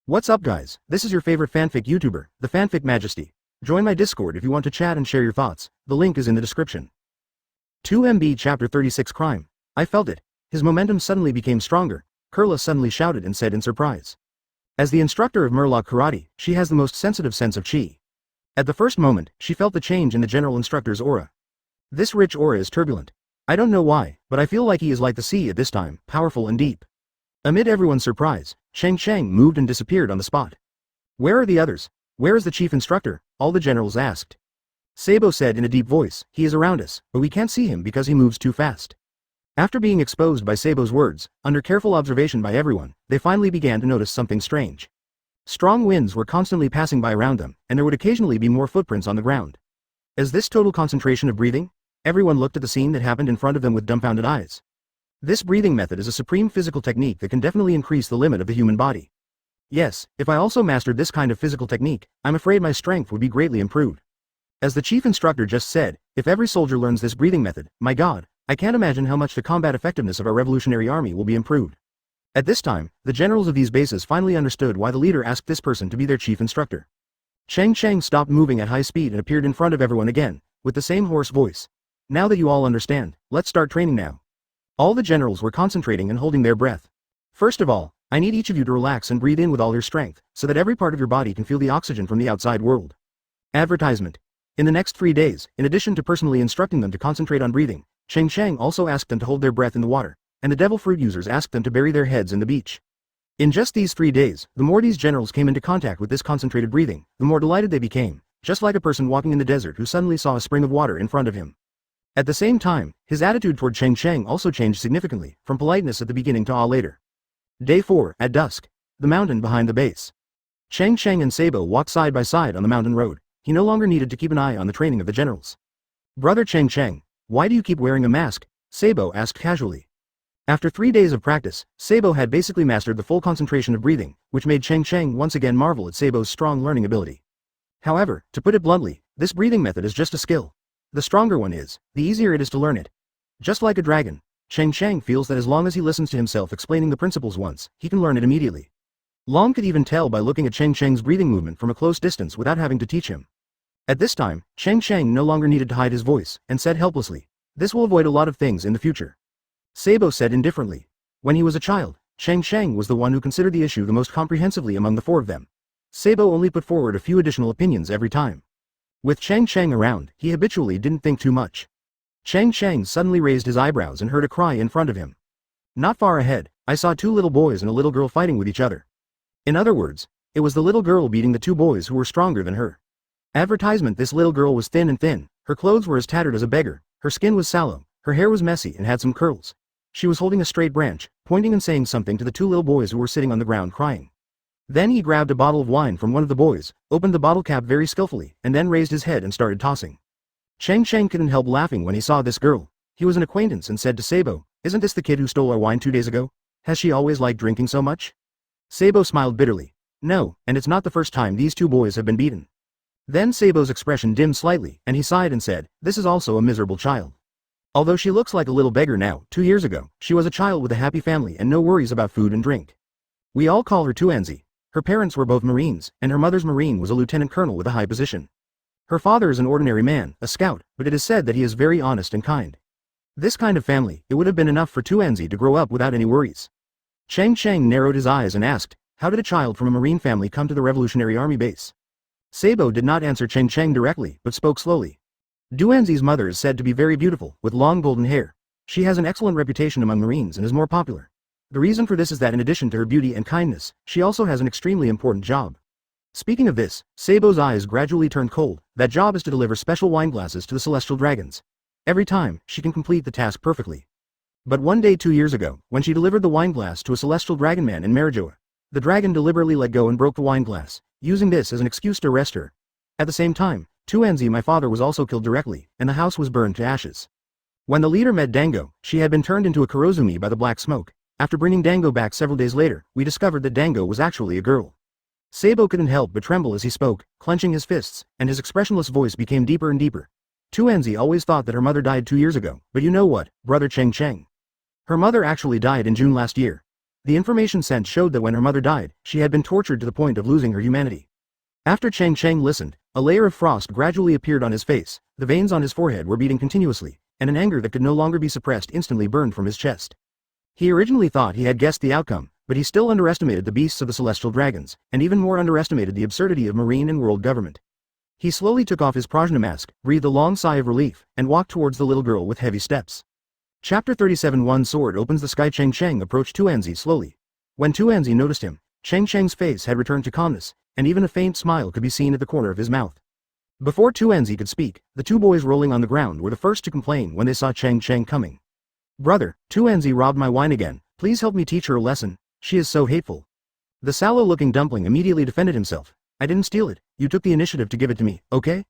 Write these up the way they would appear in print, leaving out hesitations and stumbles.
What's up guys, this is your favorite fanfic YouTuber, the Fanfic Majesty. Join my Discord if you want to chat and share your thoughts, the link is in the description. 2MB Chapter 36 Crime. I felt it. His momentum suddenly became stronger, Kurla suddenly shouted and said in surprise. As the instructor of Murloc Karate, she has the most sensitive sense of chi. At the first moment, she felt the change in the general instructor's aura. This rich aura is turbulent. I don't know why, but I feel like he is like the sea at this time, powerful and deep. Amid everyone's surprise, Cheng Cheng moved and disappeared on the spot. Where are the others? Where is the chief instructor? All the generals asked. Sabo said in a deep voice, he is around us, but we can't see him because he moves too fast. After being exposed by Sabo's words, under careful observation by everyone, they finally began to notice something strange. Strong winds were constantly passing by around them, and there would occasionally be more footprints on the ground. Is this total concentration of breathing? Everyone looked at the scene that happened in front of them with dumbfounded eyes. This breathing method is a supreme physical technique that can definitely increase the limit of the human body. Yes, if I also mastered this kind of physical technique, I'm afraid my strength would be greatly improved. As the chief instructor just said, if every soldier learns this breathing method, my god, I can't imagine how much the combat effectiveness of our revolutionary army will be improved. At this time, the generals of these bases finally understood why the leader asked this person to be their chief instructor. Cheng Cheng stopped moving at high speed and appeared in front of everyone again, with the same hoarse voice. Now that you all understand, let's start training now. All the generals were concentrating and holding their breath. First of all, I need each of you to relax and breathe in with all your strength, so that every part of your body can feel the oxygen from the outside world. Advertisement. In the next 3 days, in addition to personally instructing them to concentrate on breathing, Cheng Cheng also asked them to hold their breath in the water, and the devil fruit users asked them to bury their heads in the beach. In just these 3 days, the more these generals came into contact with this concentrated breathing, the more delighted they became, just like a person walking in the desert who suddenly saw a spring of water in front of him. At the same time, his attitude toward Cheng Cheng also changed significantly, from politeness at the beginning to awe later. Day 4, at dusk. The mountain behind the base. Cheng Cheng and Sabo walked side by side on the mountain road. He no longer needed to keep an eye on the training of the generals. Brother Cheng Cheng, why do you keep wearing a mask? Sabo asked casually. After 3 days of practice, Sabo had basically mastered the full concentration of breathing, which made Cheng Cheng once again marvel at Sabo's strong learning ability. However, to put it bluntly, this breathing method is just a skill. The stronger one is, the easier it is to learn it. Just like a dragon, Cheng Cheng feels that as long as he listens to himself explaining the principles once, he can learn it immediately. Long could even tell by looking at Cheng Cheng's breathing movement from a close distance without having to teach him. At this time, Cheng Cheng no longer needed to hide his voice, and said helplessly, this will avoid a lot of things in the future. Sabo said indifferently. When he was a child, Cheng Cheng was the one who considered the issue the most comprehensively among the 4 of them. Sabo only put forward a few additional opinions every time. With Cheng Cheng around, he habitually didn't think too much. Cheng Cheng suddenly raised his eyebrows and heard a cry in front of him. Not far ahead, I saw 2 little boys and a little girl fighting with each other. In other words, it was the little girl beating the 2 boys who were stronger than her. Advertisement. This little girl was thin and thin, her clothes were as tattered as a beggar, her skin was sallow, her hair was messy and had some curls. She was holding a straight branch, pointing and saying something to the 2 little boys who were sitting on the ground crying. Then he grabbed a bottle of wine from one of the boys, opened the bottle cap very skillfully, and then raised his head and started tossing. Cheng Cheng couldn't help laughing when he saw this girl. He was an acquaintance and said to Sabo, isn't this the kid who stole our wine 2 days ago? Has she always liked drinking so much? Sabo smiled bitterly. No, and it's not the first time these 2 boys have been beaten. Then Sabo's expression dimmed slightly, and he sighed and said, this is also a miserable child. Although she looks like a little beggar now, 2 years ago, she was a child with a happy family and no worries about food and drink. We all call her enzi. Her parents were both Marines, and her mother's Marine was a lieutenant colonel with a high position. Her father is an ordinary man, a scout, but it is said that he is very honest and kind. This kind of family, it would have been enough for enzi to grow up without any worries. Cheng Cheng narrowed his eyes and asked, how did a child from a Marine family come to the Revolutionary Army base? Sabo did not answer Cheng Cheng directly, but spoke slowly. enzi's mother is said to be very beautiful, with long golden hair. She has an excellent reputation among Marines and is more popular. The reason for this is that in addition to her beauty and kindness, she also has an extremely important job. Speaking of this, Sabo's eyes gradually turned cold. That job is to deliver special wine glasses to the celestial dragons. Every time, she can complete the task perfectly. But one day 2 years ago, when she delivered the wine glass to a celestial dragon man in Marijoa, the dragon deliberately let go and broke the wine glass, using this as an excuse to arrest her. At the same time, enzi my father was also killed directly, and the house was burned to ashes. When the leader met Dango, she had been turned into a Kurozumi by the black smoke. After bringing Dango back several days later, we discovered that Dango was actually a girl. Sabo couldn't help but tremble as he spoke, clenching his fists, and his expressionless voice became deeper and deeper. enzi always thought that her mother died 2 years ago, but you know what, brother Cheng Cheng? Her mother actually died in June last year. The information sent showed that when her mother died, she had been tortured to the point of losing her humanity. After Cheng Cheng listened, a layer of frost gradually appeared on his face, the veins on his forehead were beating continuously, and an anger that could no longer be suppressed instantly burned from his chest. He originally thought he had guessed the outcome, but he still underestimated the beasts of the celestial dragons, and even more underestimated the absurdity of marine and world government. He slowly took off his prajna mask, breathed a long sigh of relief, and walked towards the little girl with heavy steps. Chapter 37 One Sword Opens the Sky. Cheng Cheng approached Tuanzi slowly. When Tuanzi noticed him, Cheng Cheng's face had returned to calmness, and even a faint smile could be seen at the corner of his mouth. Before Tuanzi could speak, the two boys rolling on the ground were the first to complain when they saw Cheng Cheng coming. "Brother, Tuanzi robbed my wine again, please help me teach her a lesson, she is so hateful." The sallow-looking dumpling immediately defended himself. "I didn't steal it, you took the initiative to give it to me, okay?"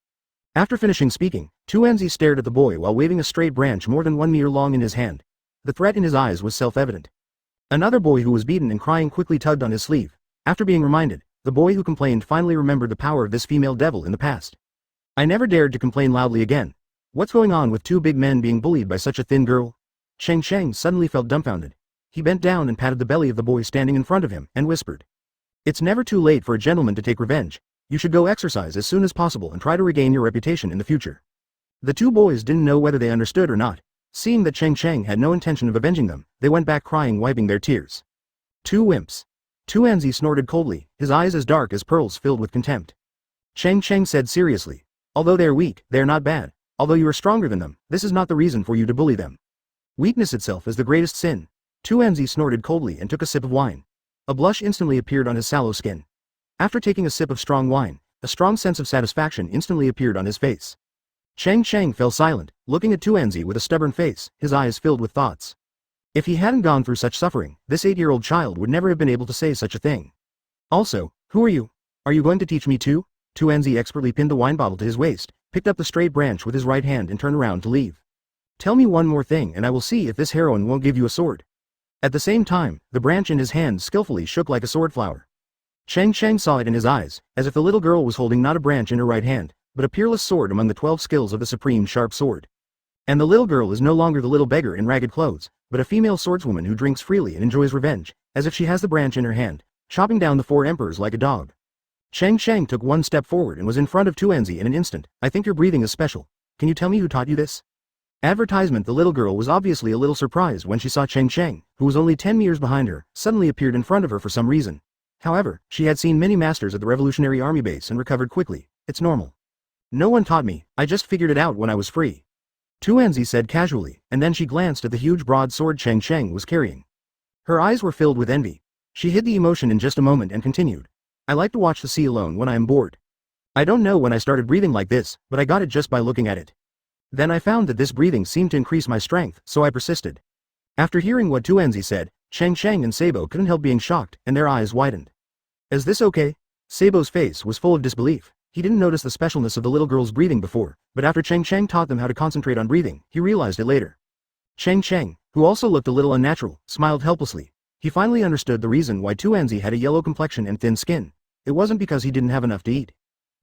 After finishing speaking, Tuanzi stared at the boy while waving a straight branch more than 1 meter long in his hand. The threat in his eyes was self-evident. Another boy who was beaten and crying quickly tugged on his sleeve. After being reminded, the boy who complained finally remembered the power of this female devil in the past. "I never dared to complain loudly again. What's going on with two big men being bullied by such a thin girl?" Cheng Cheng suddenly felt dumbfounded. He bent down and patted the belly of the boy standing in front of him, and whispered, "It's never too late for a gentleman to take revenge. You should go exercise as soon as possible and try to regain your reputation in the future." The two boys didn't know whether they understood or not. Seeing that Cheng Cheng had no intention of avenging them, they went back crying, wiping their tears. "Two wimps." Tuanzi snorted coldly, his eyes as dark as pearls filled with contempt. Cheng Cheng said seriously, "Although they are weak, they are not bad. Although you are stronger than them, this is not the reason for you to bully them. Weakness itself is the greatest sin." Tuanzi snorted coldly and took a sip of wine. A blush instantly appeared on his sallow skin. After taking a sip of strong wine, a strong sense of satisfaction instantly appeared on his face. Cheng Cheng fell silent, looking at Tuanzi with a stubborn face, his eyes filled with thoughts. If he hadn't gone through such suffering, this 8-year-old child would never have been able to say such a thing. "Also, who are you? Are you going to teach me too?" Tuanzi expertly pinned the wine bottle to his waist, picked up the straight branch with his right hand and turned around to leave. "Tell me one more thing and I will see if this heroine won't give you a sword." At the same time, the branch in his hand skillfully shook like a sword flower. Cheng Cheng saw it in his eyes, as if the little girl was holding not a branch in her right hand, but a peerless sword among the 12 skills of the supreme sharp sword. And the little girl is no longer the little beggar in ragged clothes, but a female swordswoman who drinks freely and enjoys revenge, as if she has the branch in her hand, chopping down the 4 emperors like a dog. Cheng Cheng took one step forward and was in front of Tuanzi in an instant. "I think your breathing is special. Can you tell me who taught you this?" Advertisement. The little girl was obviously a little surprised when she saw Cheng Cheng, who was only 10 meters behind her, suddenly appeared in front of her for some reason. However, she had seen many masters at the Revolutionary Army base and recovered quickly. "It's normal. No one taught me, I just figured it out when I was free," Tuanzi said casually, and then she glanced at the huge broad sword Cheng Cheng was carrying. Her eyes were filled with envy. She hid the emotion in just a moment and continued, "I like to watch the sea alone when I am bored. I don't know when I started breathing like this, but I got it just by looking at it. Then I found that this breathing seemed to increase my strength, so I persisted." After hearing what Tuanzi said, Cheng Cheng and Sabo couldn't help being shocked, and their eyes widened. "Is this okay?" Sabo's face was full of disbelief. He didn't notice the specialness of the little girl's breathing before, but after Cheng Cheng taught them how to concentrate on breathing, he realized it later. Cheng Cheng, who also looked a little unnatural, smiled helplessly. He finally understood the reason why Tuanzi had a yellow complexion and thin skin. It wasn't because he didn't have enough to eat.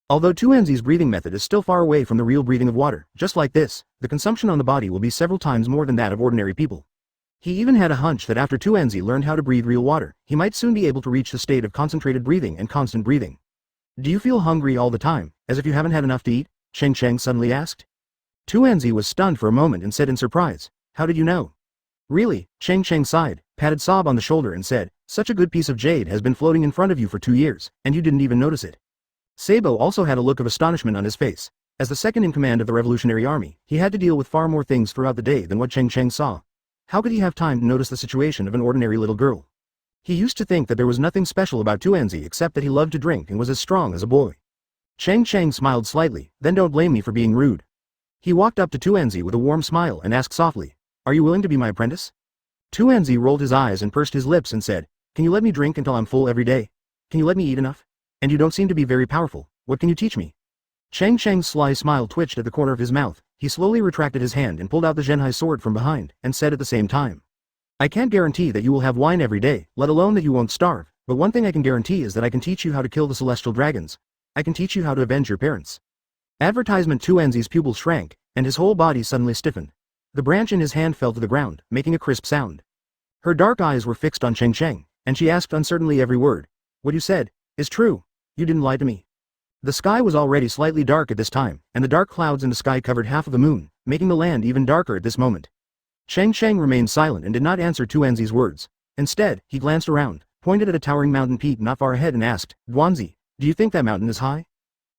Although Tuanzi's breathing method is still far away from the real breathing of water, just like this, the consumption on the body will be several times more than that of ordinary people. He even had a hunch that after Tuanzi learned how to breathe real water, he might soon be able to reach the state of concentrated breathing and constant breathing. "Do you feel hungry all the time, as if you haven't had enough to eat?" Cheng Cheng suddenly asked. Tuanzi was stunned for a moment and said in surprise, "How did you know?" "Really?" Cheng Cheng sighed, patted Sabo on the shoulder and said, "Such a good piece of jade has been floating in front of you for 2 years, and you didn't even notice it." Sabo also had a look of astonishment on his face. As the second in command of the Revolutionary Army, he had to deal with far more things throughout the day than what Cheng Cheng saw. How could he have time to notice the situation of an ordinary little girl? He used to think that there was nothing special about Tuanzi except that he loved to drink and was as strong as a boy. Cheng Cheng smiled slightly, "Then don't blame me for being rude." He walked up to Tuanzi with a warm smile and asked softly, "Are you willing to be my apprentice?" Tuanzi rolled his eyes and pursed his lips and said, "Can you let me drink until I'm full every day? Can you let me eat enough? And you don't seem to be very powerful, what can you teach me?" Cheng Cheng's sly smile twitched at the corner of his mouth. He slowly retracted his hand and pulled out the Zhenhai sword from behind, and said at the same time, "I can't guarantee that you will have wine every day, let alone that you won't starve, but one thing I can guarantee is that I can teach you how to kill the celestial dragons. I can teach you how to avenge your parents." Advertisement. Tuanzi's pupils shrank, and his whole body suddenly stiffened. The branch in his hand fell to the ground, making a crisp sound. Her dark eyes were fixed on Cheng Cheng, and she asked uncertainly every word. What you said is true. You didn't lie to me. The sky was already slightly dark at this time, and the dark clouds in the sky covered half of the moon, making the land even darker at this moment. Cheng Cheng remained silent and did not answer Tuanzi's words. Instead, he glanced around, pointed at a towering mountain peak not far ahead and asked, Duanzi, do you think that mountain is high?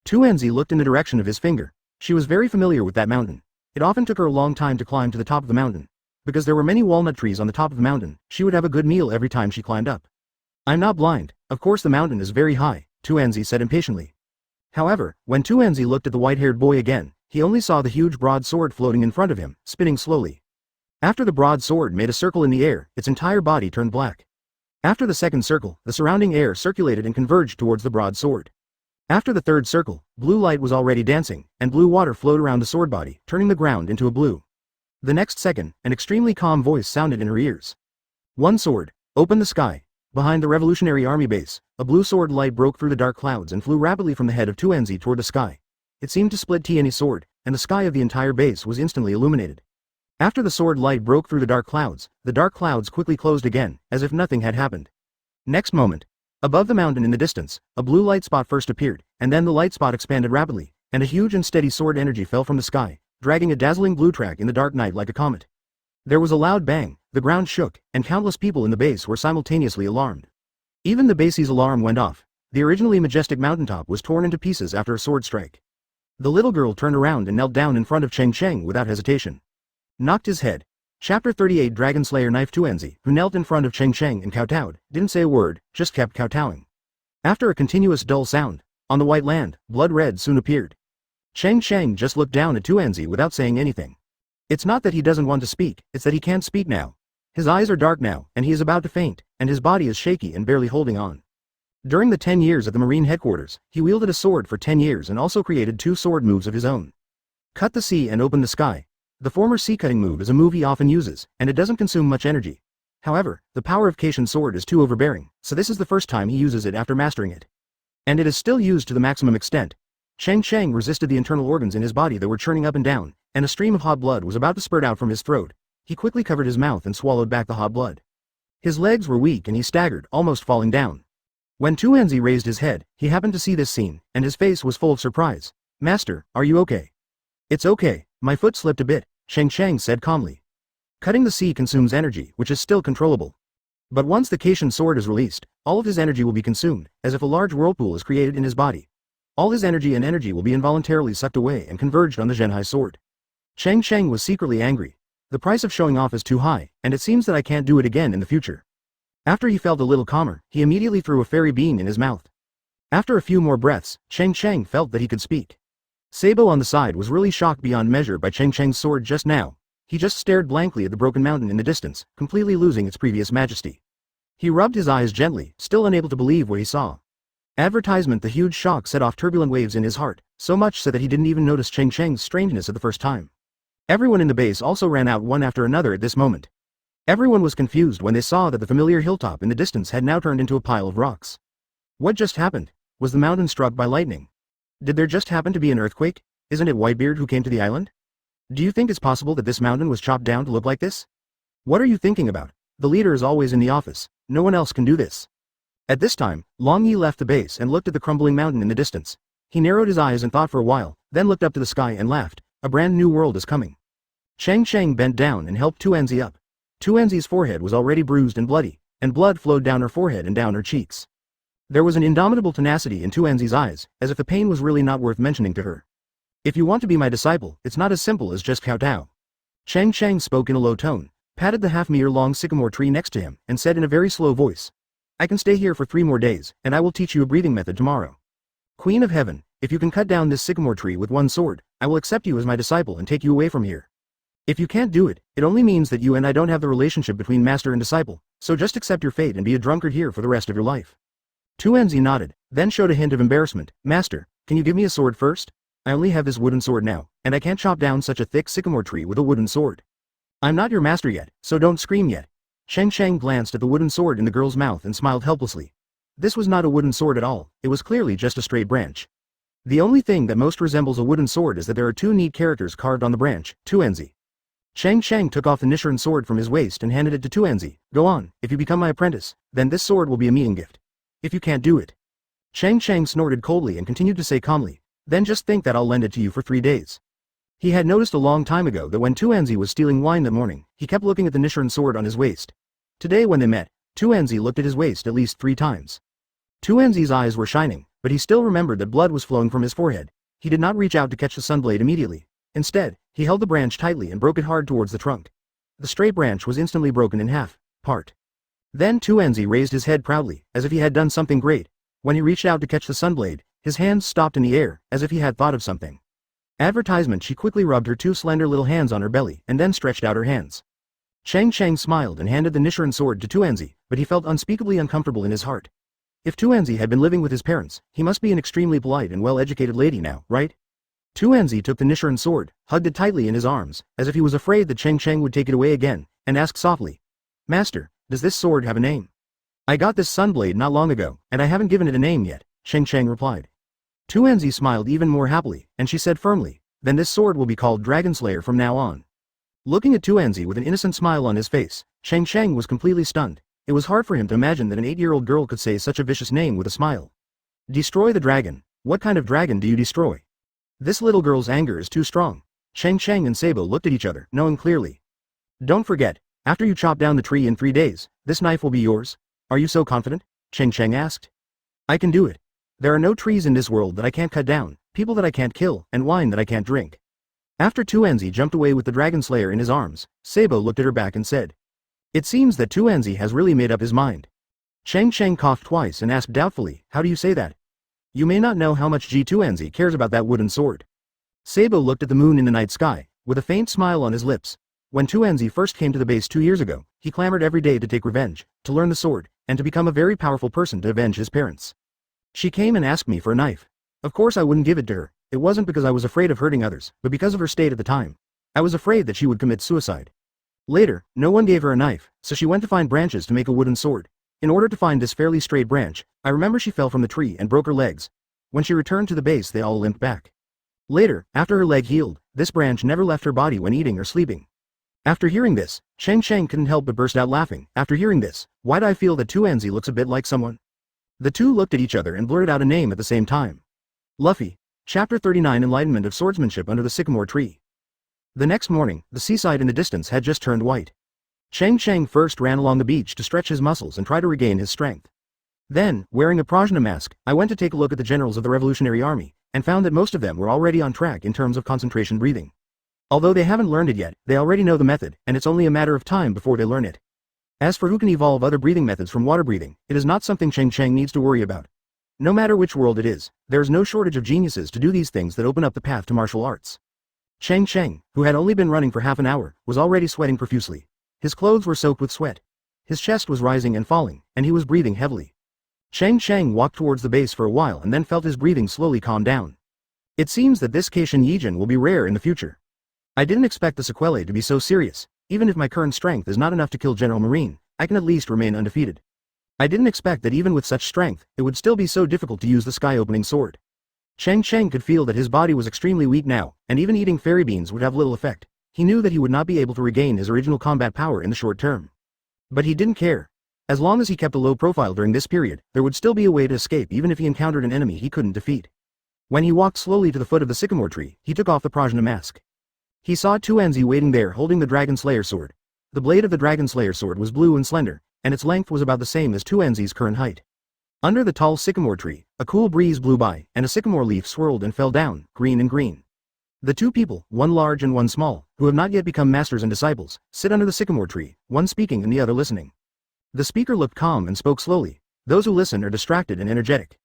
Tuanzi looked in the direction of his finger. She was very familiar with that mountain. It often took her a long time to climb to the top of the mountain. Because there were many walnut trees on the top of the mountain, she would have a good meal every time she climbed up. I'm not blind. Of course the mountain is very high, Tuanzi said impatiently. However, when Tuanzi looked at the white-haired boy again, he only saw the huge broad sword floating in front of him, spinning slowly. After the broad sword made a circle in the air, its entire body turned black. After the second circle, the surrounding air circulated and converged towards the broad sword. After the third circle, blue light was already dancing, and blue water flowed around the sword body, turning the ground into a blue. The next second, an extremely calm voice sounded in her ears. One sword, open the sky. Behind the Revolutionary Army base, a blue sword light broke through the dark clouds and flew rapidly from the head of Tuanzi toward the sky. It seemed to split any sword, and the sky of the entire base was instantly illuminated. After the sword light broke through the dark clouds quickly closed again, as if nothing had happened. Next moment, above the mountain in the distance, a blue light spot first appeared, and then the light spot expanded rapidly, and a huge and steady sword energy fell from the sky, dragging a dazzling blue track in the dark night like a comet. There was a loud bang, the ground shook, and countless people in the base were simultaneously alarmed. Even the base's alarm went off. The originally majestic mountaintop was torn into pieces after a sword strike. The little girl turned around and knelt down in front of Cheng Cheng without hesitation. Knocked his head. Chapter 38 Dragon Slayer knifed Tuanzi, who knelt in front of Cheng Cheng and kowtowed, didn't say a word, just kept kowtowing. After a continuous dull sound, on the white land, blood red soon appeared. Cheng Cheng just looked down at Tuanzi without saying anything. It's not that he doesn't want to speak, it's that he can't speak now. His eyes are dark now, and he is about to faint, and his body is shaky and barely holding on. During the 10 years at the Marine headquarters, he wielded a sword for 10 years and also created 2 sword moves of his own. Cut the sea and open the sky. The former sea-cutting move is a move he often uses, and it doesn't consume much energy. However, the power of Caitian's sword is too overbearing, so this is the first time he uses it after mastering it. And it is still used to the maximum extent. Cheng Cheng resisted the internal organs in his body that were churning up and down, and a stream of hot blood was about to spurt out from his throat. He quickly covered his mouth and swallowed back the hot blood. His legs were weak and he staggered, almost falling down. When Tuanzi raised his head, he happened to see this scene, and his face was full of surprise. Master, are you okay? It's okay, my foot slipped a bit, Cheng Cheng said calmly. Cutting the sea consumes energy, which is still controllable. But once the Caitian sword is released, all of his energy will be consumed, as if a large whirlpool is created in his body. All his energy will be involuntarily sucked away and converged on the Zhenhai sword. Cheng Cheng was secretly angry. The price of showing off is too high, and it seems that I can't do it again in the future. After he felt a little calmer, he immediately threw a fairy bean in his mouth. After a few more breaths, Cheng Cheng felt that he could speak. Sabo on the side was really shocked beyond measure by Cheng Cheng's sword just now. He just stared blankly at the broken mountain in the distance, completely losing its previous majesty. He rubbed his eyes gently, still unable to believe what he saw. Advertisement. The huge shock set off turbulent waves in his heart, so much so that he didn't even notice Cheng Cheng's strangeness at the first time. Everyone in the base also ran out one after another at this moment. Everyone was confused when they saw that the familiar hilltop in the distance had now turned into a pile of rocks. What just happened? Was the mountain struck by lightning? Did there just happen to be an earthquake? Isn't it Whitebeard who came to the island? Do you think it's possible that this mountain was chopped down to look like this? What are you thinking about? The leader is always in the office. No one else can do this. At this time, Long Yi left the base and looked at the crumbling mountain in the distance. He narrowed his eyes and thought for a while, then looked up to the sky and laughed. A brand new world is coming. Cheng Cheng bent down and helped Tuanzi up. Tuanzi's forehead was already bruised and bloody, and blood flowed down her forehead and down her cheeks. There was an indomitable tenacity in Tuanzi's eyes, as if the pain was really not worth mentioning to her. If you want to be my disciple, it's not as simple as just kowtow. Cheng Cheng spoke in a low tone, patted the half-meter-long sycamore tree next to him, and said in a very slow voice, I can stay here for 3 more days, and I will teach you a breathing method tomorrow. Queen of Heaven, if you can cut down this sycamore tree with one sword, I will accept you as my disciple and take you away from here. If you can't do it, it only means that you and I don't have the relationship between master and disciple, so just accept your fate and be a drunkard here for the rest of your life. Tuanzi nodded, then showed a hint of embarrassment. Master, can you give me a sword first? I only have this wooden sword now, and I can't chop down such a thick sycamore tree with a wooden sword. I'm not your master yet, so don't scream yet. Cheng Cheng glanced at the wooden sword in the girl's mouth and smiled helplessly. This was not a wooden sword at all, it was clearly just a straight branch. The only thing that most resembles a wooden sword is that there are 2 neat characters carved on the branch, Tuanzi. Cheng Cheng took off the Nichiren sword from his waist and handed it to Enzi. Go on, if you become my apprentice, then this sword will be a meeting gift. If you can't do it. Cheng Cheng snorted coldly and continued to say calmly, then just think that I'll lend it to you for 3 days. He had noticed a long time ago that when Enzi was stealing wine that morning, he kept looking at the Nichiren sword on his waist. Today when they met, Enzi looked at his waist at least 3 times. Enzi's eyes were shining, but he still remembered that blood was flowing from his forehead. He did not reach out to catch the sunblade immediately. Instead, he held the branch tightly and broke it hard towards the trunk. The straight branch was instantly broken in half. Then Enzi raised his head proudly, as if he had done something great. When he reached out to catch the sunblade, his hands stopped in the air, as if he had thought of something. Advertisement. She quickly rubbed her 2 slender little hands on her belly and then stretched out her hands. Cheng Cheng smiled and handed the Nichiren sword to Enzi, but he felt unspeakably uncomfortable in his heart. If Enzi had been living with his parents, he must be an extremely polite and well-educated lady now, right? Enzi took the Nichiren sword, hugged it tightly in his arms, as if he was afraid that Cheng Cheng would take it away again, and asked softly, Master, does this sword have a name? I got this sunblade not long ago, and I haven't given it a name yet, Cheng Cheng replied. Enzi smiled even more happily, and she said firmly, then this sword will be called Dragon Slayer from now on. Looking at Enzi with an innocent smile on his face, Cheng Cheng was completely stunned. It was hard for him to imagine that an 8-year-old girl could say such a vicious name with a smile. Destroy the dragon. What kind of dragon do you destroy? This little girl's anger is too strong. Cheng Cheng and Sabo looked at each other, knowing clearly. Don't forget, after you chop down the tree in 3 days, this knife will be yours. Are you so confident? Cheng Cheng asked. I can do it. There are no trees in this world that I can't cut down, people that I can't kill, and wine that I can't drink. After Enzi jumped away with the Dragon Slayer in his arms, Sabo looked at her back and said. It seems that Enzi has really made up his mind. Cheng Cheng coughed twice and asked doubtfully, how do you say that? You may not know how much Enzi cares about that wooden sword. Sabo looked at the moon in the night sky, with a faint smile on his lips. When Enzi first came to the base 2 years ago, he clamored every day to take revenge, to learn the sword, and to become a very powerful person to avenge his parents. She came and asked me for a knife. Of course I wouldn't give it to her. It wasn't because I was afraid of hurting others, but because of her state at the time. I was afraid that she would commit suicide. Later, no one gave her a knife, so she went to find branches to make a wooden sword. In order to find this fairly straight branch, I remember she fell from the tree and broke her legs. When she returned to the base they all limped back. Later, after her leg healed, this branch never left her body when eating or sleeping. After hearing this, Cheng Cheng couldn't help but burst out laughing. After hearing this, why do I feel that Enzi looks a bit like someone? The two looked at each other and blurted out a name at the same time. Luffy. Chapter 39 Enlightenment of Swordsmanship Under the Sycamore Tree. The next morning, the seaside in the distance had just turned white. Cheng Cheng first ran along the beach to stretch his muscles and try to regain his strength. Then, wearing a Prajna mask, I went to take a look at the generals of the Revolutionary Army, and found that most of them were already on track in terms of concentration breathing. Although they haven't learned it yet, they already know the method, and it's only a matter of time before they learn it. As for who can evolve other breathing methods from water breathing, it is not something Cheng Cheng needs to worry about. No matter which world it is, there is no shortage of geniuses to do these things that open up the path to martial arts. Cheng Cheng, who had only been running for half an hour, was already sweating profusely. His clothes were soaked with sweat. His chest was rising and falling, and he was breathing heavily. Cheng Cheng walked towards the base for a while and then felt his breathing slowly calm down. It seems that this Keishin Yijin will be rare in the future. I didn't expect the sequelae to be so serious. Even if my current strength is not enough to kill General Marine, I can at least remain undefeated. I didn't expect that even with such strength, it would still be so difficult to use the sky-opening sword. Cheng Cheng could feel that his body was extremely weak now, and even eating fairy beans would have little effect. He knew that he would not be able to regain his original combat power in the short term. But he didn't care. As long as he kept a low profile during this period, there would still be a way to escape even if he encountered an enemy he couldn't defeat. When he walked slowly to the foot of the sycamore tree, he took off the Prajna mask. He saw Enzi waiting there holding the Dragon Slayer sword. The blade of the Dragon Slayer sword was blue and slender, and its length was about the same as Enzi's current height. Under the tall sycamore tree, a cool breeze blew by, and a sycamore leaf swirled and fell down, green and green. The two people, one large and one small, who have not yet become masters and disciples, sit under the sycamore tree, one speaking and the other listening. The speaker looked calm and spoke slowly. Those who listen are distracted and energetic.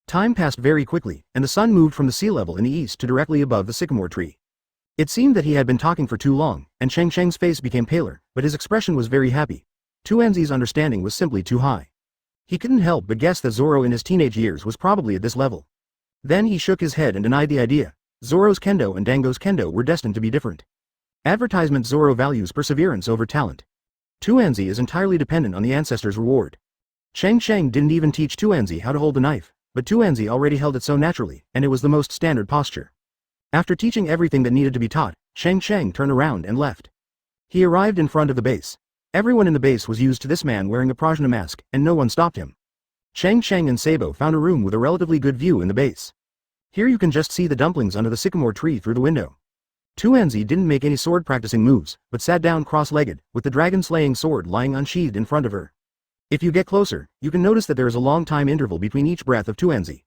Time passed very quickly, and the sun moved from the sea level in the east to directly above the sycamore tree. It seemed that he had been talking for too long, and Cheng Cheng's face became paler, but his expression was very happy. Enzi's understanding was simply too high. He couldn't help but guess that Zoro in his teenage years was probably at this level. Then he shook his head and denied the idea. Zoro's kendo and Dango's kendo were destined to be different. Advertisement: Zoro values perseverance over talent. Enzi is entirely dependent on the ancestors' reward. Cheng Cheng didn't even teach Enzi how to hold a knife, but Enzi already held it so naturally, and it was the most standard posture. After teaching everything that needed to be taught, Cheng Cheng turned around and left. He arrived in front of the base. Everyone in the base was used to this man wearing a prajna mask, and no one stopped him. Cheng Cheng and Sabo found a room with a relatively good view in the base. Here you can just see the dumplings under the sycamore tree through the window. Enzi didn't make any sword practicing moves, but sat down cross-legged, with the dragon-slaying sword lying unsheathed in front of her. If you get closer, you can notice that there is a long time interval between each breath of Enzi.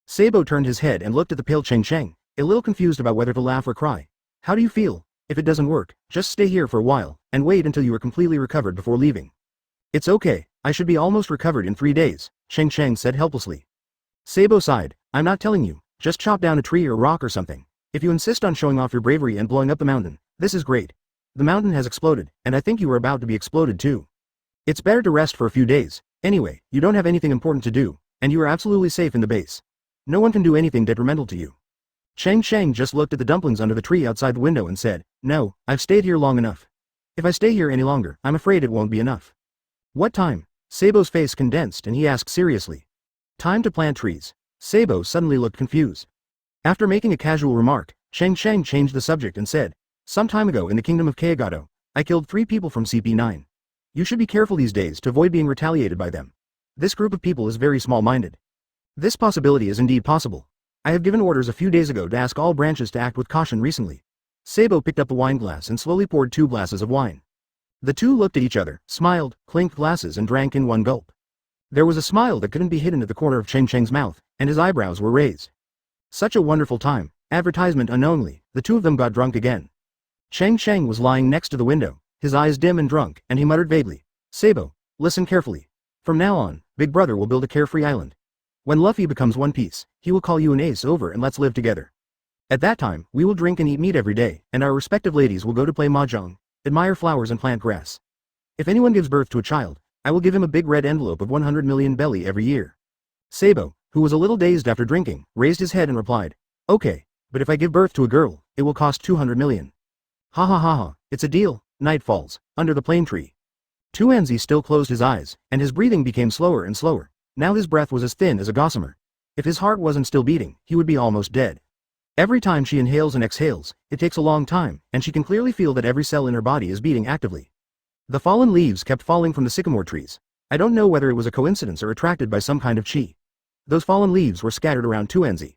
Sabo turned his head and looked at the pale Cheng Cheng, a little confused about whether to laugh or cry. How do you feel? If it doesn't work, just stay here for a while, and wait until you are completely recovered before leaving. It's okay, I should be almost recovered in 3 days, Cheng Cheng said helplessly. Sabo sighed, I'm not telling you, just chop down a tree or rock or something. If you insist on showing off your bravery and blowing up the mountain, this is great. The mountain has exploded, and I think you are about to be exploded too. It's better to rest for a few days. Anyway, you don't have anything important to do, and you are absolutely safe in the base. No one can do anything detrimental to you. Cheng Cheng just looked at the dumplings under the tree outside the window and said, No, I've stayed here long enough. If I stay here any longer, I'm afraid it won't be enough. What time? Sabo's face condensed and he asked seriously. Time to plant trees. Sabo suddenly looked confused. After making a casual remark, Cheng Cheng changed the subject and said, Some time ago in the kingdom of Kayagato, I killed 3 people from CP9. You should be careful these days to avoid being retaliated by them. This group of people is very small-minded. This possibility is indeed possible. I have given orders a few days ago to ask all branches to act with caution recently. Sabo picked up the wine glass and slowly poured 2 glasses of wine. The two looked at each other, smiled, clinked glasses and drank in one gulp. There was a smile that couldn't be hidden at the corner of Cheng Cheng's mouth, and his eyebrows were raised. Such a wonderful time. Advertisement unknowingly, the two of them got drunk again. Cheng Cheng was lying next to the window, his eyes dim and drunk, and he muttered vaguely, Sabo, listen carefully. From now on, Big Brother will build a carefree island. When Luffy becomes One Piece, he will call you an ace over and let's live together. At that time, we will drink and eat meat every day, and our respective ladies will go to play mahjong, admire flowers and plant grass. If anyone gives birth to a child, I will give him a big red envelope of 100 million belly every year. Sabo, who was a little dazed after drinking, raised his head and replied, Okay, but if I give birth to a girl, it will cost 200 million. Ha ha ha ha, it's a deal. Night falls, under the plane tree. Enzi still closed his eyes, and his breathing became slower and slower. Now his breath was as thin as a gossamer. If his heart wasn't still beating, he would be almost dead. Every time she inhales and exhales, it takes a long time, and she can clearly feel that every cell in her body is beating actively. The fallen leaves kept falling from the sycamore trees. I don't know whether it was a coincidence or attracted by some kind of chi. Those fallen leaves were scattered around Enzi.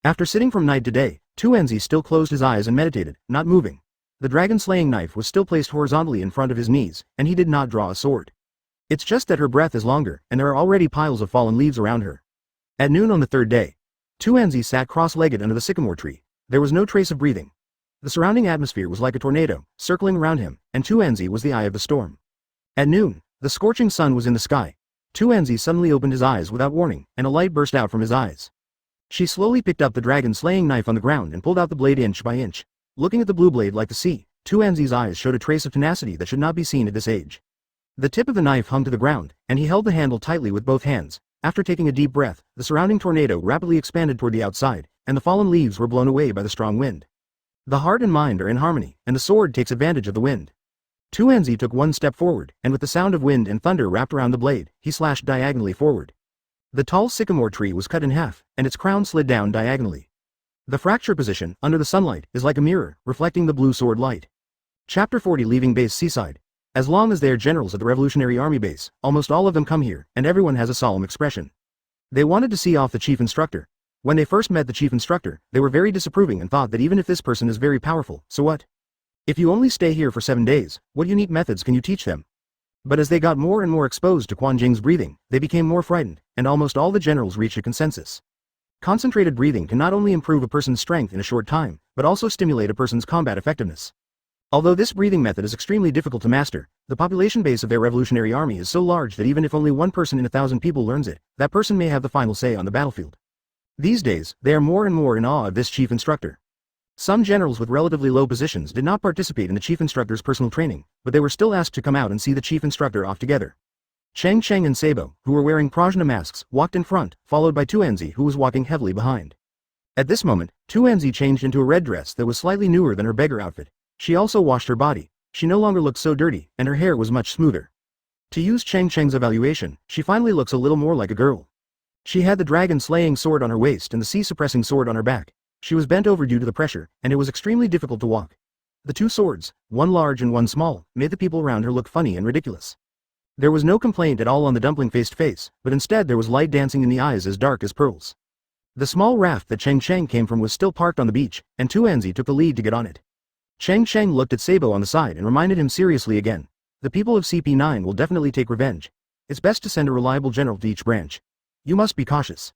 After sitting from night to day, Enzi still closed his eyes and meditated, not moving. The dragon-slaying knife was still placed horizontally in front of his knees, and he did not draw a sword. It's just that her breath is longer, and there are already piles of fallen leaves around her. At noon on the 3rd day, Enzi sat cross-legged under the sycamore tree. There was no trace of breathing. The surrounding atmosphere was like a tornado, circling around him, and Enzi was the eye of the storm. At noon, the scorching sun was in the sky. Enzi suddenly opened his eyes without warning, and a light burst out from his eyes. She slowly picked up the dragon-slaying knife on the ground and pulled out the blade inch by inch. Looking at the blue blade like the sea, Enzi's eyes showed a trace of tenacity that should not be seen at this age. The tip of the knife hung to the ground, and he held the handle tightly with both hands. After taking a deep breath, the surrounding tornado rapidly expanded toward the outside, and the fallen leaves were blown away by the strong wind. The heart and mind are in harmony, and the sword takes advantage of the wind. Enzi took one step forward, and with the sound of wind and thunder wrapped around the blade, he slashed diagonally forward. The tall sycamore tree was cut in half, and its crown slid down diagonally. The fracture position, under the sunlight, is like a mirror, reflecting the blue sword light. Chapter 40 Leaving Base Seaside. As long as they are generals at the Revolutionary Army base, almost all of them come here, and everyone has a solemn expression. They wanted to see off the chief instructor. When they first met the chief instructor, they were very disapproving and thought that even if this person is very powerful, so what? If you only stay here for 7 days, what unique methods can you teach them? But as they got more and more exposed to Quan Jing's breathing, they became more frightened, and almost all the generals reached a consensus. Concentrated breathing can not only improve a person's strength in a short time, but also stimulate a person's combat effectiveness. Although this breathing method is extremely difficult to master, the population base of their revolutionary army is so large that even if only one person in 1,000 people learns it, that person may have the final say on the battlefield. These days, they are more and more in awe of this chief instructor. Some generals with relatively low positions did not participate in the chief instructor's personal training, but they were still asked to come out and see the chief instructor off together. Cheng Cheng and Sabo, who were wearing prajna masks, walked in front, followed by Enzi, who was walking heavily behind. At this moment, Enzi changed into a red dress that was slightly newer than her beggar outfit. She also washed her body. She no longer looked so dirty, and her hair was much smoother. To use Cheng Cheng's evaluation, she finally looks a little more like a girl. She had the dragon-slaying sword on her waist and the sea-suppressing sword on her back. She was bent over due to the pressure, and it was extremely difficult to walk. The two swords, one large and one small, made the people around her look funny and ridiculous. There was no complaint at all on the dumpling-faced face, but instead there was light dancing in the eyes as dark as pearls. The small raft that Cheng Cheng came from was still parked on the beach, and Enzi took the lead to get on it. Cheng Cheng looked at Sabo on the side and reminded him seriously again. The people of CP9 will definitely take revenge. It's best to send a reliable general to each branch. You must be cautious.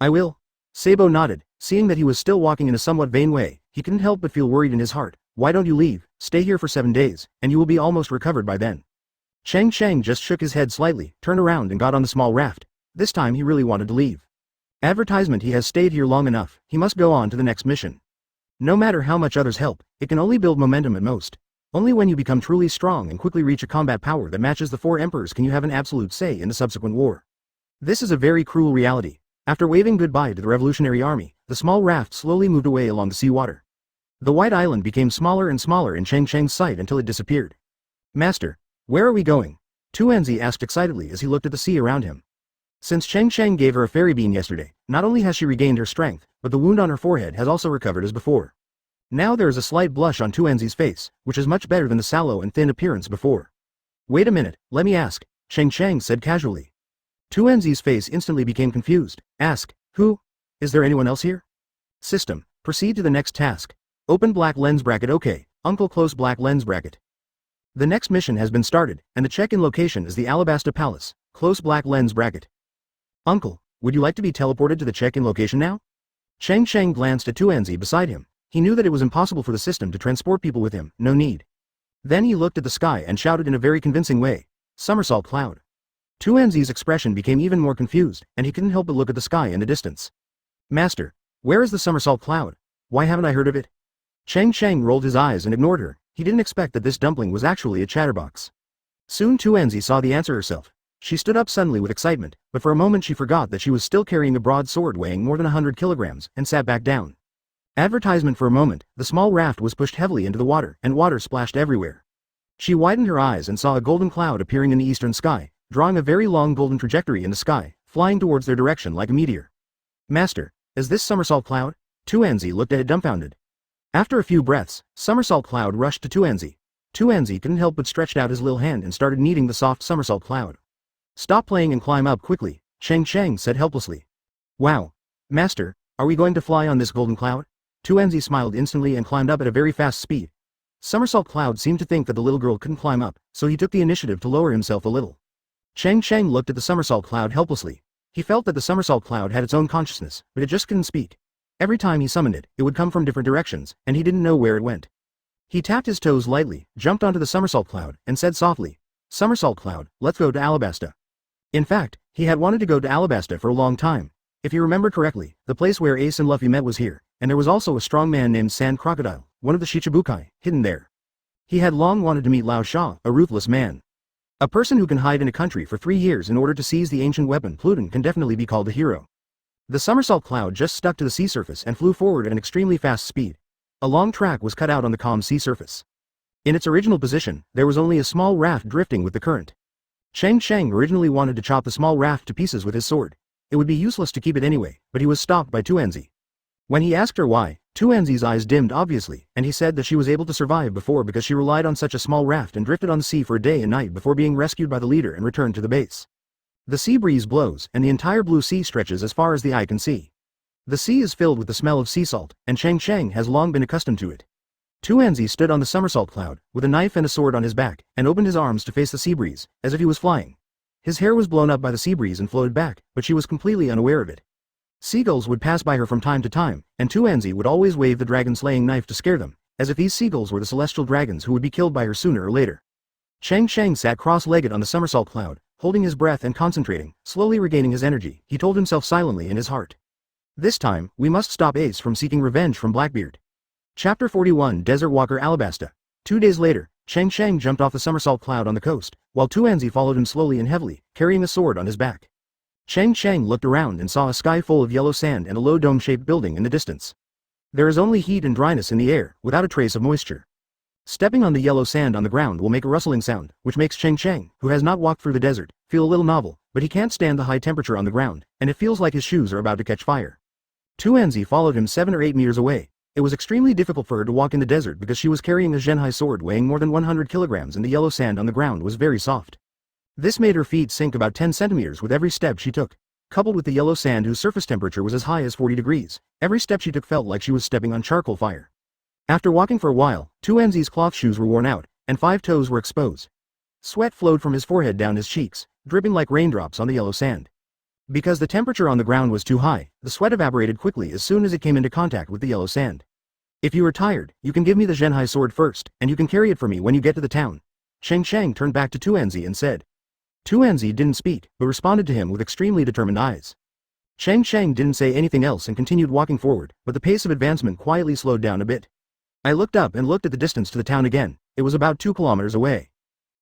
I will. Sabo nodded, seeing that he was still walking in a somewhat vain way. He couldn't help but feel worried in his heart. Why don't you leave? Stay here for 7 days, and you will be almost recovered by then. Cheng Cheng just shook his head slightly, turned around and got on the small raft. This time he really wanted to leave. Advertisement: he has stayed here long enough, he must go on to the next mission. No matter how much others help, it can only build momentum at most. Only when you become truly strong and quickly reach a combat power that matches the 4 emperors can you have an absolute say in the subsequent war. This is a very cruel reality. After waving goodbye to the revolutionary army, the small raft slowly moved away along the seawater. The white island became smaller and smaller in Cheng Cheng's sight until it disappeared. Master, where are we going? Enzi asked excitedly as he looked at the sea around him. Since Cheng Cheng gave her a fairy bean yesterday, not only has she regained her strength, but the wound on her forehead has also recovered as before. Now there is a slight blush on Enzi's face, which is much better than the sallow and thin appearance before. Wait a minute, let me ask, Cheng Cheng said casually. Enzi's face instantly became confused. Ask, who? Is there anyone else here? System, proceed to the next task. Open black lens bracket. OK, Uncle close black lens bracket. The next mission has been started, and the check-in location is the Alabasta Palace. Close black lens bracket. Uncle, would you like to be teleported to the check-in location now? Cheng Cheng glanced at Enzi beside him. He knew that it was impossible for the system to transport people with him, no need. Then he looked at the sky and shouted in a very convincing way, Somersault Cloud. Enzi's expression became even more confused, and he couldn't help but look at the sky in the distance. Master, where is the Somersault Cloud? Why haven't I heard of it? Cheng Cheng rolled his eyes and ignored her. He didn't expect that this dumpling was actually a chatterbox. Soon Enzi saw the answer herself. She stood up suddenly with excitement, but for a moment she forgot that she was still carrying a broad sword weighing more than 100 kilograms, and sat back down. Advertisement: for a moment, the small raft was pushed heavily into the water, and water splashed everywhere. She widened her eyes and saw a golden cloud appearing in the eastern sky, drawing a very long golden trajectory in the sky, flying towards their direction like a meteor. Master, is this Somersault Cloud? Enzi looked at it dumbfounded. After a few breaths, Somersault Cloud rushed to Enzi. Enzi couldn't help but stretched out his little hand and started kneading the soft Somersault Cloud. Stop playing and climb up quickly, Cheng Cheng said helplessly. Wow. Master, are we going to fly on this golden cloud? Enzi smiled instantly and climbed up at a very fast speed. Somersault Cloud seemed to think that the little girl couldn't climb up, so he took the initiative to lower himself a little. Cheng Cheng looked at the Somersault Cloud helplessly. He felt that the Somersault Cloud had its own consciousness, but it just couldn't speak. Every time he summoned it, it would come from different directions, and he didn't know where it went. He tapped his toes lightly, jumped onto the Somersault Cloud, and said softly, Somersault Cloud, let's go to Alabasta. In fact, he had wanted to go to Alabasta for a long time. If you remember correctly, the place where Ace and Luffy met was here, and there was also a strong man named Sand Crocodile, one of the Shichibukai, hidden there. He had long wanted to meet Lao Sha, a ruthless man. A person who can hide in a country for 3 years in order to seize the ancient weapon Pluton can definitely be called a hero. The Somersault Cloud just stuck to the sea surface and flew forward at an extremely fast speed. A long track was cut out on the calm sea surface. In its original position, there was only a small raft drifting with the current. Cheng Cheng originally wanted to chop the small raft to pieces with his sword. It would be useless to keep it anyway, but he was stopped by Enzi. When he asked her why, Enzi's eyes dimmed obviously, and he said that she was able to survive before because she relied on such a small raft and drifted on the sea for a day and night before being rescued by the leader and returned to the base. The sea breeze blows, and the entire blue sea stretches as far as the eye can see. The sea is filled with the smell of sea salt, and Cheng Cheng has long been accustomed to it. Enzi stood on the Somersault Cloud, with a knife and a sword on his back, and opened his arms to face the sea breeze, as if he was flying. His hair was blown up by the sea breeze and floated back, but she was completely unaware of it. Seagulls would pass by her from time to time, and Enzi would always wave the dragon-slaying knife to scare them, as if these seagulls were the celestial dragons who would be killed by her sooner or later. Cheng Cheng sat cross-legged on the Somersault Cloud, holding his breath and concentrating, slowly regaining his energy. He told himself silently in his heart. This time, we must stop Ace from seeking revenge from Blackbeard. Chapter 41: Desert Walker Alabasta. 2 days later, Cheng Cheng jumped off the Somersault Cloud on the coast, while Enzi followed him slowly and heavily, carrying a sword on his back. Cheng Cheng looked around and saw a sky full of yellow sand and a low dome-shaped building in the distance. There is only heat and dryness in the air, without a trace of moisture. Stepping on the yellow sand on the ground will make a rustling sound, which makes Cheng Cheng, who has not walked through the desert, feel a little novel, but he can't stand the high temperature on the ground, and it feels like his shoes are about to catch fire. Enzi followed him 7 or 8 meters away. It was extremely difficult for her to walk in the desert because she was carrying a Zhenhai sword weighing more than 100 kilograms and the yellow sand on the ground was very soft. This made her feet sink about 10 centimeters with every step she took. Coupled with the yellow sand whose surface temperature was as high as 40 degrees, every step she took felt like she was stepping on charcoal fire. After walking for a while, 2 Enzi's cloth shoes were worn out, and 5 toes were exposed. Sweat flowed from his forehead down his cheeks, dripping like raindrops on the yellow sand. Because the temperature on the ground was too high, the sweat evaporated quickly as soon as it came into contact with the yellow sand. If you are tired, you can give me the Zhenhai sword first, and you can carry it for me when you get to the town. Cheng Cheng turned back to 2 Enzi and said. 2 Enzi didn't speak, but responded to him with extremely determined eyes. Cheng Cheng didn't say anything else and continued walking forward, but the pace of advancement quietly slowed down a bit. I looked up and looked at the distance to the town again. It was about 2 kilometers away.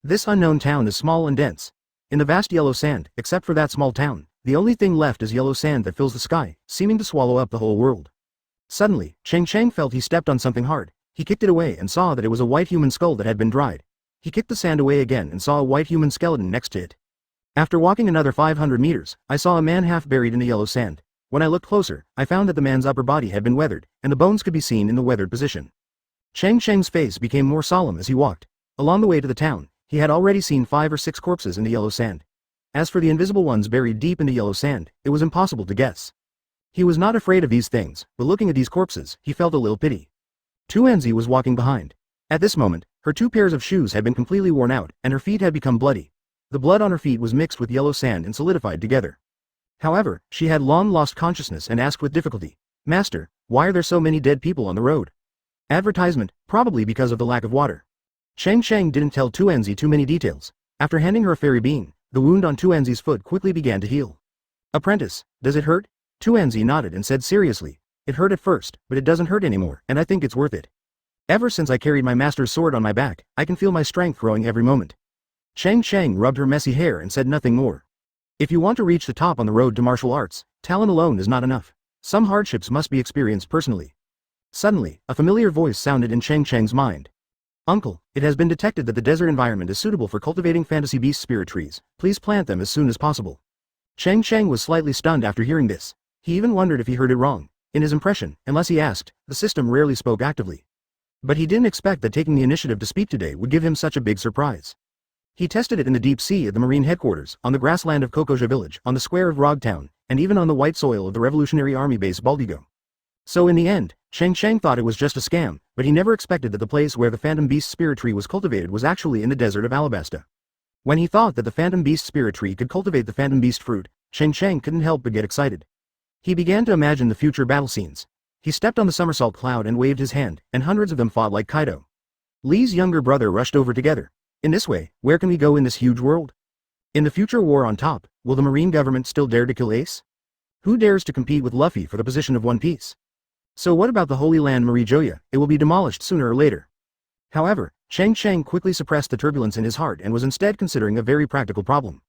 This unknown town is small and dense. In the vast yellow sand, except for that small town, the only thing left is yellow sand that fills the sky, seeming to swallow up the whole world. Suddenly, Cheng Cheng felt he stepped on something hard. He kicked it away and saw that it was a white human skull that had been dried. He kicked the sand away again and saw a white human skeleton next to it. After walking another 500 meters, I saw a man half buried in the yellow sand. When I looked closer, I found that the man's upper body had been weathered, and the bones could be seen in the weathered position. Cheng Cheng's face became more solemn as he walked. Along the way to the town, he had already seen 5 or 6 corpses in the yellow sand. As for the invisible ones buried deep in the yellow sand, it was impossible to guess. He was not afraid of these things, but looking at these corpses, he felt a little pity. 2 Enzi was walking behind. At this moment, her 2 pairs of shoes had been completely worn out, and her feet had become bloody. The blood on her feet was mixed with yellow sand and solidified together. However, she had long lost consciousness and asked with difficulty, Master, why are there so many dead people on the road? Advertisement, probably because of the lack of water. Cheng Cheng didn't tell 2 Enzi too many details. After handing her a fairy bean, the wound on 2 Enzi's foot quickly began to heal. Apprentice, does it hurt? 2 Enzi nodded and said seriously, it hurt at first, but it doesn't hurt anymore, and I think it's worth it. Ever since I carried my master's sword on my back, I can feel my strength growing every moment. Cheng Cheng rubbed her messy hair and said nothing more. If you want to reach the top on the road to martial arts, talent alone is not enough. Some hardships must be experienced personally. Suddenly, a familiar voice sounded in Cheng Cheng's mind. Uncle, it has been detected that the desert environment is suitable for cultivating fantasy beast spirit trees. Please plant them as soon as possible. Cheng Cheng was slightly stunned after hearing this. He even wondered if he heard it wrong. In his impression, unless he asked, the system rarely spoke actively. But he didn't expect that taking the initiative to speak today would give him such a big surprise. He tested it in the deep sea at the Marine headquarters, on the grassland of Kokoja village, on the square of Rogtown, and even on the white soil of the Revolutionary Army base Baldigo. So in the end, Cheng Cheng thought it was just a scam, but he never expected that the place where the Phantom Beast spirit tree was cultivated was actually in the desert of Alabasta. When he thought that the Phantom Beast spirit tree could cultivate the Phantom Beast fruit, Cheng Cheng couldn't help but get excited. He began to imagine the future battle scenes. He stepped on the somersault cloud and waved his hand, and hundreds of them fought like Kaido. Lee's younger brother rushed over together. In this way, where can we go in this huge world? In the future war on top, will the Marine government still dare to kill Ace? Who dares to compete with Luffy for the position of One Piece? So what about the Holy Land Marie Joya? It will be demolished sooner or later. However, Cheng Cheng quickly suppressed the turbulence in his heart and was instead considering a very practical problem.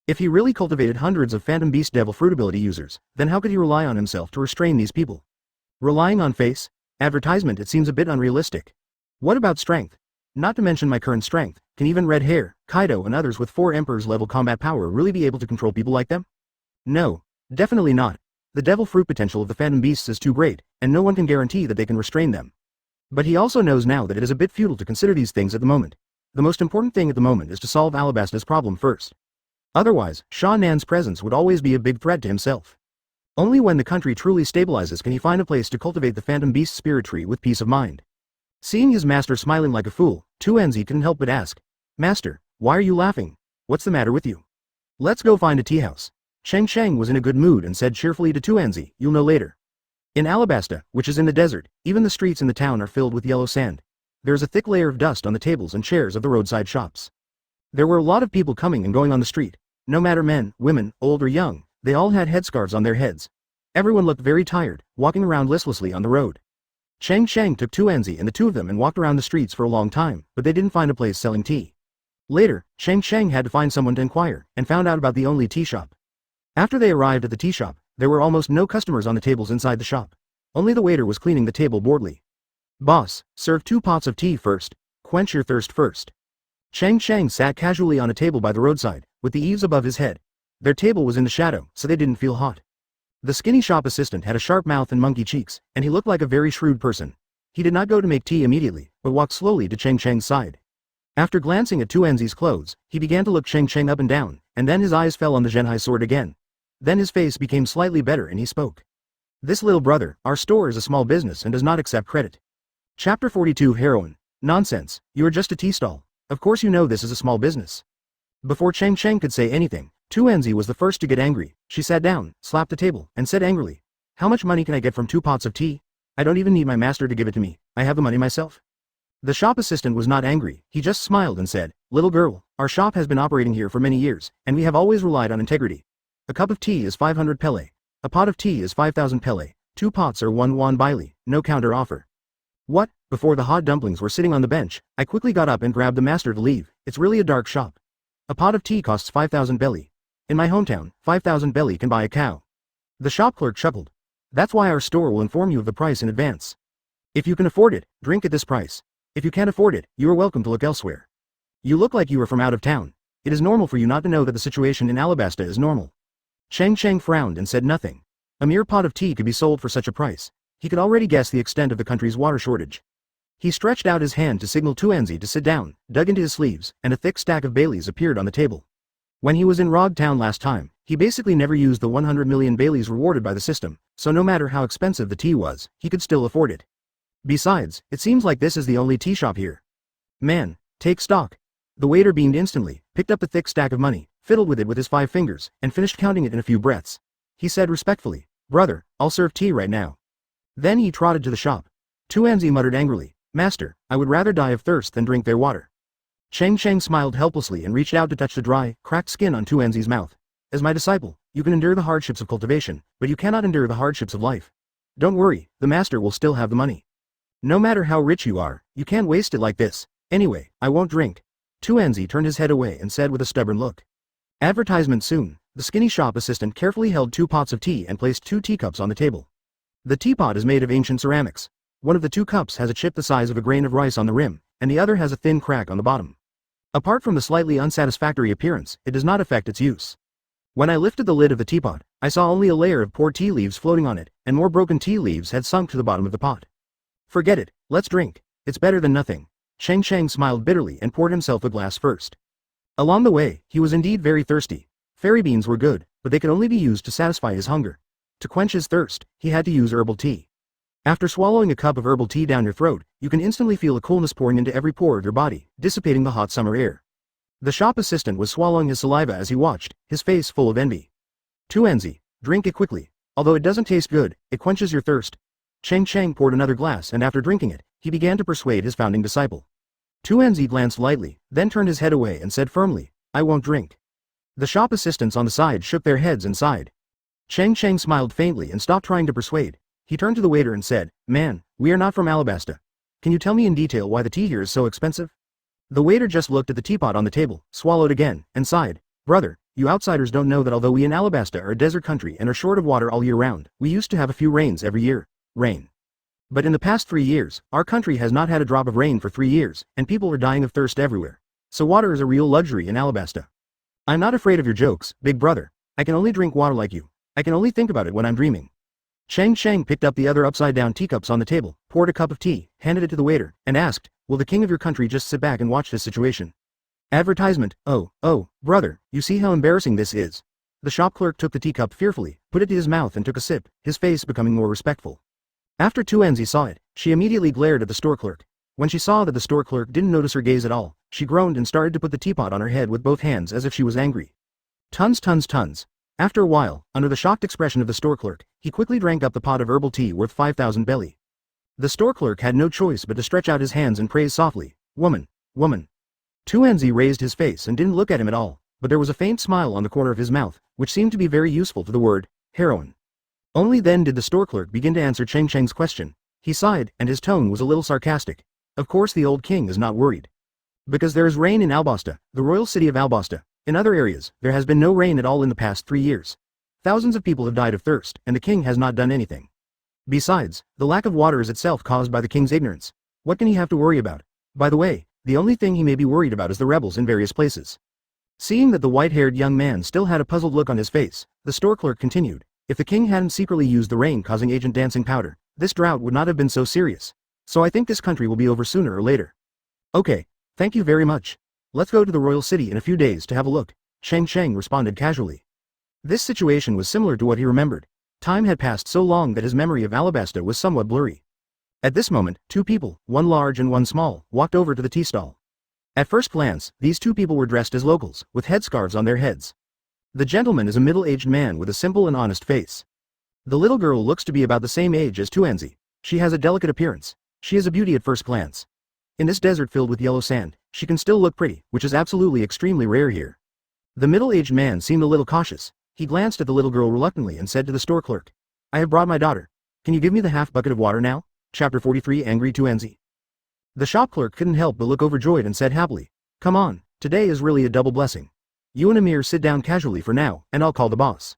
If he really cultivated hundreds of Phantom Beast Devil Fruit ability users, then how could he rely on himself to restrain these people? Relying on face? Advertisement, it seems a bit unrealistic. What about strength? Not to mention my current strength, can even Red Hair, Kaido and others with 4 Emperor's level combat power really be able to control people like them? No, definitely not. The devil fruit potential of the Phantom Beasts is too great, and no one can guarantee that they can restrain them. But he also knows now that it is a bit futile to consider these things at the moment. The most important thing at the moment is to solve Alabasta's problem first. Otherwise, Sha Nan's presence would always be a big threat to himself. Only when the country truly stabilizes can he find a place to cultivate the Phantom Beast spirit tree with peace of mind. Seeing his master smiling like a fool, 2 Enzi couldn't help but ask, Master, why are you laughing? What's the matter with you? Let's go find a tea house. Cheng Cheng was in a good mood and said cheerfully to 2 Enzi, you'll know later. In Alabasta, which is in the desert, even the streets in the town are filled with yellow sand. There is a thick layer of dust on the tables and chairs of the roadside shops. There were a lot of people coming and going on the street. No matter men, women, old or young, they all had headscarves on their heads. Everyone looked very tired, walking around listlessly on the road. Cheng Cheng took 2 Enzi and the two of them and walked around the streets for a long time, but they didn't find a place selling tea. Later, Cheng Cheng had to find someone to inquire, and found out about the only tea shop. After they arrived at the tea shop, there were almost no customers on the tables inside the shop. Only the waiter was cleaning the table boredly. Boss, serve 2 pots of tea first. Quench your thirst first. Cheng Cheng sat casually on a table by the roadside, with the eaves above his head. Their table was in the shadow, so they didn't feel hot. The skinny shop assistant had a sharp mouth and monkey cheeks, and he looked like a very shrewd person. He did not go to make tea immediately, but walked slowly to Cheng Cheng's side. After glancing at Enzi's clothes, he began to look Cheng Cheng up and down, and then his eyes fell on the Genhai sword again. Then his face became slightly better and he spoke. This little brother, our store is a small business and does not accept credit. Chapter 42 Heroine. Nonsense, you are just a tea stall. Of course you know this is a small business. Before Cheng Cheng could say anything, Enzi was the first to get angry. She sat down, slapped the table, and said angrily, "How much money can I get from 2 pots of tea? I don't even need my master to give it to me, I have the money myself." The shop assistant was not angry, he just smiled and said, "Little girl, our shop has been operating here for many years, and we have always relied on integrity. A cup of tea is 500 pele. A pot of tea is 5,000 pele. 2 pots are 1 won baili, no counter offer." What? Before the hot dumplings were sitting on the bench, I quickly got up and grabbed the master to leave. It's really a dark shop. A pot of tea costs 5,000 belly. In my hometown, 5,000 belly can buy a cow. The shop clerk chuckled. That's why our store will inform you of the price in advance. If you can afford it, drink at this price. If you can't afford it, you are welcome to look elsewhere. You look like you are from out of town. It is normal for you not to know that the situation in Alabasta is normal. Cheng Cheng frowned and said nothing. A mere pot of tea could be sold for such a price. He could already guess the extent of the country's water shortage. He stretched out his hand to signal to Enzi to sit down, dug into his sleeves, and a thick stack of Baileys appeared on the table. When he was in Rog Town last time, he basically never used the 100 million Baileys rewarded by the system, so no matter how expensive the tea was, he could still afford it. Besides, it seems like this is the only tea shop here. Man, take stock. The waiter beamed instantly, picked up the thick stack of money, fiddled with it with his 5 fingers, and finished counting it in a few breaths. He said respectfully, "Brother, I'll serve tea right now." Then he trotted to the shop. Enzi muttered angrily, "Master, I would rather die of thirst than drink their water." Cheng Cheng smiled helplessly and reached out to touch the dry, cracked skin on Enzi's mouth. "As my disciple, you can endure the hardships of cultivation, but you cannot endure the hardships of life. Don't worry, the master will still have the money. No matter how rich you are, you can't waste it like this. Anyway, I won't drink." Enzi turned his head away and said with a stubborn look. Advertisement soon. The skinny shop assistant carefully held 2 pots of tea and placed 2 teacups on the table. The teapot is made of ancient ceramics. One of the 2 cups has a chip the size of a grain of rice on the rim, and the other has a thin crack on the bottom. Apart from the slightly unsatisfactory appearance, it does not affect its use. When I lifted the lid of the teapot, I saw only a layer of poor tea leaves floating on it, and more broken tea leaves had sunk to the bottom of the pot. "Forget it, let's drink. It's better than nothing." Cheng Cheng smiled bitterly and poured himself a glass first. Along the way, he was indeed very thirsty. Fairy beans were good, but they could only be used to satisfy his hunger. To quench his thirst, he had to use herbal tea. After swallowing a cup of herbal tea down your throat, you can instantly feel a coolness pouring into every pore of your body, dissipating the hot summer air. The shop assistant was swallowing his saliva as he watched, his face full of envy. Enzi, drink it quickly. Although it doesn't taste good, it quenches your thirst. Cheng Cheng poured another glass and after drinking it, he began to persuade his founding disciple. Enzi glanced lightly, then turned his head away and said firmly, "I won't drink." The shop assistants on the side shook their heads and sighed. Cheng Cheng smiled faintly and stopped trying to persuade. He turned to the waiter and said, "Man, we are not from Alabasta. Can you tell me in detail why the tea here is so expensive?" The waiter just looked at the teapot on the table, swallowed again, and sighed. "Brother, you outsiders don't know that although we in Alabasta are a desert country and are short of water all year round, we used to have a few rains every year. Rain. But in the past 3 years, our country has not had a drop of rain for 3 years, and people are dying of thirst everywhere. So water is a real luxury in Alabasta. I'm not afraid of your jokes, big brother. I can only drink water like you. I can only think about it when I'm dreaming." Cheng Cheng picked up the other upside-down teacups on the table, poured a cup of tea, handed it to the waiter, and asked, "Will the king of your country just sit back and watch this situation?" Advertisement. Oh, brother, you see how embarrassing this is. The shop clerk took the teacup fearfully, put it to his mouth and took a sip, his face becoming more respectful. After Enzi saw it, she immediately glared at the store clerk. When she saw that the store clerk didn't notice her gaze at all, she groaned and started to put the teapot on her head with both hands as if she was angry. Tons. After a while, under the shocked expression of the store clerk, he quickly drank up the pot of herbal tea worth 5,000 belly. The store clerk had no choice but to stretch out his hands and praise softly, "Woman, woman." Enzi raised his face and didn't look at him at all, but there was a faint smile on the corner of his mouth, which seemed to be very useful to the word, heroine. Only then did the store clerk begin to answer Cheng Cheng's question. He sighed, and his tone was a little sarcastic. Of course the old king is not worried. Because there is rain in Alabasta, the royal city of Alabasta. In other areas, there has been no rain at all in the past 3 years. Thousands of people have died of thirst, and the king has not done anything. Besides, the lack of water is itself caused by the king's ignorance. What can he have to worry about? By the way, the only thing he may be worried about is the rebels in various places. Seeing that the white-haired young man still had a puzzled look on his face, the store clerk continued, If the king hadn't secretly used the rain-causing agent dancing powder, this drought would not have been so serious. So I think this country will be over sooner or later. Okay, thank you very much. Let's go to the royal city in a few days to have a look, Cheng Cheng responded casually. This situation was similar to what he remembered. Time had passed so long that his memory of Alabasta was somewhat blurry. At this moment, two people, one large and one small, walked over to the tea stall. At first glance, these two people were dressed as locals, with headscarves on their heads. The gentleman is a middle-aged man with a simple and honest face. The little girl looks to be about the same age as Enzi. She has a delicate appearance. She is a beauty at first glance. In this desert filled with yellow sand, she can still look pretty, which is absolutely extremely rare here. The middle-aged man seemed a little cautious. He glanced at the little girl reluctantly and said to the store clerk, "I have brought my daughter. Can you give me the half bucket of water now?" Chapter 43 Angry Enzi. The shop clerk couldn't help but look overjoyed and said happily, "Come on, today is really a double blessing. You and Amir sit down casually for now, and I'll call the boss."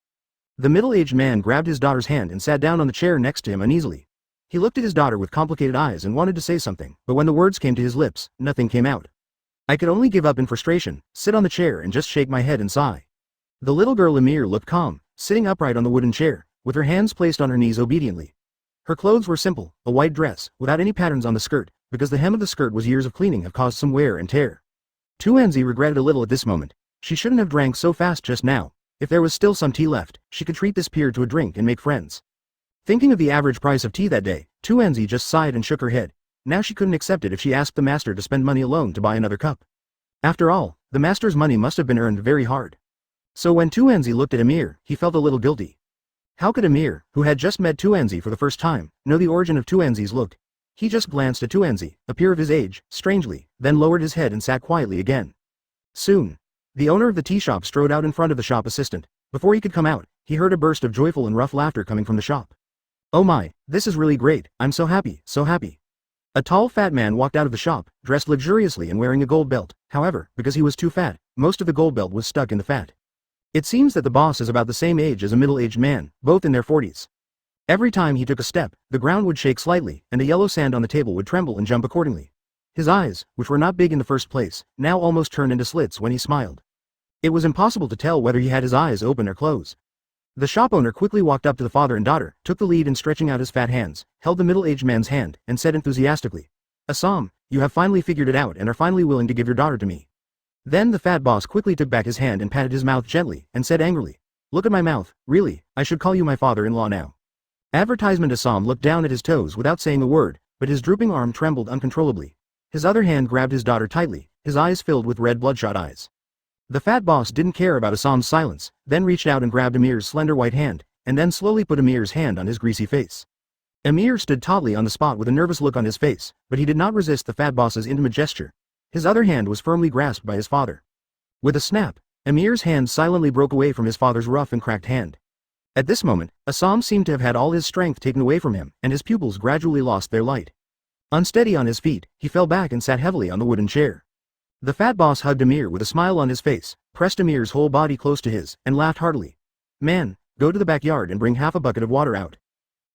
The middle-aged man grabbed his daughter's hand and sat down on the chair next to him uneasily. He looked at his daughter with complicated eyes and wanted to say something, but when the words came to his lips, nothing came out. "I could only give up in frustration, sit on the chair and just shake my head and sigh." The little girl Amir looked calm, sitting upright on the wooden chair, with her hands placed on her knees obediently. Her clothes were simple, a white dress, without any patterns on the skirt, because the hem of the skirt was years of cleaning have caused some wear and tear. Enzi regretted a little at this moment. She shouldn't have drank so fast just now. If there was still some tea left, she could treat this peer to a drink and make friends. Thinking of the average price of tea that day, Enzi just sighed and shook her head. Now she couldn't accept it if she asked the master to spend money alone to buy another cup. After all, the master's money must have been earned very hard. So when Enzi looked at Amir, he felt a little guilty. How could Amir, who had just met Enzi for the first time, know the origin of Enzi's look? He just glanced at Enzi, a peer of his age, strangely, then lowered his head and sat quietly again. Soon, the owner of the tea shop strode out in front of the shop assistant. Before he could come out, he heard a burst of joyful and rough laughter coming from the shop. "Oh my, this is really great, I'm so happy, so happy." A tall fat man walked out of the shop, dressed luxuriously and wearing a gold belt. However, because he was too fat, most of the gold belt was stuck in the fat. It seems that the boss is about the same age as a middle-aged man, both in their 40s. Every time he took a step, the ground would shake slightly, and the yellow sand on the table would tremble and jump accordingly. His eyes, which were not big in the first place, now almost turned into slits when he smiled. It was impossible to tell whether he had his eyes open or closed. The shop owner quickly walked up to the father and daughter, took the lead in stretching out his fat hands, held the middle-aged man's hand, and said enthusiastically, "Assam, you have finally figured it out and are finally willing to give your daughter to me." Then the fat boss quickly took back his hand and patted his mouth gently, and said angrily, "Look at my mouth, really, I should call you my father-in-law now." Advertisement Assam looked down at his toes without saying a word, but his drooping arm trembled uncontrollably. His other hand grabbed his daughter tightly, his eyes filled with red bloodshot eyes. The fat boss didn't care about Assam's silence, then reached out and grabbed Amir's slender white hand, and then slowly put Amir's hand on his greasy face. Amir stood tautly on the spot with a nervous look on his face, but he did not resist the fat boss's intimate gesture. His other hand was firmly grasped by his father. With a snap, Amir's hand silently broke away from his father's rough and cracked hand. At this moment, Assam seemed to have had all his strength taken away from him, and his pupils gradually lost their light. Unsteady on his feet, he fell back and sat heavily on the wooden chair. The fat boss hugged Amir with a smile on his face, pressed Amir's whole body close to his, and laughed heartily. "Man, go to the backyard and bring half a bucket of water out."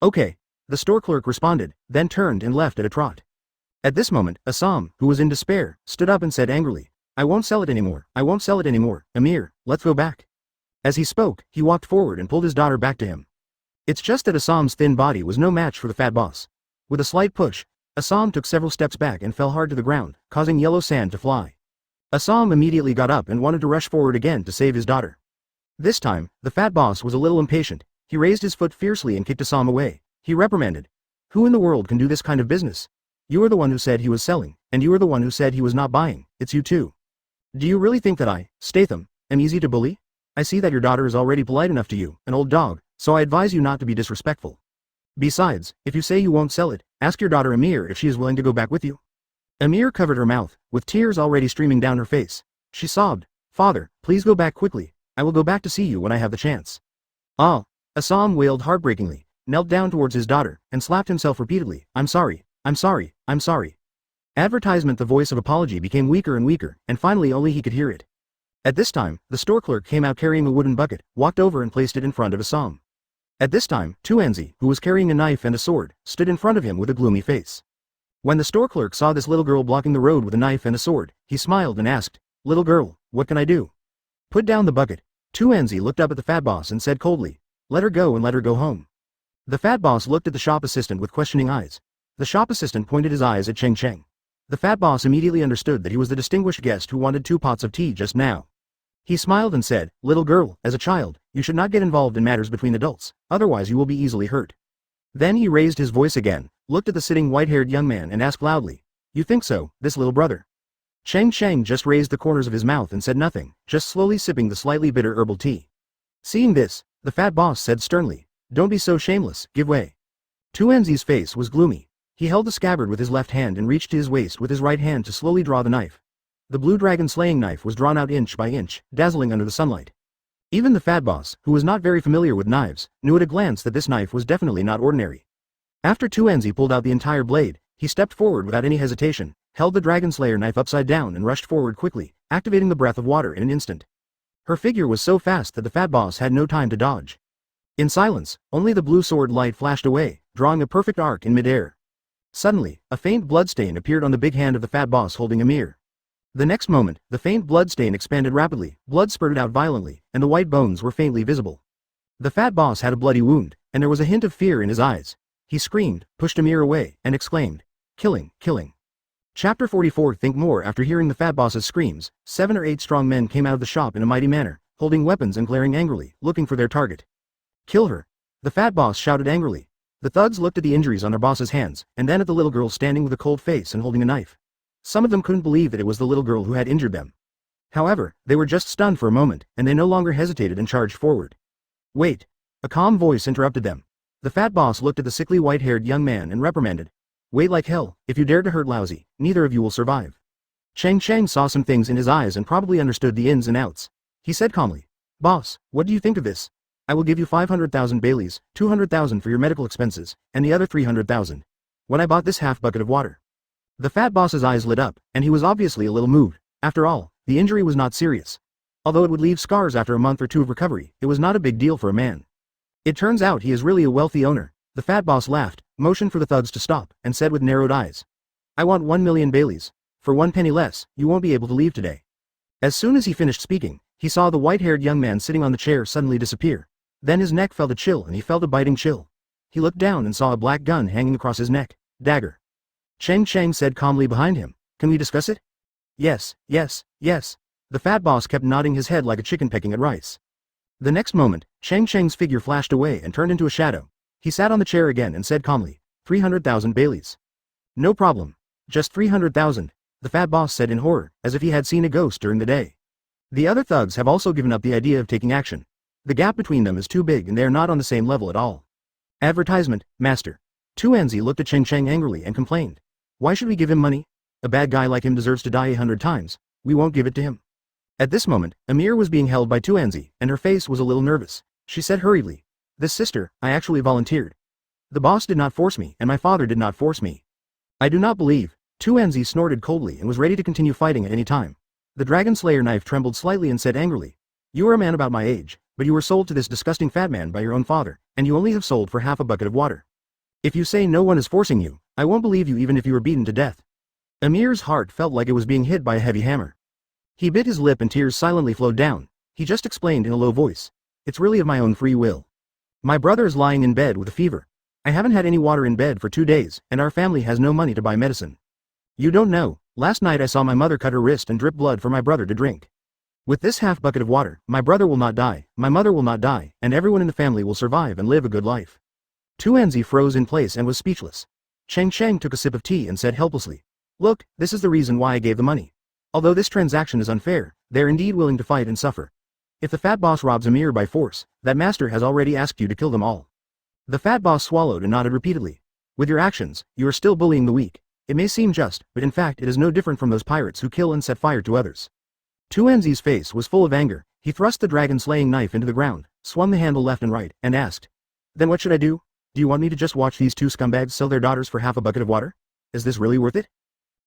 "Okay," the store clerk responded, then turned and left at a trot. At this moment, Assam, who was in despair, stood up and said angrily, "I won't sell it anymore, I won't sell it anymore, Amir, let's go back." As he spoke, he walked forward and pulled his daughter back to him. It's just that Assam's thin body was no match for the fat boss. With a slight push, Assam took several steps back and fell hard to the ground, causing yellow sand to fly. Assam immediately got up and wanted to rush forward again to save his daughter. This time, the fat boss was a little impatient. He raised his foot fiercely and kicked Assam away. He reprimanded, "Who in the world can do this kind of business? You are the one who said he was selling, and you are the one who said he was not buying. It's you too. Do you really think that I, Statham, am easy to bully? I see that your daughter is already polite enough to you, an old dog, so I advise you not to be disrespectful. Besides, if you say you won't sell it, ask your daughter Amir if she is willing to go back with you." Amir covered her mouth, with tears already streaming down her face. She sobbed, "Father, please go back quickly. I will go back to see you when I have the chance." "Ah," Assam wailed heartbreakingly, knelt down towards his daughter, and slapped himself repeatedly. "I'm sorry, I'm sorry, I'm sorry." Advertisement The voice of apology became weaker and weaker, and finally only he could hear it. At this time, the store clerk came out carrying a wooden bucket, walked over and placed it in front of Assam. At this time, Enzi, who was carrying a knife and a sword, stood in front of him with a gloomy face. When the store clerk saw this little girl blocking the road with a knife and a sword, he smiled and asked, "Little girl, what can I do?" "Put down the bucket." Enzi looked up at the fat boss and said coldly, Let her go and let her go home. The fat boss looked at the shop assistant with questioning eyes. The shop assistant pointed his eyes at Cheng Cheng. The fat boss immediately understood that he was the distinguished guest who wanted 2 pots of tea just now. He smiled and said, "Little girl, as a child, you should not get involved in matters between adults, otherwise you will be easily hurt." Then he raised his voice again, looked at the sitting white-haired young man and asked loudly, "You think so, this little brother?" Cheng Cheng just raised the corners of his mouth and said nothing, just slowly sipping the slightly bitter herbal tea. Seeing this, the fat boss said sternly, "Don't be so shameless, give way." Enzi's face was gloomy. He held the scabbard with his left hand and reached to his waist with his right hand to slowly draw the knife. The blue dragon slaying knife was drawn out inch by inch, dazzling under the sunlight. Even the fat boss, who was not very familiar with knives, knew at a glance that this knife was definitely not ordinary. After Enzi pulled out the entire blade, he stepped forward without any hesitation, held the dragon slayer knife upside down and rushed forward quickly, activating the breath of water in an instant. Her figure was so fast that the fat boss had no time to dodge. In silence, only the blue sword light flashed away, drawing a perfect arc in midair. Suddenly, a faint bloodstain appeared on the big hand of the fat boss holding a mirror. The next moment, the faint bloodstain expanded rapidly, blood spurted out violently, and the white bones were faintly visible. The fat boss had a bloody wound, and there was a hint of fear in his eyes. He screamed, pushed a mirror away, and exclaimed, "Killing, killing." Chapter 44. Think more. After hearing the fat boss's screams, 7 or 8 strong men came out of the shop in a mighty manner, holding weapons and glaring angrily, looking for their target. "Kill her!" the fat boss shouted angrily. The thugs looked at the injuries on their boss's hands, and then at the little girl standing with a cold face and holding a knife. Some of them couldn't believe that it was the little girl who had injured them. However, they were just stunned for a moment, and they no longer hesitated and charged forward. "Wait!" a calm voice interrupted them. The fat boss looked at the sickly white-haired young man and reprimanded. "Wait like hell, if you dare to hurt Lousy, neither of you will survive." Cheng Cheng saw some things in his eyes and probably understood the ins and outs. He said calmly, "Boss, what do you think of this? I will give you 500,000 Baileys, 200,000 for your medical expenses, and the other 300,000. When I bought this half bucket of water." The fat boss's eyes lit up, and he was obviously a little moved. After all, the injury was not serious. Although it would leave scars after a month or 2 of recovery, it was not a big deal for a man. It turns out he is really a wealthy owner. The fat boss laughed, motioned for the thugs to stop, and said with narrowed eyes, "I want 1 million Baileys. For 1 penny less, you won't be able to leave today." As soon as he finished speaking, he saw the white-haired young man sitting on the chair suddenly disappear. Then his neck felt a chill and he felt a biting chill. He looked down and saw a black gun hanging across his neck. Dagger. Cheng Cheng said calmly behind him, "Can we discuss it?" "Yes, yes, yes." The fat boss kept nodding his head like a chicken pecking at rice. The next moment, Cheng Cheng's figure flashed away and turned into a shadow. He sat on the chair again and said calmly, 300,000 Baileys. "No problem. Just 300,000, the fat boss said in horror, as if he had seen a ghost during the day. The other thugs have also given up the idea of taking action. The gap between them is too big and they are not on the same level at all. Advertisement, master. Enzi looked at Cheng Cheng angrily and complained. "Why should we give him money? A bad guy like him deserves to die 100 times. We won't give it to him." At this moment, a mirror was being held by Enzi, and her face was a little nervous. She said hurriedly, "This sister, I actually volunteered. The boss did not force me and my father did not force me." "I do not believe." Enzi snorted coldly and was ready to continue fighting at any time. The dragon slayer knife trembled slightly and said angrily, "You are a man about my age, but you were sold to this disgusting fat man by your own father, and you only have sold for half a bucket of water. If you say no one is forcing you, I won't believe you even if you were beaten to death." Amir's heart felt like it was being hit by a heavy hammer. He bit his lip and tears silently flowed down. He just explained in a low voice, "It's really of my own free will. My brother is lying in bed with a fever. I haven't had any water in bed for 2 days, and our family has no money to buy medicine. You don't know, last night I saw my mother cut her wrist and drip blood for my brother to drink. With this half bucket of water, my brother will not die, my mother will not die, and everyone in the family will survive and live a good life." Enzi froze in place and was speechless. Cheng Cheng took a sip of tea and said helplessly, "Look, this is the reason why I gave the money. Although this transaction is unfair, they are indeed willing to fight and suffer. If the fat boss robs Amir by force, that master has already asked you to kill them all." The fat boss swallowed and nodded repeatedly. "With your actions, you are still bullying the weak. It may seem just, but in fact it is no different from those pirates who kill and set fire to others." Enzi's face was full of anger. He thrust the dragon-slaying knife into the ground, swung the handle left and right, and asked, "Then what should I do? Do you want me to just watch these 2 scumbags sell their daughters for half a bucket of water? Is this really worth it?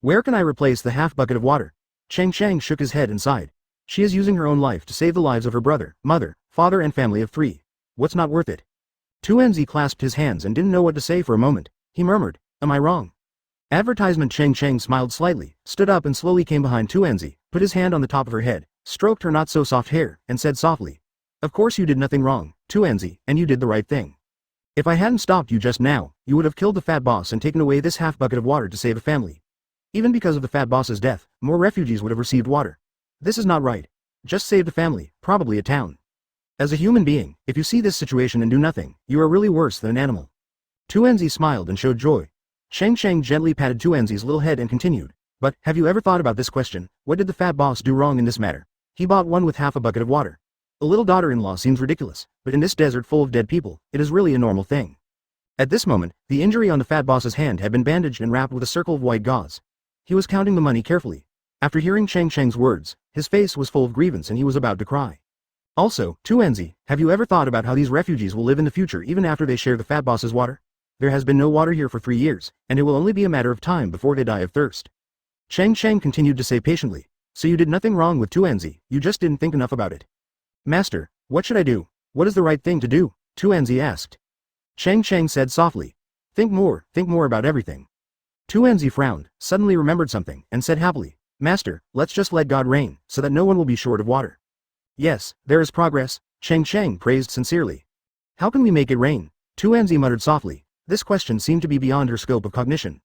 Where can I replace the half bucket of water?" Cheng Cheng shook his head and sighed. "She is using her own life to save the lives of her brother, mother, father and family of 3. What's not worth it?" Enzi clasped his hands and didn't know what to say for a moment. He murmured, "Am I wrong?" Advertisement. Cheng Cheng smiled slightly, stood up and slowly came behind Enzi, put his hand on the top of her head, stroked her not-so-soft hair, and said softly, Of course you did nothing wrong, enzi, and you did the right thing. If I hadn't stopped you just now, you would have killed the fat boss and taken away this half bucket of water to save a family. Even because of the fat boss's death, more refugees would have received water. This is not right. Just saved a family, probably a town. As a human being, if you see this situation and do nothing, you are really worse than an animal. Enzi smiled and showed joy. Cheng Cheng gently patted Enzi's little head and continued. But, have you ever thought about this question? What did the fat boss do wrong in this matter? He bought one with half a bucket of water. A little daughter-in-law seems ridiculous, but in this desert full of dead people, it is really a normal thing. At this moment, the injury on the fat boss's hand had been bandaged and wrapped with a circle of white gauze. He was counting the money carefully. After hearing Cheng Cheng's words, his face was full of grievance and he was about to cry. Also, enzi, have you ever thought about how these refugees will live in the future even after they share the fat boss's water? There has been no water here for 3 years, and it will only be a matter of time before they die of thirst. Cheng Cheng continued to say patiently, so you did nothing wrong with enzi, you just didn't think enough about it. Master, what should I do? What is the right thing to do? Enzi asked. Cheng Cheng said softly. Think more about everything. Enzi frowned, suddenly remembered something, and said happily, Master, let's just let God reign, so that no one will be short of water. Yes, there is progress, Cheng Cheng praised sincerely. How can we make it rain? Enzi muttered softly. This question seemed to be beyond her scope of cognition.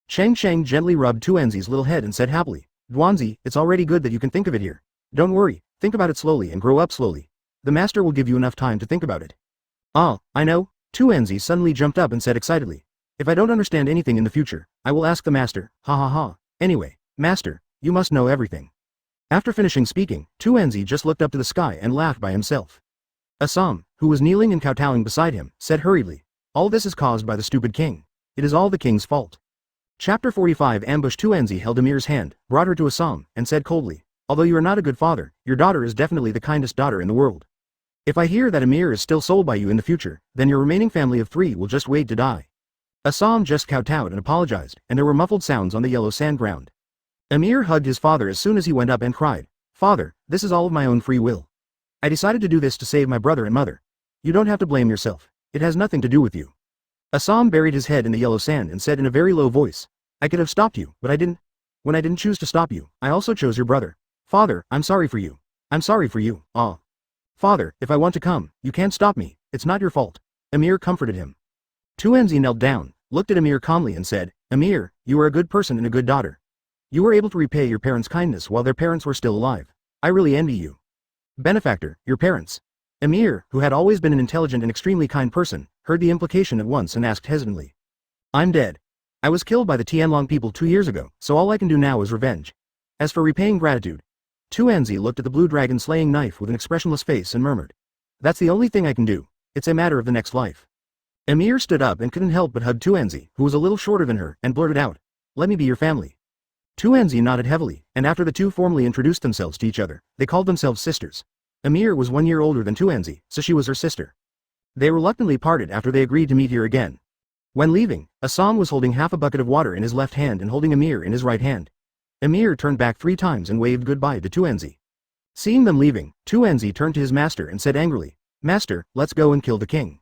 Cheng Cheng gently rubbed Enzi's little head and said happily, Duanzi, it's already good that you can think of it here. Don't worry, think about it slowly and grow up slowly. The master will give you enough time to think about it. Ah, I know, Enzi suddenly jumped up and said excitedly. If I don't understand anything in the future, I will ask the master, ha ha ha. Anyway, master, you must know everything. After finishing speaking, Enzi just looked up to the sky and laughed by himself. Assam, who was kneeling and kowtowing beside him, said hurriedly, all this is caused by the stupid king. It is all the king's fault. Chapter 45 Ambush. Enzi held Amir's hand, brought her to Assam, and said coldly, although you are not a good father, your daughter is definitely the kindest daughter in the world. If I hear that Amir is still sold by you in the future, then your remaining family of 3 will just wait to die. Assam just kowtowed and apologized, and there were muffled sounds on the yellow sand ground. Amir hugged his father as soon as he went up and cried, Father, this is all of my own free will. I decided to do this to save my brother and mother. You don't have to blame yourself. It has nothing to do with you. Assam buried his head in the yellow sand and said in a very low voice, I could have stopped you, but I didn't. When I didn't choose to stop you, I also chose your brother. Father, I'm sorry for you. I'm sorry for you, ah. Father, if I want to come, you can't stop me, it's not your fault. Amir comforted him. Enzi knelt down, looked at Amir calmly and said, Amir, you are a good person and a good daughter. You were able to repay your parents' kindness while their parents were still alive. I really envy you. Benefactor, your parents. Amir, who had always been an intelligent and extremely kind person, heard the implication at once and asked hesitantly. I'm dead. I was killed by the Tianlong people 2 years ago, so all I can do now is revenge. As for repaying gratitude. Enzi looked at the blue dragon slaying knife with an expressionless face and murmured. That's the only thing I can do. It's a matter of the next life. Amir stood up and couldn't help but hug Enzi, who was a little shorter than her, and blurted out. Let me be your family. Enzi nodded heavily, and after the two formally introduced themselves to each other, they called themselves sisters. Amir was 1 year older than Enzi, so she was her sister. They reluctantly parted after they agreed to meet here again. When leaving, Assam was holding half a bucket of water in his left hand and holding Amir in his right hand. Amir turned back 3 times and waved goodbye to Enzi. Seeing them leaving, Enzi turned to his master and said angrily, Master, let's go and kill the king.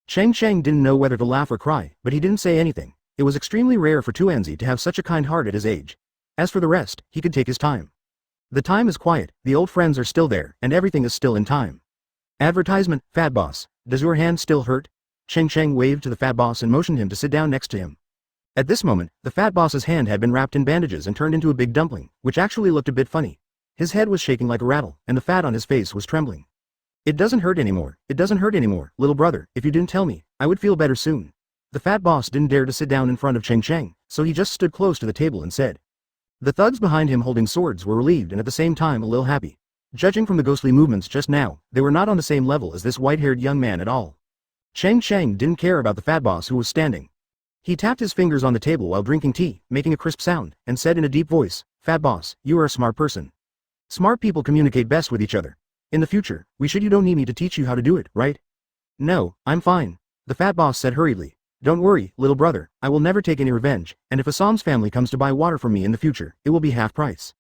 Cheng Cheng didn't know whether to laugh or cry, but he didn't say anything. It was extremely rare for Enzi to have such a kind heart at his age. As for the rest, he could take his time. The time is quiet, the old friends are still there, and everything is still in time. Advertisement, Fat Boss, does your hand still hurt? Cheng Cheng waved to the Fat Boss and motioned him to sit down next to him. At this moment, the Fat Boss's hand had been wrapped in bandages and turned into a big dumpling, which actually looked a bit funny. His head was shaking like a rattle, and the fat on his face was trembling. It doesn't hurt anymore, little brother, if you didn't tell me, I would feel better soon. The Fat Boss didn't dare to sit down in front of Cheng Cheng, so he just stood close to the table and said. The thugs behind him holding swords were relieved and at the same time a little happy. Judging from the ghostly movements just now, they were not on the same level as this white-haired young man at all. Cheng Cheng didn't care about the Fat Boss who was standing. He tapped his fingers on the table while drinking tea, making a crisp sound, and said in a deep voice, Fat Boss, you are a smart person. Smart people communicate best with each other. In the future, you don't need me to teach you how to do it, right? No, I'm fine. The Fat Boss said hurriedly. Don't worry, little brother, I will never take any revenge, and if Assam's family comes to buy water from me in the future, it will be half price.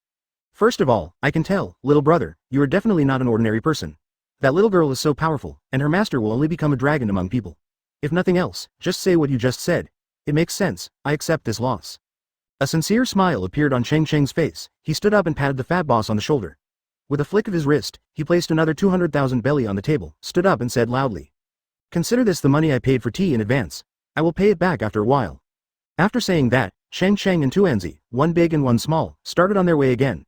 First of all, I can tell, little brother, you are definitely not an ordinary person. That little girl is so powerful, and her master will only become a dragon among people. If nothing else, just say what you just said. It makes sense, I accept this loss. A sincere smile appeared on Cheng Cheng's face, he stood up and patted the Fat Boss on the shoulder. With a flick of his wrist, he placed another 200,000 belly on the table, stood up and said loudly. Consider this the money I paid for tea in advance. I will pay it back after a while. After saying that, Cheng Cheng and enzi, one big and one small, started on their way again.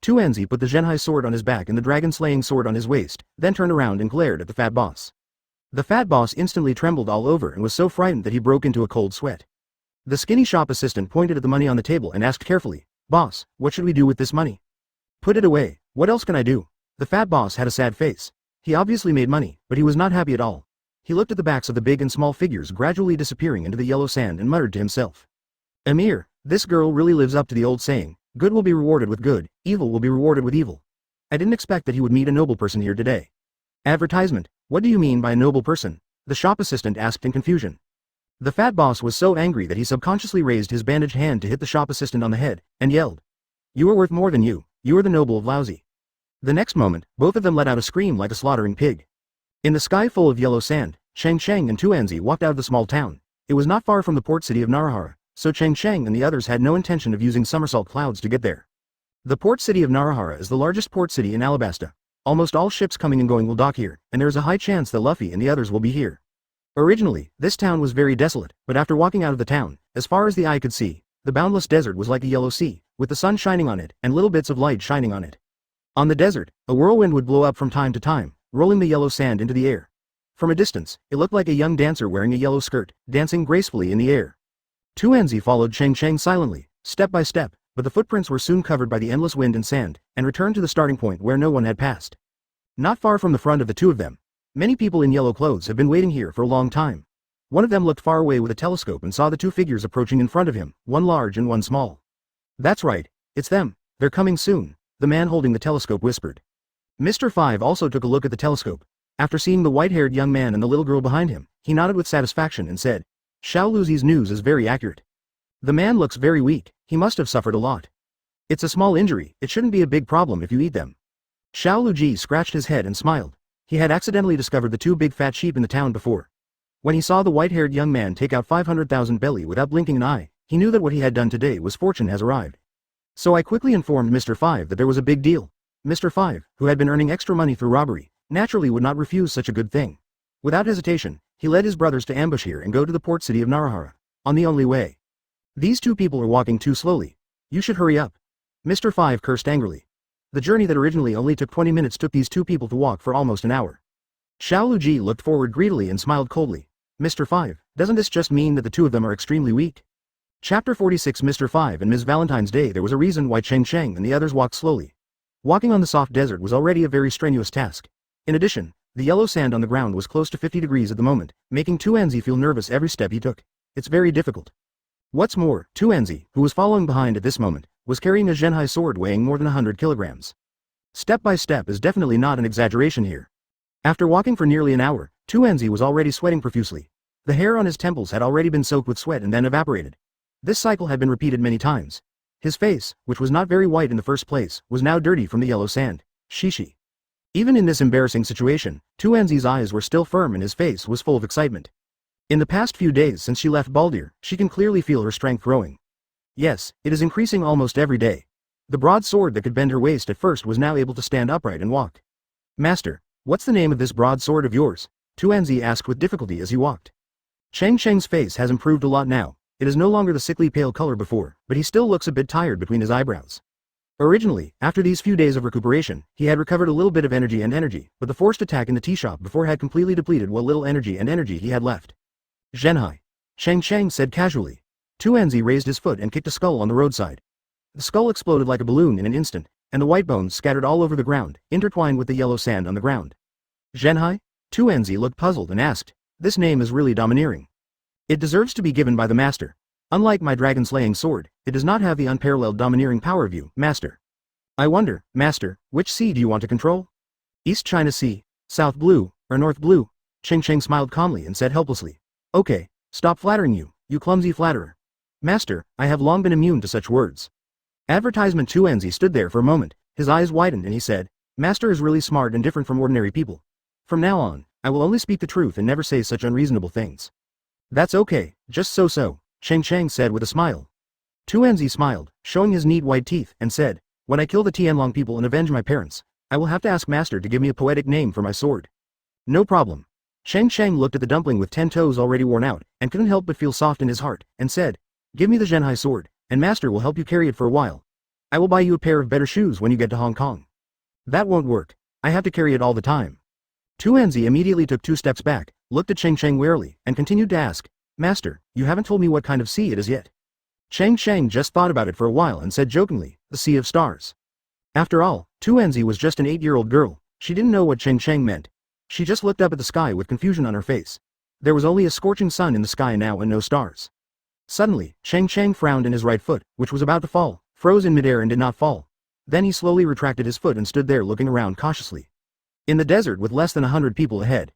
Enzi put the Zhenhai sword on his back and the dragon-slaying sword on his waist, then turned around and glared at the fat boss. The fat boss instantly trembled all over and was so frightened that he broke into a cold sweat. The skinny shop assistant pointed at the money on the table and asked carefully, "Boss, what should we do with this money?" "Put it away. What else can I do?" The fat boss had a sad face. He obviously made money, but he was not happy at all. He looked at the backs of the big and small figures gradually disappearing into the yellow sand and muttered to himself. "Emir, this girl really lives up to the old saying, good will be rewarded with good, evil will be rewarded with evil. I didn't expect that he would meet a noble person here today." "Advertisement, what do you mean by a noble person?" the shop assistant asked in confusion. The fat boss was so angry that he subconsciously raised his bandaged hand to hit the shop assistant on the head, and yelled. "You are worth more than you are the noble of lousy." The next moment, both of them let out a scream like a slaughtering pig. In the sky full of yellow sand, Cheng Cheng and enzi walked out of the small town. It was not far from the port city of Narahara, so Cheng Cheng and the others had no intention of using somersault clouds to get there. The port city of Narahara is the largest port city in Alabasta. Almost all ships coming and going will dock here, and there is a high chance that Luffy and the others will be here. Originally, this town was very desolate, but after walking out of the town, as far as the eye could see, the boundless desert was like a yellow sea, with the sun shining on it and little bits of light shining on it. On the desert, a whirlwind would blow up from time to time, rolling the yellow sand into the air. From a distance, it looked like a young dancer wearing a yellow skirt, dancing gracefully in the air. Enzi followed Cheng Cheng silently, step by step, but the footprints were soon covered by the endless wind and sand, and returned to the starting point where no one had passed. Not far from the front of the two of them, many people in yellow clothes have been waiting here for a long time. One of them looked far away with a telescope and saw the two figures approaching in front of him, one large and one small. "That's right, it's them, they're coming soon," the man holding the telescope whispered. Mr. Five also took a look at the telescope. After seeing the white-haired young man and the little girl behind him, he nodded with satisfaction and said, "Xiao Luzi's news is very accurate. The man looks very weak, he must have suffered a lot. It's a small injury, it shouldn't be a big problem if you eat them." Xiao Luji scratched his head and smiled. He had accidentally discovered the two big fat sheep in the town before. When he saw the white-haired young man take out 500,000 belly without blinking an eye, he knew that what he had done today was fortune has arrived. So I quickly informed Mr. Five that there was a big deal. Mr. Five, who had been earning extra money through robbery, naturally would not refuse such a good thing. Without hesitation, he led his brothers to ambush here and go to the port city of Narahara, on the only way. "These two people are walking too slowly. You should hurry up." Mr. Five cursed angrily. The journey that originally only took 20 minutes took these two people to walk for almost an hour. Xiao Luji looked forward greedily and smiled coldly. "Mr. Five, doesn't this just mean that the two of them are extremely weak?" Chapter 46 Mr. Five and Ms. Valentine's Day. There was a reason why Cheng Cheng and the others walked slowly. Walking on the soft desert was already a very strenuous task. In addition, the yellow sand on the ground was close to 50 degrees at the moment, making enzi feel nervous every step he took. It's very difficult. What's more, enzi, who was following behind at this moment, was carrying a Zhenhai sword weighing more than 100 kilograms. Step by step is definitely not an exaggeration here. After walking for nearly an hour, enzi was already sweating profusely. The hair on his temples had already been soaked with sweat and then evaporated. This cycle had been repeated many times. His face, which was not very white in the first place, was now dirty from the yellow sand. Shishi. Even in this embarrassing situation, enzi's eyes were still firm and his face was full of excitement. In the past few days since she left Baldir, she can clearly feel her strength growing. Yes, it is increasing almost every day. The broad sword that could bend her waist at first was now able to stand upright and walk. "Master, what's the name of this broad sword of yours?" enzi asked with difficulty as he walked. Cheng Cheng's face has improved a lot now. It is no longer the sickly pale color before, but he still looks a bit tired between his eyebrows. Originally, after these few days of recuperation, he had recovered a little bit of energy, but the forced attack in the tea shop before had completely depleted what little energy he had left. "Zhenhai," Cheng Cheng said casually. enzi raised his foot and kicked a skull on the roadside. The skull exploded like a balloon in an instant, and the white bones scattered all over the ground, intertwined with the yellow sand on the ground. "Zhenhai?" enzi looked puzzled and asked. "This name is really domineering. It deserves to be given by the master. Unlike my dragon-slaying sword, it does not have the unparalleled domineering power of you, master. I wonder, master, which sea do you want to control? East China Sea, South Blue, or North Blue?" Cheng Cheng smiled calmly and said helplessly. "Okay, stop flattering you clumsy flatterer. Master, I have long been immune to such words." Advertisement enzi stood there for a moment, his eyes widened and he said, "Master is really smart and different from ordinary people. From now on, I will only speak the truth and never say such unreasonable things." "That's okay, just so," Cheng Cheng said with a smile. enzi smiled, showing his neat white teeth, and said, "When I kill the Tianlong people and avenge my parents, I will have to ask Master to give me a poetic name for my sword. No problem. Cheng Cheng looked at the dumpling with 10 toes already worn out, and couldn't help but feel soft in his heart, and said, "Give me the Zhenhai sword, and Master will help you carry it for a while. I will buy you a pair of better shoes when you get to Hong Kong." "That won't work. I have to carry it all the time." Tu Enzi immediately took 2 steps back, looked at Cheng Cheng warily, and continued to ask, "Master, you haven't told me what kind of sea it is yet." Cheng Cheng just thought about it for a while and said jokingly, "The Sea of Stars." After all, Tu Enzi was just an 8-year-old girl. She didn't know what Cheng Cheng meant. She just looked up at the sky with confusion on her face. There was only a scorching sun in the sky now and no stars. Suddenly, Cheng Cheng frowned and his right foot, which was about to fall, froze in midair and did not fall. Then he slowly retracted his foot and stood there looking around cautiously. In the desert with less than 100 people ahead.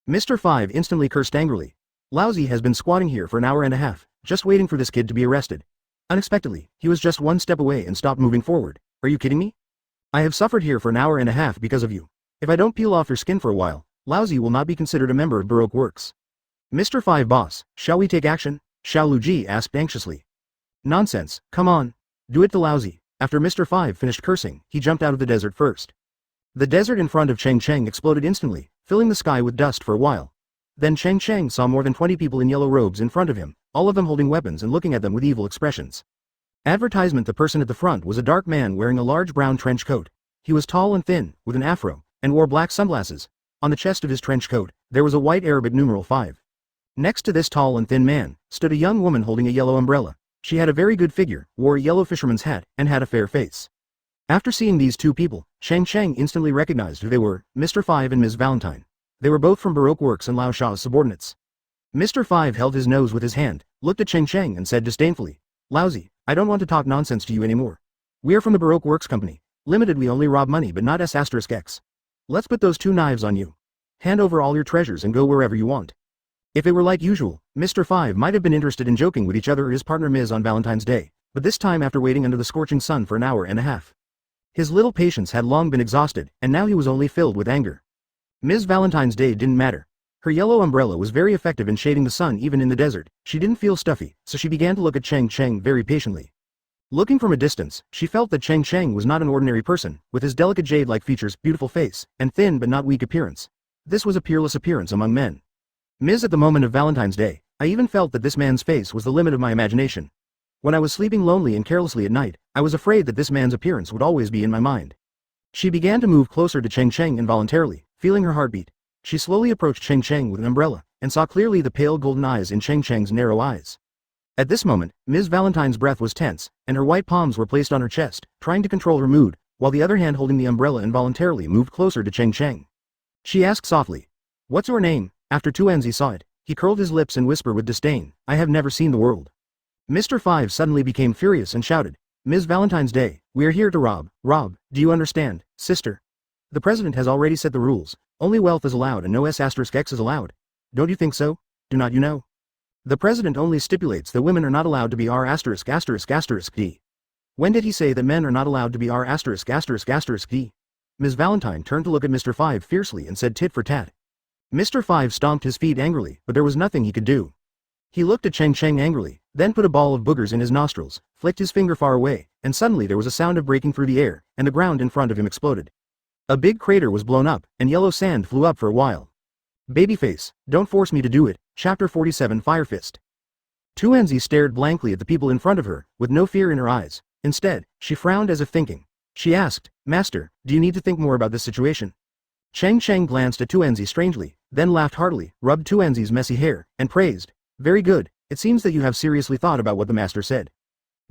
Mr. 5 instantly cursed angrily. Lousy has been squatting here for an hour and a half, just waiting for this kid to be arrested. Unexpectedly, he was just 1 step away and stopped moving forward. Are you kidding me? I have suffered here for an hour and a half because of you. If I don't peel off your skin for a while, Lousy will not be considered a member of Baroque Works. Mr. 5 boss, shall we take action? Xiao Luji asked anxiously. Nonsense, come on. Do it to Lousy. After Mr. 5 finished cursing, he jumped out of the desert first. The desert in front of Cheng Cheng exploded instantly, filling the sky with dust for a while. Then Cheng Cheng saw more than 20 people in yellow robes in front of him, all of them holding weapons and looking at them with evil expressions. Advertisement. The person at the front was a dark man wearing a large brown trench coat. He was tall and thin, with an afro, and wore black sunglasses. On the chest of his trench coat, there was a white Arabic numeral 5. Next to this tall and thin man, stood a young woman holding a yellow umbrella. She had a very good figure, wore a yellow fisherman's hat, and had a fair face. After seeing these 2 people, Cheng Cheng instantly recognized who they were, Mr. 5 and Ms. Valentine. They were both from Baroque Works and Lao Sha's subordinates. Mr. 5 held his nose with his hand, looked at Cheng Cheng and said disdainfully, "Lousy, I don't want to talk nonsense to you anymore. We are from the Baroque Works Company. Limited, we only rob money but not S***X. Let's put those 2 knives on you. Hand over all your treasures and go wherever you want." If it were like usual, Mr. 5 might have been interested in joking with each other or his partner Ms. on Valentine's Day, but this time after waiting under the scorching sun for an hour and a half. His little patience had long been exhausted, and now he was only filled with anger. Ms. Valentine's Day didn't matter. Her yellow umbrella was very effective in shading the sun even in the desert. She didn't feel stuffy, so she began to look at Cheng Cheng very patiently. Looking from a distance, she felt that Cheng Cheng was not an ordinary person, with his delicate jade-like features, beautiful face, and thin but not weak appearance. This was a peerless appearance among men. Ms. At the moment of Valentine's Day, I even felt that this man's face was the limit of my imagination. When I was sleeping lonely and carelessly at night, I was afraid that this man's appearance would always be in my mind. She began to move closer to Cheng Cheng involuntarily, feeling her heartbeat. She slowly approached Cheng Cheng with an umbrella, and saw clearly the pale golden eyes in Cheng Cheng's narrow eyes. At this moment, Ms. Valentine's breath was tense, and her white palms were placed on her chest, trying to control her mood, while the other hand holding the umbrella involuntarily moved closer to Cheng Cheng. She asked softly, "What's your name?" After Tu Enzi saw it, he curled his lips and whispered with disdain, "I have never seen the world." Mr. 5 suddenly became furious and shouted, "Ms. Valentine's Day, we are here to rob, do you understand, sister? The president has already set the rules, only wealth is allowed and no S*** X is allowed. Don't you think so? Do not you know? The president only stipulates that women are not allowed to be R******D. When did he say that men are not allowed to be R******D? Ms. Valentine turned to look at Mr. 5 fiercely and said tit for tat. Mr. 5 stomped his feet angrily, but there was nothing he could do. He looked at Cheng Cheng angrily, then put a ball of boogers in his nostrils, flicked his finger far away, and suddenly there was a sound of breaking through the air, and the ground in front of him exploded. A big crater was blown up, and yellow sand flew up for a while. Babyface, don't force me to do it. Chapter 47 Fire Fist. Tu Enzi stared blankly at the people in front of her, with no fear in her eyes. Instead, she frowned as if thinking. She asked, "Master, do you need to think more about this situation?" Cheng Cheng glanced at Tu Enzi strangely, then laughed heartily, rubbed Tu Enzi's messy hair, and praised, "Very good, it seems that you have seriously thought about what the master said.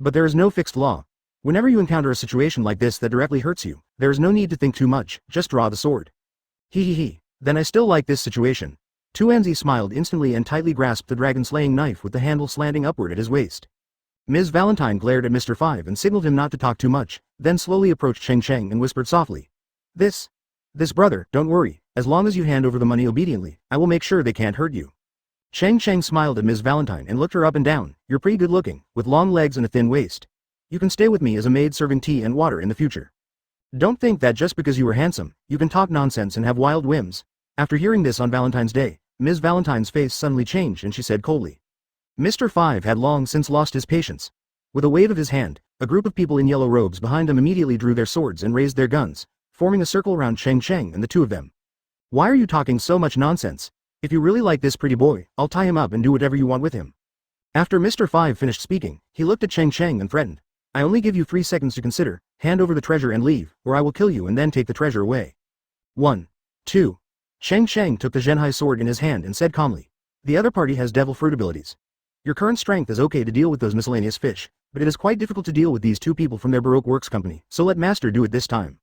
But there is no fixed law. Whenever you encounter a situation like this that directly hurts you, there is no need to think too much, just draw the sword." He. Then I still like this situation. Tu Enzi smiled instantly and tightly grasped the dragon-slaying knife with the handle slanting upward at his waist. Ms. Valentine glared at Mr. 5 and signaled him not to talk too much, then slowly approached Cheng Cheng and whispered softly, This brother, don't worry, as long as you hand over the money obediently, I will make sure they can't hurt you." Cheng Cheng smiled at Ms. Valentine and looked her up and down. "You're pretty good looking, with long legs and a thin waist. You can stay with me as a maid serving tea and water in the future. Don't think that just because you are handsome, you can talk nonsense and have wild whims." After hearing this on Valentine's Day, Ms. Valentine's face suddenly changed and she said coldly. Mr. 5 had long since lost his patience. With a wave of his hand, a group of people in yellow robes behind them immediately drew their swords and raised their guns, forming a circle around Cheng Cheng and the two of them. Why are you talking so much nonsense? If you really like this pretty boy, I'll tie him up and do whatever you want with him. After Mr. Five finished speaking, he looked at Cheng Cheng and threatened. I only give you 3 seconds to consider, hand over the treasure and leave, or I will kill you and then take the treasure away. 1. 2. Cheng Cheng took the Zhenhai sword in his hand and said calmly. The other party has devil fruit abilities. Your current strength is okay to deal with those miscellaneous fish, but it is quite difficult to deal with these 2 people from their Baroque Works company, so let Master do it this time.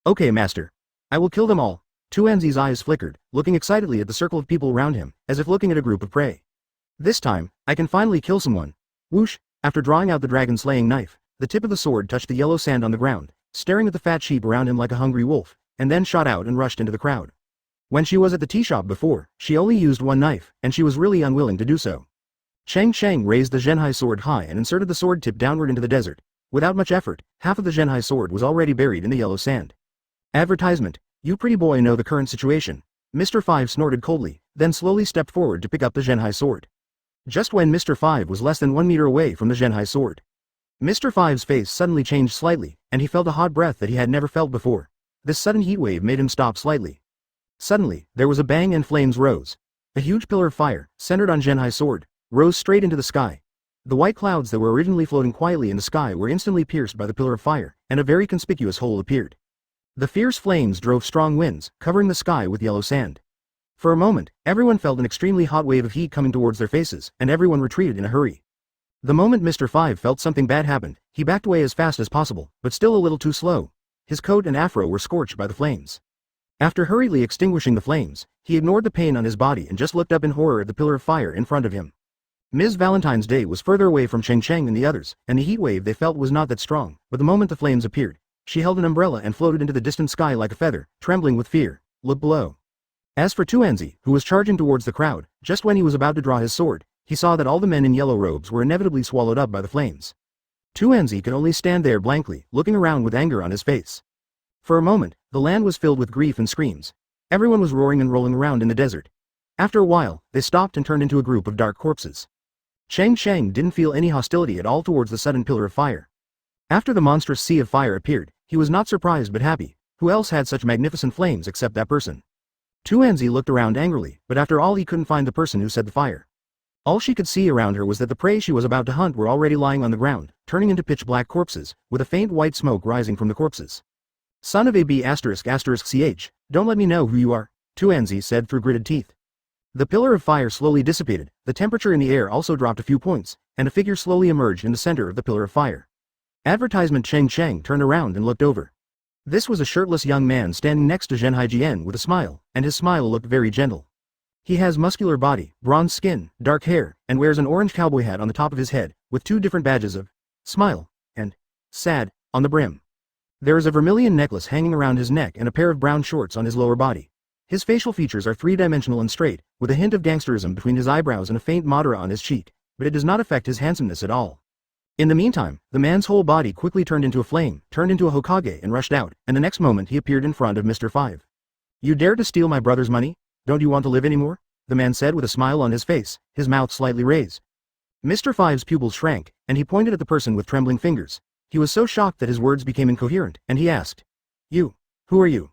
Okay, Master. I will kill them all. Tu Enzi's eyes flickered, looking excitedly at the circle of people around him, as if looking at a group of prey. This time, I can finally kill someone. Whoosh! After drawing out the dragon-slaying knife, the tip of the sword touched the yellow sand on the ground, staring at the fat sheep around him like a hungry wolf, and then shot out and rushed into the crowd. When she was at the tea shop before, she only used 1 knife, and she was really unwilling to do so. Cheng Cheng raised the Zhenhai sword high and inserted the sword tip downward into the desert. Without much effort, half of the Zhenhai sword was already buried in the yellow sand. Advertisement. You pretty boy know the current situation. Mr. Five snorted coldly, then slowly stepped forward to pick up the Zhenhai sword. Just when Mr. Five was less than 1 meter away from the Zhenhai sword, Mr. Five's face suddenly changed slightly, and he felt a hot breath that he had never felt before. This sudden heat wave made him stop slightly. Suddenly, there was a bang and flames rose. A huge pillar of fire, centered on Zhenhai's sword, rose straight into the sky. The white clouds that were originally floating quietly in the sky were instantly pierced by the pillar of fire, and a very conspicuous hole appeared. The fierce flames drove strong winds, covering the sky with yellow sand. For a moment, everyone felt an extremely hot wave of heat coming towards their faces, and everyone retreated in a hurry. The moment Mr. Five felt something bad happened, he backed away as fast as possible, but still a little too slow. His coat and afro were scorched by the flames. After hurriedly extinguishing the flames, he ignored the pain on his body and just looked up in horror at the pillar of fire in front of him. Ms. Valentine's Day was further away from Cheng Cheng and the others, and the heat wave they felt was not that strong, but the moment the flames appeared, she held an umbrella and floated into the distant sky like a feather, trembling with fear. Look below. As for Tu Enzi, who was charging towards the crowd, just when he was about to draw his sword, he saw that all the men in yellow robes were inevitably swallowed up by the flames. Tu Enzi could only stand there blankly, looking around with anger on his face. For a moment, the land was filled with grief and screams. Everyone was roaring and rolling around in the desert. After a while, they stopped and turned into a group of dark corpses. Cheng Cheng didn't feel any hostility at all towards the sudden pillar of fire. After the monstrous sea of fire appeared, he was not surprised but happy. Who else had such magnificent flames except that person? Tu Enzi looked around angrily, but after all he couldn't find the person who set the fire. All she could see around her was that the prey she was about to hunt were already lying on the ground, turning into pitch-black corpses, with a faint white smoke rising from the corpses. Son of a B****ch, don't let me know who you are, Tu Enzi said through gritted teeth. The pillar of fire slowly dissipated, the temperature in the air also dropped a few points, and a figure slowly emerged in the center of the pillar of fire. Advertisement Cheng Cheng turned around and looked over. This was a shirtless young man standing next to Zhenhai Jian with a smile, and his smile looked very gentle. He has muscular body, bronze skin, dark hair, and wears an orange cowboy hat on the top of his head, with 2 different badges of smile and sad on the brim. There is a vermilion necklace hanging around his neck and a pair of brown shorts on his lower body. His facial features are 3-dimensional and straight, with a hint of gangsterism between his eyebrows and a faint Madara on his cheek, but it does not affect his handsomeness at all. In the meantime, the man's whole body quickly turned into a flame, turned into a Hokage and rushed out, and the next moment he appeared in front of Mr. Five. You dare to steal my brother's money? Don't you want to live anymore? The man said with a smile on his face, his mouth slightly raised. Mr. Five's pupils shrank, and he pointed at the person with trembling fingers. He was so shocked that his words became incoherent, and he asked, You, who are you?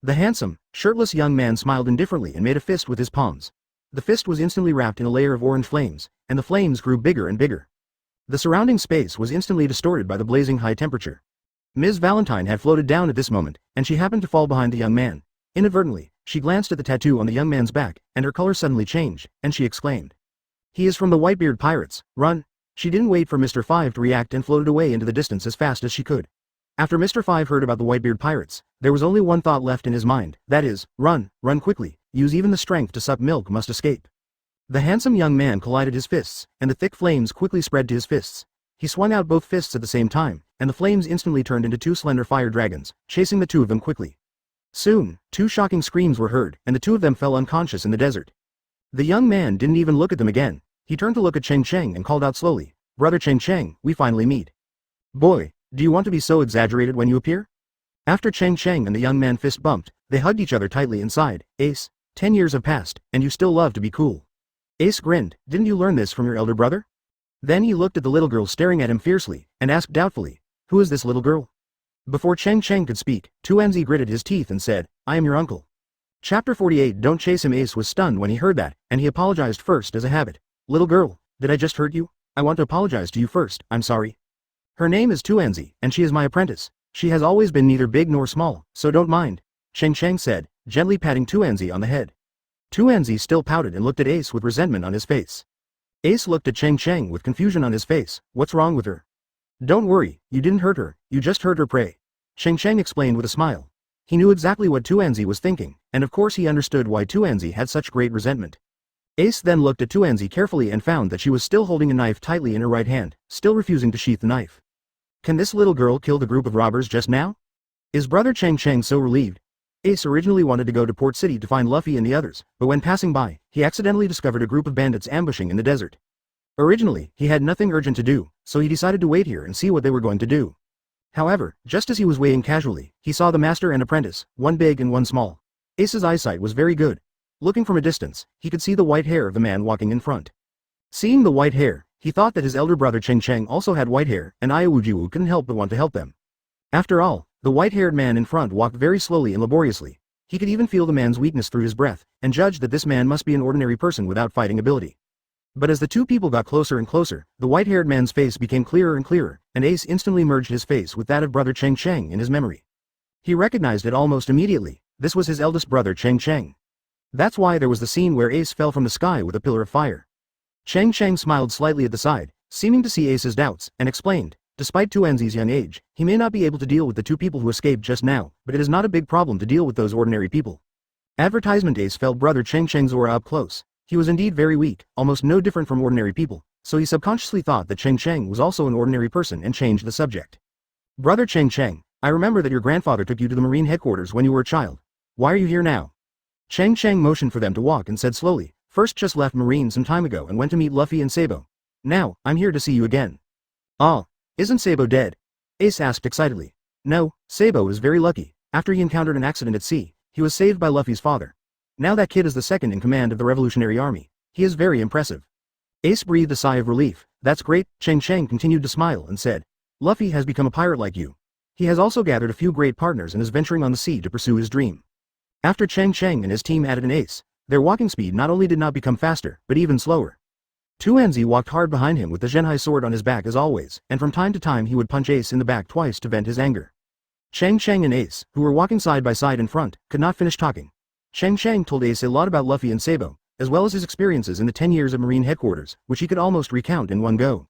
The handsome, shirtless young man smiled indifferently and made a fist with his palms. The fist was instantly wrapped in a layer of orange flames, and the flames grew bigger and bigger. The surrounding space was instantly distorted by the blazing high temperature. Ms. Valentine had floated down at this moment, and she happened to fall behind the young man. Inadvertently, she glanced at the tattoo on the young man's back, and her color suddenly changed, and she exclaimed, He is from the Whitebeard Pirates, run! She didn't wait for Mr. Five to react and floated away into the distance as fast as she could. After Mr. Five heard about the Whitebeard Pirates, there was only one thought left in his mind, that is, run quickly, use even the strength to suck milk must escape. The handsome young man collided his fists, and the thick flames quickly spread to his fists. He swung out both fists at the same time, and the flames instantly turned into 2 slender fire dragons, chasing the 2 of them quickly. Soon, 2 shocking screams were heard, and the 2 of them fell unconscious in the desert. The young man didn't even look at them again. He turned to look at Cheng Cheng and called out slowly, Brother Cheng Cheng, we finally meet. Boy, do you want to be so exaggerated when you appear? After Cheng Cheng and the young man fist bumped, they hugged each other tightly and sighed, Ace, 10 years have passed, and you still love to be cool. Ace grinned, didn't you learn this from your elder brother? Then he looked at the little girl staring at him fiercely, and asked doubtfully, Who is this little girl? Before Cheng Cheng could speak, enzi gritted his teeth and said, I am your uncle. Chapter 48 Don't chase him. Ace was stunned when he heard that, and he apologized first as a habit. Little girl, did I just hurt you? I want to apologize to you first, I'm sorry. Her name is enzi, and she is my apprentice. She has always been neither big nor small, so don't mind, Cheng Cheng said, gently patting enzi on the head. enzi still pouted and looked at Ace with resentment on his face. Ace looked at Cheng Cheng with confusion on his face. What's wrong with her? Don't worry, you didn't hurt her, you just hurt her prey. Cheng Cheng explained with a smile. He knew exactly what enzi was thinking, and of course he understood why enzi had such great resentment. Ace then looked at enzi carefully and found that she was still holding a knife tightly in her right hand, still refusing to sheath the knife. Can this little girl kill the group of robbers just now? Is brother Cheng Cheng so relieved? Ace originally wanted to go to Port City to find Luffy and the others, but when passing by, he accidentally discovered a group of bandits ambushing in the desert. Originally, he had nothing urgent to do, so he decided to wait here and see what they were going to do. However, just as he was waiting casually, he saw the master and apprentice, one big and one small. Ace's eyesight was very good. Looking from a distance, he could see the white hair of the man walking in front. Seeing the white hair, he thought that his elder brother Cheng Cheng also had white hair, and Iowujiwu couldn't help but want to help them. After all, the white-haired man in front walked very slowly and laboriously. He could even feel the man's weakness through his breath, and judged that this man must be an ordinary person without fighting ability. But as the two people got closer and closer, the white-haired man's face became clearer and clearer, and Ace instantly merged his face with that of brother Cheng Cheng in his memory. He recognized it almost immediately. This was his eldest brother Cheng Cheng. That's why there was the scene where Ace fell from the sky with a pillar of fire. Cheng Cheng smiled slightly at the side, seeming to see Ace's doubts, and explained, despite enzi's young age, he may not be able to deal with the two people who escaped just now, but it is not a big problem to deal with those ordinary people. Advertisement. Ace felt brother Cheng Cheng's aura up close. He was indeed very weak, almost no different from ordinary people, so he subconsciously thought that Cheng Cheng was also an ordinary person and changed the subject. Brother Cheng Cheng, I remember that your grandfather took you to the Marine headquarters when you were a child. Why are you here now? Cheng Cheng motioned for them to walk and said slowly, first just left Marine some time ago and went to meet Luffy and Sabo. Now, I'm here to see you again. Ah. Isn't Sabo dead? Ace asked excitedly. No, Sabo is very lucky. After he encountered an accident at sea, he was saved by Luffy's father. Now that kid is the second in command of the Revolutionary Army. He is very impressive. Ace breathed a sigh of relief. That's great. Cheng Cheng continued to smile and said, Luffy has become a pirate like you. He has also gathered a few great partners and is venturing on the sea to pursue his dream. After Cheng Cheng and his team added an ace, their walking speed not only did not become faster, but even slower. enzi walked hard behind him with the Genhai sword on his back as always, and from time to time he would punch Ace in the back twice to vent his anger. Cheng Cheng and Ace, who were walking side by side in front, could not finish talking. Cheng Cheng told Ace a lot about Luffy and Sabo, as well as his experiences in the 10 years of Marine headquarters, which he could almost recount in one go.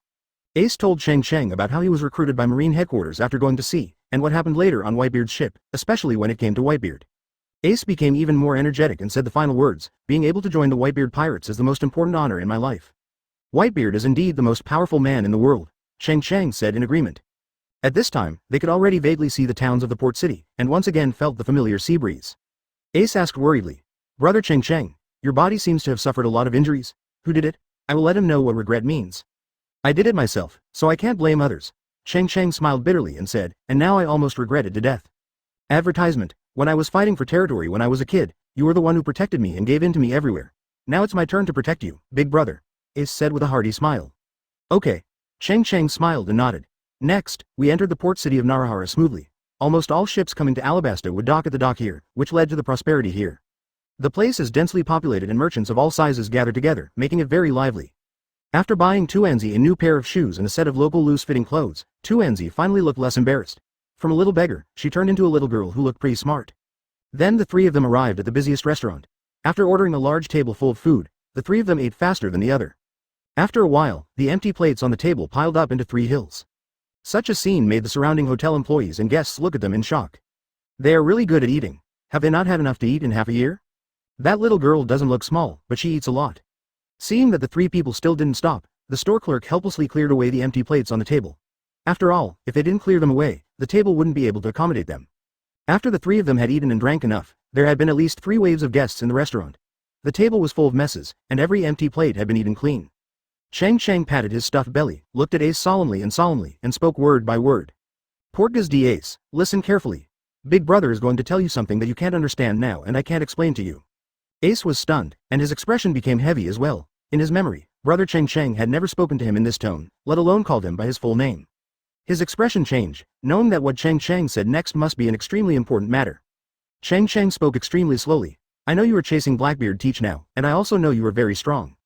Ace told Cheng Cheng about how he was recruited by Marine headquarters after going to sea, and what happened later on Whitebeard's ship, especially when it came to Whitebeard. Ace became even more energetic and said the final words, being able to join the Whitebeard pirates is the most important honor in my life. Whitebeard is indeed the most powerful man in the world, Cheng Cheng said in agreement. At this time, they could already vaguely see the towns of the port city, and once again felt the familiar sea breeze. Ace asked worriedly, Brother Cheng Cheng, your body seems to have suffered a lot of injuries. Who did it? I will let him know what regret means. I did it myself, so I can't blame others. Cheng Cheng smiled bitterly and said, and now I almost regret it to death. Advertisement, when I was fighting for territory when I was a kid, you were the one who protected me and gave in to me everywhere. Now it's my turn to protect you, big brother. Ace said with a hearty smile. Okay. Cheng Cheng smiled and nodded. Next, we entered the port city of Narahara smoothly. Almost all ships coming to Alabasta would dock at the dock here, which led to the prosperity here. The place is densely populated and merchants of all sizes gathered together, making it very lively. After buying enzi a new pair of shoes and a set of local loose-fitting clothes, enzi finally looked less embarrassed. From a little beggar, she turned into a little girl who looked pretty smart. Then the three of them arrived at the busiest restaurant. After ordering a large table full of food, the three of them ate faster than the other. After a while, the empty plates on the table piled up into 3 hills. Such a scene made the surrounding hotel employees and guests look at them in shock. They are really good at eating. Have they not had enough to eat in half a year? That little girl doesn't look small, but she eats a lot. Seeing that the 3 people still didn't stop, the store clerk helplessly cleared away the empty plates on the table. After all, if they didn't clear them away, the table wouldn't be able to accommodate them. After the 3 of them had eaten and drank enough, there had been at least 3 waves of guests in the restaurant. The table was full of messes, and every empty plate had been eaten clean. Cheng Cheng patted his stuffed belly, looked at Ace solemnly, and spoke word by word. Portgas d Ace, listen carefully. Big brother is going to tell you something that you can't understand now and I can't explain to you. Ace was stunned, and his expression became heavy as well. In his memory, brother Cheng Cheng had never spoken to him in this tone, let alone called him by his full name. His expression changed, knowing that what Cheng Cheng said next must be an extremely important matter. Cheng Cheng spoke extremely slowly. I know you are chasing Blackbeard Teach now, and I also know you are very strong.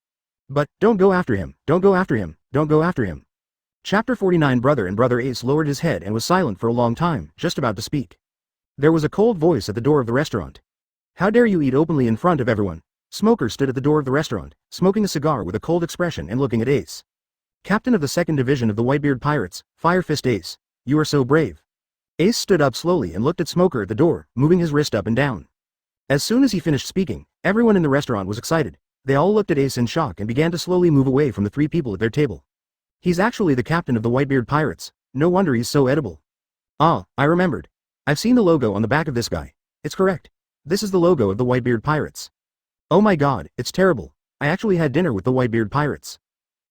But, don't go after him, don't go after him, don't go after him. Chapter 49. Brother and Brother Ace lowered his head and was silent for a long time, just about to speak. There was a cold voice at the door of the restaurant. How dare you eat openly in front of everyone? Smoker stood at the door of the restaurant, smoking a cigar with a cold expression and looking at Ace. Captain of the 2nd Division of the Whitebeard Pirates, Fire Fist Ace. You are so brave. Ace stood up slowly and looked at Smoker at the door, moving his wrist up and down. As soon as he finished speaking, everyone in the restaurant was excited. They all looked at Ace in shock and began to slowly move away from the 3 people at their table. He's actually the captain of the Whitebeard Pirates. No wonder he's so edible. Ah, I remembered. I've seen the logo on the back of this guy. It's correct. This is the logo of the Whitebeard Pirates. Oh my god, it's terrible. I actually had dinner with the Whitebeard Pirates.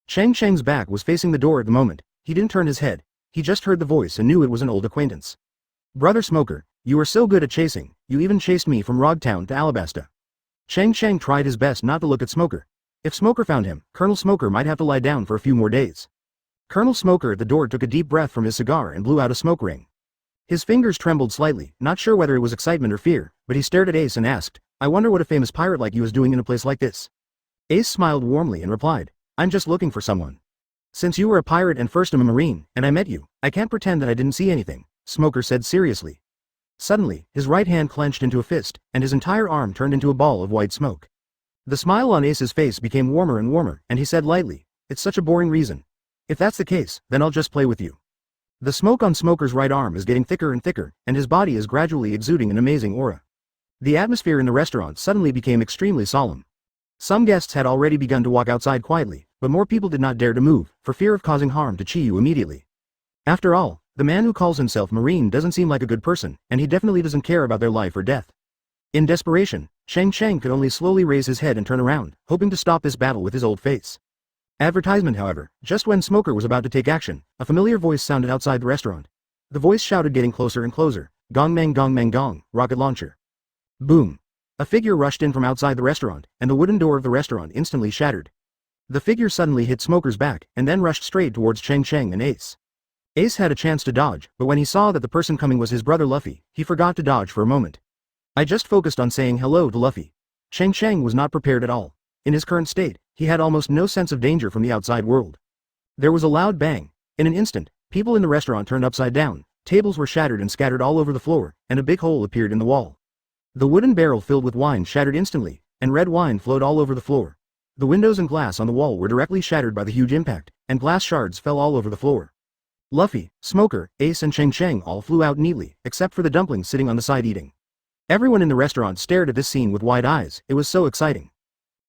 Cheng Cheng's back was facing the door at the moment. He didn't turn his head. He just heard the voice and knew it was an old acquaintance. Brother Smoker, you are so good at chasing, you even chased me from Rogtown to Alabasta. Cheng Cheng tried his best not to look at Smoker. If Smoker found him, Colonel Smoker might have to lie down for a few more days. Colonel Smoker at the door took a deep breath from his cigar and blew out a smoke ring. His fingers trembled slightly, not sure whether it was excitement or fear, but he stared at Ace and asked, I wonder what a famous pirate like you is doing in a place like this. Ace smiled warmly and replied, I'm just looking for someone. Since you were a pirate and first a marine, and I met you, I can't pretend that I didn't see anything, Smoker said seriously. Suddenly, his right hand clenched into a fist, and his entire arm turned into a ball of white smoke. The smile on Ace's face became warmer and warmer, and he said lightly, it's such a boring reason. If that's the case, then I'll just play with you. The smoke on Smoker's right arm is getting thicker and thicker, and his body is gradually exuding an amazing aura. The atmosphere in the restaurant suddenly became extremely solemn. Some guests had already begun to walk outside quietly, but more people did not dare to move, for fear of causing harm to Chiyu immediately. After all, the man who calls himself Marine doesn't seem like a good person, and he definitely doesn't care about their life or death. In desperation, Cheng Cheng could only slowly raise his head and turn around, hoping to stop this battle with his old face. Advertisement, however, just when Smoker was about to take action, a familiar voice sounded outside the restaurant. The voice shouted, getting closer and closer, gong meng gong, rocket launcher. Boom. A figure rushed in from outside the restaurant, and the wooden door of the restaurant instantly shattered. The figure suddenly hit Smoker's back, and then rushed straight towards Cheng Cheng and Ace. Ace had a chance to dodge, but when he saw that the person coming was his brother Luffy, he forgot to dodge for a moment. I just focused on saying hello to Luffy. Cheng Cheng was not prepared at all. In his current state, he had almost no sense of danger from the outside world. There was a loud bang. In an instant, people in the restaurant turned upside down, tables were shattered and scattered all over the floor, and a big hole appeared in the wall. The wooden barrel filled with wine shattered instantly, and red wine flowed all over the floor. The windows and glass on the wall were directly shattered by the huge impact, and glass shards fell all over the floor. Luffy, Smoker, Ace and Cheng Cheng all flew out neatly, except for the dumpling sitting on the side eating. Everyone in the restaurant stared at this scene with wide eyes. It was so exciting.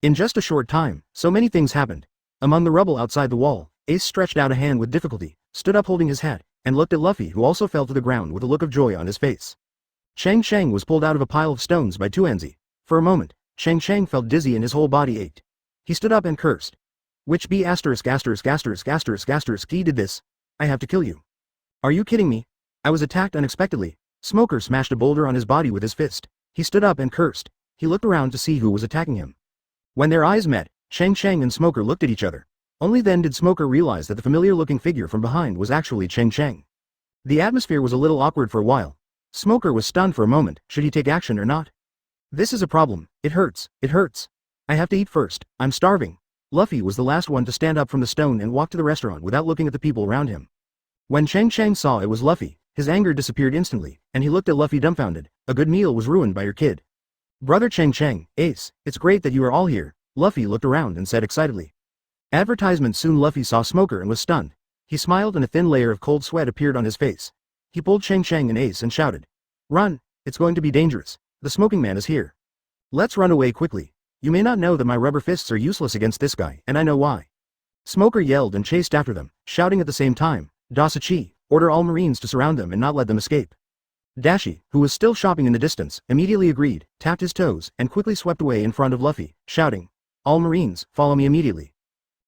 In just a short time, so many things happened. Among the rubble outside the wall, Ace stretched out a hand with difficulty, stood up holding his hat, and looked at Luffy, who also fell to the ground with a look of joy on his face. Cheng Cheng was pulled out of a pile of stones by two enzi. For a moment, Cheng Cheng felt dizzy and his whole body ached. He stood up and cursed. Which B*** he did this? I have to kill you. Are you kidding me? I was attacked unexpectedly. Smoker smashed a boulder on his body with his fist. He stood up and cursed. He looked around to see who was attacking him. When their eyes met, Cheng Cheng and Smoker looked at each other. Only then did Smoker realize that the familiar-looking figure from behind was actually Cheng Cheng. The atmosphere was a little awkward for a while. Smoker was stunned for a moment. Should he take action or not? This is a problem. It hurts. It hurts. I have to eat first. I'm starving. Luffy was the last one to stand up from the stone and walk to the restaurant without looking at the people around him. When Cheng Cheng saw it was Luffy, his anger disappeared instantly, and he looked at Luffy dumbfounded. A good meal was ruined by your kid. Brother Cheng Cheng, Ace, it's great that you are all here. Luffy looked around and said excitedly. Advertisement. Soon Luffy saw Smoker and was stunned. He smiled and a thin layer of cold sweat appeared on his face. He pulled Cheng Cheng and Ace and shouted. Run! It's going to be dangerous. The smoking man is here. Let's run away quickly. You may not know that my rubber fists are useless against this guy, and I know why. Smoker yelled and chased after them, shouting at the same time, Dasachi, order all marines to surround them and not let them escape. Dashi, who was still shopping in the distance, immediately agreed, tapped his toes, and quickly swept away in front of Luffy, shouting, all marines, follow me immediately.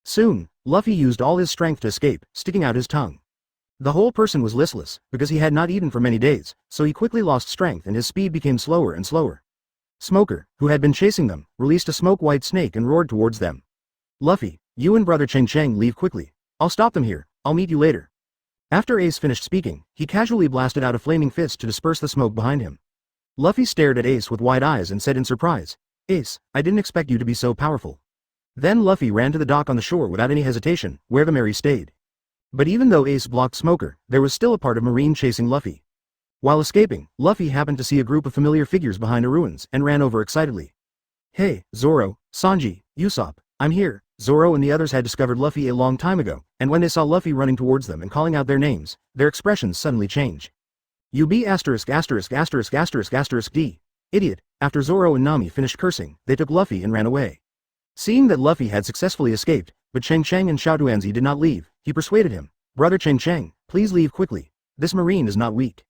Soon, Luffy used all his strength to escape, sticking out his tongue. The whole person was listless, because he had not eaten for many days, so he quickly lost strength and his speed became slower and slower. Smoker, who had been chasing them, released a smoke-white snake and roared towards them. Luffy, you and brother Cheng Cheng leave quickly. I'll stop them here. I'll meet you later. After Ace finished speaking, he casually blasted out a flaming fist to disperse the smoke behind him. Luffy stared at Ace with wide eyes and said in surprise, "Ace, I didn't expect you to be so powerful." Then Luffy ran to the dock on the shore without any hesitation, where the Mary stayed. But even though Ace blocked Smoker, there was still a part of Marine chasing Luffy. While escaping, Luffy happened to see a group of familiar figures behind the ruins and ran over excitedly. "Hey, Zoro, Sanji, Usopp, I'm here." Zoro and the others had discovered Luffy a long time ago, and when they saw Luffy running towards them and calling out their names, their expressions suddenly changed. "UB asterisk asterisk asterisk asterisk asterisk D. Idiot." After Zoro and Nami finished cursing, they took Luffy and ran away. Seeing that Luffy had successfully escaped, but Cheng Cheng and Xiaoduanzi did not leave, he persuaded him, "Brother Cheng Cheng, please leave quickly. This Marine is not weak."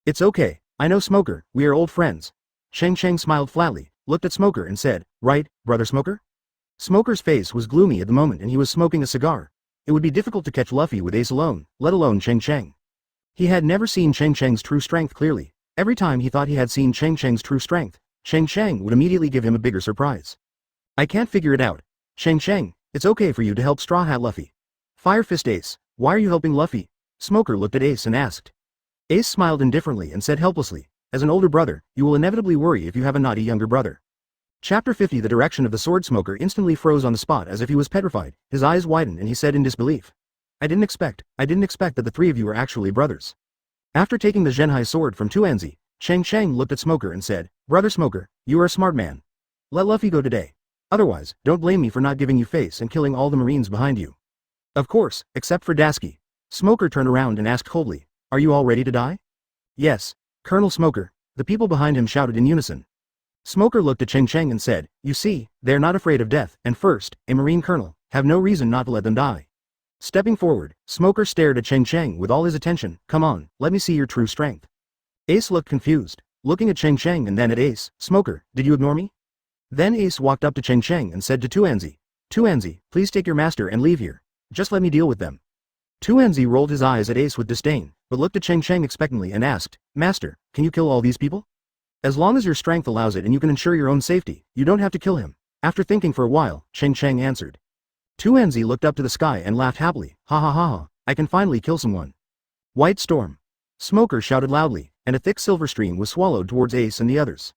"It's okay, I know Smoker, we are old friends." Cheng Cheng smiled flatly, looked at Smoker and said, "Right, Brother Smoker?" Smoker's face was gloomy at the moment and he was smoking a cigar. It would be difficult to catch Luffy with Ace alone, let alone Cheng Cheng. He had never seen Cheng Cheng's true strength clearly. Every time he thought he had seen Cheng Cheng's true strength, Cheng Cheng would immediately give him a bigger surprise. "I can't figure it out. Cheng Cheng, it's okay for you to help Straw Hat Luffy." "Fire Fist Ace, why are you helping Luffy?" Smoker looked at Ace and asked. Ace smiled indifferently and said helplessly, "As an older brother, you will inevitably worry if you have a naughty younger brother." Chapter 50. The direction of the sword. Smoker instantly froze on the spot as if he was petrified, his eyes widened and he said in disbelief, I didn't expect that the three of you were actually brothers." After taking the Zhenhai sword from Tuanzi, Cheng Cheng looked at Smoker and said, "Brother Smoker, you are a smart man. Let Luffy go today. Otherwise, don't blame me for not giving you face and killing all the Marines behind you." "Of course, except for Dasky." Smoker turned around and asked coldly, "Are you all ready to die?" "Yes, Colonel Smoker," the people behind him shouted in unison. Smoker looked at Cheng Cheng and said, "You see, they are not afraid of death, and first, a Marine colonel, have no reason not to let them die." Stepping forward, Smoker stared at Cheng Cheng with all his attention. "Come on, let me see your true strength." Ace looked confused, looking at Cheng Cheng and then at Ace. "Smoker, did you ignore me?" Then Ace walked up to Cheng Cheng and said to Tuanzi, "Tuanzi, please take your master and leave here. Just let me deal with them." Tuanzi rolled his eyes at Ace with disdain, but looked at Cheng Cheng expectantly and asked, "Master, can you kill all these people?" "As long as your strength allows it and you can ensure your own safety, you don't have to kill him." After thinking for a while, Cheng Cheng answered. Tuanzi looked up to the sky and laughed happily, "Ha ha ha ha, I can finally kill someone." "White Storm." Smoker shouted loudly, and a thick silver stream was swallowed towards Ace and the others.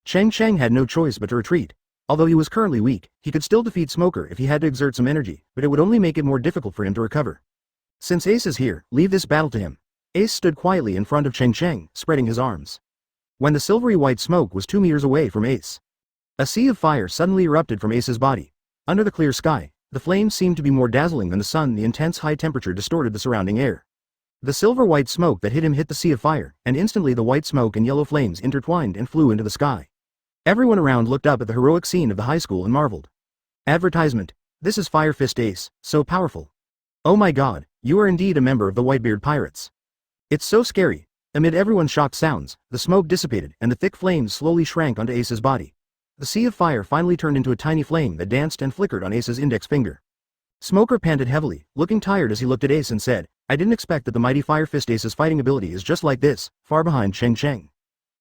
Cheng Cheng had no choice but to retreat. Although he was currently weak, he could still defeat Smoker if he had to exert some energy, but it would only make it more difficult for him to recover. "Since Ace is here, leave this battle to him." Ace stood quietly in front of Cheng Cheng, spreading his arms. When the silvery white smoke was 2 meters away from Ace, a sea of fire suddenly erupted from Ace's body. Under the clear sky, the flames seemed to be more dazzling than the sun. The intense high temperature distorted the surrounding air. The silver white smoke that hit him hit the sea of fire, and instantly the white smoke and yellow flames intertwined and flew into the sky. Everyone around looked up at the heroic scene of the high school and marveled. Advertisement. This is Fire Fist Ace, so powerful. Oh my god, you are indeed a member of the Whitebeard Pirates. It's so scary. Amid everyone's shocked sounds, the smoke dissipated and the thick flames slowly shrank onto Ace's body. The sea of fire finally turned into a tiny flame that danced and flickered on Ace's index finger. Smoker panted heavily, looking tired as he looked at Ace and said, "I didn't expect that the mighty Fire Fist Ace's fighting ability is just like this, far behind Cheng Cheng."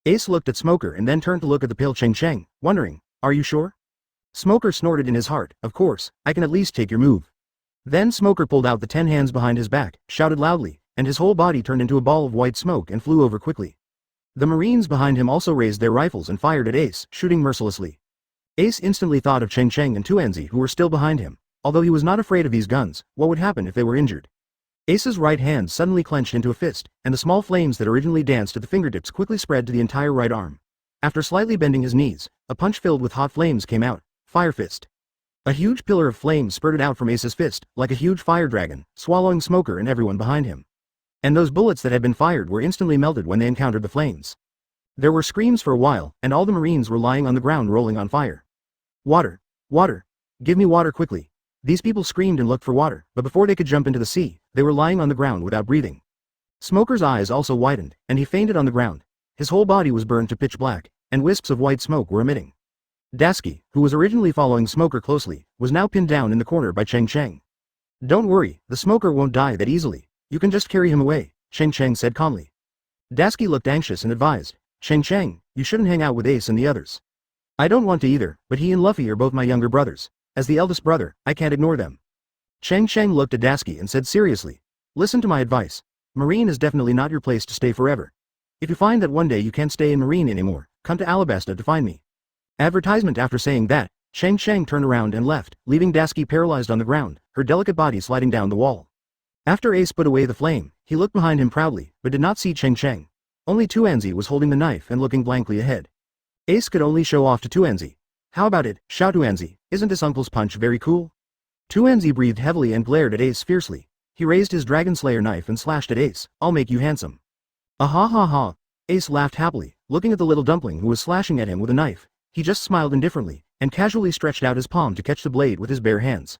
Ace looked at Smoker and then turned to look at the pale Cheng Cheng, wondering, "Are you sure?" Smoker snorted in his heart, "Of course, I can at least take your move." Then Smoker pulled out the 10 hands behind his back, shouted loudly, and his whole body turned into a ball of white smoke and flew over quickly. The Marines behind him also raised their rifles and fired at Ace, shooting mercilessly. Ace instantly thought of Cheng Cheng and Tuanzi who were still behind him. Although he was not afraid of these guns, what would happen if they were injured? Ace's right hand suddenly clenched into a fist, and the small flames that originally danced at the fingertips quickly spread to the entire right arm. After slightly bending his knees, a punch filled with hot flames came out. Fire Fist. A huge pillar of flames spurted out from Ace's fist, like a huge fire dragon, swallowing Smoker and everyone behind him. And those bullets that had been fired were instantly melted when they encountered the flames. There were screams for a while, and all the Marines were lying on the ground rolling on fire. "Water! Water! Give me water quickly!" These people screamed and looked for water, but before they could jump into the sea, they were lying on the ground without breathing. Smoker's eyes also widened, and he fainted on the ground. His whole body was burned to pitch black, and wisps of white smoke were emitting. Dasky, who was originally following Smoker closely, was now pinned down in the corner by Cheng Cheng. "Don't worry, the Smoker won't die that easily. You can just carry him away," Cheng Cheng said calmly. Dasky looked anxious and advised, "Cheng Cheng, you shouldn't hang out with Ace and the others." "I don't want to either, but he and Luffy are both my younger brothers. As the eldest brother, I can't ignore them." Cheng Cheng looked at Dasky and said seriously, "Listen to my advice. Marine is definitely not your place to stay forever. If you find that one day you can't stay in Marine anymore, come to Alabasta to find me. Advertisement. After saying that, Cheng Cheng turned around and left, leaving Dasky paralyzed on the ground, her delicate body sliding down the wall. After Ace put away the flame, he looked behind him proudly, but did not see Cheng Cheng. Only Tuanzi was holding the knife and looking blankly ahead. Ace could only show off to Tuanzi. How about it, Xiao Tuanzi, isn't this uncle's punch very cool? Tuanzi breathed heavily and glared at Ace fiercely. He raised his Dragon Slayer knife and slashed at Ace. I'll make you handsome. Ah ha ha ha. Ace laughed happily, looking at the little dumpling who was slashing at him with a knife. He just smiled indifferently, and casually stretched out his palm to catch the blade with his bare hands.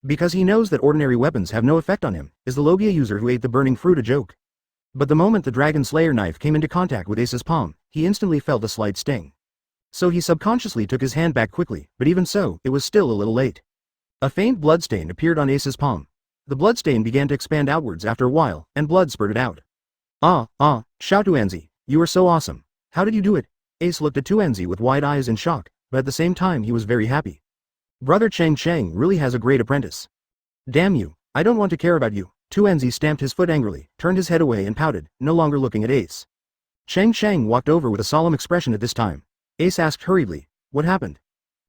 Because he knows that ordinary weapons have no effect on him, is the Logia user who ate the burning fruit a joke? But the moment the Dragon Slayer knife came into contact with Ace's palm, he instantly felt a slight sting. So he subconsciously took his hand back quickly, but even so, it was still a little late. A faint bloodstain appeared on Ace's palm. The bloodstain began to expand outwards after a while, and blood spurted out. Xiao Tuanzi, you are so awesome. How did you do it? Ace looked at Tuanzi with wide eyes in shock, but at the same time he was very happy. Brother Cheng Cheng really has a great apprentice. Damn you, I don't want to care about you. Tuanzi stamped his foot angrily, turned his head away and pouted, no longer looking at Ace. Cheng Cheng walked over with a solemn expression at this time. Ace asked hurriedly, what happened?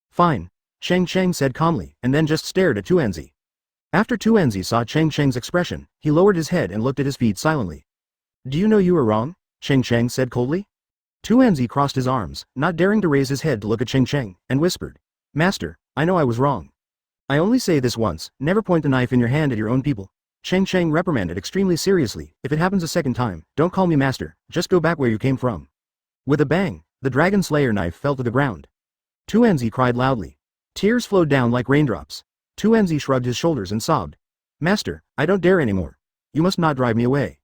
Fine, Cheng Cheng said calmly, and then just stared at Tuanzi. After Tuanzi saw Cheng Cheng's expression, he lowered his head and looked at his feet silently. Do you know you were wrong? Cheng Cheng said coldly. Tuanzi crossed his arms, not daring to raise his head to look at Cheng Cheng, and whispered, Master, I know I was wrong. I only say this once, never point the knife in your hand at your own people. Cheng Cheng reprimanded extremely seriously, if it happens a second time, don't call me master, just go back where you came from. With a bang, the Dragon Slayer knife fell to the ground. Tuanzi cried loudly. Tears flowed down like raindrops. Tuanzi shrugged his shoulders and sobbed. Master, I don't dare anymore. You must not drive me away.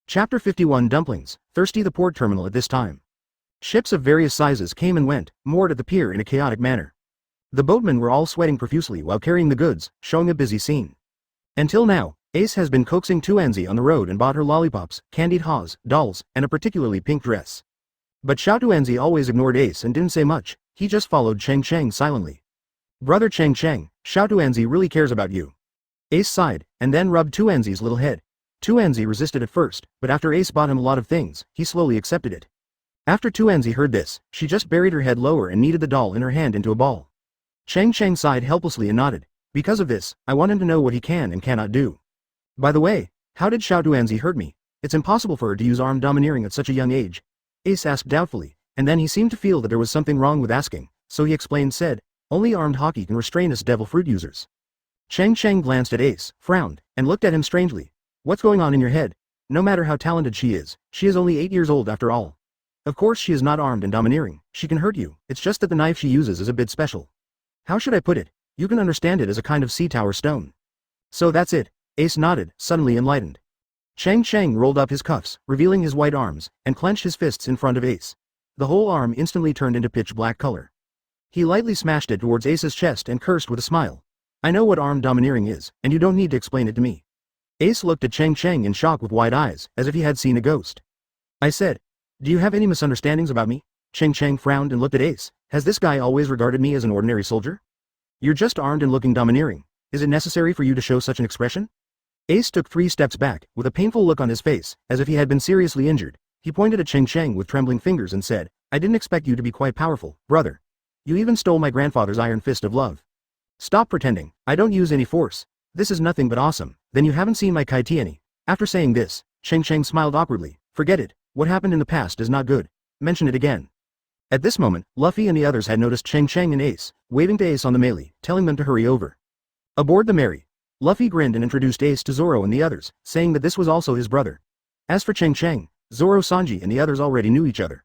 Chapter 51 Dumplings, thirsty. The port terminal at this time. Ships of various sizes came and went, moored at the pier in a chaotic manner. The boatmen were all sweating profusely while carrying the goods, showing a busy scene. Until now, Ace has been coaxing Tuanzi on the road and bought her lollipops, candied haws, dolls, and a particularly pink dress. But Xiao Tuanzi always ignored Ace and didn't say much, he just followed Cheng Cheng silently. Brother Cheng Cheng, Xiao Tuanzi really cares about you. Ace sighed, and then rubbed Tuanzi's little head. Tuanzi resisted at first, but after Ace bought him a lot of things, he slowly accepted it. After Tuanzi heard this, she just buried her head lower and kneaded the doll in her hand into a ball. Cheng Cheng sighed helplessly and nodded. Because of this, I want him to know what he can and cannot do. By the way, how did Xiao Tuanzi hurt me? It's impossible for her to use armed domineering at such a young age. Ace asked doubtfully, and then he seemed to feel that there was something wrong with asking, so he explained said, only armed hockey can restrain us devil fruit users. Cheng Cheng glanced at Ace, frowned, and looked at him strangely. What's going on in your head? No matter how talented she is only 8 years old after all. Of course she is not armed and domineering, she can hurt you, it's just that the knife she uses is a bit special. How should I put it? You can understand it as a kind of sea tower stone. So that's it. Ace nodded, suddenly enlightened. Cheng Cheng rolled up his cuffs, revealing his white arms, and clenched his fists in front of Ace. The whole arm instantly turned into pitch black color. He lightly smashed it towards Ace's chest and cursed with a smile. I know what armed domineering is, and you don't need to explain it to me. Ace looked at Cheng Cheng in shock with wide eyes, as if he had seen a ghost. I said, do you have any misunderstandings about me? Cheng Cheng frowned and looked at Ace. Has this guy always regarded me as an ordinary soldier? You're just armed and looking domineering. Is it necessary for you to show such an expression? Ace took 3 steps back, with a painful look on his face, as if he had been seriously injured. He pointed at Cheng Cheng with trembling fingers and said, I didn't expect you to be quite powerful, brother. You even stole my grandfather's iron fist of love. Stop pretending, I don't use any force. This is nothing but awesome. Then you haven't seen my Kai Tiani. After saying this, Cheng Cheng smiled awkwardly. Forget it. What happened in the past is not good. Mention it again. At this moment, Luffy and the others had noticed Cheng Cheng and Ace, waving to Ace on the melee, telling them to hurry over. Aboard the Mary. Luffy grinned and introduced Ace to Zoro and the others, saying that this was also his brother. As for Cheng Cheng, Zoro, Sanji and the others already knew each other.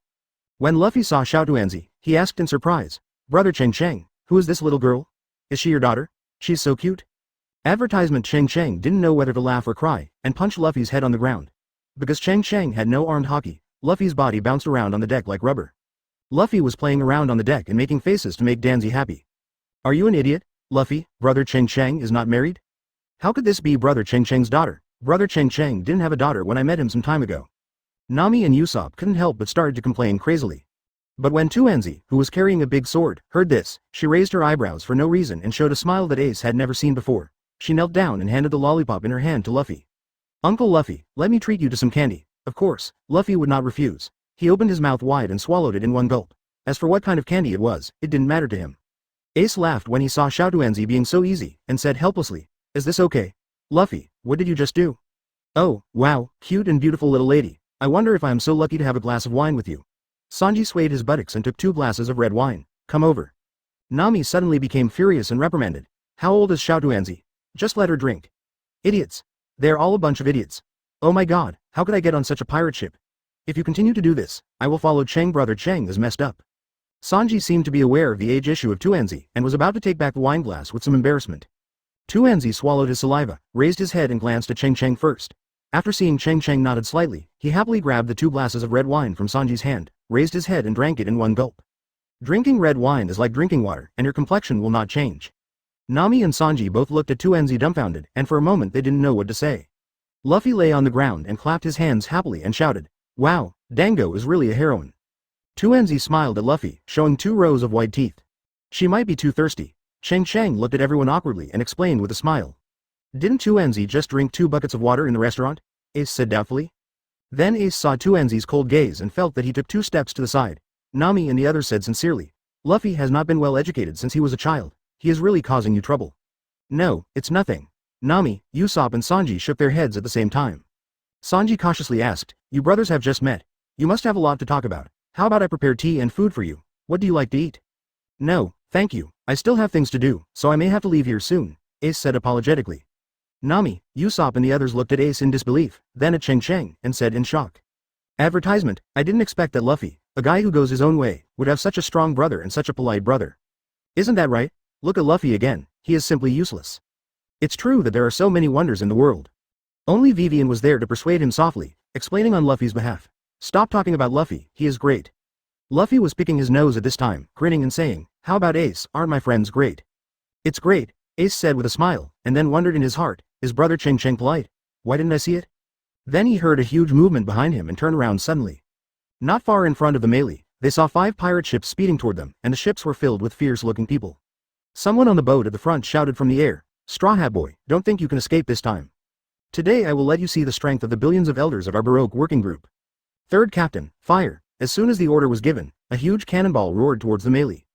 When Luffy saw Xiao Tuanzi, he asked in surprise, Brother Cheng Cheng, who is this little girl? Is she your daughter? She's so cute. Advertisement. Cheng Cheng didn't know whether to laugh or cry, and punched Luffy's head on the ground. Because Cheng Cheng had no armed hockey, Luffy's body bounced around on the deck like rubber. Luffy was playing around on the deck and making faces to make Danzy happy. Are you an idiot, Luffy? Brother Cheng Cheng is not married? How could this be Brother Cheng Cheng's daughter? Brother Cheng Cheng didn't have a daughter when I met him some time ago. Nami and Usopp couldn't help but started to complain crazily. But when Tuanzi, who was carrying a big sword, heard this, she raised her eyebrows for no reason and showed a smile that Ace had never seen before. She knelt down and handed the lollipop in her hand to Luffy. Uncle Luffy, let me treat you to some candy. Of course, Luffy would not refuse. He opened his mouth wide and swallowed it in one gulp. As for what kind of candy it was, it didn't matter to him. Ace laughed when he saw Enzi being so easy, and said helplessly, "Is this okay? Luffy, what did you just do?" "Oh, wow, cute and beautiful little lady. I wonder if I am so lucky to have a glass of wine with you." Sanji swayed his buttocks and took 2 glasses of red wine. "Come over." Nami suddenly became furious and reprimanded. "How old is Enzi? Just let her drink." "Idiots. They're all a bunch of idiots. Oh my god, how could I get on such a pirate ship? If you continue to do this, I will follow Cheng. Brother Cheng is messed up." Sanji seemed to be aware of the age issue of Enzi and was about to take back the wine glass with some embarrassment. Enzi swallowed his saliva, raised his head and glanced at Cheng Cheng first. After seeing Cheng Cheng nodded slightly, he happily grabbed the 2 glasses of red wine from Sanji's hand, raised his head and drank it in one gulp. Drinking red wine is like drinking water, and your complexion will not change. Nami and Sanji both looked at Enzi dumbfounded, and for a moment they didn't know what to say. Luffy lay on the ground and clapped his hands happily and shouted, "Wow, Dango is really a heroine." Enzi smiled at Luffy, showing 2 rows of white teeth. "She might be too thirsty." Cheng Cheng looked at everyone awkwardly and explained with a smile. "Didn't Enzi just drink 2 buckets of water in the restaurant?" Ace said doubtfully. Then Ace saw Enzi's cold gaze and felt that he took 2 steps to the side. Nami and the others said sincerely, "Luffy has not been well educated since he was a child. He is really causing you trouble." "No, it's nothing." Nami, Usopp and Sanji shook their heads at the same time. Sanji cautiously asked, "You brothers have just met. You must have a lot to talk about. How about I prepare tea and food for you? What do you like to eat?" "No, thank you. I still have things to do, so I may have to leave here soon," Ace said apologetically. Nami, Usopp and the others looked at Ace in disbelief, then at Cheng Cheng, and said in shock, "Advertisement, I didn't expect that Luffy, a guy who goes his own way, would have such a strong brother and such a polite brother. Isn't that right? Look at Luffy again, he is simply useless." It's true that there are so many wonders in the world. Only Vivian was there to persuade him softly, explaining on Luffy's behalf. "Stop talking about Luffy, he is great." Luffy was picking his nose at this time, grinning and saying, "How about Ace, aren't my friends great?" "It's great," Ace said with a smile, and then wondered in his heart, is brother Cheng Cheng polite? Why didn't I see it? Then he heard a huge movement behind him and turned around suddenly. Not far in front of the melee, they saw 5 pirate ships speeding toward them, and the ships were filled with fierce-looking people. Someone on the boat at the front shouted from the air, "Straw Hat Boy, don't think you can escape this time. Today I will let you see the strength of the billions of elders of our Baroque working group. Third Captain, fire!" As soon as the order was given, a huge cannonball roared towards the melee.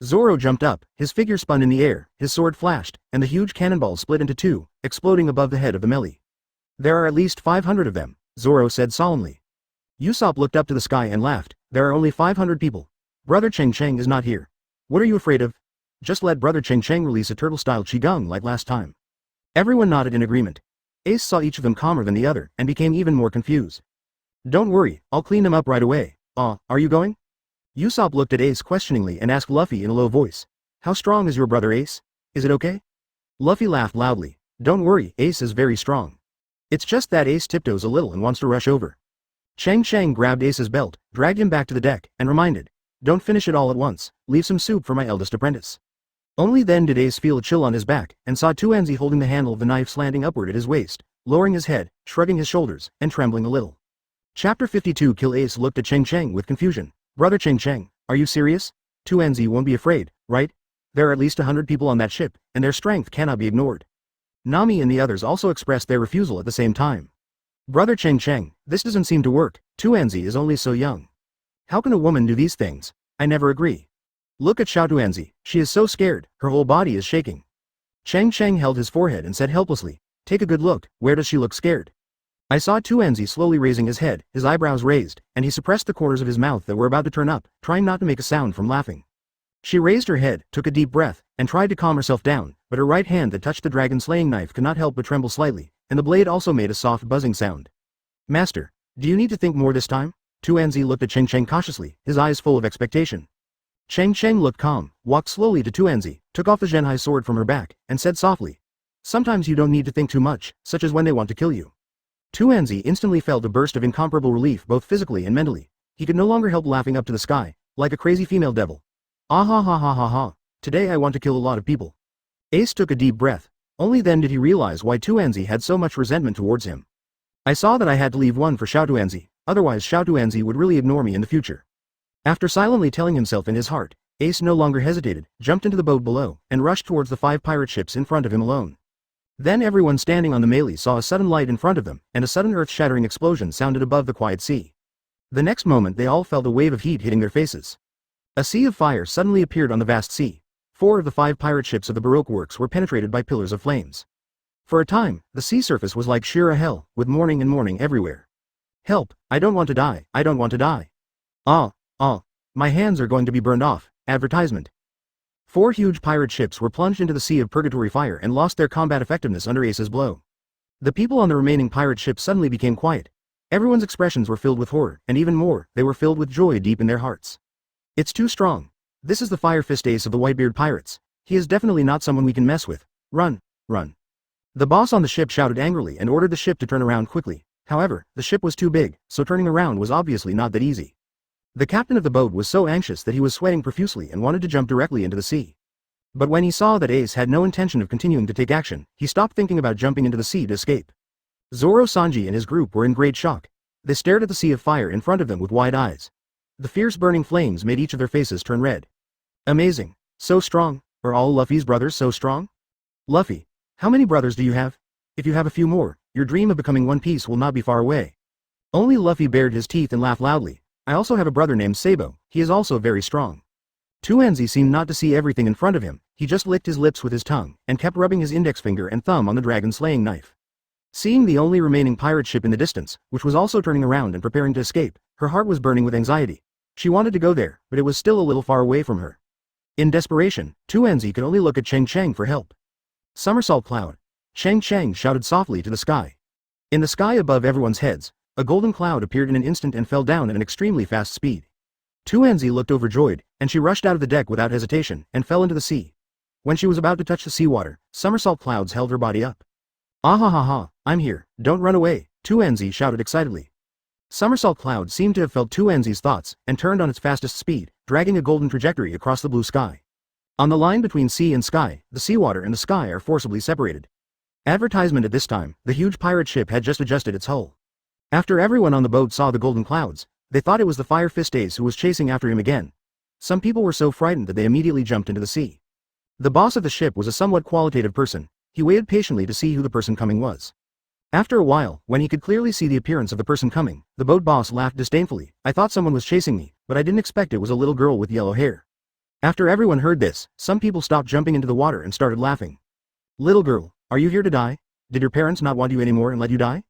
Zoro jumped up, his figure spun in the air, his sword flashed, and the huge cannonball split into 2, exploding above the head of the melee. "There are at least 500 of them," Zoro said solemnly. Usopp looked up to the sky and laughed, "There are only 500 people. Brother Cheng Cheng is not here. What are you afraid of? Just let Brother Cheng Cheng release a turtle-style qigong like last time." Everyone nodded in agreement. Ace saw each of them calmer than the other, and became even more confused. "Don't worry, I'll clean them up right away. Are you going?" Usopp looked at Ace questioningly and asked Luffy in a low voice, "How strong is your brother Ace? Is it okay?" Luffy laughed loudly. "Don't worry, Ace is very strong. It's just that Ace tiptoes a little and wants to rush over." Cheng Cheng grabbed Ace's belt, dragged him back to the deck, and reminded, "Don't finish it all at once, leave some soup for my eldest apprentice." Only then did Ace feel a chill on his back, and saw Enzi holding the handle of the knife slanting upward at his waist, lowering his head, shrugging his shoulders, and trembling a little. Chapter 52. Kill. Ace looked at Cheng Cheng with confusion. "Brother Cheng Cheng, are you serious? Enzi won't be afraid, right? There are at least 100 people on that ship, and their strength cannot be ignored." Nami and the others also expressed their refusal at the same time. "Brother Cheng Cheng, this doesn't seem to work. Enzi is only so young. How can a woman do these things? I never agree. Look at Enzi, she is so scared, her whole body is shaking." Cheng Cheng held his forehead and said helplessly, "Take a good look, where does she look scared?" I saw Enzi slowly raising his head, his eyebrows raised, and he suppressed the corners of his mouth that were about to turn up, trying not to make a sound from laughing. She raised her head, took a deep breath, and tried to calm herself down, but her right hand that touched the dragon-slaying knife could not help but tremble slightly, and the blade also made a soft buzzing sound. "Master, do you need to think more this time?" Enzi looked at Cheng Cheng cautiously, his eyes full of expectation. Cheng Cheng looked calm, walked slowly to Enzi, took off the Zhenhai sword from her back, and said softly, "Sometimes you don't need to think too much, such as when they want to kill you." Enzi instantly felt a burst of incomparable relief both physically and mentally. He could no longer help laughing up to the sky, like a crazy female devil. "Ah ha ha ha ha ha, today I want to kill a lot of people." Ace took a deep breath. Only then did he realize why Enzi had so much resentment towards him. "I saw that I had to leave one for Enzi, otherwise Enzi would really ignore me in the future." After silently telling himself in his heart, Ace no longer hesitated, jumped into the boat below, and rushed towards the 5 pirate ships in front of him alone. Then everyone standing on the melee saw a sudden light in front of them, and a sudden earth-shattering explosion sounded above the quiet sea. The next moment they all felt a wave of heat hitting their faces. A sea of fire suddenly appeared on the vast sea. 4 of the 5 pirate ships of the Baroque Works were penetrated by pillars of flames. For a time, the sea surface was like sheer hell, with mourning and mourning everywhere. Help, I don't want to die, I don't want to die. Ah, my hands are going to be burned off. Advertisement. 4 huge pirate ships were plunged into the sea of purgatory fire and lost their combat effectiveness under Ace's blow. The people on the remaining pirate ships suddenly became quiet. Everyone's expressions were filled with horror, and even more, they were filled with joy deep in their hearts. It's too strong. This is the Fire Fist Ace of the Whitebeard pirates. He is definitely not someone we can mess with. Run, run. The boss on the ship shouted angrily and ordered the ship to turn around quickly. However, the ship was too big, so turning around was obviously not that easy. The captain of the boat was so anxious that he was sweating profusely and wanted to jump directly into the sea. But when he saw that Ace had no intention of continuing to take action, he stopped thinking about jumping into the sea to escape. Zoro, Sanji and his group were in great shock. They stared at the sea of fire in front of them with wide eyes. The fierce burning flames made each of their faces turn red. Amazing. So strong. Are all Luffy's brothers so strong? Luffy, how many brothers do you have? If you have a few more, your dream of becoming One Piece will not be far away. Only Luffy bared his teeth and laughed loudly. I also have a brother named Sabo. He is also very strong. Enzi seemed not to see everything in front of him. He just licked his lips with his tongue, and kept rubbing his index finger and thumb on the dragon-slaying knife. Seeing the only remaining pirate ship in the distance, which was also turning around and preparing to escape, her heart was burning with anxiety. She wanted to go there, but it was still a little far away from her. In desperation, Enzi could only look at Cheng Cheng for help. Somersault cloud. Cheng Cheng shouted softly to the sky. In the sky above everyone's heads, a golden cloud appeared in an instant and fell down at an extremely fast speed. Enzi looked overjoyed, and she rushed out of the deck without hesitation, and fell into the sea. When she was about to touch the seawater, somersault clouds held her body up. Ah ha ha ha, I'm here, don't run away, Enzi shouted excitedly. Somersault cloud seemed to have felt Enzi's thoughts, and turned on its fastest speed, dragging a golden trajectory across the blue sky. On the line between sea and sky, the seawater and the sky are forcibly separated. Advertisement. At this time, the huge pirate ship had just adjusted its hull. After everyone on the boat saw the golden clouds, they thought it was the Fire Fist Ace who was chasing after him again. Some people were so frightened that they immediately jumped into the sea. The boss of the ship was a somewhat qualitative person. He waited patiently to see who the person coming was. After a while, when he could clearly see the appearance of the person coming, the boat boss laughed disdainfully. I thought someone was chasing me, but I didn't expect it was a little girl with yellow hair. After everyone heard this, some people stopped jumping into the water and started laughing. Little girl, are you here to die? Did your parents not want you anymore and let you die?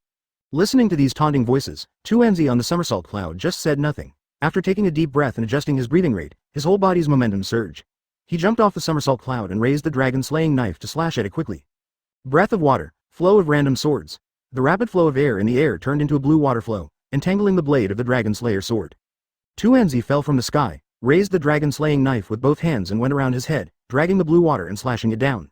Listening to these taunting voices, Enzi on the somersault cloud just said nothing. After taking a deep breath and adjusting his breathing rate, his whole body's momentum surged. He jumped off the somersault cloud and raised the dragon-slaying knife to slash at it quickly. Breath of water, flow of random swords. The rapid flow of air in the air turned into a blue water flow, entangling the blade of the dragon-slayer sword. Enzi fell from the sky, raised the dragon-slaying knife with both hands and went around his head, dragging the blue water and slashing it down.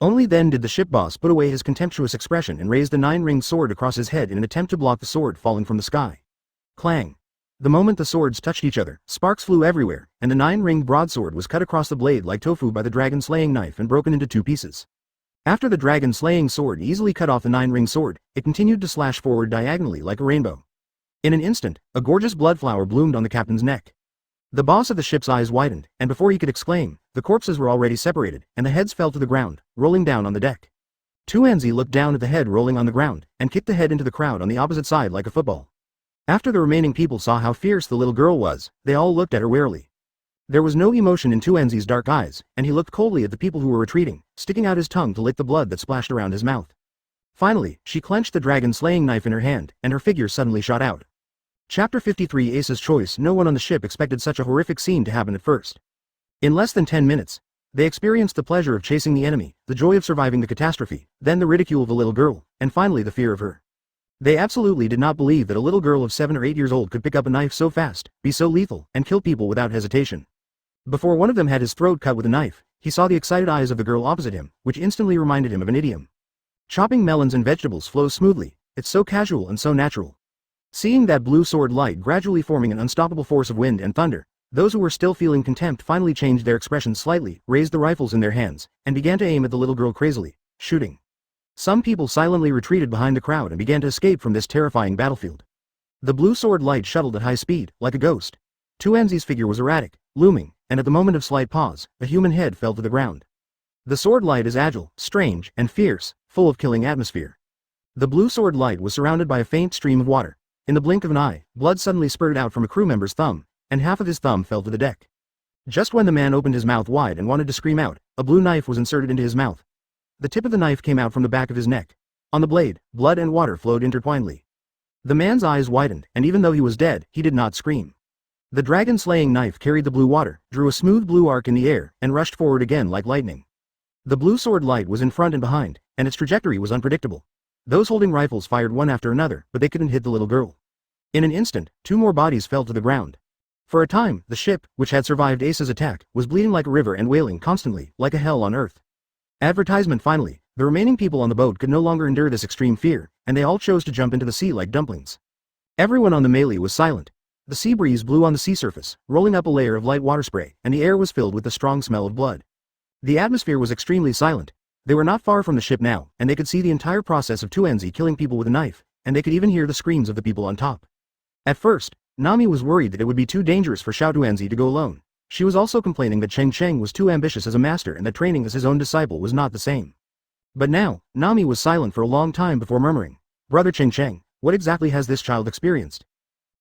Only then did the ship boss put away his contemptuous expression and raise the 9-ringed sword across his head in an attempt to block the sword falling from the sky. Clang. The moment the swords touched each other, sparks flew everywhere, and the 9-ringed broadsword was cut across the blade like tofu by the dragon-slaying knife and broken into 2 pieces. After the dragon-slaying sword easily cut off the 9-ringed sword, it continued to slash forward diagonally like a rainbow. In an instant, a gorgeous blood flower bloomed on the captain's neck. The boss of the ship's eyes widened, and before he could exclaim, the corpses were already separated, and the heads fell to the ground, rolling down on the deck. Enzi looked down at the head rolling on the ground, and kicked the head into the crowd on the opposite side like a football. After the remaining people saw how fierce the little girl was, they all looked at her warily. There was no emotion in Enzi's dark eyes, and he looked coldly at the people who were retreating, sticking out his tongue to lick the blood that splashed around his mouth. Finally, she clenched the dragon-slaying knife in her hand, and her figure suddenly shot out. Chapter 53 Ace's Choice. No one on the ship expected such a horrific scene to happen at first. In less than 10 minutes, they experienced the pleasure of chasing the enemy, the joy of surviving the catastrophe, then the ridicule of the little girl, and finally the fear of her. They absolutely did not believe that a little girl of 7 or 8 years old could pick up a knife so fast, be so lethal, and kill people without hesitation. Before one of them had his throat cut with a knife, he saw the excited eyes of the girl opposite him, which instantly reminded him of an idiom. Chopping melons and vegetables flows smoothly, it's so casual and so natural. Seeing that blue sword light gradually forming an unstoppable force of wind and thunder, those who were still feeling contempt finally changed their expressions slightly, raised the rifles in their hands, and began to aim at the little girl crazily, shooting. Some people silently retreated behind the crowd and began to escape from this terrifying battlefield. The blue sword light shuttled at high speed, like a ghost. Enzi's figure was erratic, looming, and at the moment of slight pause, a human head fell to the ground. The sword light is agile, strange, and fierce, full of killing atmosphere. The blue sword light was surrounded by a faint stream of water. In the blink of an eye, blood suddenly spurted out from a crew member's thumb, and half of his thumb fell to the deck. Just when the man opened his mouth wide and wanted to scream out, a blue knife was inserted into his mouth. The tip of the knife came out from the back of his neck. On the blade, blood and water flowed intertwinedly. The man's eyes widened, and even though he was dead, he did not scream. The dragon-slaying knife carried the blue water, drew a smooth blue arc in the air, and rushed forward again like lightning. The blue sword light was in front and behind, and its trajectory was unpredictable. Those holding rifles fired one after another, but they couldn't hit the little girl. In an instant, 2 more bodies fell to the ground. For a time, the ship, which had survived Ace's attack, was bleeding like a river and wailing constantly, like a hell on earth. Advertisement finally, the remaining people on the boat could no longer endure this extreme fear, and they all chose to jump into the sea like dumplings. Everyone on the melee was silent. The sea breeze blew on the sea surface, rolling up a layer of light water spray, and the air was filled with the strong smell of blood. The atmosphere was extremely silent. They were not far from the ship now, and they could see the entire process of 2 enzi killing people with a knife, and they could even hear the screams of the people on top. At first, Nami was worried that it would be too dangerous for Xiao Tuenzi to go alone. She was also complaining that Cheng Cheng was too ambitious as a master and that training as his own disciple was not the same. But now, Nami was silent for a long time before murmuring, "Brother Cheng Cheng, what exactly has this child experienced?"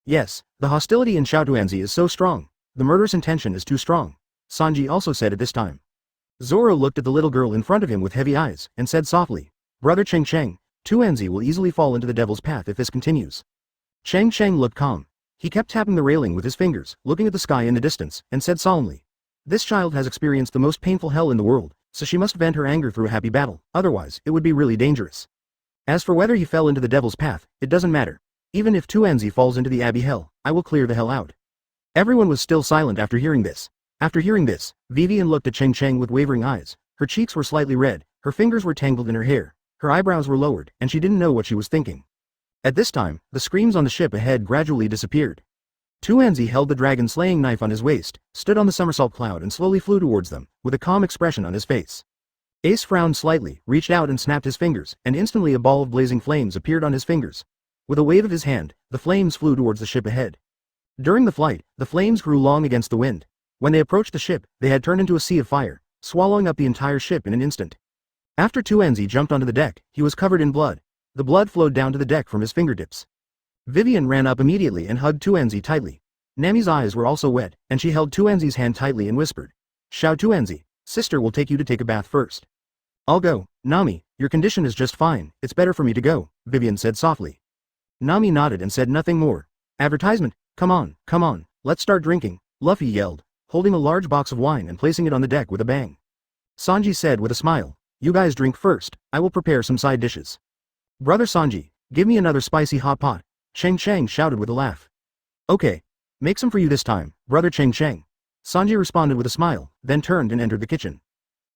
"Yes, the hostility in Xiao Tuenzi is so strong. The murderous intention is too strong," Sanji also said at this time. Zoro looked at the little girl in front of him with heavy eyes, and said softly, "Brother Cheng Cheng, 2 enzi will easily fall into the devil's path if this continues." Cheng Cheng looked calm. He kept tapping the railing with his fingers, looking at the sky in the distance, and said solemnly, "This child has experienced the most painful hell in the world, so she must vent her anger through a happy battle, otherwise, it would be really dangerous. As for whether he fell into the devil's path, it doesn't matter. Even if 2 enzi falls into the abbey hell, I will clear the hell out." Everyone was still silent after hearing this. After hearing this, Vivian looked at Cheng Cheng with wavering eyes. Her cheeks were slightly red, her fingers were tangled in her hair, her eyebrows were lowered, and she didn't know what she was thinking. At this time, the screams on the ship ahead gradually disappeared. 2 enzi held the dragon-slaying knife on his waist, stood on the somersault cloud and slowly flew towards them, with a calm expression on his face. Ace frowned slightly, reached out and snapped his fingers, and instantly a ball of blazing flames appeared on his fingers. With a wave of his hand, the flames flew towards the ship ahead. During the flight, the flames grew long against the wind. When they approached the ship, they had turned into a sea of fire, swallowing up the entire ship in an instant. After 2 enzi jumped onto the deck, he was covered in blood. The blood flowed down to the deck from his fingertips. Vivian ran up immediately and hugged 2 enzi tightly. Nami's eyes were also wet, and she held 2 enzi's hand tightly and whispered, "Xiao 2 enzi, sister will take you to take a bath first." "I'll go, Nami, your condition is just fine, it's better for me to go," Vivian said softly. Nami nodded and said nothing more. "Advertisement, come on, let's start drinking," Luffy yelled, holding a large box of wine and placing it on the deck with a bang. Sanji said with a smile, "You guys drink first, I will prepare some side dishes." "Brother Sanji, give me another spicy hot pot," Cheng Cheng shouted with a laugh. "Okay. Make some for you this time, Brother Cheng Cheng," Sanji responded with a smile, then turned and entered the kitchen.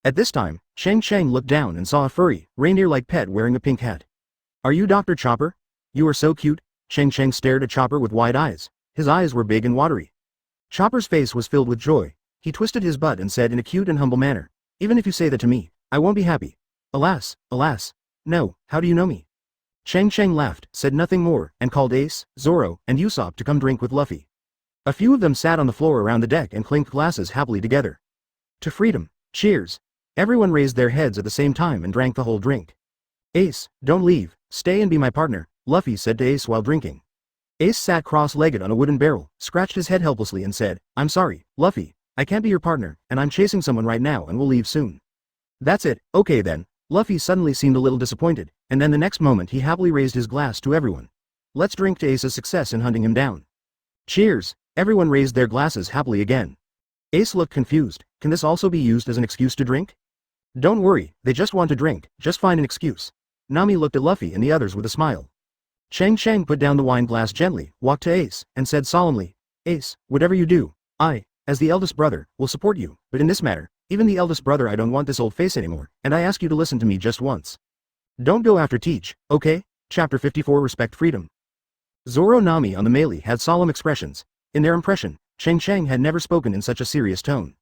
At this time, Cheng Cheng looked down and saw a furry, reindeer-like pet wearing a pink hat. "Are you Dr. Chopper? You are so cute." Cheng Cheng stared at Chopper with wide eyes. His eyes were big and watery. Chopper's face was filled with joy. He twisted his butt and said in a cute and humble manner, "Even if you say that to me, I won't be happy. Alas, alas. No, how do you know me?" Cheng Cheng laughed, said nothing more, and called Ace, Zoro, and Usopp to come drink with Luffy. A few of them sat on the floor around the deck and clinked glasses happily together. "To freedom, cheers." Everyone raised their heads at the same time and drank the whole drink. "Ace, don't leave, stay and be my partner," Luffy said to Ace while drinking. Ace sat cross-legged on a wooden barrel, scratched his head helplessly and said, "I'm sorry, Luffy, I can't be your partner, and I'm chasing someone right now and will leave soon." "That's it, okay then." Luffy suddenly seemed a little disappointed, and then the next moment he happily raised his glass to everyone. "Let's drink to Ace's success in hunting him down." "Cheers." Everyone raised their glasses happily again. Ace looked confused. Can this also be used as an excuse to drink? "Don't worry, they just want to drink, just find an excuse." Nami looked at Luffy and the others with a smile. Cheng Cheng put down the wine glass gently, walked to Ace, and said solemnly, "Ace, whatever you do, I, as the eldest brother, will support you, but in this matter, even the eldest brother I don't want this old face anymore, and I ask you to listen to me just once. Don't go after Teach, okay?" Chapter 54 Respect Freedom. Zoro Nami on the melee had solemn expressions. In their impression, Cheng Cheng had never spoken in such a serious tone.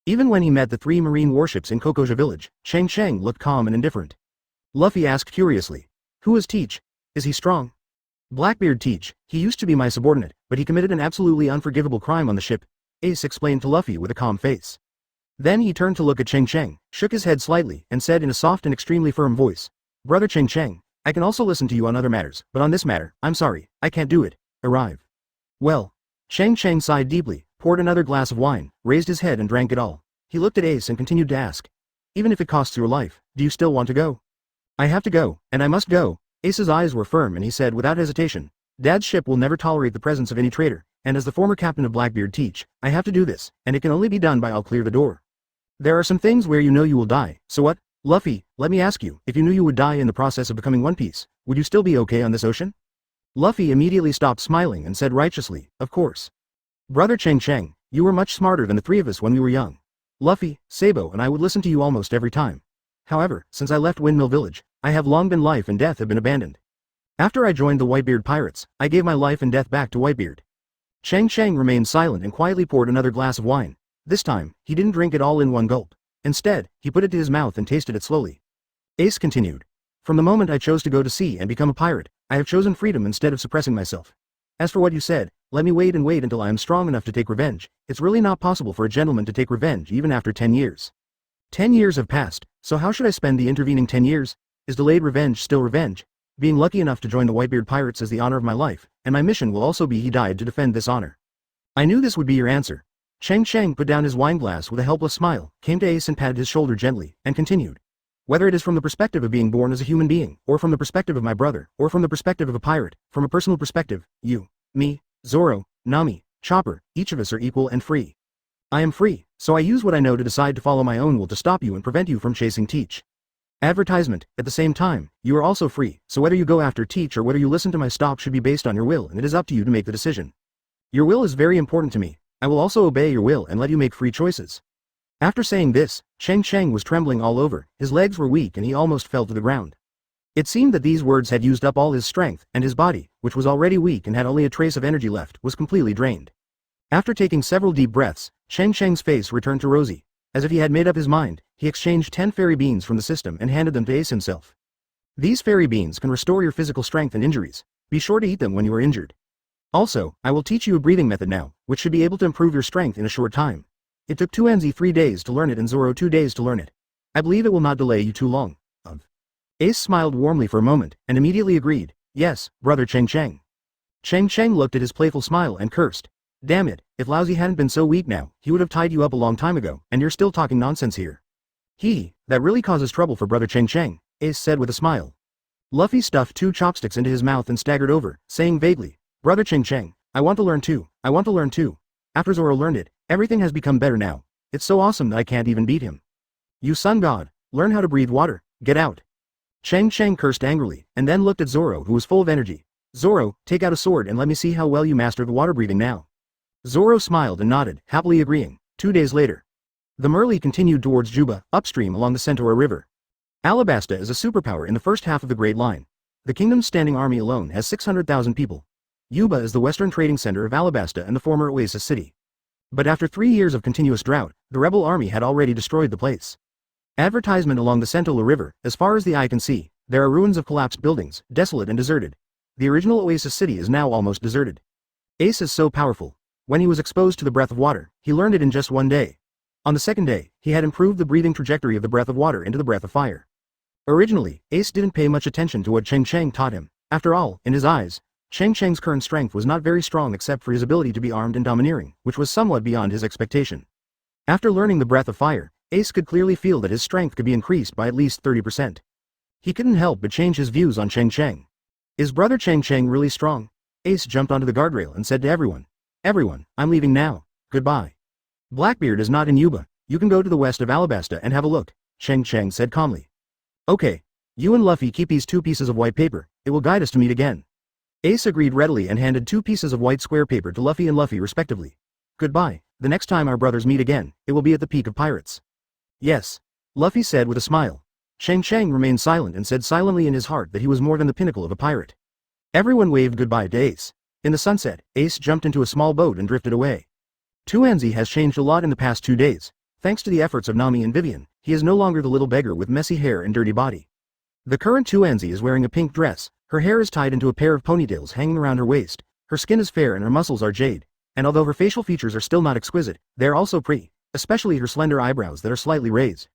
Even when he met the 3 marine warships in Kokoja village, Cheng Cheng looked calm and indifferent. Luffy asked curiously, "Who is Teach? Is he strong?" "Blackbeard Teach, he used to be my subordinate, but he committed an absolutely unforgivable crime on the ship," Ace explained to Luffy with a calm face. Then he turned to look at Cheng Cheng, shook his head slightly, and said in a soft and extremely firm voice, "Brother Cheng Cheng, I can also listen to you on other matters, but on this matter, I'm sorry, I can't do it. Arrive." Well. Cheng Cheng sighed deeply, poured another glass of wine, raised his head and drank it all. He looked at Ace and continued to ask, "Even if it costs your life, do you still want to go?" "I have to go, and I must go." Ace's eyes were firm and he said without hesitation, "Dad's ship will never tolerate the presence of any traitor, and as the former captain of Blackbeard teach, I have to do this, and it can only be done by I'll clear the door. There are some things where you know you will die, so what? Luffy, let me ask you, if you knew you would die in the process of becoming One Piece, would you still be okay on this ocean?" Luffy immediately stopped smiling and said righteously, "Of course. Brother Cheng Cheng, you were much smarter than the three of us when we were young. Luffy, Sabo and I would listen to you almost every time. However, since I left Windmill Village, I have long been life and death have been abandoned. After I joined the Whitebeard pirates, I gave my life and death back to Whitebeard." Cheng Cheng remained silent and quietly poured another glass of wine. This time, he didn't drink it all in one gulp. Instead, he put it to his mouth and tasted it slowly. Ace continued. "From the moment I chose to go to sea and become a pirate, I have chosen freedom instead of suppressing myself. As for what you said, let me wait and wait until I am strong enough to take revenge. It's really not possible for a gentleman to take revenge even after 10 years. 10 years have passed, so how should I spend the intervening 10 years? Is delayed revenge still revenge? Being lucky enough to join the Whitebeard pirates is the honor of my life, and my mission will also be he died to defend this honor." "I knew this would be your answer." Cheng Cheng put down his wineglass with a helpless smile, came to Ace and patted his shoulder gently, and continued. "Whether it is from the perspective of being born as a human being, or from the perspective of my brother, or from the perspective of a pirate, from a personal perspective, you, me, Zoro, Nami, Chopper, each of us are equal and free. I am free, so I use what I know to decide to follow my own will to stop you and prevent you from chasing Teach. Advertisement, at the same time, you are also free, so whether you go after Teach or whether you listen to my stop should be based on your will and it is up to you to make the decision. Your will is very important to me. I will also obey your will and let you make free choices." After saying this, Cheng Cheng was trembling all over, his legs were weak and he almost fell to the ground. It seemed that these words had used up all his strength, and his body, which was already weak and had only a trace of energy left, was completely drained. After taking several deep breaths, Cheng Cheng's face returned to rosy. As if he had made up his mind, he exchanged 10 fairy beans from the system and handed them to Ace himself. "These fairy beans can restore your physical strength and injuries. Be sure to eat them when you are injured. Also, I will teach you a breathing method now, which should be able to improve your strength in a short time. It took 2 enzi 3 days to learn it and Zoro 2 days to learn it. I believe it will not delay you too long." Ace smiled warmly for a moment, and immediately agreed, "Yes, brother Cheng Cheng." Cheng Cheng looked at his playful smile and cursed. "Damn it, if Lousy hadn't been so weak now, he would have tied you up a long time ago, and you're still talking nonsense here." That really causes trouble for brother Cheng Cheng," Ace said with a smile. Luffy stuffed 2 chopsticks into his mouth and staggered over, saying vaguely, "Brother Cheng Cheng, I want to learn too, I want to learn too. After Zoro learned it, everything has become better now. It's so awesome that I can't even beat him. You sun god, learn how to breathe water, get out." Cheng Cheng cursed angrily, and then looked at Zoro who was full of energy. "Zoro, take out a sword and let me see how well you master the water breathing now." Zoro smiled and nodded, happily agreeing. 2 days later. The Merly continued towards Yuba, upstream along the Centaur River. Alabasta is a superpower in the first half of the Great Line. The kingdom's standing army alone has 600,000 people. Yuba is the western trading center of Alabasta and the former Oasis City. But after 3 years of continuous drought, the rebel army had already destroyed the place. Advertisement along the Sentola River, as far as the eye can see, there are ruins of collapsed buildings, desolate and deserted. The original Oasis City is now almost deserted. Ace is so powerful. When he was exposed to the breath of water, he learned it in just 1 day. On the second day, he had improved the breathing trajectory of the breath of water into the breath of fire. Originally, Ace didn't pay much attention to what Cheng Cheng taught him. After all, in his eyes, Cheng Cheng's current strength was not very strong except for his ability to be armed and domineering, which was somewhat beyond his expectation. After learning the breath of fire, Ace could clearly feel that his strength could be increased by at least 30%. He couldn't help but change his views on Cheng Cheng. Is brother Cheng Cheng really strong? Ace jumped onto the guardrail and said to everyone, "Everyone, I'm leaving now. Goodbye. Blackbeard is not in Yuba. You can go to the west of Alabasta and have a look," Cheng Cheng said calmly. "Okay. You and Luffy keep these 2 pieces of white paper. It will guide us to meet again." Ace agreed readily and handed 2 pieces of white square paper to Luffy and Luffy respectively. "Goodbye. The next time our brothers meet again, it will be at the peak of pirates." "Yes," Luffy said with a smile. Cheng Cheng remained silent and said silently in his heart that he was more than the pinnacle of a pirate. Everyone waved goodbye to Ace. In the sunset, Ace jumped into a small boat and drifted away. Tuanzi has changed a lot in the past 2 days. Thanks to the efforts of Nami and Vivian, he is no longer the little beggar with messy hair and dirty body. The current Tuanzi is wearing a pink dress, her hair is tied into a pair of ponytails hanging around her waist, her skin is fair and her muscles are jade, and although her facial features are still not exquisite, they are also pretty. especially her slender eyebrows that are slightly raised.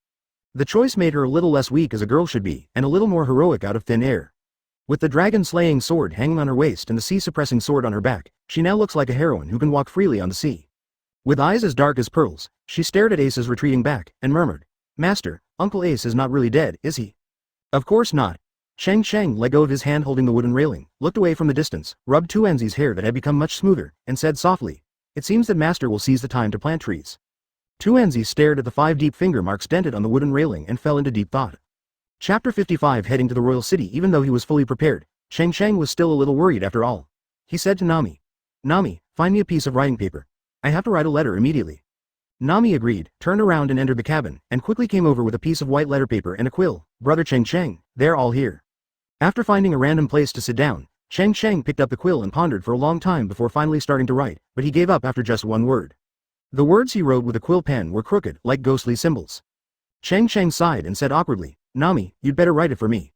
The choice made her a little less weak as a girl should be, and a little more heroic out of thin air. With the dragon-slaying sword hanging on her waist and the sea-suppressing sword on her back, she now looks like a heroine who can walk freely on the sea. With eyes as dark as pearls, she stared at Ace's retreating back, and murmured, "Master, Uncle Ace is not really dead, is he?" "Of course not." Cheng Cheng let go of his hand holding the wooden railing, looked away from the distance, rubbed Tuenzi's hair that had become much smoother, and said softly, "It seems that Master will seize the time to plant trees." Tuenzi stared at the 5 deep finger marks dented on the wooden railing and fell into deep thought. Chapter 55. Heading to the royal city. Even though he was fully prepared, Cheng Cheng was still a little worried after all. He said to Nami, "Nami, find me a piece of writing paper. I have to write a letter immediately." Nami agreed, turned around and entered the cabin, and quickly came over with a piece of white letter paper and a quill. "Brother Cheng Cheng, they're all here." After finding a random place to sit down, Cheng Cheng picked up the quill and pondered for a long time before finally starting to write, but he gave up after just one word. The words he wrote with a quill pen were crooked, like ghostly symbols. Cheng Cheng sighed and said awkwardly, "Nami, you'd better write it for me."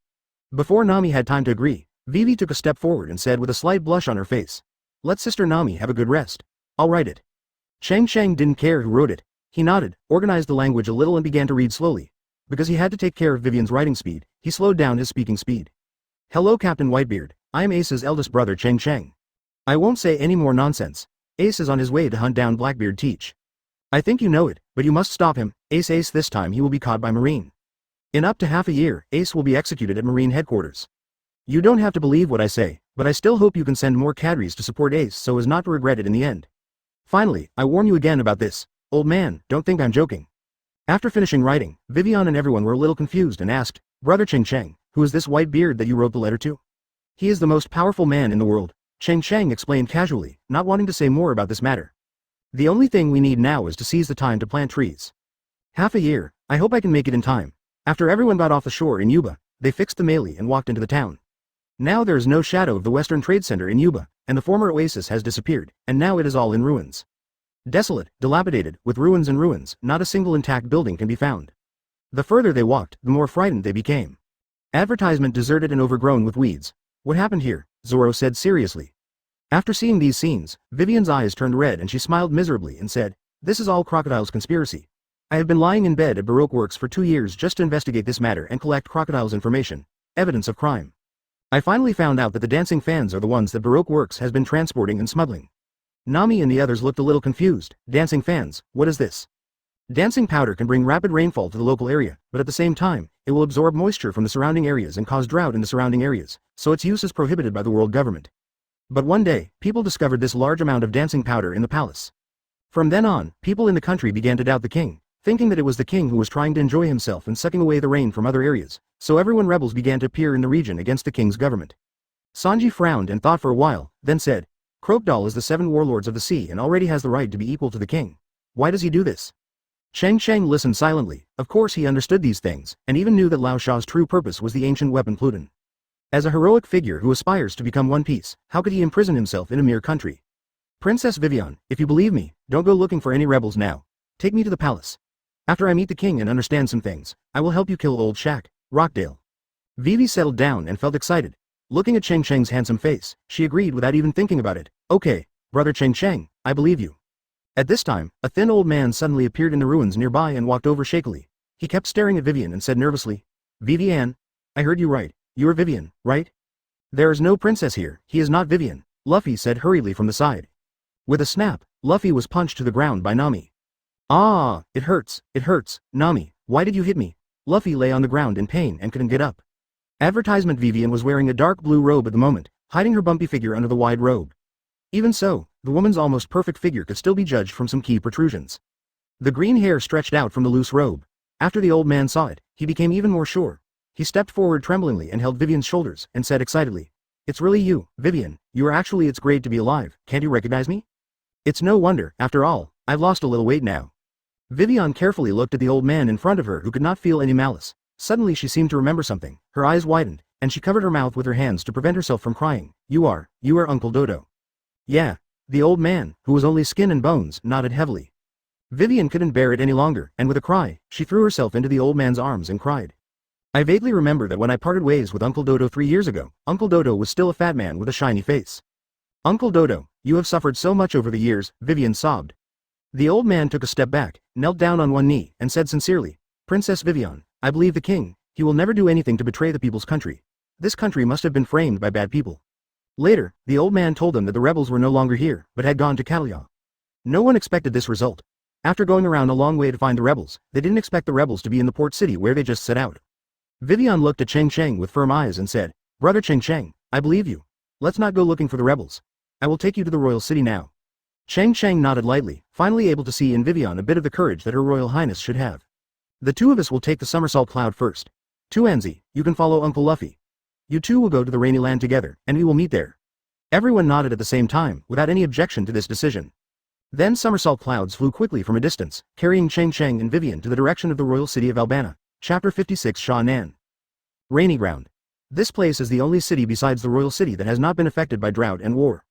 Before Nami had time to agree, Vivi took a step forward and said with a slight blush on her face, "Let Sister Nami have a good rest. I'll write it." Cheng Cheng didn't care who wrote it. He nodded, organized the language a little and began to read slowly. Because he had to take care of Vivian's writing speed, he slowed down his speaking speed. "Hello Captain Whitebeard, I am Ace's eldest brother Cheng Cheng. I won't say any more nonsense. Ace is on his way to hunt down Blackbeard Teach. I think you know it, but you must stop him. Ace this time he will be caught by Marine. In up to half a year, Ace will be executed at Marine headquarters. You don't have to believe what I say, but I still hope you can send more cadres to support Ace so as not to regret it in the end. Finally, I warn you again about this. Old man, don't think I'm joking." After finishing writing, Vivian and everyone were a little confused and asked, "Brother Cheng Cheng, who is this white beard that you wrote the letter to?" "He is the most powerful man in the world," Cheng Cheng explained casually, not wanting to say more about this matter. "The only thing we need now is to seize the time to plant trees. Half a year, I hope I can make it in time." After everyone got off the shore in Yuba, they fixed the melee and walked into the town. Now there is no shadow of the Western Trade Center in Yuba, and the former oasis has disappeared, and now it is all in ruins. Desolate, dilapidated, with ruins and ruins, not a single intact building can be found. The further they walked, the more frightened they became. Advertisement deserted and overgrown with weeds. "What happened here?" Zoro said seriously. After seeing these scenes, Vivian's eyes turned red and she smiled miserably and said, "This is all Crocodile's conspiracy. I have been lying in bed at Baroque Works for 2 years just to investigate this matter and collect Crocodile's information, evidence of crime. I finally found out that the dancing fans are the ones that Baroque Works has been transporting and smuggling." Nami and the others looked a little confused. "Dancing fans, what is this?" "Dancing powder can bring rapid rainfall to the local area, but at the same time, it will absorb moisture from the surrounding areas and cause drought in the surrounding areas, so its use is prohibited by the world government. But one day, people discovered this large amount of dancing powder in the palace. From then on, people in the country began to doubt the king, thinking that it was the king who was trying to enjoy himself and sucking away the rain from other areas, so everyone rebels began to appear in the region against the king's government." Sanji frowned and thought for a while, then said, "Crocodile is the 7 warlords of the sea and already has the right to be equal to the king. Why does he do this?" Cheng Cheng listened silently. Of course he understood these things, and even knew that Lao Sha's true purpose was the ancient weapon Pluton. As a heroic figure who aspires to become One Piece, how could he imprison himself in a mere country? "Princess Vivian, if you believe me, don't go looking for any rebels now. Take me to the palace. After I meet the king and understand some things, I will help you kill Old Shaq, Rockdale." Vivi settled down and felt excited. Looking at Cheng Cheng's handsome face, she agreed without even thinking about it. "Okay, brother Cheng Cheng, I believe you." At this time, a thin old man suddenly appeared in the ruins nearby and walked over shakily. He kept staring at Vivian and said nervously, "Vivian, I heard you right. You're Vivian, right?" "There is no princess here, he is not Vivian," Luffy said hurriedly from the side. With a snap, Luffy was punched to the ground by Nami. "Ah, it hurts, Nami, why did you hit me?" Luffy lay on the ground in pain and couldn't get up. Advertisement Vivian was wearing a dark blue robe at the moment, hiding her bumpy figure under the wide robe. Even so, the woman's almost perfect figure could still be judged from some key protrusions. The green hair stretched out from the loose robe. After the old man saw it, he became even more sure. He stepped forward tremblingly and held Vivian's shoulders, and said excitedly, "It's really you, Vivian, you are actually it's great to be alive, can't you recognize me? It's no wonder, after all, I've lost a little weight now." Vivian carefully looked at the old man in front of her who could not feel any malice. Suddenly she seemed to remember something, her eyes widened, and she covered her mouth with her hands to prevent herself from crying. You are Uncle Dodo." "Yeah." The old man, who was only skin and bones, nodded heavily. Vivian couldn't bear it any longer, and with a cry, she threw herself into the old man's arms and cried. "I vaguely remember that when I parted ways with Uncle Dodo 3 years ago, Uncle Dodo was still a fat man with a shiny face. Uncle Dodo, you have suffered so much over the years," Vivian sobbed. The old man took a step back, knelt down on one knee, and said sincerely, Princess Vivian, I believe the king, he will never do anything to betray the people's country. This country must have been framed by bad people. Later, the old man told them that the rebels were no longer here, but had gone to Catalia. No one expected this result. After going around a long way to find the rebels, they didn't expect the rebels to be in the port city where they just set out. Vivian looked at Cheng Cheng with firm eyes and said, Brother Cheng Cheng, I believe you. Let's not go looking for the rebels. I will take you to the royal city now. Cheng Cheng nodded lightly, finally able to see in Vivian a bit of the courage that her royal highness should have. The two of us will take the somersault cloud first. To Enzi, you can follow Uncle Luffy. You two will go to the rainy land together, and we will meet there. Everyone nodded at the same time, without any objection to this decision. Then somersault clouds flew quickly from a distance, carrying Cheng Cheng and Vivian to the direction of the royal city of Albana. Chapter 56 Sha Nan. Rainy Ground. This place is the only city besides the royal city that has not been affected by drought and war.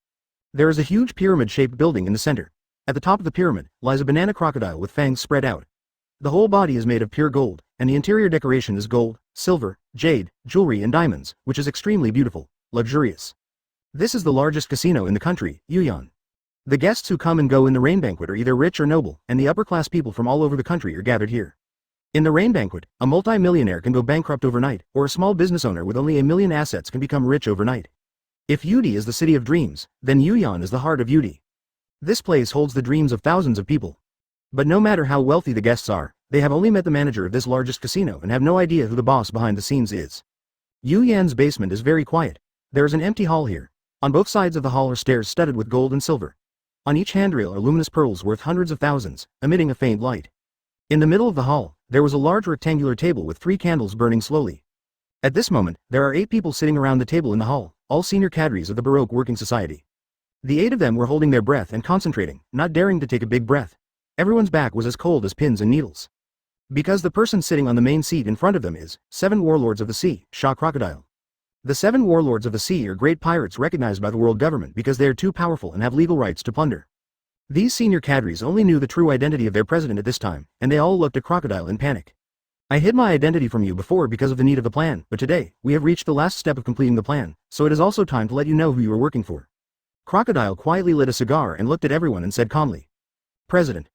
There is a huge pyramid-shaped building in the center. At the top of the pyramid lies a banana crocodile with fangs spread out. The whole body is made of pure gold, and the interior decoration is gold, silver, jade, jewelry and diamonds, which is extremely beautiful, luxurious. This is the largest casino in the country, Yuyan. The guests who come and go in the rain banquet are either rich or noble, and the upper-class people from all over the country are gathered here. In the rain banquet, a multi-millionaire can go bankrupt overnight, or a small business owner with only 1 million assets can become rich overnight. If Yudi is the city of dreams, then Yuyan is the heart of Yudi. This place holds the dreams of thousands of people. But no matter how wealthy the guests are, they have only met the manager of this largest casino and have no idea who the boss behind the scenes is. Yuyan's basement is very quiet. There is an empty hall here. On both sides of the hall are stairs studded with gold and silver. On each handrail are luminous pearls worth hundreds of thousands, emitting a faint light. In the middle of the hall, there was a large rectangular table with 3 candles burning slowly. At this moment, there are 8 people sitting around the table in the hall, all senior cadres of the Baroque Working Society. The 8 of them were holding their breath and concentrating, not daring to take a big breath. Everyone's back was as cold as pins and needles. Because the person sitting on the main seat in front of them is 7 warlords of the sea, Shah Crocodile. The 7 warlords of the sea are great pirates recognized by the world government because they are too powerful and have legal rights to plunder. These senior cadres only knew the true identity of their president at this time, and they all looked at Crocodile in panic. I hid my identity from you before because of the need of the plan, but today, we have reached the last step of completing the plan, so it is also time to let you know who you are working for. Crocodile quietly lit a cigar and looked at everyone and said calmly. President.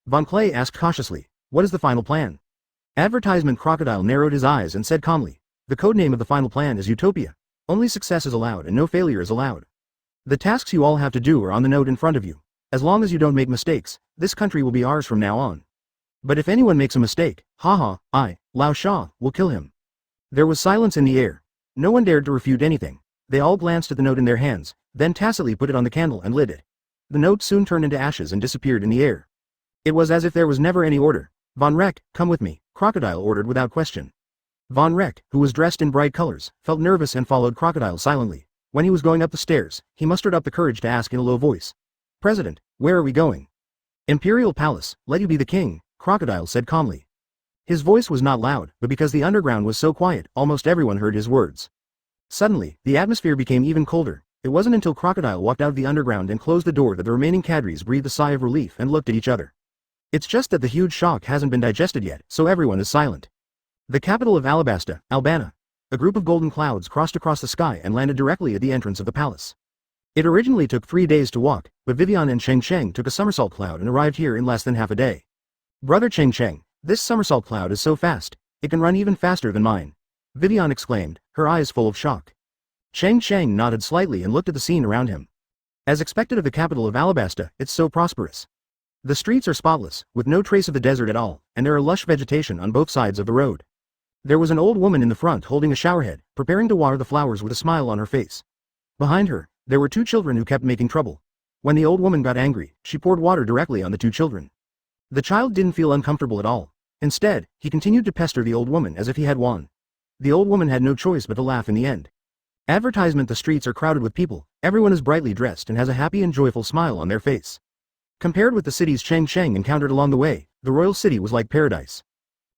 Von Clay asked cautiously, what is the final plan? Advertisement. Crocodile narrowed his eyes and said calmly. The codename of the final plan is Utopia. Only success is allowed and no failure is allowed. The tasks you all have to do are on the note in front of you. As long as you don't make mistakes, this country will be ours from now on. But if anyone makes a mistake, I, Lao Sha, will kill him. There was silence in the air. No one dared to refute anything. They all glanced at the note in their hands, then tacitly put it on the candle and lit it. The note soon turned into ashes and disappeared in the air. It was as if there was never any order. Von Reck, come with me, Crocodile ordered without question. Von Reck, who was dressed in bright colors, felt nervous and followed Crocodile silently. When he was going up the stairs, he mustered up the courage to ask in a low voice. President, where are we going? Imperial Palace, let you be the king, Crocodile said calmly. His voice was not loud, but because the underground was so quiet, almost everyone heard his words. Suddenly, the atmosphere became even colder. It wasn't until Crocodile walked out of the underground and closed the door that the remaining cadres breathed a sigh of relief and looked at each other. It's just that the huge shock hasn't been digested yet, so everyone is silent. The capital of Alabasta, Albana. A group of golden clouds crossed across the sky and landed directly at the entrance of the palace. It originally took 3 days to walk, but Vivian and Cheng Cheng took a somersault cloud and arrived here in less than half a day. Brother Cheng Cheng, this somersault cloud is so fast, it can run even faster than mine. Vivian exclaimed, her eyes full of shock. Cheng Cheng nodded slightly and looked at the scene around him. As expected of the capital of Alabasta, it's so prosperous. The streets are spotless, with no trace of the desert at all, and there are lush vegetation on both sides of the road. There was an old woman in the front holding a showerhead, preparing to water the flowers with a smile on her face. Behind her, there were 2 children who kept making trouble. When the old woman got angry, she poured water directly on the 2 children. The child didn't feel uncomfortable at all. Instead, he continued to pester the old woman as if he had won. The old woman had no choice but to laugh in the end. Advertisement. The streets are crowded with people, everyone is brightly dressed and has a happy and joyful smile on their face. Compared with the cities Cheng Cheng encountered along the way, the royal city was like paradise.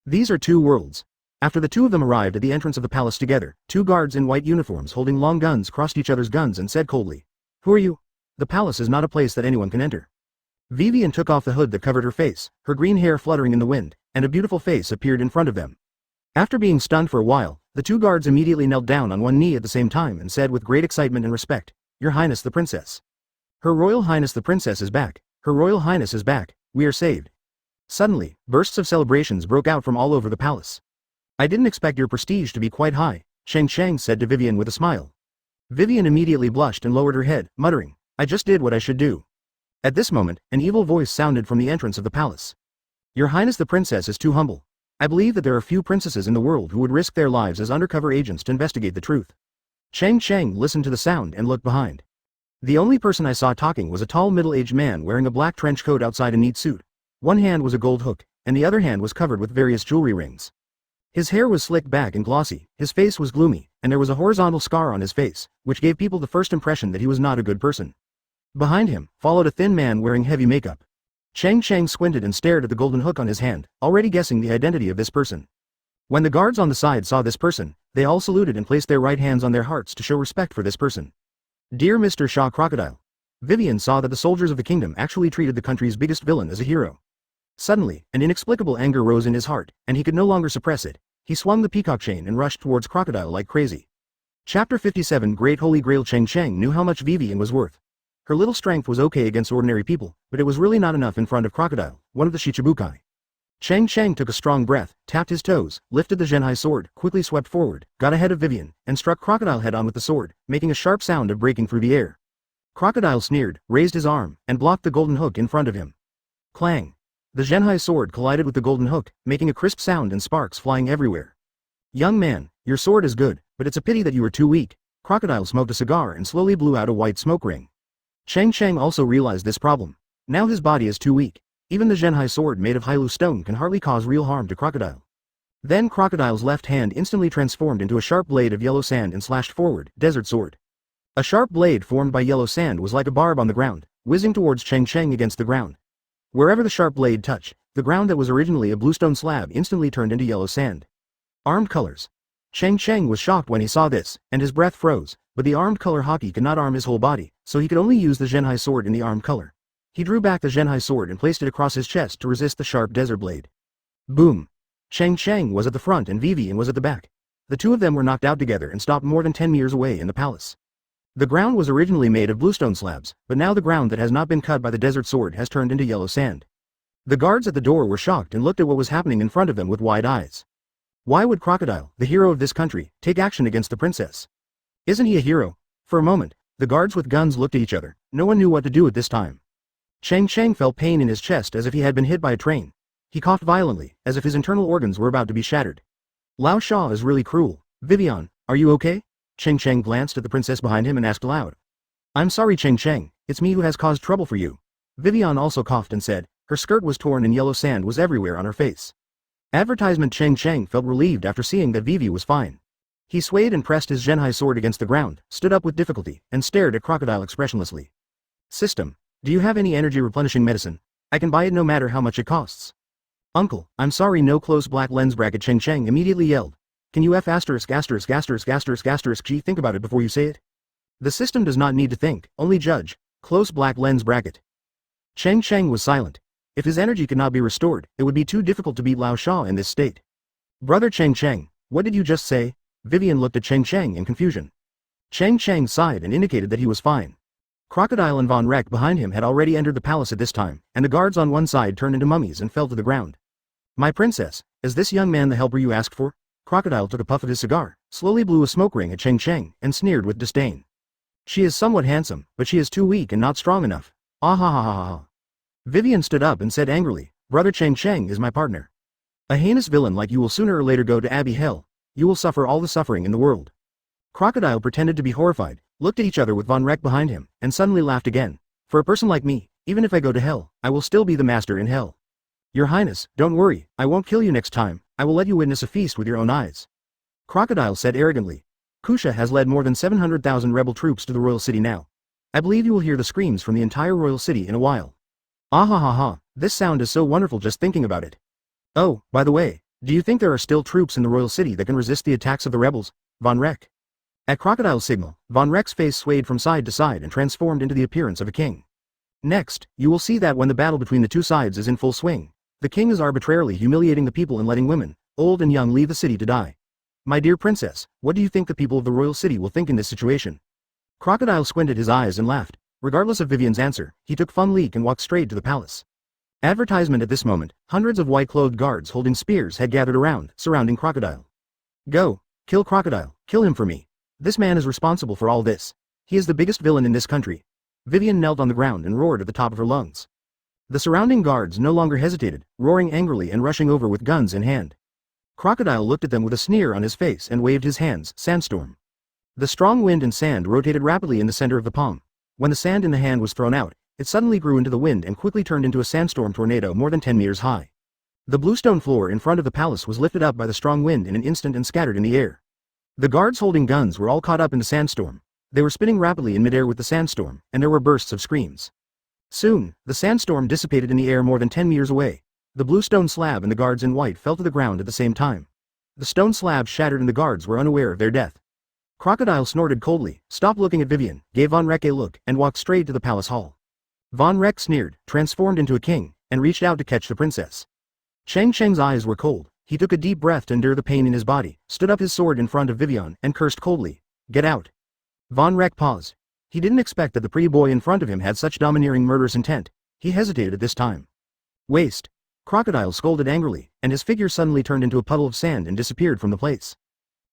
These are 2 worlds. After the 2 of them arrived at the entrance of the palace together, 2 guards in white uniforms holding long guns crossed each other's guns and said coldly, "Who are you? The palace is not a place that anyone can enter." Vivian took off the hood that covered her face, her green hair fluttering in the wind, and a beautiful face appeared in front of them. After being stunned for a while, the 2 guards immediately knelt down on one knee at the same time and said with great excitement and respect, "Your Highness the Princess." Her Royal Highness the Princess is back. Her Royal Highness is back, we are saved. Suddenly, bursts of celebrations broke out from all over the palace. I didn't expect your prestige to be quite high, Cheng Cheng said to Vivian with a smile. Vivian immediately blushed and lowered her head, muttering, I just did what I should do. At this moment, an evil voice sounded from the entrance of the palace. Your Highness the Princess is too humble. I believe that there are few princesses in the world who would risk their lives as undercover agents to investigate the truth. Cheng Cheng listened to the sound and looked behind. The only person I saw talking was a tall middle-aged man wearing a black trench coat outside a neat suit. One hand was a gold hook, and the other hand was covered with various jewelry rings. His hair was slicked back and glossy, his face was gloomy, and there was a horizontal scar on his face, which gave people the first impression that he was not a good person. Behind him, followed a thin man wearing heavy makeup. Cheng Cheng squinted and stared at the golden hook on his hand, already guessing the identity of this person. When the guards on the side saw this person, they all saluted and placed their right hands on their hearts to show respect for this person. Dear Mr. Shaw Crocodile. Vivian saw that the soldiers of the kingdom actually treated the country's biggest villain as a hero. Suddenly, an inexplicable anger rose in his heart, and he could no longer suppress it. He swung the peacock chain and rushed towards Crocodile like crazy. Chapter 57 Great Holy Grail. Cheng Cheng knew how much Vivian was worth. Her little strength was okay against ordinary people, but it was really not enough in front of Crocodile, one of the Shichibukai. Cheng Cheng took a strong breath, tapped his toes, lifted the Zhenhai sword, quickly swept forward, got ahead of Vivian, and struck Crocodile head on with the sword, making a sharp sound of breaking through the air. Crocodile sneered, raised his arm, and blocked the golden hook in front of him. Clang! The Zhenhai sword collided with the golden hook, making a crisp sound and sparks flying everywhere. Young man, your sword is good, but it's a pity that you were too weak. Crocodile smoked a cigar and slowly blew out a white smoke ring. Cheng Cheng also realized this problem. Now his body is too weak. Even the Zhenhai sword made of Hailu stone can hardly cause real harm to Crocodile. Then Crocodile's left hand instantly transformed into a sharp blade of yellow sand and slashed forward, desert sword. A sharp blade formed by yellow sand was like a barb on the ground, whizzing towards Cheng Cheng against the ground. Wherever the sharp blade touched, the ground that was originally a bluestone slab instantly turned into yellow sand. Armed colors. Cheng Cheng was shocked when he saw this, and his breath froze, but the armed color hockey could not arm his whole body, so he could only use the Zhenhai sword in the armed color. He drew back the Zhenhai sword and placed it across his chest to resist the sharp desert blade. Boom! Cheng Cheng was at the front and Vivian was at the back. The two of them were knocked out together and stopped more than 10 meters away in the palace. The ground was originally made of bluestone slabs, but now the ground that has not been cut by the desert sword has turned into yellow sand. The guards at the door were shocked and looked at what was happening in front of them with wide eyes. Why would Crocodile, the hero of this country, take action against the princess? Isn't he a hero? For a moment, the guards with guns looked at each other. No one knew what to do at this time. Cheng Cheng felt pain in his chest as if he had been hit by a train. He coughed violently, as if his internal organs were about to be shattered. Lao Sha is really cruel. Vivian, are you okay? Cheng Cheng glanced at the princess behind him and asked aloud. I'm sorry Cheng Cheng, it's me who has caused trouble for you. Vivian also coughed and said, her skirt was torn and yellow sand was everywhere on her face. Advertisement. Cheng Cheng felt relieved after seeing that Vivi was fine. He swayed and pressed his Zhenhai sword against the ground, stood up with difficulty, and stared at Crocodile expressionlessly. System, do you have any energy replenishing medicine? I can buy it no matter how much it costs. Uncle, I'm sorry, no close black lens bracket. Cheng Cheng immediately yelled. Can you F*************** think about it before you say it? The system does not need to think, only judge. Close black lens bracket. Cheng Cheng was silent. If his energy could not be restored, it would be too difficult to beat Lao Sha in this state. Brother Cheng Cheng, what did you just say? Vivian looked at Cheng Cheng in confusion. Cheng Cheng sighed and indicated that he was fine. Crocodile and Von Reck behind him had already entered the palace at this time, and the guards on one side turned into mummies and fell to the ground. My princess, is this young man the helper you asked for? Crocodile took a puff of his cigar, slowly blew a smoke ring at Cheng Cheng, and sneered with disdain. She is somewhat handsome, but she is too weak and not strong enough. Ah ha ha ha ha. Vivian stood up and said angrily, Brother Cheng Cheng is my partner. A heinous villain like you will sooner or later go to Abbey Hell. You will suffer all the suffering in the world. Crocodile pretended to be horrified, looked at each other with Von Reck behind him, and suddenly laughed again. For a person like me, even if I go to hell, I will still be the master in hell. Your Highness, don't worry, I won't kill you next time, I will let you witness a feast with your own eyes. Crocodile said arrogantly. Kusha has led more than 700,000 rebel troops to the royal city now. I believe you will hear the screams from the entire royal city in a while. Ah ha ha ha, this sound is so wonderful just thinking about it. Oh, by the way, do you think there are still troops in the royal city that can resist the attacks of the rebels? Von Reck. At Crocodile's signal, Von Reck's face swayed from side to side and transformed into the appearance of a king. Next, you will see that when the battle between the two sides is in full swing, the king is arbitrarily humiliating the people and letting women, old and young, leave the city to die. My dear princess, what do you think the people of the royal city will think in this situation? Crocodile squinted his eyes and laughed. Regardless of Vivian's answer, he took Fun Leak and walked straight to the palace. Advertisement at this moment, hundreds of white-clothed guards holding spears had gathered around, surrounding Crocodile. Go! Kill Crocodile, kill him for me. This man is responsible for all this. He is the biggest villain in this country. Vivian knelt on the ground and roared at the top of her lungs. The surrounding guards no longer hesitated, roaring angrily and rushing over with guns in hand. Crocodile looked at them with a sneer on his face and waved his hands, sandstorm. The strong wind and sand rotated rapidly in the center of the palm. When the sand in the hand was thrown out, it suddenly grew into the wind and quickly turned into a sandstorm tornado more than 10 meters high. The bluestone floor in front of the palace was lifted up by the strong wind in an instant and scattered in the air. The guards holding guns were all caught up in the sandstorm. They were spinning rapidly in midair with the sandstorm, and there were bursts of screams. Soon, the sandstorm dissipated in the air more than 10 meters away. The bluestone slab and the guards in white fell to the ground at the same time. The stone slab shattered and the guards were unaware of their death. Crocodile snorted coldly, stopped looking at Vivian, gave Von Rek a look, and walked straight to the palace hall. Von Rek sneered, transformed into a king, and reached out to catch the princess. Cheng Cheng's eyes were cold. He took a deep breath to endure the pain in his body, stood up his sword in front of Vivian, and cursed coldly. Get out. Von Rek paused. He didn't expect that the pretty boy in front of him had such domineering murderous intent. He hesitated at this time. Waste. Crocodile scolded angrily, and his figure suddenly turned into a puddle of sand and disappeared from the place.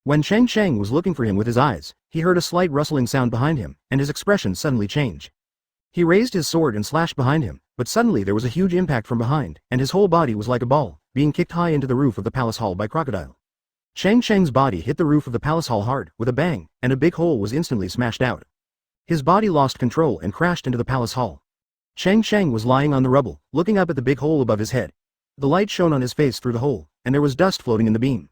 When Cheng Cheng was looking for him with his eyes, he heard a slight rustling sound behind him, and his expression suddenly changed. He raised his sword and slashed behind him, but suddenly there was a huge impact from behind, and his whole body was like a ball, being kicked high into the roof of the palace hall by Crocodile. Cheng Cheng's body hit the roof of the palace hall hard, with a bang, and a big hole was instantly smashed out. His body lost control and crashed into the palace hall. Cheng Cheng was lying on the rubble, looking up at the big hole above his head. The light shone on his face through the hole, and there was dust floating in the beam.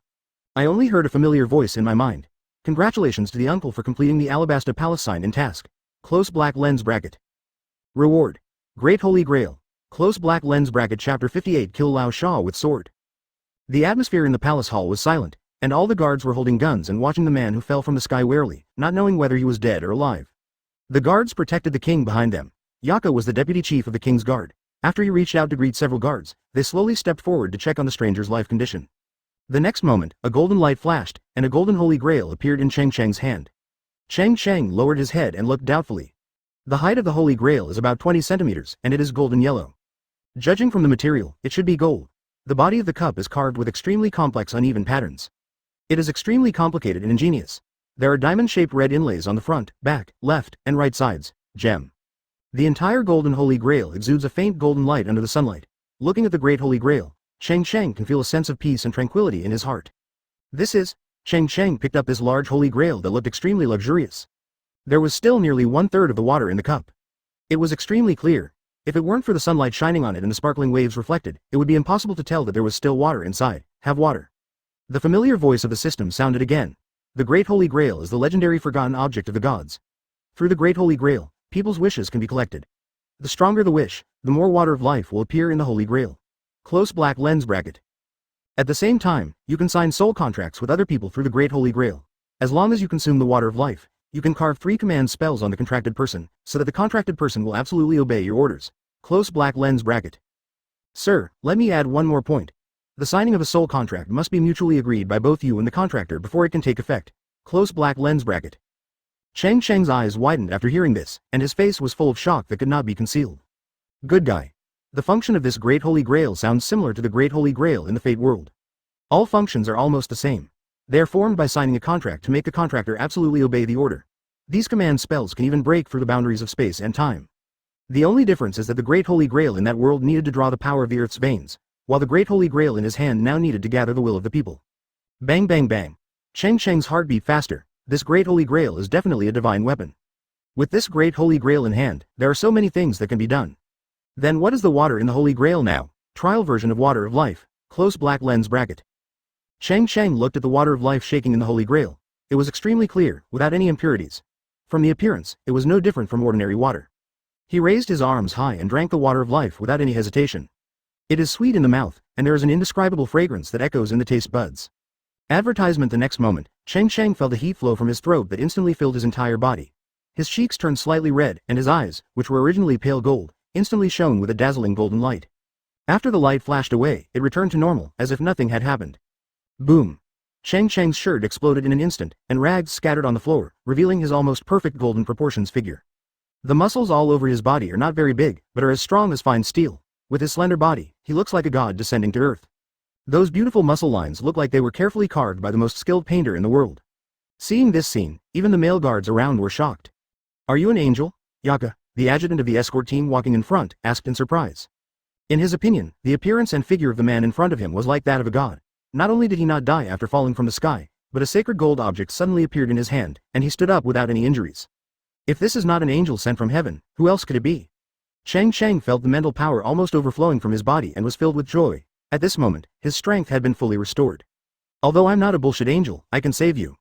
I only heard a familiar voice in my mind. Congratulations to the uncle for completing the Alabasta palace sign and task. Close black lens bracket. Reward. Great Holy Grail. Close black lens bracket chapter 58 Kill Lao Sha with sword. The atmosphere in the palace hall was silent, and all the guards were holding guns and watching the man who fell from the sky warily, not knowing whether he was dead or alive. The guards protected the king behind them. Yaka was the deputy chief of the king's guard. After he reached out to greet several guards, they slowly stepped forward to check on the stranger's life condition. The next moment, a golden light flashed, and a golden holy grail appeared in Cheng Cheng's hand. Cheng Cheng lowered his head and looked doubtfully. The height of the holy grail is about 20 centimeters, and it is golden yellow. Judging from the material, it should be gold. The body of the cup is carved with extremely complex uneven patterns. It is extremely complicated and ingenious. There are diamond-shaped red inlays on the front, back, left, and right sides. Gem. The entire golden holy grail exudes a faint golden light under the sunlight. Looking at the great holy grail, Cheng Cheng can feel a sense of peace and tranquility in his heart. This is... Cheng Cheng picked up this large holy grail that looked extremely luxurious. There was still nearly 1/3 of the water in the cup. It was extremely clear. If it weren't for the sunlight shining on it and the sparkling waves reflected, it would be impossible to tell that there was still water inside. Have water. The familiar voice of the system sounded again. The Great Holy Grail is the legendary forgotten object of the gods. Through the Great Holy Grail, people's wishes can be collected. The stronger the wish, the more water of life will appear in the Holy Grail. Close black lens bracket. At the same time, you can sign soul contracts with other people through the Great Holy Grail. As long as you consume the water of life, you can carve 3 command spells on the contracted person, so that the contracted person will absolutely obey your orders. Close black lens bracket. Sir, let me add one more point. The signing of a soul contract must be mutually agreed by both you and the contractor before it can take effect. Close black lens bracket. Cheng Cheng's eyes widened after hearing this, and his face was full of shock that could not be concealed. Good guy. The function of this Great Holy Grail sounds similar to the Great Holy Grail in the Fate world. All functions are almost the same. They are formed by signing a contract to make the contractor absolutely obey the order. These command spells can even break through the boundaries of space and time. The only difference is that the Great Holy Grail in that world needed to draw the power of the Earth's veins, while the Great Holy Grail in his hand now needed to gather the will of the people. Bang bang bang. Cheng Cheng's heart beat faster. This Great Holy Grail is definitely a divine weapon. With this Great Holy Grail in hand, there are so many things that can be done. Then what is the water in the Holy Grail now? Trial version of water of life. Close black lens bracket. Cheng Cheng looked at the water of life shaking in the Holy Grail. It was extremely clear, without any impurities. From the appearance, it was no different from ordinary water. He raised his arms high and drank the water of life without any hesitation. It is sweet in the mouth, and there is an indescribable fragrance that echoes in the taste buds. Advertisement. The next moment, Cheng Cheng felt a heat flow from his throat that instantly filled his entire body. His cheeks turned slightly red, and his eyes, which were originally pale gold, instantly shone with a dazzling golden light. After the light flashed away, it returned to normal, as if nothing had happened. Boom. Cheng Cheng's shirt exploded in an instant, and rags scattered on the floor, revealing his almost perfect golden proportions figure. The muscles all over his body are not very big, but are as strong as fine steel. With his slender body, he looks like a god descending to earth. Those beautiful muscle lines look like they were carefully carved by the most skilled painter in the world. Seeing this scene, even the male guards around were shocked. "Are you an angel, Yaka?" the adjutant of the escort team walking in front asked in surprise. In his opinion, the appearance and figure of the man in front of him was like that of a god. Not only did he not die after falling from the sky, but a sacred gold object suddenly appeared in his hand, and he stood up without any injuries. If this is not an angel sent from heaven, who else could it be? Cheng Cheng felt the mental power almost overflowing from his body and was filled with joy. At this moment, his strength had been fully restored. "Although I'm not a bullshit angel, I can save you."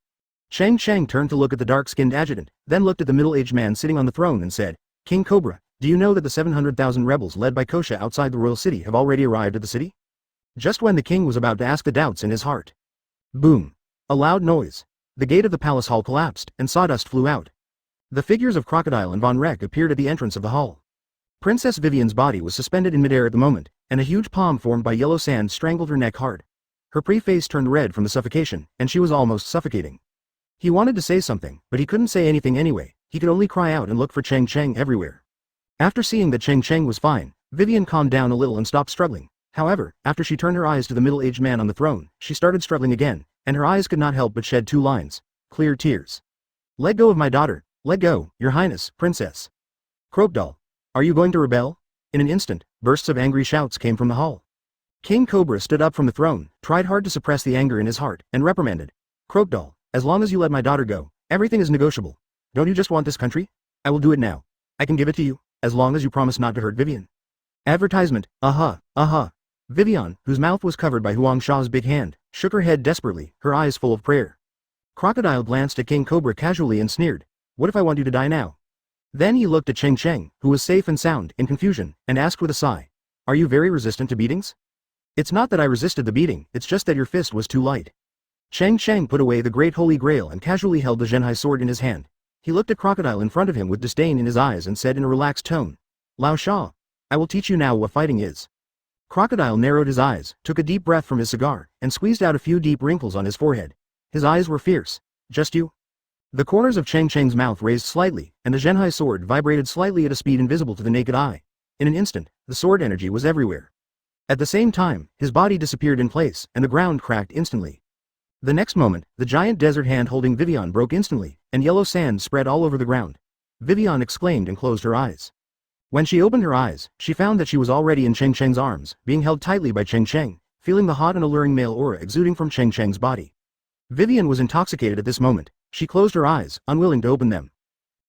Cheng Cheng turned to look at the dark-skinned adjutant, then looked at the middle-aged man sitting on the throne and said, "King Cobra, do you know that the 700,000 rebels led by Kosha outside the royal city have already arrived at the city?" Just when the king was about to ask the doubts in his heart. Boom. A loud noise. The gate of the palace hall collapsed, and sawdust flew out. The figures of Crocodile and Von Rek appeared at the entrance of the hall. Princess Vivian's body was suspended in midair at the moment, and a huge palm formed by yellow sand strangled her neck hard. Her pretty face turned red from the suffocation, and she was almost suffocating. He wanted to say something, but he couldn't say anything anyway. He could only cry out and look for Cheng Cheng everywhere. After seeing that Cheng Cheng was fine, Vivian calmed down a little and stopped struggling. However, after she turned her eyes to the middle-aged man on the throne, she started struggling again, and her eyes could not help but shed two lines. Clear tears. "Let go of my daughter. Let go, your highness, princess." "Crocodile, are you going to rebel?" In an instant, bursts of angry shouts came from the hall. King Cobra stood up from the throne, tried hard to suppress the anger in his heart, and reprimanded. "Crocodile, as long as you let my daughter go, everything is negotiable. Don't you just want this country? I will do it now. I can give it to you, as long as you promise not to hurt Vivian." Advertisement, Vivian, whose mouth was covered by Huang Sha's big hand, shook her head desperately, her eyes full of prayer. Crocodile glanced at King Cobra casually and sneered. "What if I want you to die now?" Then he looked at Cheng Cheng, who was safe and sound, in confusion, and asked with a sigh. "Are you very resistant to beatings?" "It's not that I resisted the beating, it's just that your fist was too light." Cheng Cheng put away the great holy grail and casually held the Zhenhai sword in his hand. He looked at Crocodile in front of him with disdain in his eyes and said in a relaxed tone, "Lao Sha, I will teach you now what fighting is." Crocodile narrowed his eyes, took a deep breath from his cigar, and squeezed out a few deep wrinkles on his forehead. His eyes were fierce. "Just you?" The corners of Cheng Cheng's mouth raised slightly, and the Zhenhai sword vibrated slightly at a speed invisible to the naked eye. In an instant, the sword energy was everywhere. At the same time, his body disappeared in place, and the ground cracked instantly. The next moment, the giant desert hand holding Vivian broke instantly, and yellow sand spread all over the ground. Vivian exclaimed and closed her eyes. When she opened her eyes, she found that she was already in Cheng Cheng's arms, being held tightly by Cheng Cheng, feeling the hot and alluring male aura exuding from Cheng Cheng's body. Vivian was intoxicated at this moment. She closed her eyes, unwilling to open them.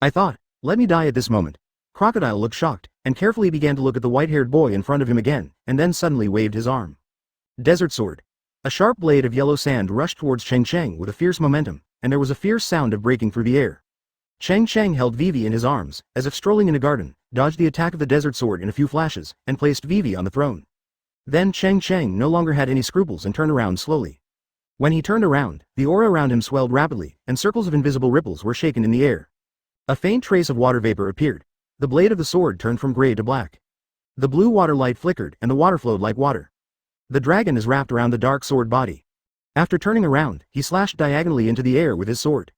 "I thought, let me die at this moment." Crocodile looked shocked, and carefully began to look at the white-haired boy in front of him again, and then suddenly waved his arm. Desert sword. A sharp blade of yellow sand rushed towards Cheng Cheng with a fierce momentum, and there was a fierce sound of breaking through the air. Cheng Cheng held Vivi in his arms, as if strolling in a garden, dodged the attack of the desert sword in a few flashes, and placed Vivi on the throne. Then Cheng Cheng no longer had any scruples and turned around slowly. When he turned around, the aura around him swelled rapidly, and circles of invisible ripples were shaken in the air. A faint trace of water vapor appeared. The blade of the sword turned from gray to black. The blue water light flickered, and the water flowed like water. The dragon is wrapped around the dark sword body. After turning around, he slashed diagonally into the air with his sword.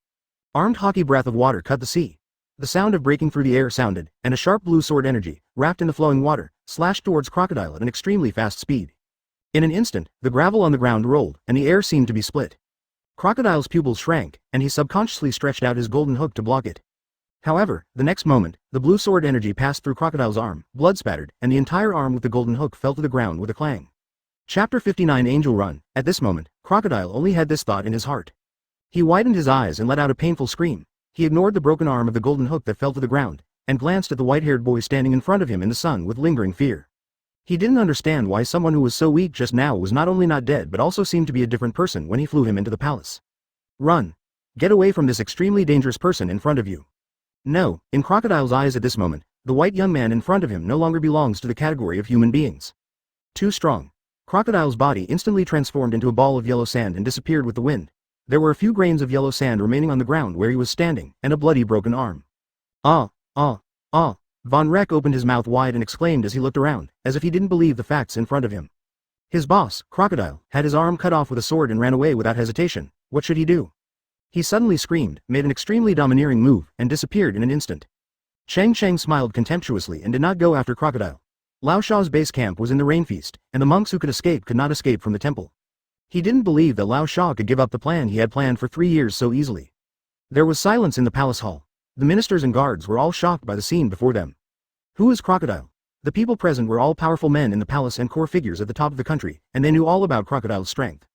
Armed hockey breath of water cut the sea. The sound of breaking through the air sounded, and a sharp blue sword energy, wrapped in the flowing water, slashed towards Crocodile at an extremely fast speed. In an instant, the gravel on the ground rolled, and the air seemed to be split. Crocodile's pupils shrank, and he subconsciously stretched out his golden hook to block it. However, the next moment, the blue sword energy passed through Crocodile's arm, blood spattered, and the entire arm with the golden hook fell to the ground with a clang. Chapter 59 Angel Run. At this moment, Crocodile only had this thought in his heart. He widened his eyes and let out a painful scream. He ignored the broken arm of the golden hook that fell to the ground, and glanced at the white-haired boy standing in front of him in the sun with lingering fear. He didn't understand why someone who was so weak just now was not only not dead but also seemed to be a different person when he flew him into the palace. Run. Get away from this extremely dangerous person in front of you. No, in Crocodile's eyes at this moment, the white young man in front of him no longer belongs to the category of human beings. Too strong. Crocodile's body instantly transformed into a ball of yellow sand and disappeared with the wind. There were a few grains of yellow sand remaining on the ground where he was standing, and a bloody broken arm. Ah. Von Rek opened his mouth wide and exclaimed as he looked around, as if he didn't believe the facts in front of him. His boss, Crocodile, had his arm cut off with a sword and ran away without hesitation. What should he do? He suddenly screamed, made an extremely domineering move, and disappeared in an instant. Cheng Cheng smiled contemptuously and did not go after Crocodile. Lao Sha's base camp was in the rain feast, and the monks who could not escape from the temple. He didn't believe that Lao Sha could give up the plan he had planned for 3 years so easily. There was silence in the palace hall. The ministers and guards were all shocked by the scene before them. Who is Crocodile? The people present were all powerful men in the palace and core figures at the top of the country, and they knew all about Crocodile's strength.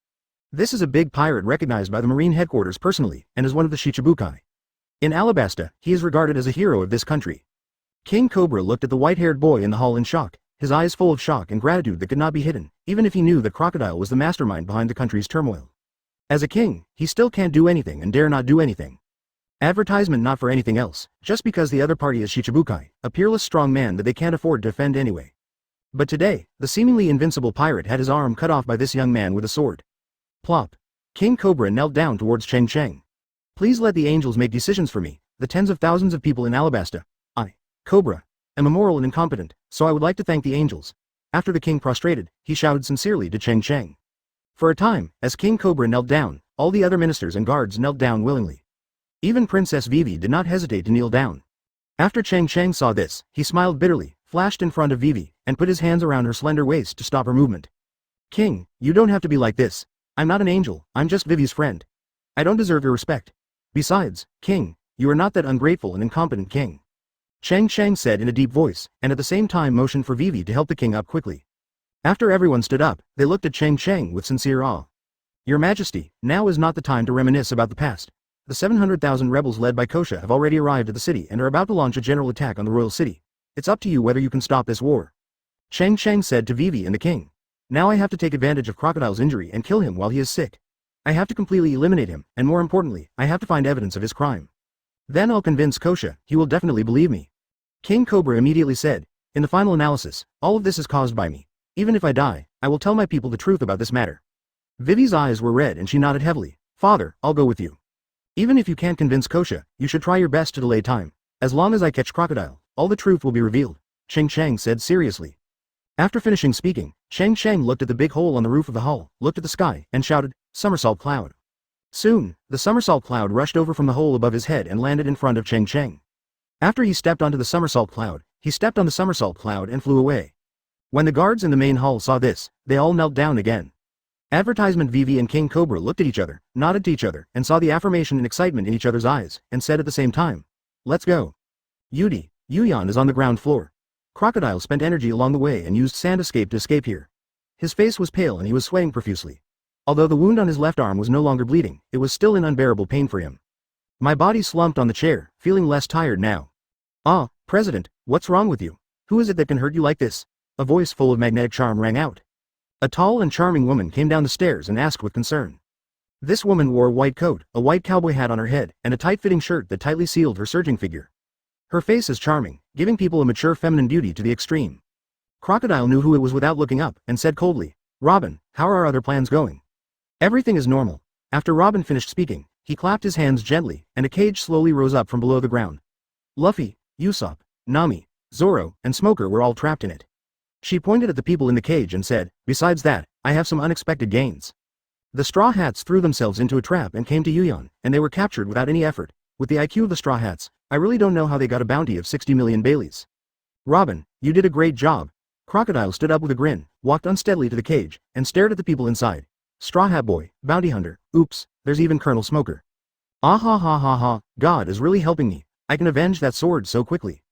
This is a big pirate recognized by the Marine headquarters personally, and is one of the Shichibukai. In Alabasta, he is regarded as a hero of this country. King Cobra looked at the white-haired boy in the hall in shock, his eyes full of shock and gratitude that could not be hidden, even if he knew that Crocodile was the mastermind behind the country's turmoil. As a king, he still can't do anything and dare not do anything. Advertisement not for anything else, just because the other party is Shichibukai, a peerless strong man that they can't afford to offend anyway. But today, the seemingly invincible pirate had his arm cut off by this young man with a sword. Plop. King Cobra knelt down towards Cheng Cheng. Please let the angels make decisions for me, the tens of thousands of people in Alabasta. I, Cobra, am immoral and incompetent, so I would like to thank the angels. After the king prostrated, he shouted sincerely to Cheng Cheng. For a time, as King Cobra knelt down, all the other ministers and guards knelt down willingly. Even Princess Vivi did not hesitate to kneel down. After Cheng Cheng saw this, he smiled bitterly, flashed in front of Vivi, and put his hands around her slender waist to stop her movement. King, you don't have to be like this. I'm not an angel, I'm just Vivi's friend. I don't deserve your respect. Besides, King, you are not that ungrateful and incompetent king. Cheng Cheng said in a deep voice, and at the same time motioned for Vivi to help the king up quickly. After everyone stood up, they looked at Cheng Cheng with sincere awe. Your Majesty, now is not the time to reminisce about the past. The 700,000 rebels led by Kosha have already arrived at the city and are about to launch a general attack on the royal city. It's up to you whether you can stop this war. Cheng Cheng said to Vivi and the king. Now I have to take advantage of Crocodile's injury and kill him while he is sick. I have to completely eliminate him, and more importantly, I have to find evidence of his crime. Then I'll convince Kosha, he will definitely believe me. King Cobra immediately said, in the final analysis, all of this is caused by me. Even if I die, I will tell my people the truth about this matter. Vivi's eyes were red and she nodded heavily. Father, I'll go with you. Even if you can't convince Kosha, you should try your best to delay time. As long as I catch Crocodile, all the truth will be revealed, Cheng Cheng said seriously. After finishing speaking, Cheng Cheng looked at the big hole on the roof of the hall, looked at the sky, and shouted, Somersault Cloud. Soon, the somersault cloud rushed over from the hole above his head and landed in front of Cheng Cheng. After he stepped onto the somersault cloud, he stepped on the somersault cloud and flew away. When the guards in the main hall saw this, they all knelt down again. Advertisement Vivi and King Cobra looked at each other, nodded to each other, and saw the affirmation and excitement in each other's eyes, and said at the same time, let's go. Yuyan is on the ground floor. Crocodile spent energy along the way and used sand escape to escape here. His face was pale and he was sweating profusely. Although the wound on his left arm was no longer bleeding, it was still in unbearable pain for him. My body slumped on the chair, feeling less tired now. Ah, President, what's wrong with you? Who is it that can hurt you like this? A voice full of magnetic charm rang out. A tall and charming woman came down the stairs and asked with concern. This woman wore a white coat, a white cowboy hat on her head, and a tight-fitting shirt that tightly sealed her surging figure. Her face is charming, giving people a mature feminine beauty to the extreme. Crocodile knew who it was without looking up, and said coldly, Robin, how are our other plans going? Everything is normal. After Robin finished speaking, he clapped his hands gently, and a cage slowly rose up from below the ground. Luffy, Usopp, Nami, Zoro, and Smoker were all trapped in it. She pointed at the people in the cage and said, besides that, I have some unexpected gains. The Straw Hats threw themselves into a trap and came to Yuyan, and they were captured without any effort. With the IQ of the Straw Hats, I really don't know how they got a bounty of 60 million Baileys. Robin, you did a great job. Crocodile stood up with a grin, walked unsteadily to the cage, and stared at the people inside. Straw Hat Boy, Bounty Hunter, oops, there's even Colonel Smoker. Ah ha ha ha ha, God is really helping me. I can avenge that sword so quickly.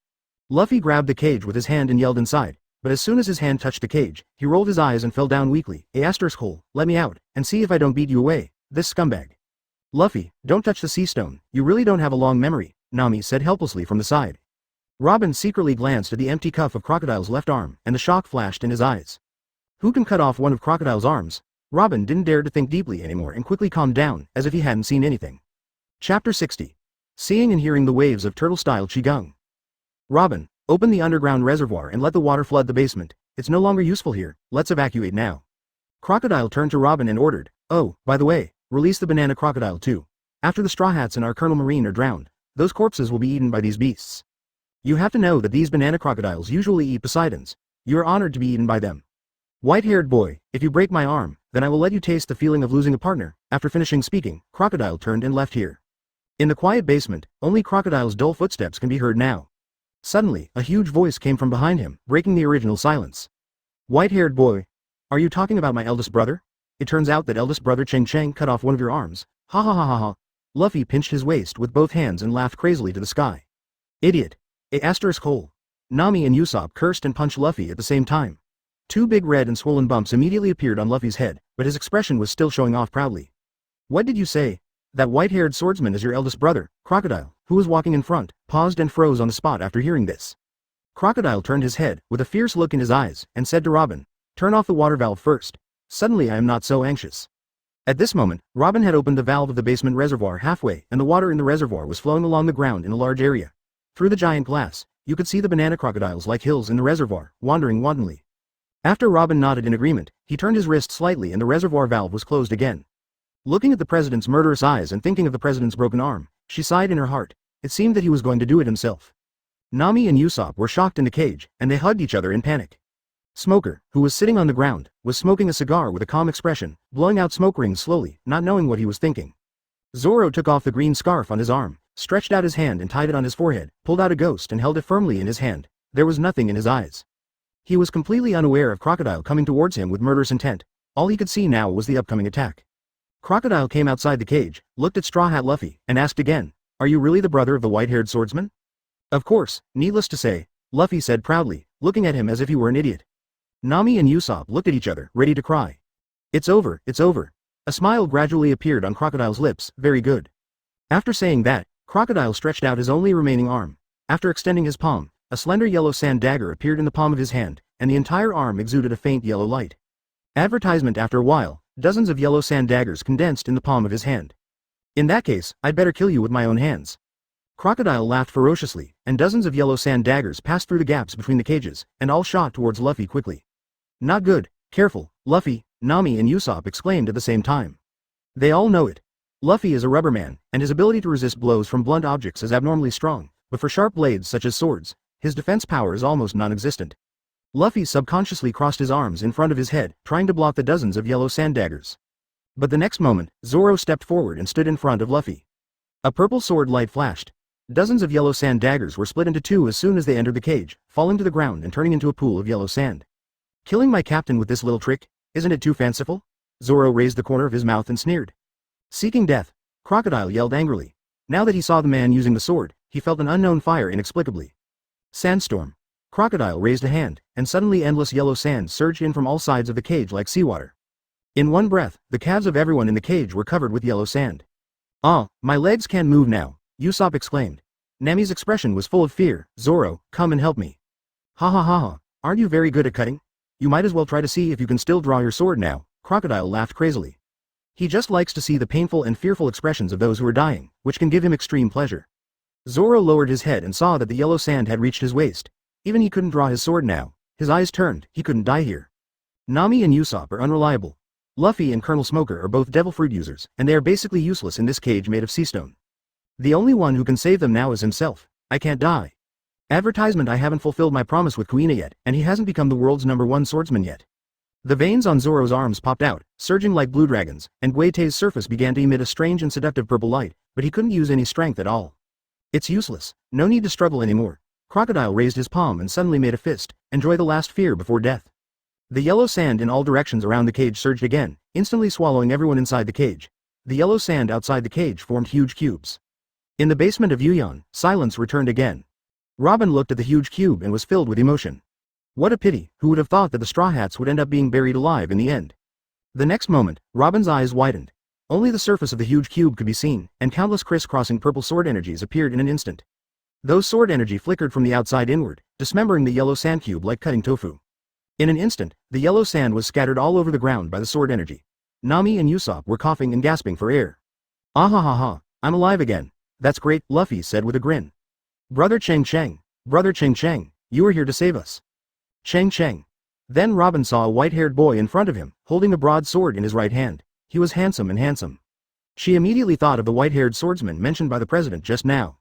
Luffy grabbed the cage with his hand and yelled inside. But as soon as his hand touched the cage, he rolled his eyes and fell down weakly. Hole, let me out, and see if I don't beat you away, this scumbag. Luffy, don't touch the sea stone, you really don't have a long memory, Nami said helplessly from the side. Robin secretly glanced at the empty cuff of Crocodile's left arm, and the shock flashed in his eyes. Who can cut off one of Crocodile's arms? Robin didn't dare to think deeply anymore and quickly calmed down, as if he hadn't seen anything. Chapter 60. Seeing and hearing the waves of turtle-style Qigong. Robin, open the underground reservoir and let the water flood the basement. It's no longer useful here, let's evacuate now. Crocodile turned to Robin and ordered, oh, by the way, release the banana crocodile too. After the Straw Hats and our Colonel Marine are drowned, those corpses will be eaten by these beasts. You have to know that these banana crocodiles usually eat Poseidons. You are honored to be eaten by them. White-haired boy, if you break my arm, then I will let you taste the feeling of losing a partner. After finishing speaking, Crocodile turned and left here. In the quiet basement, only Crocodile's dull footsteps can be heard now. Suddenly, a huge voice came from behind him, breaking the original silence. White-haired boy. Are you talking about my eldest brother? It turns out that eldest brother Cheng Cheng cut off one of your arms. Ha ha ha ha ha. Luffy pinched his waist with both hands and laughed crazily to the sky. Idiot. Hole. Nami and Usopp cursed and punched Luffy at the same time. Two big red and swollen bumps immediately appeared on Luffy's head, but his expression was still showing off proudly. What did you say? That white-haired swordsman is your eldest brother, Crocodile, who was walking in front, paused and froze on the spot after hearing this. Crocodile turned his head, with a fierce look in his eyes, and said to Robin, "Turn off the water valve first. Suddenly I am not so anxious." At this moment, Robin had opened the valve of the basement reservoir halfway, and the water in the reservoir was flowing along the ground in a large area. Through the giant glass, you could see the banana crocodiles like hills in the reservoir, wandering wantonly. After Robin nodded in agreement, he turned his wrist slightly and the reservoir valve was closed again. Looking at the president's murderous eyes and thinking of the president's broken arm, she sighed in her heart. It seemed that he was going to do it himself. Nami and Usopp were shocked in the cage, and they hugged each other in panic. Smoker, who was sitting on the ground, was smoking a cigar with a calm expression, blowing out smoke rings slowly, not knowing what he was thinking. Zoro took off the green scarf on his arm, stretched out his hand and tied it on his forehead, pulled out a ghost and held it firmly in his hand. There was nothing in his eyes. He was completely unaware of Crocodile coming towards him with murderous intent. All he could see now was the upcoming attack. Crocodile came outside the cage, looked at Straw Hat Luffy, and asked again, "Are you really the brother of the white-haired swordsman?" "Of course, needless to say," Luffy said proudly, looking at him as if he were an idiot. Nami and Usopp looked at each other, ready to cry. It's over, it's over. A smile gradually appeared on Crocodile's lips. Very good. After saying that, Crocodile stretched out his only remaining arm. After extending his palm, a slender yellow sand dagger appeared in the palm of his hand, and the entire arm exuded a faint yellow light. Advertisement. After a while, dozens of yellow sand daggers condensed in the palm of his hand. "In that case, I'd better kill you with my own hands." Crocodile laughed ferociously, and dozens of yellow sand daggers passed through the gaps between the cages, and all shot towards Luffy quickly. "Not good, careful, Luffy," Nami and Usopp exclaimed at the same time. They all know it. Luffy is a rubber man, and his ability to resist blows from blunt objects is abnormally strong, but for sharp blades such as swords, his defense power is almost non-existent. Luffy subconsciously crossed his arms in front of his head, trying to block the dozens of yellow sand daggers. But the next moment, Zoro stepped forward and stood in front of Luffy. A purple sword light flashed. Dozens of yellow sand daggers were split into two as soon as they entered the cage, falling to the ground and turning into a pool of yellow sand. "Killing my captain with this little trick? Isn't it too fanciful?" Zoro raised the corner of his mouth and sneered. "Seeking death," Crocodile yelled angrily. Now that he saw the man using the sword, he felt an unknown fire inexplicably. "Sandstorm." Crocodile raised a hand, and suddenly endless yellow sand surged in from all sides of the cage like seawater. In one breath, the calves of everyone in the cage were covered with yellow sand. "Ah, my legs can't move now," Usopp exclaimed. Nami's expression was full of fear. "Zoro, come and help me." "Ha ha ha ha, aren't you very good at cutting? You might as well try to see if you can still draw your sword now," Crocodile laughed crazily. He just likes to see the painful and fearful expressions of those who are dying, which can give him extreme pleasure. Zoro lowered his head and saw that the yellow sand had reached his waist. Even he couldn't draw his sword now. His eyes turned. He couldn't die here. Nami and Usopp are unreliable. Luffy and Colonel Smoker are both devil fruit users, and they are basically useless in this cage made of sea stone. The only one who can save them now is himself. "I can't die." Advertisement. I haven't fulfilled my promise with Kuina yet, and he hasn't become the world's #1 swordsman yet. The veins on Zoro's arms popped out, surging like blue dragons, and Guetei's surface began to emit a strange and seductive purple light, but he couldn't use any strength at all. "It's useless. No need to struggle anymore." Crocodile raised his palm and suddenly made a fist. "Enjoy the last fear before death." The yellow sand in all directions around the cage surged again, instantly swallowing everyone inside the cage. The yellow sand outside the cage formed huge cubes. In the basement of Yuyan, silence returned again. Robin looked at the huge cube and was filled with emotion. What a pity, who would have thought that the Straw Hats would end up being buried alive in the end. The next moment, Robin's eyes widened. Only the surface of the huge cube could be seen, and countless criss-crossing purple sword energies appeared in an instant. Those sword energy flickered from the outside inward, dismembering the yellow sand cube like cutting tofu. In an instant, the yellow sand was scattered all over the ground by the sword energy. Nami and Usopp were coughing and gasping for air. "Ah ha ha ha, I'm alive again. That's great," Luffy said with a grin. "Brother Cheng Cheng, Brother Cheng Cheng, you are here to save us." Cheng Cheng. Then Robin saw a white-haired boy in front of him, holding a broad sword in his right hand. He was handsome and handsome. She immediately thought of the white-haired swordsman mentioned by the president just now.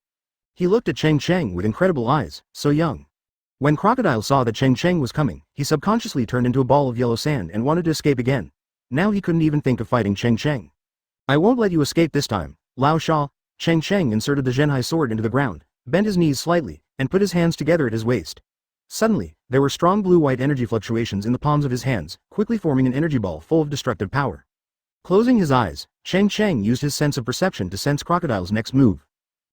He looked at Cheng Cheng with incredible eyes, so young. When Crocodile saw that Cheng Cheng was coming, he subconsciously turned into a ball of yellow sand and wanted to escape again. Now he couldn't even think of fighting Cheng Cheng. "I won't let you escape this time, Lao Sha." Cheng Cheng inserted the Zhenhai sword into the ground, bent his knees slightly, and put his hands together at his waist. Suddenly, there were strong blue-white energy fluctuations in the palms of his hands, quickly forming an energy ball full of destructive power. Closing his eyes, Cheng Cheng used his sense of perception to sense Crocodile's next move.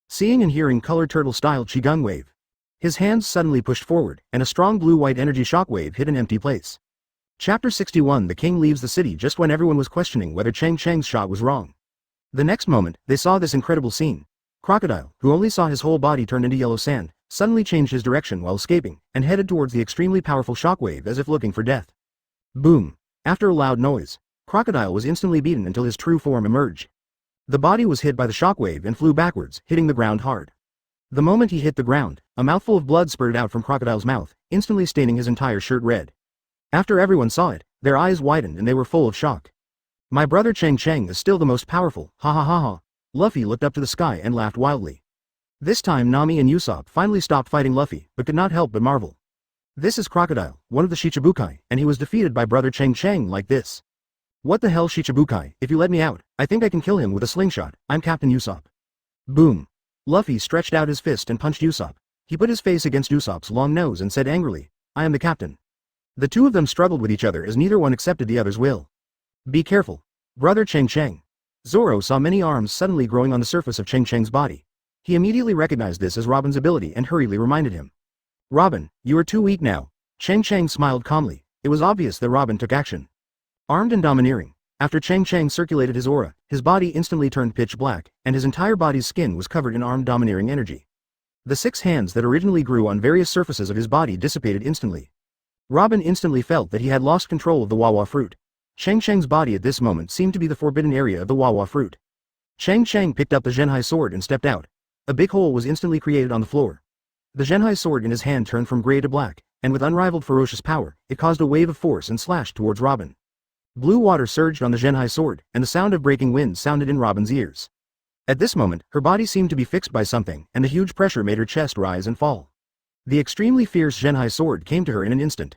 Seeing and hearing color turtle-style Qigong wave. His hands suddenly pushed forward, and a strong blue-white energy shockwave hit an empty place. Chapter 61 The king leaves the city just when everyone was questioning whether Cheng Cheng's shot was wrong. The next moment, they saw this incredible scene. Crocodile, who only saw his whole body turn into yellow sand, suddenly changed his direction while escaping, and headed towards the extremely powerful shockwave as if looking for death. Boom! After a loud noise, Crocodile was instantly beaten until his true form emerged. The body was hit by the shockwave and flew backwards, hitting the ground hard. The moment he hit the ground, a mouthful of blood spurted out from Crocodile's mouth, instantly staining his entire shirt red. After everyone saw it, their eyes widened and they were full of shock. My brother Cheng Cheng is still the most powerful, ha ha ha ha. Luffy looked up to the sky and laughed wildly. This time Nami and Usopp finally stopped fighting Luffy, but could not help but marvel. This is Crocodile, one of the Shichibukai, and he was defeated by brother Cheng Cheng like this. What the hell Shichibukai, if you let me out, I think I can kill him with a slingshot, I'm Captain Usopp. Boom. Luffy stretched out his fist and punched Usopp. He put his face against Usopp's long nose and said angrily, I am the captain. The two of them struggled with each other as neither one accepted the other's will. Be careful. Brother Cheng Cheng. Zoro saw many arms suddenly growing on the surface of Cheng Cheng's body. He immediately recognized this as Robin's ability and hurriedly reminded him. Robin, you are too weak now. Cheng Cheng smiled calmly. It was obvious that Robin took action. Armed and domineering, after Cheng Cheng circulated his aura, his body instantly turned pitch black, and his entire body's skin was covered in armed domineering energy. The 6 hands that originally grew on various surfaces of his body dissipated instantly. Robin instantly felt that he had lost control of the Wawa fruit. Cheng Cheng's body at this moment seemed to be the forbidden area of the Wawa fruit. Cheng Cheng picked up the Zhenhai sword and stepped out. A big hole was instantly created on the floor. The Zhenhai sword in his hand turned from gray to black, and with unrivaled ferocious power, it caused a wave of force and slashed towards Robin. Blue water surged on the Zhenhai sword, and the sound of breaking wind sounded in Robin's ears. At this moment, her body seemed to be fixed by something, and the huge pressure made her chest rise and fall. The extremely fierce Zhenhai sword came to her in an instant.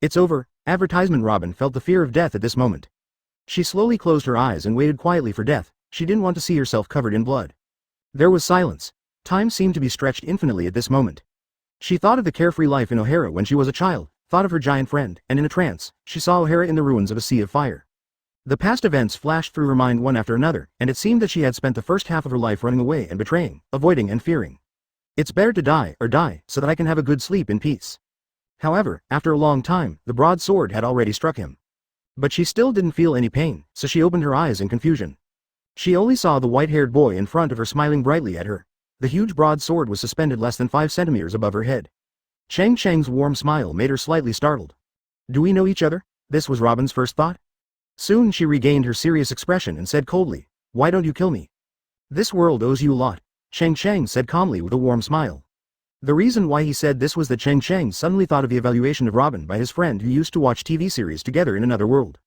It's over. Advertisement. Robin felt the fear of death at this moment. She slowly closed her eyes and waited quietly for death. She didn't want to see herself covered in blood. There was silence. Time seemed to be stretched infinitely at this moment. She thought of the carefree life in O'Hara when she was a child, thought of her giant friend, and in a trance, she saw O'Hara in the ruins of a sea of fire. The past events flashed through her mind one after another, and it seemed that she had spent the first half of her life running away and betraying, avoiding and fearing. It's better to die, so that I can have a good sleep in peace. However, after a long time, the broadsword had already struck him. But she still didn't feel any pain, so she opened her eyes in confusion. She only saw the white-haired boy in front of her smiling brightly at her. The huge broadsword was suspended less than 5 centimeters above her head. Cheng Cheng's warm smile made her slightly startled. Do we know each other? This was Robin's first thought. Soon she regained her serious expression and said coldly, why don't you kill me? This world owes you a lot, Cheng Cheng said calmly with a warm smile. The reason why he said this was that Cheng Cheng suddenly thought of the evaluation of Robin by his friend who used to watch TV series together in another world.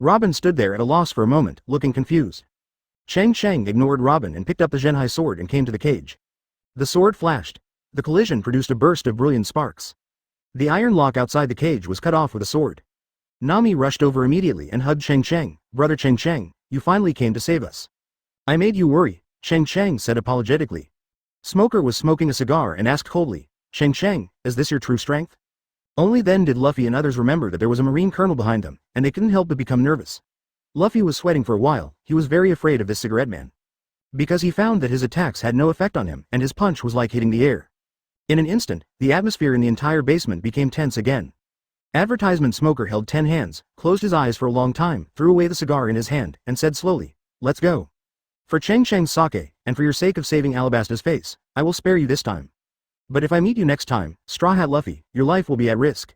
Robin stood there at a loss for a moment, looking confused. Cheng Cheng ignored Robin and picked up the Zhenhai sword and came to the cage. The sword flashed. The collision produced a burst of brilliant sparks. The iron lock outside the cage was cut off with a sword. Nami rushed over immediately and hugged Cheng Cheng. Brother Cheng Cheng, you finally came to save us. I made you worry, Cheng Cheng said apologetically. Smoker was smoking a cigar and asked coldly, Cheng Cheng, is this your true strength? Only then did Luffy and others remember that there was a marine colonel behind them, and they couldn't help but become nervous. Luffy was sweating for a while. He was very afraid of this cigarette man. Because he found that his attacks had no effect on him, and his punch was like hitting the air. In an instant, the atmosphere in the entire basement became tense again. Advertisement Smoker held 10 hands, closed his eyes for a long time, threw away the cigar in his hand, and said slowly, let's go. For Cheng Cheng's sake, and for your sake of saving Alabasta's face, I will spare you this time. But if I meet you next time, Straw Hat Luffy, your life will be at risk.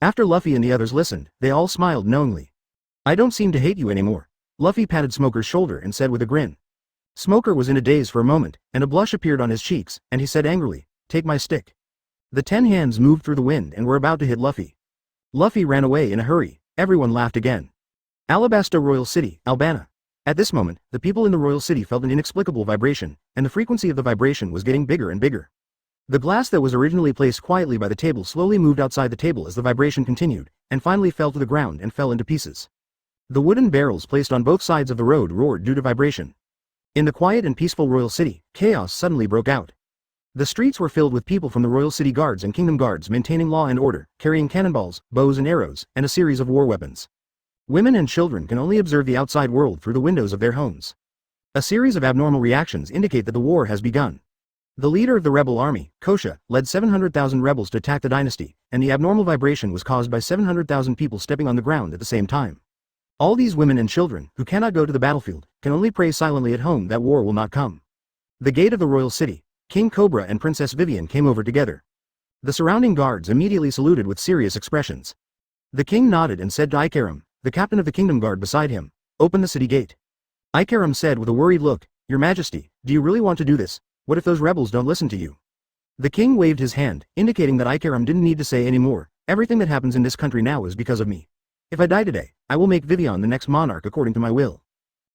After Luffy and the others listened, they all smiled knowingly. I don't seem to hate you anymore. Luffy patted Smoker's shoulder and said with a grin. Smoker was in a daze for a moment, and a blush appeared on his cheeks, and he said angrily, take my stick. The 10 hands moved through the wind and were about to hit Luffy. Luffy ran away in a hurry. Everyone laughed again. Alabasta Royal City, Albana. At this moment, the people in the royal city felt an inexplicable vibration, and the frequency of the vibration was getting bigger and bigger. The glass that was originally placed quietly by the table slowly moved outside the table as the vibration continued, and finally fell to the ground and fell into pieces. The wooden barrels placed on both sides of the road roared due to vibration. In the quiet and peaceful royal city, chaos suddenly broke out. The streets were filled with people from the royal city guards and kingdom guards maintaining law and order, carrying cannonballs, bows and arrows, and a series of war weapons. Women and children can only observe the outside world through the windows of their homes. A series of abnormal reactions indicate that the war has begun. The leader of the rebel army, Kosha, led 700,000 rebels to attack the dynasty, and the abnormal vibration was caused by 700,000 people stepping on the ground at the same time. All these women and children, who cannot go to the battlefield, can only pray silently at home that war will not come. The gate of the royal city, King Cobra and Princess Vivian came over together. The surrounding guards immediately saluted with serious expressions. The king nodded and said to Ikaram, the captain of the kingdom guard beside him, "Open the city gate." Ikaram said with a worried look, "Your Majesty, do you really want to do this? What if those rebels don't listen to you?" The king waved his hand, indicating that Ikaram didn't need to say any more. Everything that happens in this country now is because of me. If I die today, I will make Vivian the next monarch according to my will.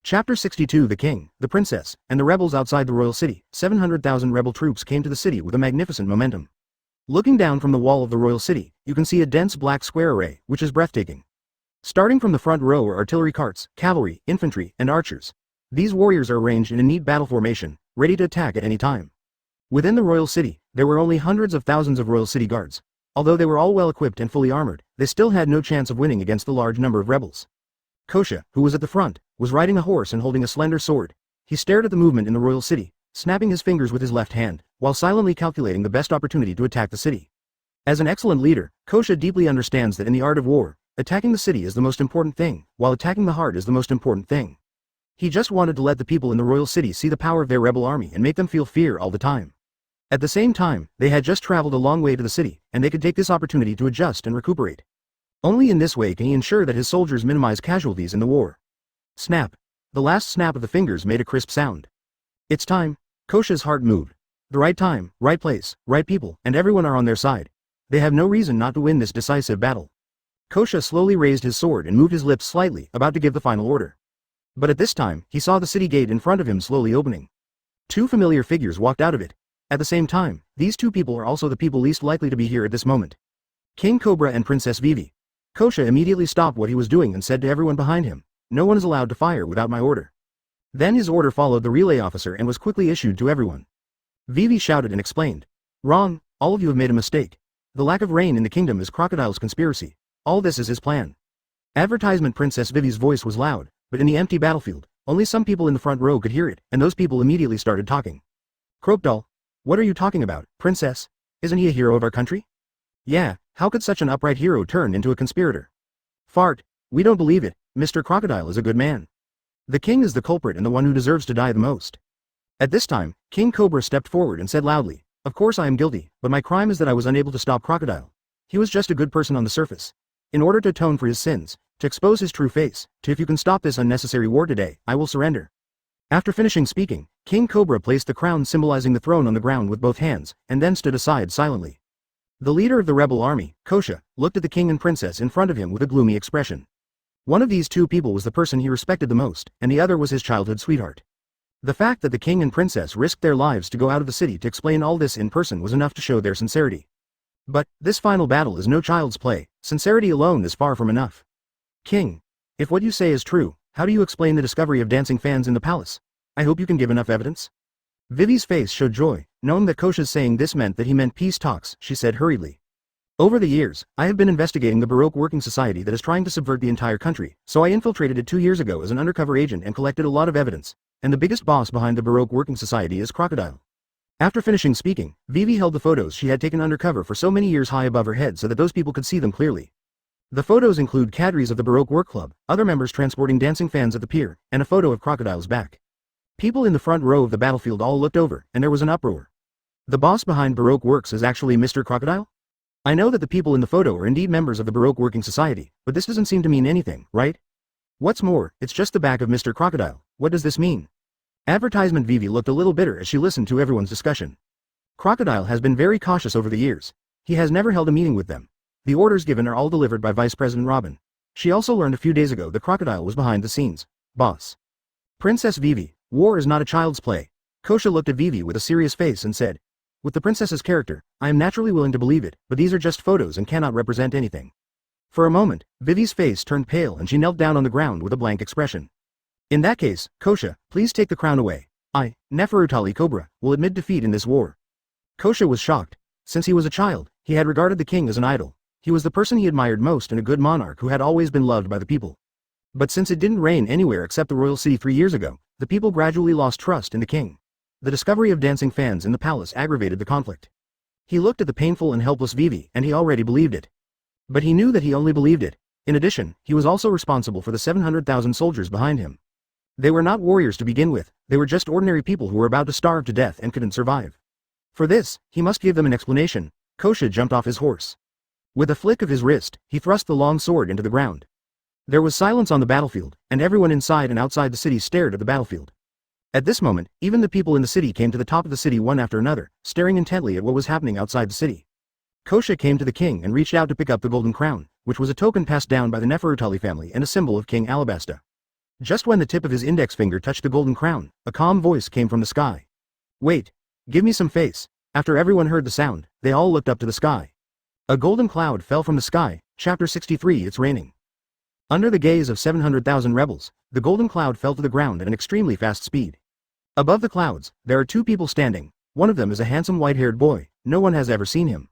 Chapter 62 The king, the princess, and the rebels outside the royal city. 700,000 rebel troops came to the city with a magnificent momentum. Looking down from the wall of the royal city, you can see a dense black square array, which is breathtaking. Starting from the front row are artillery carts, cavalry, infantry, and archers. These warriors are arranged in a neat battle formation, ready to attack at any time. Within the royal city, there were only hundreds of thousands of royal city guards. Although they were all well equipped and fully armored, they still had no chance of winning against the large number of rebels. Kosha, who was at the front, was riding a horse and holding a slender sword. He stared at the movement in the royal city, snapping his fingers with his left hand, while silently calculating the best opportunity to attack the city. As an excellent leader, Kosha deeply understands that in the art of war, attacking the city is the most important thing, while attacking the heart is the most important thing. He just wanted to let the people in the royal city see the power of their rebel army and make them feel fear all the time. At the same time, they had just traveled a long way to the city, and they could take this opportunity to adjust and recuperate. Only in this way can he ensure that his soldiers minimize casualties in the war. Snap. The last snap of the fingers made a crisp sound. It's time. Kosha's heart moved. The right time, right place, right people, and everyone are on their side. They have no reason not to win this decisive battle. Kosha slowly raised his sword and moved his lips slightly, about to give the final order. But at this time, he saw the city gate in front of him slowly opening. Two familiar figures walked out of it. At the same time, these two people are also the people least likely to be here at this moment. King Cobra and Princess Vivi. Kosha immediately stopped what he was doing and said to everyone behind him, "No one is allowed to fire without my order." Then his order followed the relay officer and was quickly issued to everyone. Vivi shouted and explained, "Wrong, all of you have made a mistake. The lack of rain in the kingdom is Crocodile's conspiracy. All this is his plan." Advertisement Princess Vivi's voice was loud, but in the empty battlefield, only some people in the front row could hear it, and those people immediately started talking. "Crocodile, what are you talking about, princess? Isn't he a hero of our country?" "Yeah, how could such an upright hero turn into a conspirator?" "Fart, we don't believe it, Mr. Crocodile is a good man. The king is the culprit and the one who deserves to die the most." At this time, King Cobra stepped forward and said loudly, "Of course I am guilty, but my crime is that I was unable to stop Crocodile. He was just a good person on the surface. In order to atone for his sins, to expose his true face, if you can stop this unnecessary war today, I will surrender." After finishing speaking, King Cobra placed the crown symbolizing the throne on the ground with both hands, and then stood aside silently. The leader of the rebel army, Kosha, looked at the king and princess in front of him with a gloomy expression. One of these two people was the person he respected the most, and the other was his childhood sweetheart. The fact that the king and princess risked their lives to go out of the city to explain all this in person was enough to show their sincerity. But, this final battle is no child's play, sincerity alone is far from enough. "King, if what you say is true, how do you explain the discovery of dancing fans in the palace? I hope you can give enough evidence." Vivi's face showed joy, knowing that Kosha's saying this meant that he meant peace talks. She said hurriedly, "Over the years, I have been investigating the Baroque Works Society that is trying to subvert the entire country, so I infiltrated it 2 years ago as an undercover agent and collected a lot of evidence, and the biggest boss behind the Baroque Works Society is Crocodile." After finishing speaking, Vivi held the photos she had taken undercover for so many years high above her head so that those people could see them clearly. The photos include cadres of the Baroque Work Club, other members transporting dancing fans at the pier, and a photo of Crocodile's back. People in the front row of the battlefield all looked over, and there was an uproar. The boss behind Baroque Works is actually Mr. Crocodile? I know that the people in the photo are indeed members of the Baroque Working Society, but this doesn't seem to mean anything, right? What's more, it's just the back of Mr. Crocodile. What does this mean? Advertisement Vivi looked a little bitter as she listened to everyone's discussion. Crocodile has been very cautious over the years. He has never held a meeting with them. The orders given are all delivered by Vice President Robin. She also learned a few days ago that Crocodile was behind the scenes. Boss. Princess Vivi, war is not a child's play. Kosha looked at Vivi with a serious face and said, "With the princess's character, I am naturally willing to believe it, but these are just photos and cannot represent anything." For a moment, Vivi's face turned pale and she knelt down on the ground with a blank expression. "In that case, Kosha, please take the crown away. I, Neferutali Cobra, will admit defeat in this war." Kosha was shocked. Since he was a child, he had regarded the king as an idol. He was the person he admired most and a good monarch who had always been loved by the people. But since it didn't rain anywhere except the royal city 3 years ago, the people gradually lost trust in the king. The discovery of dancing fans in the palace aggravated the conflict. He looked at the painful and helpless Vivi and he already believed it. But he knew that he only believed it. In addition, he was also responsible for the 700,000 soldiers behind him. They were not warriors to begin with, they were just ordinary people who were about to starve to death and couldn't survive. For this, he must give them an explanation. Kosha jumped off his horse. With a flick of his wrist, he thrust the long sword into the ground. There was silence on the battlefield, and everyone inside and outside the city stared at the battlefield. At this moment, even the people in the city came to the top of the city one after another, staring intently at what was happening outside the city. Kosha came to the king and reached out to pick up the golden crown, which was a token passed down by the Nefertari family and a symbol of King Alabasta. Just when the tip of his index finger touched the golden crown, a calm voice came from the sky. "Wait. Give me some face." After everyone heard the sound, they all looked up to the sky. A golden cloud fell from the sky. Chapter 63 It's raining. Under the gaze of 700,000 rebels, the golden cloud fell to the ground at an extremely fast speed. Above the clouds, there are 2 people standing. One of them is a handsome white-haired boy. No one has ever seen him.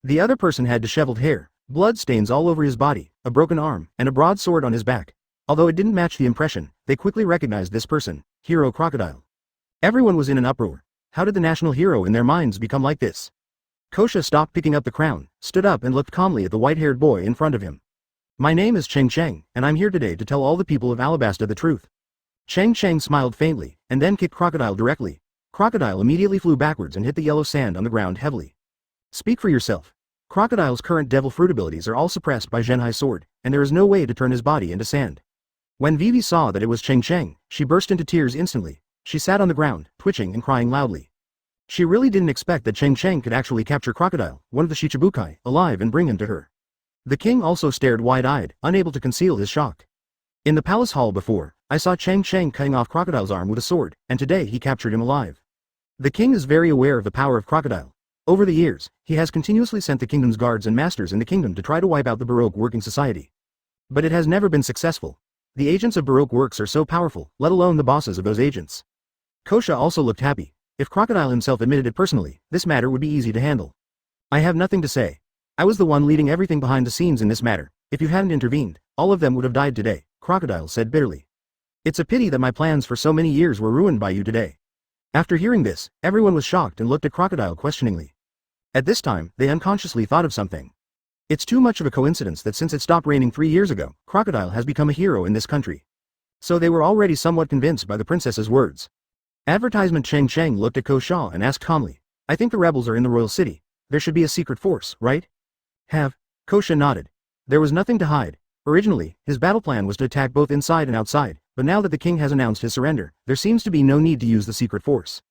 The other person had disheveled hair, blood stains all over his body, a broken arm, and a broad sword on his back. Although it didn't match the impression, they quickly recognized this person, Hero Crocodile. Everyone was in an uproar. How did the national hero in their minds become like this? Kosha stopped picking up the crown, stood up and looked calmly at the white-haired boy in front of him. "My name is Cheng Cheng, and I'm here today to tell all the people of Alabasta the truth." Cheng Cheng smiled faintly, and then kicked Crocodile directly. Crocodile immediately flew backwards and hit the yellow sand on the ground heavily. "Speak for yourself." Crocodile's current devil fruit abilities are all suppressed by Zhenhai's sword, and there is no way to turn his body into sand. When Vivi saw that it was Cheng Cheng, she burst into tears instantly. She sat on the ground, twitching and crying loudly. She really didn't expect that Cheng Cheng could actually capture Crocodile, one of the Shichibukai, alive and bring him to her. The king also stared wide-eyed, unable to conceal his shock. In the palace hall before, I saw Cheng Cheng cutting off Crocodile's arm with a sword, and today he captured him alive. The king is very aware of the power of Crocodile. Over the years, he has continuously sent the kingdom's guards and masters in the kingdom to try to wipe out the Baroque working society. But it has never been successful. The agents of Baroque Works are so powerful, let alone the bosses of those agents. Kosha also looked happy. If Crocodile himself admitted it personally, this matter would be easy to handle. "I have nothing to say. I was the one leading everything behind the scenes in this matter. If you hadn't intervened, all of them would have died today," Crocodile said bitterly. "It's a pity that my plans for so many years were ruined by you today." After hearing this, everyone was shocked and looked at Crocodile questioningly. At this time, they unconsciously thought of something. It's too much of a coincidence that since it stopped raining 3 years ago, Crocodile has become a hero in this country. So they were already somewhat convinced by the princess's words. Advertisement Cheng Cheng looked at Kosha and asked calmly, "I think the rebels are in the royal city. There should be a secret force, right?" Kosha nodded. There was nothing to hide. Originally, his battle plan was to attack both inside and outside, but now that the king has announced his surrender, there seems to be no need to use the secret force.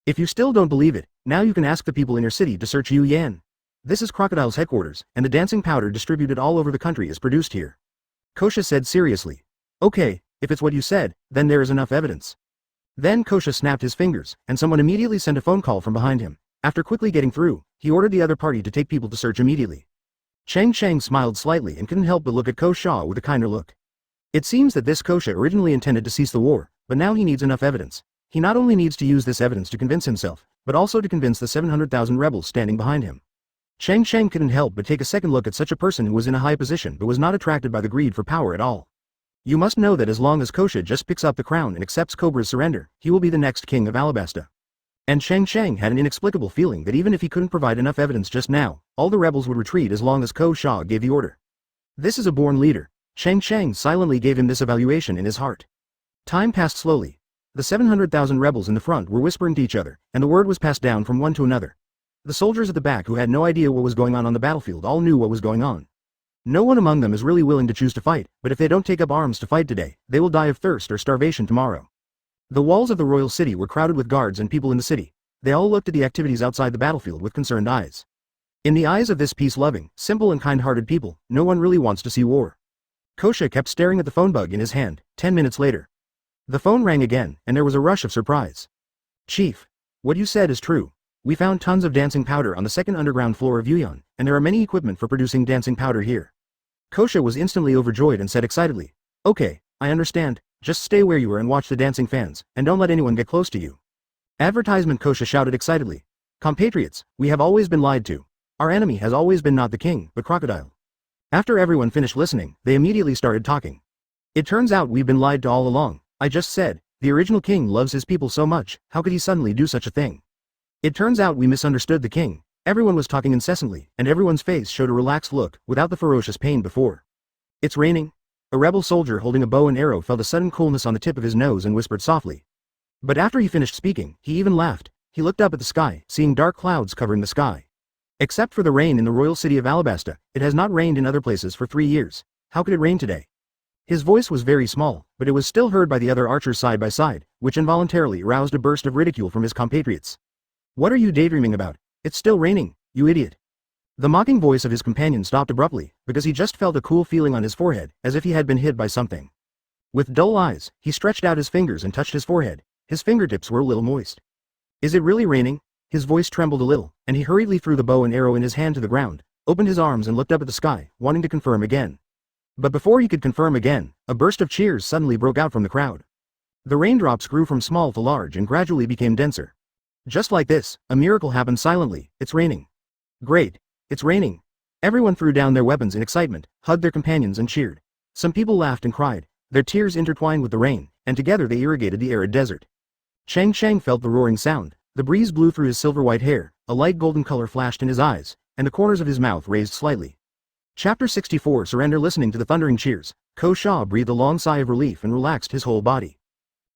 If you still don't believe it, now you can ask the people in your city to search Yu Yan. This is Crocodile's headquarters, and the dancing powder distributed all over the country is produced here. Kosha said seriously. "Okay, if it's what you said, then there is enough evidence." Then Kosha snapped his fingers, and someone immediately sent a phone call from behind him. After quickly getting through, he ordered the other party to take people to search immediately. Cheng Cheng smiled slightly and couldn't help but look at Kosha with a kinder look. It seems that this Kosha originally intended to cease the war, but now he needs enough evidence. He not only needs to use this evidence to convince himself, but also to convince the 700,000 rebels standing behind him. Cheng Cheng couldn't help but take a second look at such a person who was in a high position but was not attracted by the greed for power at all. You must know that as long as Kosha just picks up the crown and accepts Cobra's surrender, he will be the next king of Alabasta. And Cheng Cheng had an inexplicable feeling that even if he couldn't provide enough evidence just now, all the rebels would retreat as long as Kosha gave the order. This is a born leader. Cheng Cheng silently gave him this evaluation in his heart. Time passed slowly. The 700,000 rebels in the front were whispering to each other, and the word was passed down from one to another. The soldiers at the back who had no idea what was going on the battlefield all knew what was going on. No one among them is really willing to choose to fight, but if they don't take up arms to fight today, they will die of thirst or starvation tomorrow. The walls of the royal city were crowded with guards and people in the city. They all looked at the activities outside the battlefield with concerned eyes. In the eyes of this peace-loving, simple and kind-hearted people, no one really wants to see war. Kosha kept staring at the phone bug in his hand. 10 minutes later, the phone rang again, and there was a rush of surprise. "Chief, what you said is true. We found tons of dancing powder on the second underground floor of Yuyan, and there are many equipment for producing dancing powder here." Kosha was instantly overjoyed and said excitedly, "Okay, I understand. Just stay where you are and watch the dancing fans, and don't let anyone get close to you." Advertisement Kosha shouted excitedly. Compatriots, we have always been lied to. Our enemy has always been not the king, but Crocodile. After everyone finished listening, they immediately started talking. It turns out we've been lied to all along. I just said, the original king loves his people so much, how could he suddenly do such a thing? It turns out we misunderstood the king. Everyone was talking incessantly, and everyone's face showed a relaxed look, without the ferocious pain before. It's raining? A rebel soldier holding a bow and arrow felt a sudden coolness on the tip of his nose and whispered softly. But after he finished speaking, he even laughed. He looked up at the sky, seeing dark clouds covering the sky. Except for the rain in the royal city of Alabasta, it has not rained in other places for 3 years. How could it rain today? His voice was very small, but it was still heard by the other archers side by side, which involuntarily aroused a burst of ridicule from his compatriots. What are you daydreaming about? It's still raining, you idiot. The mocking voice of his companion stopped abruptly, because he just felt a cool feeling on his forehead, as if he had been hit by something. With dull eyes, he stretched out his fingers and touched his forehead. His fingertips were a little moist. Is it really raining? His voice trembled a little, and he hurriedly threw the bow and arrow in his hand to the ground, opened his arms and looked up at the sky, wanting to confirm again. But before he could confirm again, a burst of cheers suddenly broke out from the crowd. The raindrops grew from small to large and gradually became denser. Just like this, a miracle happened silently. It's raining. Great. It's raining. Everyone threw down their weapons in excitement, hugged their companions and cheered. Some people laughed and cried, their tears intertwined with the rain, and together they irrigated the arid desert. Cheng Cheng felt the roaring sound. The breeze blew through his silver-white hair, a light golden color flashed in his eyes, and the corners of his mouth raised slightly. Chapter 64 Surrender. Listening to the thundering cheers, Ko Sha breathed a long sigh of relief and relaxed his whole body.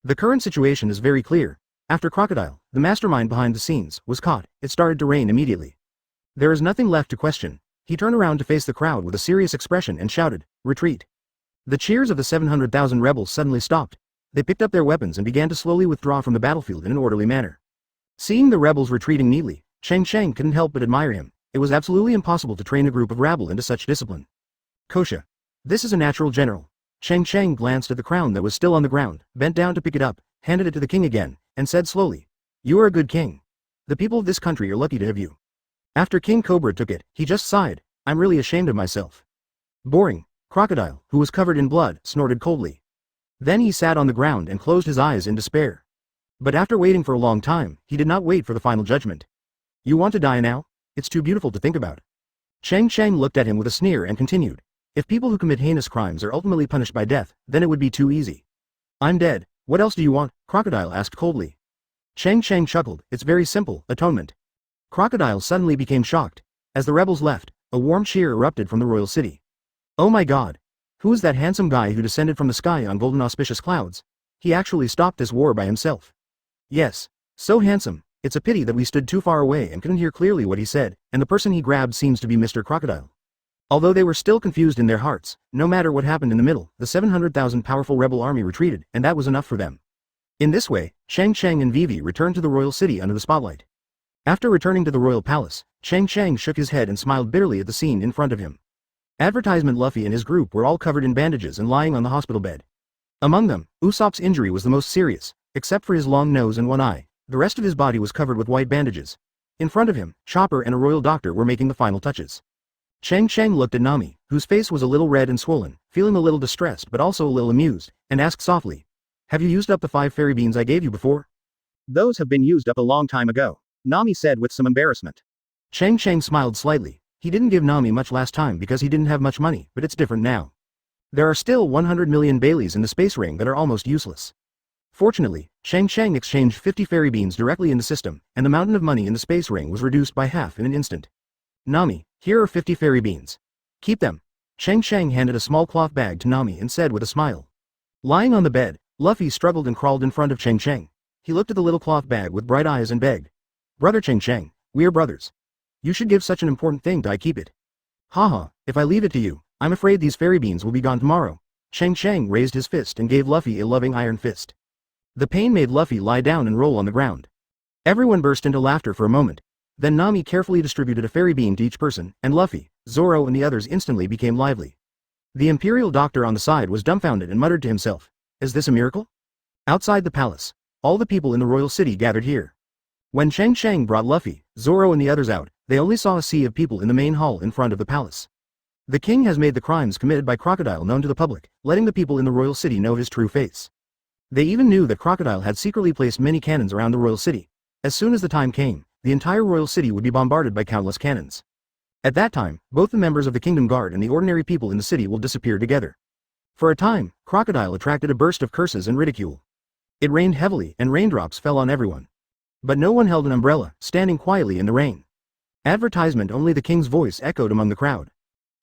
The current situation is very clear. After Crocodile, the mastermind behind the scenes, was caught, it started to rain immediately. There is nothing left to question. He turned around to face the crowd with a serious expression and shouted, "Retreat!" The cheers of the 700,000 rebels suddenly stopped. They picked up their weapons and began to slowly withdraw from the battlefield in an orderly manner. Seeing the rebels retreating neatly, Cheng Cheng couldn't help but admire him. It was absolutely impossible to train a group of rabble into such discipline. Kosha. This is a natural general. Cheng Cheng glanced at the crown that was still on the ground, bent down to pick it up, handed it to the king again, and said slowly, "You are a good king. The people of this country are lucky to have you." After King Cobra took it, he just sighed, "I'm really ashamed of myself." Boring. Crocodile, who was covered in blood, snorted coldly. Then he sat on the ground and closed his eyes in despair. But after waiting for a long time, he did not wait for the final judgment. "You want to die now? It's too beautiful to think about." Cheng Cheng looked at him with a sneer and continued, "If people who commit heinous crimes are ultimately punished by death, then it would be too easy." "I'm dead. What else do you want?" Crocodile asked coldly. Cheng Cheng chuckled, "It's very simple, atonement." Crocodile suddenly became shocked. As the rebels left, a warm cheer erupted from the royal city. "Oh my god! Who is that handsome guy who descended from the sky on golden auspicious clouds? He actually stopped this war by himself." "Yes. So handsome. It's a pity that we stood too far away and couldn't hear clearly what he said, and the person he grabbed seems to be Mr. Crocodile." Although they were still confused in their hearts, no matter what happened in the middle, the 700,000 powerful rebel army retreated, and that was enough for them. In this way, Cheng Cheng and Vivi returned to the royal city under the spotlight. After returning to the royal palace, Cheng Cheng shook his head and smiled bitterly at the scene in front of him. Advertisement Luffy and his group were all covered in bandages and lying on the hospital bed. Among them, Usopp's injury was the most serious, except for his long nose and one eye. The rest of his body was covered with white bandages. In front of him, Chopper and a royal doctor were making the final touches. Cheng Cheng looked at Nami, whose face was a little red and swollen, feeling a little distressed but also a little amused, and asked softly, "Have you used up the 5 fairy beans I gave you before?" "Those have been used up a long time ago," Nami said with some embarrassment. Cheng Cheng smiled slightly. He didn't give Nami much last time because he didn't have much money, but it's different now. There are still 100 million Baileys in the space ring that are almost useless. Fortunately, Cheng Cheng exchanged 50 fairy beans directly in the system, and the mountain of money in the space ring was reduced by half in an instant. "Nami, here are 50 fairy beans. Keep them." Cheng Cheng handed a small cloth bag to Nami and said with a smile. Lying on the bed, Luffy struggled and crawled in front of Cheng Cheng. He looked at the little cloth bag with bright eyes and begged, "Brother Cheng Cheng, we are brothers. You should give such an important thing to I keep it." "Haha, if I leave it to you, I'm afraid these fairy beans will be gone tomorrow." Cheng Cheng raised his fist and gave Luffy a loving iron fist. The pain made Luffy lie down and roll on the ground. Everyone burst into laughter for a moment. Then Nami carefully distributed a fairy bean to each person, and Luffy, Zoro and the others instantly became lively. The Imperial Doctor on the side was dumbfounded and muttered to himself, "Is this a miracle?" Outside the palace, all the people in the royal city gathered here. When Cheng Cheng brought Luffy, Zoro and the others out, they only saw a sea of people in the main hall in front of the palace. The king has made the crimes committed by Crocodile known to the public, letting the people in the royal city know his true face. They even knew that Crocodile had secretly placed many cannons around the royal city. As soon as the time came, the entire royal city would be bombarded by countless cannons. At that time, both the members of the Kingdom Guard and the ordinary people in the city will disappear together. For a time, Crocodile attracted a burst of curses and ridicule. It rained heavily and raindrops fell on everyone. But no one held an umbrella, standing quietly in the rain. Advertisement only the king's voice echoed among the crowd.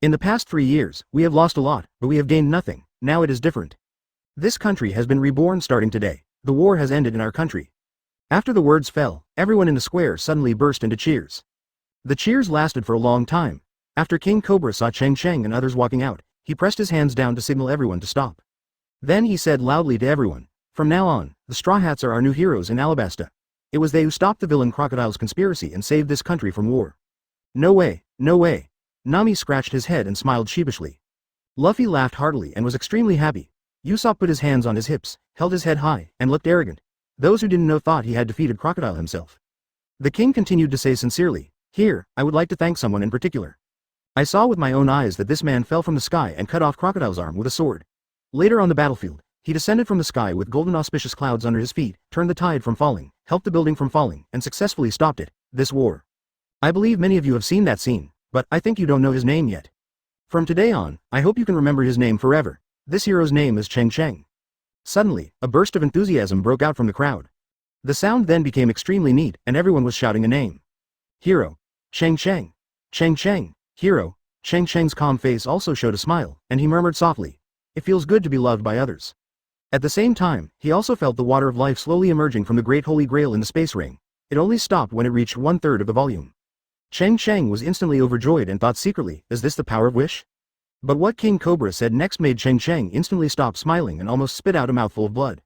In the past 3 years, we have lost a lot, but we have gained nothing. Now it is different. This country has been reborn starting today. The war has ended in our country. After the words fell, everyone in the square suddenly burst into cheers. The cheers lasted for a long time. After King Cobra saw Cheng Cheng and others walking out, he pressed his hands down to signal everyone to stop. Then he said loudly to everyone, "From now on, the Straw Hats are our new heroes in Alabasta. It was they who stopped the villain Crocodile's conspiracy and saved this country from war." "No way, no way." Nami scratched his head and smiled sheepishly. Luffy laughed heartily and was extremely happy. Usopp put his hands on his hips, held his head high, and looked arrogant. Those who didn't know thought he had defeated Crocodile himself. The king continued to say sincerely, "Here, I would like to thank someone in particular. I saw with my own eyes that this man fell from the sky and cut off Crocodile's arm with a sword. Later on the battlefield, he descended from the sky with golden auspicious clouds under his feet, turned the tide from falling, helped the building from falling, and successfully stopped it, this war. I believe many of you have seen that scene, but I think you don't know his name yet. From today on, I hope you can remember his name forever. This hero's name is Cheng Cheng." Suddenly, a burst of enthusiasm broke out from the crowd. The sound then became extremely neat, and everyone was shouting a name. "Hero. Cheng Cheng. Cheng Cheng. Hero." Cheng Cheng's calm face also showed a smile, and he murmured softly, "It feels good to be loved by others." At the same time, he also felt the water of life slowly emerging from the great holy grail in the space ring. It only stopped when it reached 1/3 of the volume. Cheng Cheng was instantly overjoyed and thought secretly, is this the power of wish? But what King Cobra said next made Cheng Cheng instantly stop smiling and almost spit out a mouthful of blood.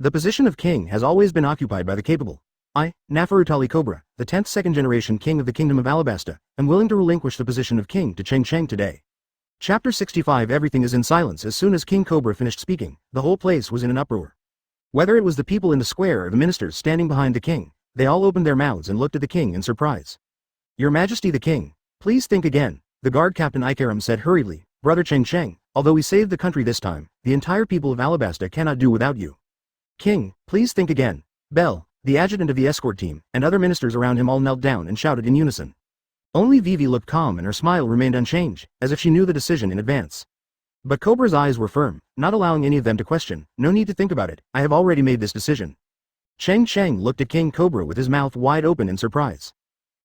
The position of king has always been occupied by the capable. I, Neferutali Cobra, the 10th second-generation king of the Kingdom of Alabasta, am willing to relinquish the position of king to Cheng Cheng today. Chapter 65. Everything is in silence. As soon as King Cobra finished speaking, the whole place was in an uproar. Whether it was the people in the square or the ministers standing behind the king, they all opened their mouths and looked at the king in surprise. "Your Majesty the King, please think again," the guard captain Ikaram said hurriedly. "Brother Cheng Cheng, although we saved the country this time, the entire people of Alabasta cannot do without you. King, please think again." Bell, the adjutant of the escort team, and other ministers around him all knelt down and shouted in unison. Only Vivi looked calm and her smile remained unchanged, as if she knew the decision in advance. But Cobra's eyes were firm, not allowing any of them to question. "No need to think about it, I have already made this decision." Cheng Cheng looked at King Cobra with his mouth wide open in surprise.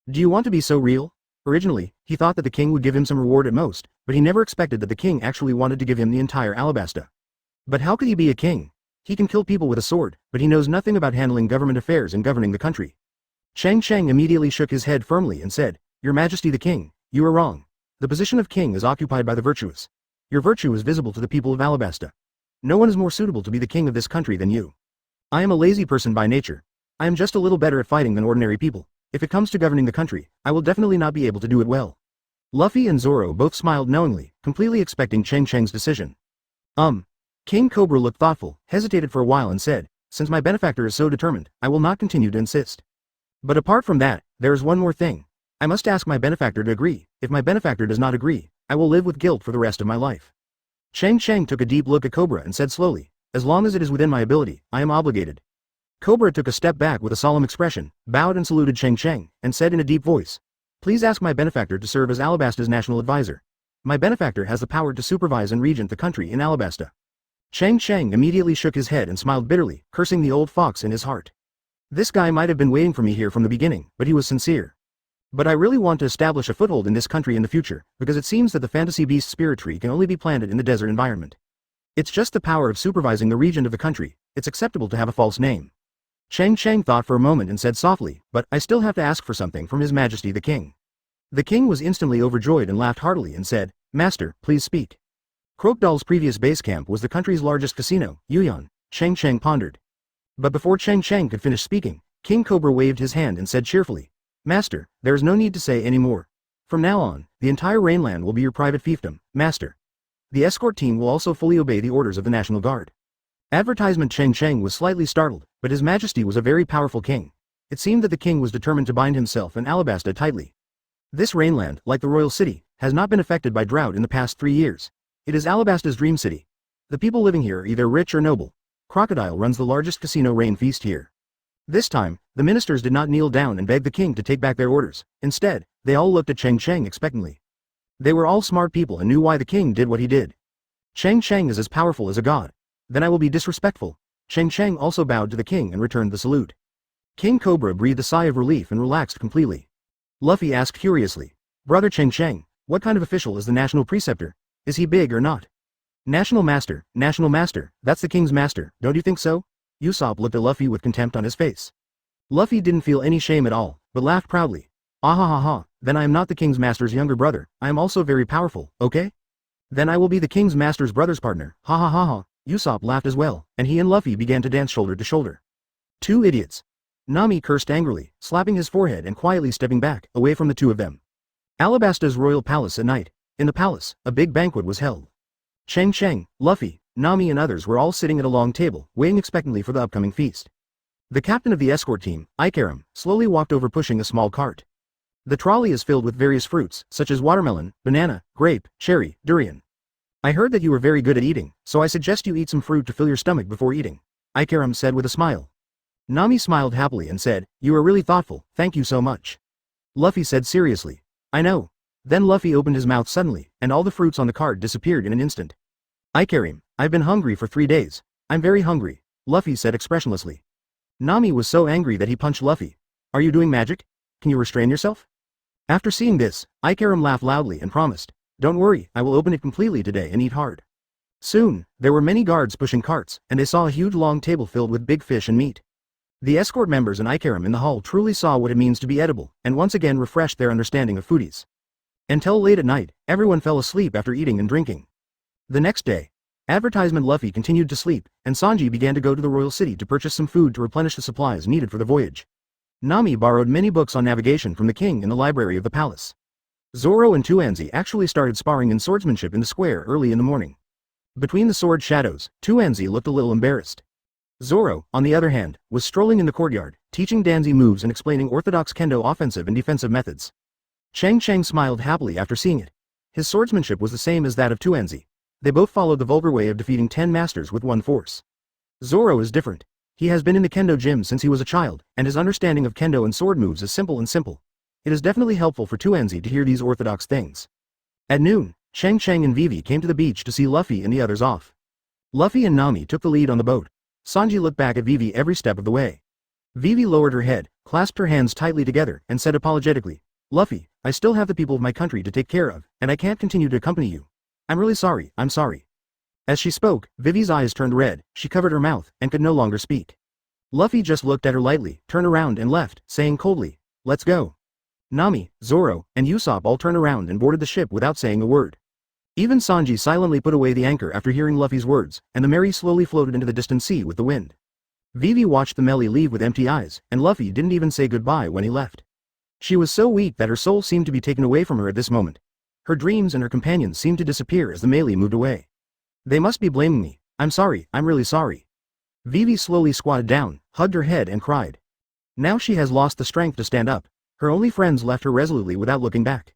"Do you want to be so real?" Originally, he thought that the king would give him some reward at most, but he never expected that the king actually wanted to give him the entire Alabasta. But how could he be a king? He can kill people with a sword, but he knows nothing about handling government affairs and governing the country. Cheng Cheng immediately shook his head firmly and said, "Your Majesty the King, you are wrong. The position of king is occupied by the virtuous. Your virtue is visible to the people of Alabasta. No one is more suitable to be the king of this country than you. I am a lazy person by nature. I am just a little better at fighting than ordinary people. If it comes to governing the country, I will definitely not be able to do it well." Luffy and Zoro both smiled knowingly, completely expecting Cheng Cheng's decision. King Cobra looked thoughtful, hesitated for a while and said, "Since my benefactor is so determined, I will not continue to insist. But apart from that, there is one more thing. I must ask my benefactor to agree. If my benefactor does not agree, I will live with guilt for the rest of my life." Cheng Cheng took a deep look at Cobra and said slowly, "As long as it is within my ability, I am obligated." Cobra took a step back with a solemn expression, bowed and saluted Cheng Cheng, and said in a deep voice, "Please ask my benefactor to serve as Alabasta's national advisor. My benefactor has the power to supervise and regent the country in Alabasta." Cheng Cheng immediately shook his head and smiled bitterly, cursing the old fox in his heart. This guy might have been waiting for me here from the beginning, but he was sincere. But I really want to establish a foothold in this country in the future, because it seems that the fantasy beast spirit tree can only be planted in the desert environment. It's just the power of supervising the regent of the country. It's acceptable to have a false name. Cheng Cheng thought for a moment and said softly, "But I still have to ask for something from His Majesty the King." The king was instantly overjoyed and laughed heartily and said, "Master, please speak." Crocodile's previous base camp was the country's largest casino, Yuyan. Cheng Cheng pondered. But before Cheng Cheng could finish speaking, King Cobra waved his hand and said cheerfully, "Master, there is no need to say any more. From now on, the entire Rainland will be your private fiefdom, Master. The escort team will also fully obey the orders of the National Guard." Advertisement Cheng Cheng was slightly startled, but His Majesty was a very powerful king. It seemed that the king was determined to bind himself and Alabasta tightly. This Rainland, like the royal city, has not been affected by drought in the past 3 years. It is Alabasta's dream city. The people living here are either rich or noble. Crocodile runs the largest casino rain feast here. This time, the ministers did not kneel down and beg the king to take back their orders. Instead, they all looked at Cheng Cheng expectantly. They were all smart people and knew why the king did what he did. Cheng Cheng is as powerful as a god. Then I will be disrespectful. Cheng Cheng also bowed to the king and returned the salute. King Cobra breathed a sigh of relief and relaxed completely. Luffy asked curiously, "Brother Cheng Cheng, what kind of official is the national preceptor? Is he big or not?" National master, that's the king's master, don't you think so?" Usopp looked at Luffy with contempt on his face. Luffy didn't feel any shame at all, but laughed proudly. "Ah ha ha ha, then I am not the king's master's younger brother, I am also very powerful, okay? Then I will be the king's master's brother's partner, ha ha ha ha." Usopp laughed as well, and he and Luffy began to dance shoulder to shoulder. Two idiots. Nami cursed angrily, slapping his forehead and quietly stepping back, away from the two of them. Alabasta's royal palace at night. In the palace, a big banquet was held. Cheng Cheng, Luffy, Nami and others were all sitting at a long table, waiting expectantly for the upcoming feast. The captain of the escort team, Ikaram, slowly walked over pushing a small cart. The trolley is filled with various fruits, such as watermelon, banana, grape, cherry, durian. "I heard that you were very good at eating, so I suggest you eat some fruit to fill your stomach before eating," Ikaram said with a smile. Nami smiled happily and said, "You are really thoughtful, thank you so much." Luffy said seriously, "I know." Then Luffy opened his mouth suddenly, and all the fruits on the cart disappeared in an instant. "Ikaram, I've been hungry for 3 days. I'm very hungry," Luffy said expressionlessly. Nami was so angry that he punched Luffy. "Are you doing magic? Can you restrain yourself?" After seeing this, Ikaram laughed loudly and promised, "Don't worry, I will open it completely today and eat hard." Soon, there were many guards pushing carts, and they saw a huge long table filled with big fish and meat. The escort members and Ikaram in the hall truly saw what it means to be edible, and once again refreshed their understanding of foodies. Until late at night, everyone fell asleep after eating and drinking. The next day, advertisement Luffy continued to sleep, and Sanji began to go to the royal city to purchase some food to replenish the supplies needed for the voyage. Nami borrowed many books on navigation from the king in the library of the palace. Zoro and Enzi actually started sparring in swordsmanship in the square early in the morning. Between the sword shadows, Enzi looked a little embarrassed. Zoro, on the other hand, was strolling in the courtyard, teaching Danzi moves and explaining orthodox kendo offensive and defensive methods. Cheng Cheng smiled happily after seeing it. His swordsmanship was the same as that of Enzi. They both followed the vulgar way of defeating 10 masters with one force. Zoro is different. He has been in the kendo gym since he was a child, and his understanding of kendo and sword moves is simple and simple. It is definitely helpful for Enzi to hear these orthodox things. At noon, Cheng Cheng and Vivi came to the beach to see Luffy and the others off. Luffy and Nami took the lead on the boat. Sanji looked back at Vivi every step of the way. Vivi lowered her head, clasped her hands tightly together, and said apologetically, "Luffy, I still have the people of my country to take care of, and I can't continue to accompany you. I'm really sorry, I'm sorry." As she spoke, Vivi's eyes turned red, she covered her mouth, and could no longer speak. Luffy just looked at her lightly, turned around and left, saying coldly, "Let's go." Nami, Zoro, and Usopp all turned around and boarded the ship without saying a word. Even Sanji silently put away the anchor after hearing Luffy's words, and the Mary slowly floated into the distant sea with the wind. Vivi watched the Melly leave with empty eyes, and Luffy didn't even say goodbye when he left. She was so weak that her soul seemed to be taken away from her at this moment. Her dreams and her companions seemed to disappear as the Melee moved away. "They must be blaming me. I'm sorry, I'm really sorry." Vivi slowly squatted down, hugged her head and cried. Now she has lost the strength to stand up. Her only friends left her resolutely without looking back.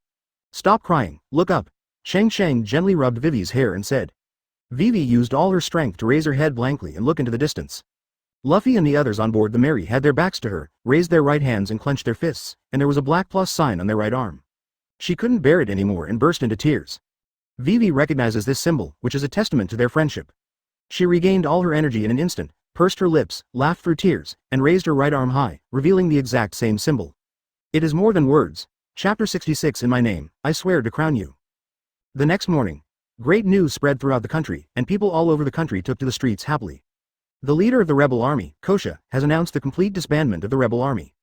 "Stop crying, look up." Cheng Cheng gently rubbed Vivi's hair and said. Vivi used all her strength to raise her head blankly and look into the distance. Luffy and the others on board the Mary had their backs to her, raised their right hands and clenched their fists, and there was a black plus sign on their right arm. She couldn't bear it anymore and burst into tears. Vivi recognizes this symbol, which is a testament to their friendship. She regained all her energy in an instant, pursed her lips, laughed through tears, and raised her right arm high, revealing the exact same symbol. "It is more than words. Chapter 66 in my name, I swear to crown you." The next morning, great news spread throughout the country, and people all over the country took to the streets happily. The leader of the rebel army, Kosha, has announced the complete disbandment of the rebel army.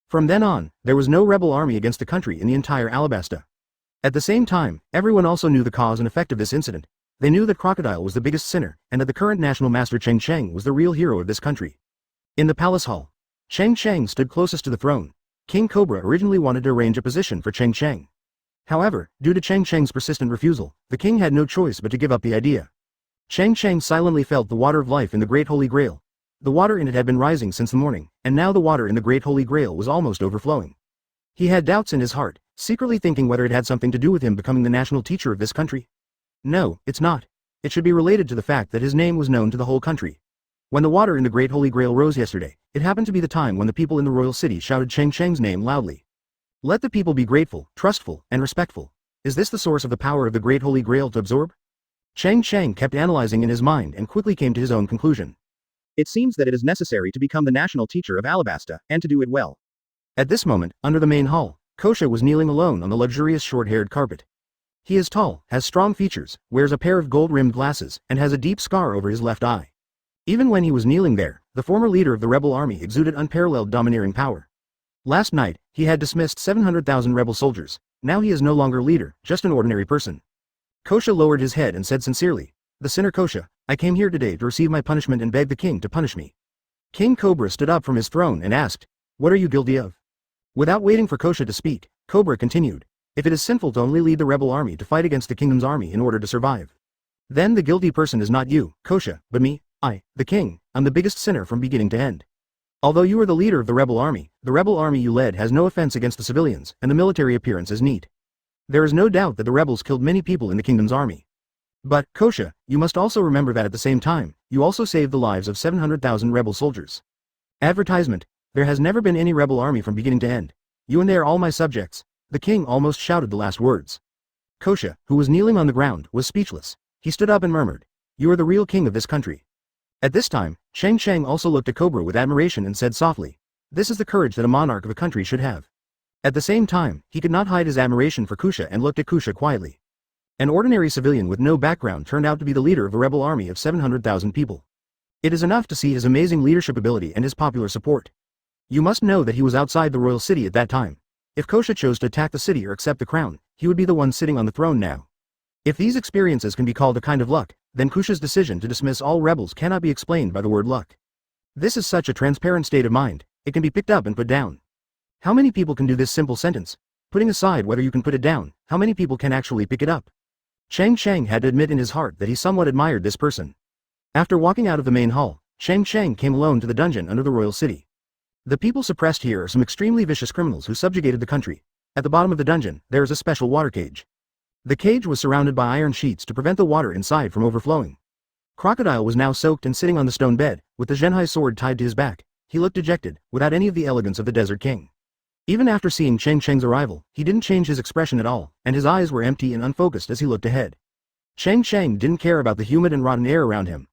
From then on, there was no rebel army against the country in the entire Alabasta. At the same time, everyone also knew the cause and effect of this incident. They knew that Crocodile was the biggest sinner, and that the current national master Cheng Cheng was the real hero of this country. In the palace hall, Cheng Cheng stood closest to the throne. King Cobra originally wanted to arrange a position for Cheng Cheng. However, due to Cheng Cheng's persistent refusal, the king had no choice but to give up the idea. Cheng Cheng silently felt the water of life in the Great Holy Grail. The water in it had been rising since the morning, and now the water in the Great Holy Grail was almost overflowing. He had doubts in his heart, secretly thinking whether it had something to do with him becoming the national teacher of this country. No, it's not. It should be related to the fact that his name was known to the whole country. When the water in the Great Holy Grail rose yesterday, it happened to be the time when the people in the royal city shouted Cheng Cheng's name loudly. Let the people be grateful, trustful, and respectful. Is this the source of the power of the Great Holy Grail to absorb? Cheng Cheng kept analyzing in his mind and quickly came to his own conclusion. It seems that it is necessary to become the national teacher of Alabasta, and to do it well. At this moment, under the main hall, Kosha was kneeling alone on the luxurious short-haired carpet. He is tall, has strong features, wears a pair of gold-rimmed glasses, and has a deep scar over his left eye. Even when he was kneeling there, the former leader of the rebel army exuded unparalleled domineering power. Last night, he had dismissed 700,000 rebel soldiers. Now he is no longer leader, just an ordinary person. Kosha lowered his head and said sincerely, "The sinner Kosha, I came here today to receive my punishment and beg the king to punish me." King Cobra stood up from his throne and asked, "What are you guilty of?" Without waiting for Kosha to speak, Cobra continued, "If it is sinful to only lead the rebel army to fight against the kingdom's army in order to survive, then the guilty person is not you, Kosha, but me. I, the king, am the biggest sinner from beginning to end. Although you are the leader of the rebel army you led has no offense against the civilians, and the military appearance is neat. There is no doubt that the rebels killed many people in the kingdom's army. But, Kosha, you must also remember that at the same time, you also saved the lives of 700,000 rebel soldiers. Advertisement, there has never been any rebel army from beginning to end. You and they are all my subjects." The king almost shouted the last words. Kosha, who was kneeling on the ground, was speechless. He stood up and murmured, "You are the real king of this country." At this time, Cheng Cheng also looked at Cobra with admiration and said softly, "This is the courage that a monarch of a country should have." At the same time, he could not hide his admiration for Kusha and looked at Kusha quietly. An ordinary civilian with no background turned out to be the leader of a rebel army of 700,000 people. It is enough to see his amazing leadership ability and his popular support. You must know that he was outside the royal city at that time. If Kosha chose to attack the city or accept the crown, he would be the one sitting on the throne now. If these experiences can be called a kind of luck, then Kusha's decision to dismiss all rebels cannot be explained by the word luck. This is such a transparent state of mind, it can be picked up and put down. How many people can do this simple sentence? Putting aside whether you can put it down, how many people can actually pick it up? Cheng Cheng had to admit in his heart that he somewhat admired this person. After walking out of the main hall, Cheng Cheng came alone to the dungeon under the royal city. The people suppressed here are some extremely vicious criminals who subjugated the country. At the bottom of the dungeon, there is a special water cage. The cage was surrounded by iron sheets to prevent the water inside from overflowing. Crocodile was now soaked and sitting on the stone bed, with the Zhenhai sword tied to his back. He looked dejected, without any of the elegance of the Desert King. Even after seeing Cheng Cheng's arrival, he didn't change his expression at all, and his eyes were empty and unfocused as he looked ahead. Cheng Cheng didn't care about the humid and rotten air around him.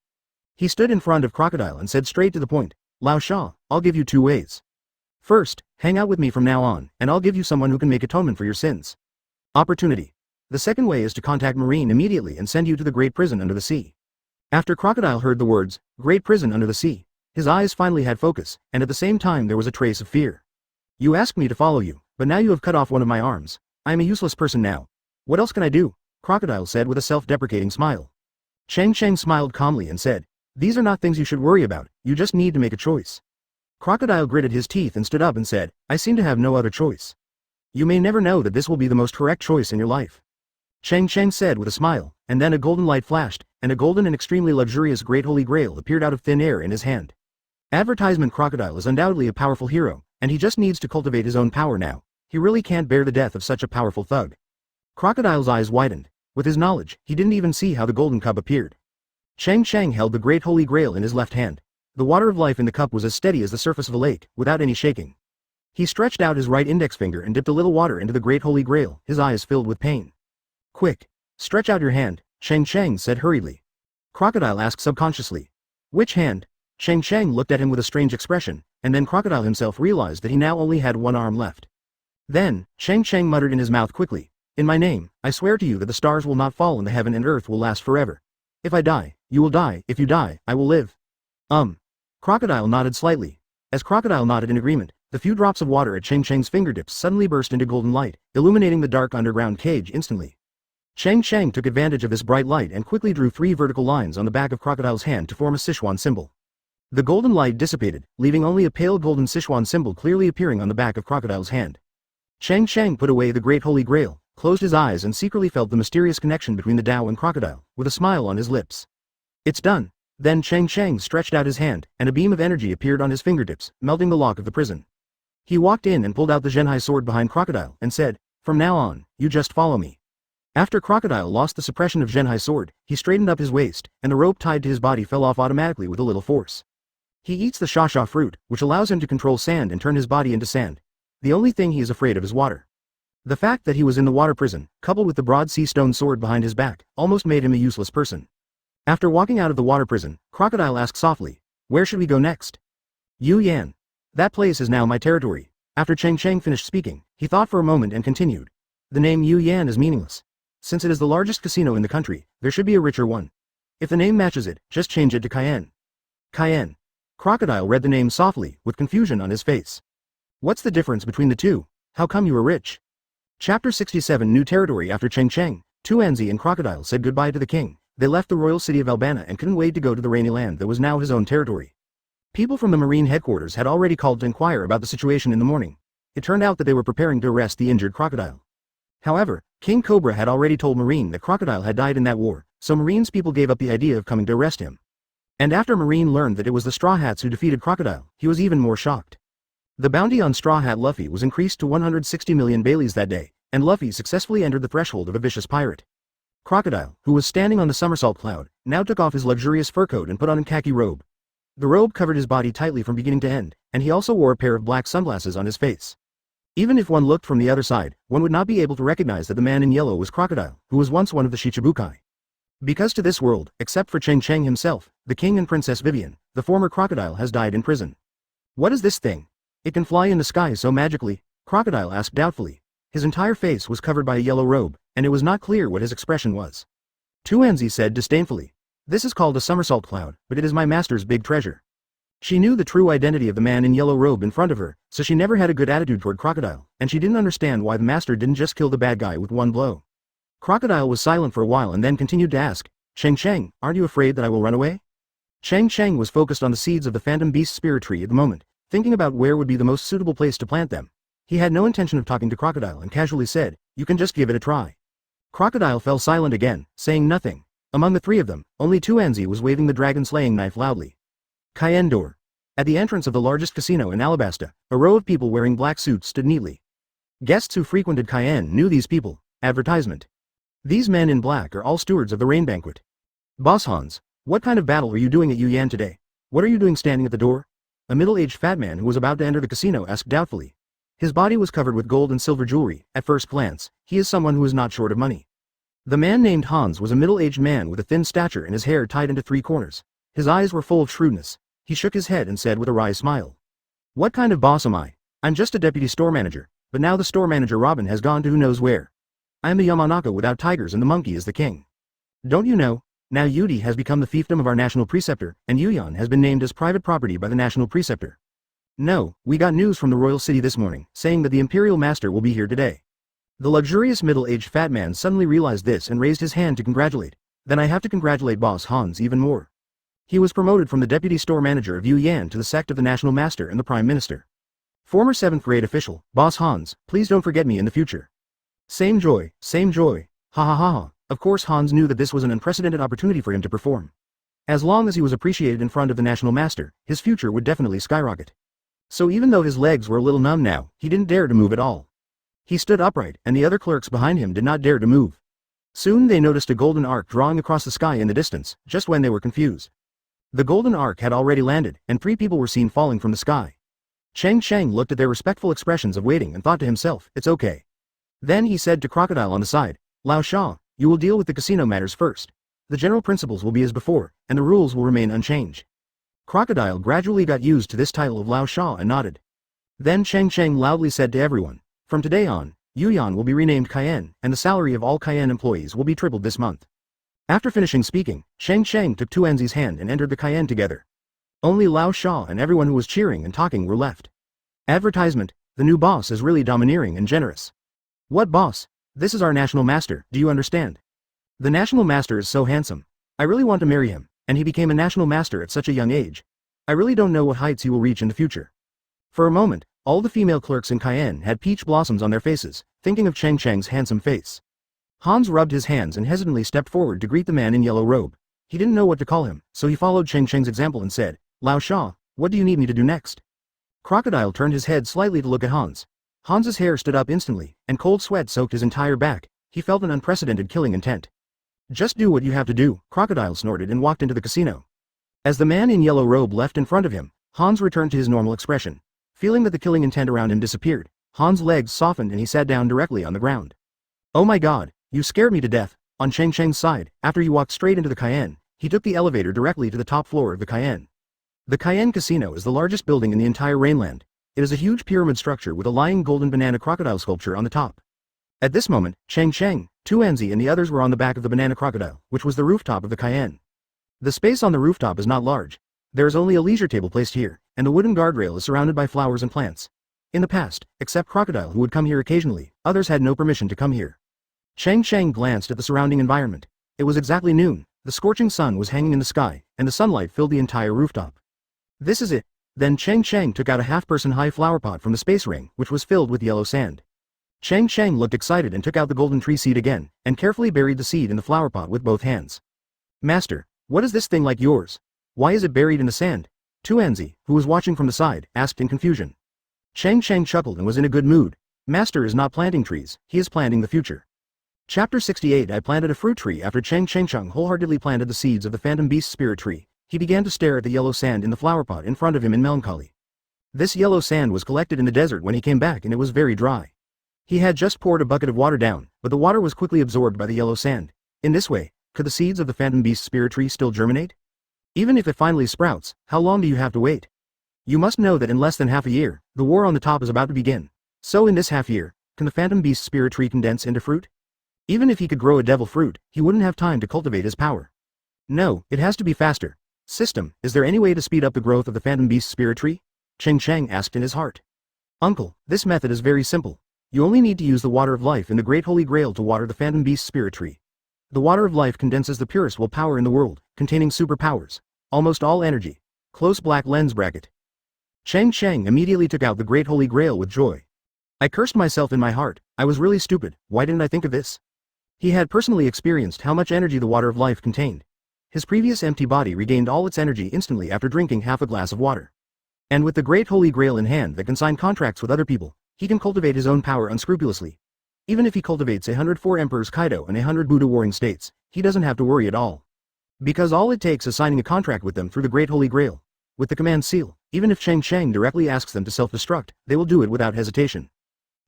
He stood in front of Crocodile and said straight to the point, "Lao Sha, I'll give you two ways. First, hang out with me from now on, and I'll give you someone who can make atonement for your sins. Opportunity. The second way is to contact Marine immediately and send you to the Great Prison Under the Sea." After Crocodile heard the words, Great Prison Under the Sea, his eyes finally had focus, and at the same time there was a trace of fear. "You asked me to follow you, but now you have cut off one of my arms. I am a useless person now. What else can I do?" Crocodile said with a self-deprecating smile. Cheng Cheng smiled calmly and said, "These are not things you should worry about, you just need to make a choice." Crocodile gritted his teeth and stood up and said, "I seem to have no other choice." "You may never know that this will be the most correct choice in your life," Cheng Cheng said with a smile, and then a golden light flashed, and a golden and extremely luxurious Great Holy Grail appeared out of thin air in his hand. Advertisement Crocodile is undoubtedly a powerful hero, and he just needs to cultivate his own power now. He really can't bear the death of such a powerful thug. Crocodile's eyes widened. With his knowledge, he didn't even see how the golden cup appeared. Cheng Cheng held the Great Holy Grail in his left hand. The water of life in the cup was as steady as the surface of a lake, without any shaking. He stretched out his right index finger and dipped a little water into the Great Holy Grail, his eyes filled with pain. "Quick! Stretch out your hand," Cheng Cheng said hurriedly. Crocodile asked subconsciously. "Which hand?" Cheng Cheng looked at him with a strange expression, and then Crocodile himself realized that he now only had one arm left. Then, Cheng Cheng muttered in his mouth quickly, "In my name, I swear to you that the stars will not fall in the heaven and earth will last forever. If I die, you will die, if you die, I will live." Crocodile nodded slightly. As Crocodile nodded in agreement, the few drops of water at Cheng Cheng's fingertips suddenly burst into golden light, illuminating the dark underground cage instantly. Cheng Cheng took advantage of this bright light and quickly drew 3 vertical lines on the back of Crocodile's hand to form a Sichuan symbol. The golden light dissipated, leaving only a pale golden Sichuan symbol clearly appearing on the back of Crocodile's hand. Cheng Cheng put away the Great Holy Grail, closed his eyes and secretly felt the mysterious connection between the Tao and Crocodile, with a smile on his lips. "It's done." Then Cheng Cheng stretched out his hand, and a beam of energy appeared on his fingertips, melting the lock of the prison. He walked in and pulled out the Zhenhai sword behind Crocodile, and said, "From now on, you just follow me." After Crocodile lost the suppression of Genhai's sword, he straightened up his waist, and the rope tied to his body fell off automatically with a little force. He eats the Shasha fruit, which allows him to control sand and turn his body into sand. The only thing he is afraid of is water. The fact that he was in the water prison, coupled with the broad sea stone sword behind his back, almost made him a useless person. After walking out of the water prison, Crocodile asked softly, "Where should we go next?" "Yu Yan. That place is now my territory." After Cheng Cheng finished speaking, he thought for a moment and continued. "The name Yu Yan is meaningless. Since it is the largest casino in the country, there should be a richer one. If the name matches it, just change it to Cayenne." Cayenne. Crocodile read the name softly, with confusion on his face. "What's the difference between the two? How come you are rich?" Chapter 67 New Territory. After Cheng Cheng, Enzi and Crocodile said goodbye to the king, they left the royal city of Albana and couldn't wait to go to the rainy land that was now his own territory. People from the marine headquarters had already called to inquire about the situation in the morning. It turned out that they were preparing to arrest the injured Crocodile. However, King Cobra had already told Marine that Crocodile had died in that war, so Marine's people gave up the idea of coming to arrest him. And after Marine learned that it was the Straw Hats who defeated Crocodile, he was even more shocked. The bounty on Straw Hat Luffy was increased to 160 million Baileys that day, and Luffy successfully entered the threshold of a vicious pirate. Crocodile, who was standing on the somersault cloud, now took off his luxurious fur coat and put on a khaki robe. The robe covered his body tightly from beginning to end, and he also wore a pair of black sunglasses on his face. Even if one looked from the other side, one would not be able to recognize that the man in yellow was Crocodile, who was once one of the Shichibukai. Because to this world, except for Cheng Cheng himself, the king and Princess Vivian, the former Crocodile has died in prison. "What is this thing? It can fly in the sky so magically?" Crocodile asked doubtfully. His entire face was covered by a yellow robe, and it was not clear what his expression was. Enzi said disdainfully, "This is called a somersault cloud, but it is my master's big treasure." She knew the true identity of the man in yellow robe in front of her, so she never had a good attitude toward Crocodile, and she didn't understand why the master didn't just kill the bad guy with one blow. Crocodile was silent for a while and then continued to ask, "Cheng Cheng, aren't you afraid that I will run away?" Cheng Cheng was focused on the seeds of the Phantom Beast Spirit Tree at the moment, thinking about where would be the most suitable place to plant them. He had no intention of talking to Crocodile and casually said, "You can just give it a try." Crocodile fell silent again, saying nothing. Among the three of them, only Enzi was waving the dragon-slaying knife loudly. Cayenne door. At the entrance of the largest casino in Alabasta, a row of people wearing black suits stood neatly. Guests who frequented Cayenne knew these people. Advertisement. These men in black are all stewards of the rain banquet. "Boss Hans, what kind of battle are you doing at Yu Yan today? What are you doing standing at the door?" A middle-aged fat man who was about to enter the casino asked doubtfully. His body was covered with gold and silver jewelry. At first glance, he is someone who is not short of money. The man named Hans was a middle-aged man with a thin stature and his hair tied into three corners. His eyes were full of shrewdness. He shook his head and said with a wry smile, "What kind of boss am I? I'm just a deputy store manager, but now the store manager Robin has gone to who knows where. I am the Yamanaka without tigers and the monkey is the king. Don't you know? Now Yudi has become the fiefdom of our national preceptor, and Yuyan has been named as private property by the national preceptor. No, we got news from the royal city this morning, saying that the imperial master will be here today." The luxurious middle-aged fat man suddenly realized this and raised his hand to congratulate. "Then I have to congratulate boss Hans even more. He was promoted from the deputy store manager of Yu Yan to the sect of the national master and the prime minister. Former 7th grade official, boss Hans, please don't forget me in the future." Same joy, ha ha ha ha. Of course Hans knew that this was an unprecedented opportunity for him to perform. As long as he was appreciated in front of the national master, his future would definitely skyrocket. So even though his legs were a little numb now, he didn't dare to move at all. He stood upright, and the other clerks behind him did not dare to move. Soon they noticed a golden arc drawing across the sky in the distance, just when they were confused. The golden arc had already landed, and 3 people were seen falling from the sky. Cheng Cheng looked at their respectful expressions of waiting and thought to himself, "It's okay." Then he said to Crocodile on the side, "Lao Sha, you will deal with the casino matters first. The general principles will be as before, and the rules will remain unchanged." Crocodile gradually got used to this title of Lao Sha and nodded. Then Cheng Cheng loudly said to everyone, "From today on, Yuyan will be renamed Cayenne, and the salary of all Cayenne employees will be tripled this month." After finishing speaking, Cheng Cheng took Enzi's hand and entered the Cayenne together. Only Lao Sha and everyone who was cheering and talking were left. Advertisement: the new boss is really domineering and generous. "What boss? This is our national master, do you understand? The national master is so handsome. I really want to marry him, and he became a national master at such a young age. I really don't know what heights he will reach in the future." For a moment, all the female clerks in Cayenne had peach blossoms on their faces, thinking of Cheng Cheng's handsome face. Hans rubbed his hands and hesitantly stepped forward to greet the man in yellow robe. He didn't know what to call him, so he followed Cheng Cheng's example and said, "Lao Sha, what do you need me to do next?" Crocodile turned his head slightly to look at Hans. Hans's hair stood up instantly, and cold sweat soaked his entire back. he felt an unprecedented killing intent. Just do what you have to do, Crocodile snorted and walked into the casino. As the man in yellow robe left in front of him, Hans returned to his normal expression. Feeling that the killing intent around him disappeared, Hans' legs softened and he sat down directly on the ground. Oh my god, you scared me to death. On Cheng Cheng's side, after he walked straight into the Cayenne, he took the elevator directly to the top floor of the Cayenne. The Cayenne Casino is the largest building in the entire Rainland. It is a huge pyramid structure with a lying golden banana crocodile sculpture on the top. At this moment, Cheng Cheng, enzi and the others were on the back of the banana crocodile, which was the rooftop of the Cayenne. The space on the rooftop is not large. There is only a leisure table placed here, and the wooden guardrail is surrounded by flowers and plants. In the past, except Crocodile who would come here occasionally, others had no permission to come here. Cheng Cheng glanced at the surrounding environment. It was exactly noon, the scorching sun was hanging in the sky, and the sunlight filled the entire rooftop. This is it. Then Cheng Cheng took out a half-person high flower pot from the space ring, which was filled with yellow sand. Cheng Cheng looked excited and took out the golden tree seed again, and carefully buried the seed in the flower pot with both hands. Master, what is this thing like yours? Why is it buried in the sand? enzi, who was watching from the side, asked in confusion. Cheng Cheng chuckled and was in a good mood. Master is not planting trees, he is planting the future. Chapter 68 I planted a fruit tree. After Cheng Cheng wholeheartedly planted the seeds of the Phantom Beast Spirit Tree, he began to stare at the yellow sand in the flower pot in front of him in melancholy. This yellow sand was collected in the desert when he came back and it was very dry. He had just poured a bucket of water down, but the water was quickly absorbed by the yellow sand. In this way, could the seeds of the Phantom Beast Spirit Tree still germinate? Even if it finally sprouts, how long do you have to wait? You must know that in less than half a year, the war on the top is about to begin. So in this half year, can the Phantom Beast Spirit Tree condense into fruit? Even if he could grow a devil fruit, he wouldn't have time to cultivate his power. No, it has to be faster. System, is there any way to speed up the growth of the Phantom Beast Spirit Tree? Cheng Cheng asked in his heart. Uncle, this method is very simple. You only need to use the water of life in the Great Holy Grail to water the Phantom Beast Spirit Tree. The water of life condenses the purest will power in the world, containing superpowers. Almost all energy. Close black lens bracket. Cheng Cheng immediately took out the Great Holy Grail with joy. I cursed myself in my heart. I was really stupid. Why didn't I think of this? He had personally experienced how much energy the water of life contained. His previous empty body regained all its energy instantly after drinking half a glass of water. And with the Great Holy Grail in hand that can sign contracts with other people, he can cultivate his own power unscrupulously. Even if he cultivates 104 Emperors Kaido and 100 Buddha Warring States, he doesn't have to worry at all. Because all it takes is signing a contract with them through the Great Holy Grail. With the command seal, even if Cheng Cheng directly asks them to self-destruct, they will do it without hesitation.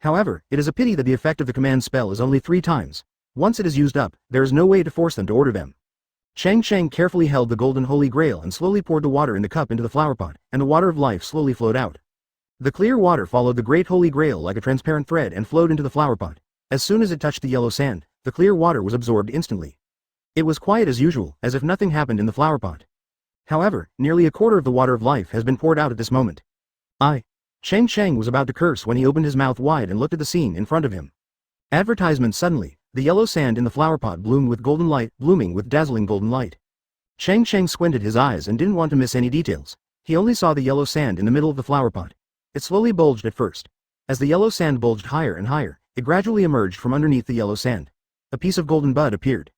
However, it is a pity that the effect of the command spell is only 3 times. Once it is used up, there is no way to force them to order them. Cheng Cheng carefully held the golden holy grail and slowly poured the water in the cup into the flower pot, and the water of life slowly flowed out. The clear water followed the great holy grail like a transparent thread and flowed into the flower pot. As soon as it touched the yellow sand, the clear water was absorbed instantly. It was quiet as usual, as if nothing happened in the flower pot. However, nearly a quarter of the water of life has been poured out at this moment. Cheng Cheng was about to curse when he opened his mouth wide and looked at the scene in front of him. Advertisement. Suddenly, the yellow sand in the flower pot bloomed with golden light, blooming with dazzling golden light. Cheng Cheng squinted his eyes and didn't want to miss any details. He only saw the yellow sand in the middle of the flower pot. It slowly bulged at first. As the yellow sand bulged higher and higher, it gradually emerged from underneath the yellow sand. A piece of golden bud appeared.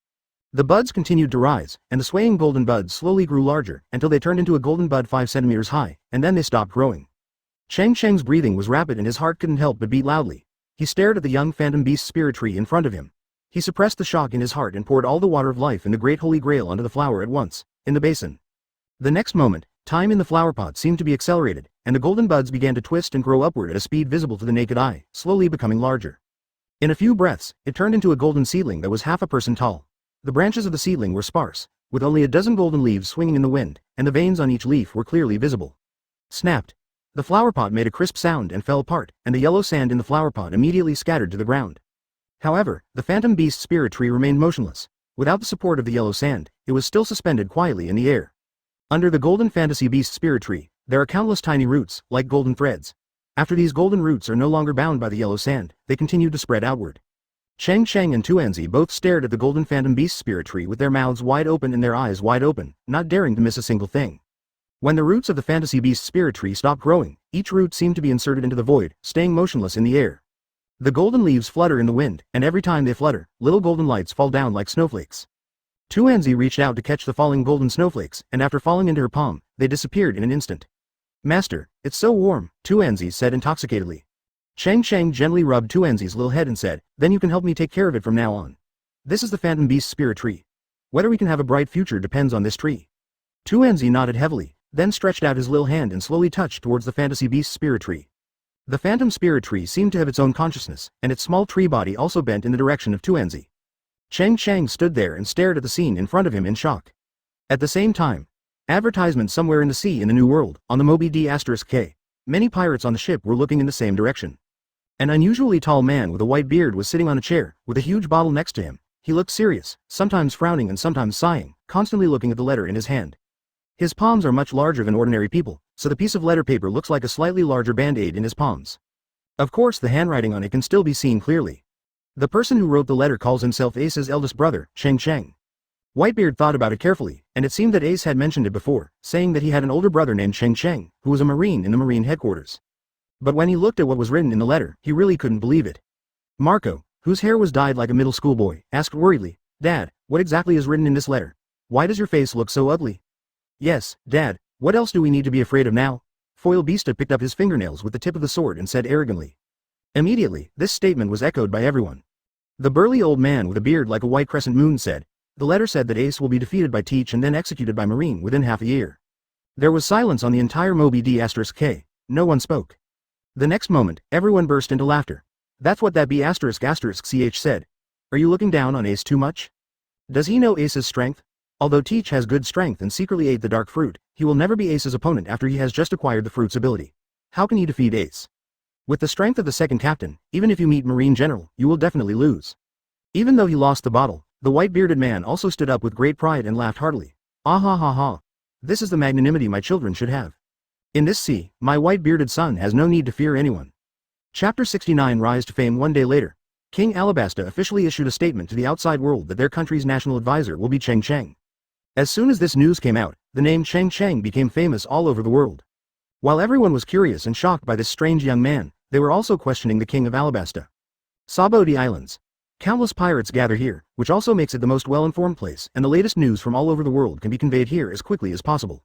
The buds continued to rise, and the swaying golden buds slowly grew larger until they turned into a golden bud 5 centimeters high, and then they stopped growing. Cheng Cheng's breathing was rapid and his heart couldn't help but beat loudly. He stared at the young phantom beast spirit tree in front of him. He suppressed the shock in his heart and poured all the water of life in the great holy grail onto the flower at once, in the basin. The next moment, time in the flower pot seemed to be accelerated, and the golden buds began to twist and grow upward at a speed visible to the naked eye, slowly becoming larger. In a few breaths, it turned into a golden seedling that was half a person tall. The branches of the seedling were sparse, with only a dozen golden leaves swinging in the wind, and the veins on each leaf were clearly visible. Snapped. The flower pot made a crisp sound and fell apart, and the yellow sand in the flower pot immediately scattered to the ground. However, the phantom beast spirit tree remained motionless. Without the support of the yellow sand, it was still suspended quietly in the air. Under the golden fantasy beast spirit tree, there are countless tiny roots, like golden threads. After these golden roots are no longer bound by the yellow sand, they continue to spread outward. Cheng Cheng and enzi both stared at the golden phantom beast spirit tree with their mouths wide open and their eyes wide open, not daring to miss a single thing. When the roots of the fantasy beast spirit tree stopped growing, each root seemed to be inserted into the void, staying motionless in the air. The golden leaves flutter in the wind, and every time they flutter, little golden lights fall down like snowflakes. enzi reached out to catch the falling golden snowflakes, and after falling into her palm, they disappeared in an instant. Master, it's so warm, enzi said intoxicatedly. Cheng Cheng gently rubbed Enzi's little head and said, then you can help me take care of it from now on. This is the Phantom Beast's spirit tree. Whether we can have a bright future depends on this tree. Enzi nodded heavily, then stretched out his little hand and slowly touched towards the Fantasy Beast's spirit tree. The Phantom Spirit Tree seemed to have its own consciousness, and its small tree body also bent in the direction of Enzi. Cheng Cheng stood there and stared at the scene in front of him in shock. At the same time, advertisement somewhere in the sea in the New World, on the Moby D*K. Many pirates on the ship were looking in the same direction. An unusually tall man with a white beard was sitting on a chair, with a huge bottle next to him. He looked serious, sometimes frowning and sometimes sighing, constantly looking at the letter in his hand. His palms are much larger than ordinary people, so the piece of letter paper looks like a slightly larger band-aid in his palms. Of course the handwriting on it can still be seen clearly. The person who wrote the letter calls himself Ace's eldest brother, Cheng Cheng. Whitebeard thought about it carefully, and it seemed that Ace had mentioned it before, saying that he had an older brother named Cheng Cheng, who was a Marine in the Marine headquarters. But when he looked at what was written in the letter, he really couldn't believe it. Marco, whose hair was dyed like a middle school boy, asked worriedly, Dad, what exactly is written in this letter? Why does your face look so ugly? Yes, Dad, what else do we need to be afraid of now? Foil Beasta picked up his fingernails with the tip of the sword and said arrogantly. Immediately, this statement was echoed by everyone. The burly old man with a beard like a white crescent moon said, the letter said that Ace will be defeated by Teach and then executed by Marine within half a year. There was silence on the entire Moby D*K. No one spoke. The next moment, everyone burst into laughter. That's what that B***ch said. Are you looking down on Ace too much? Does he know Ace's strength? Although Teach has good strength and secretly ate the dark fruit, he will never be Ace's opponent after he has just acquired the fruit's ability. How can he defeat Ace? With the strength of the second captain, even if you meet Marine General, you will definitely lose. Even though he lost the bottle, the white-bearded man also stood up with great pride and laughed heartily. Ah ha ha ha. This is the magnanimity my children should have. In this sea, my white-bearded son has no need to fear anyone. Chapter 69 Rise to Fame. One day later, King Alabasta officially issued a statement to the outside world that their country's national advisor will be Cheng Cheng. As soon as this news came out, the name Cheng Cheng became famous all over the world. While everyone was curious and shocked by this strange young man, they were also questioning the king of Alabasta. Sabo the Islands. Countless pirates gather here, which also makes it the most well-informed place, and the latest news from all over the world can be conveyed here as quickly as possible.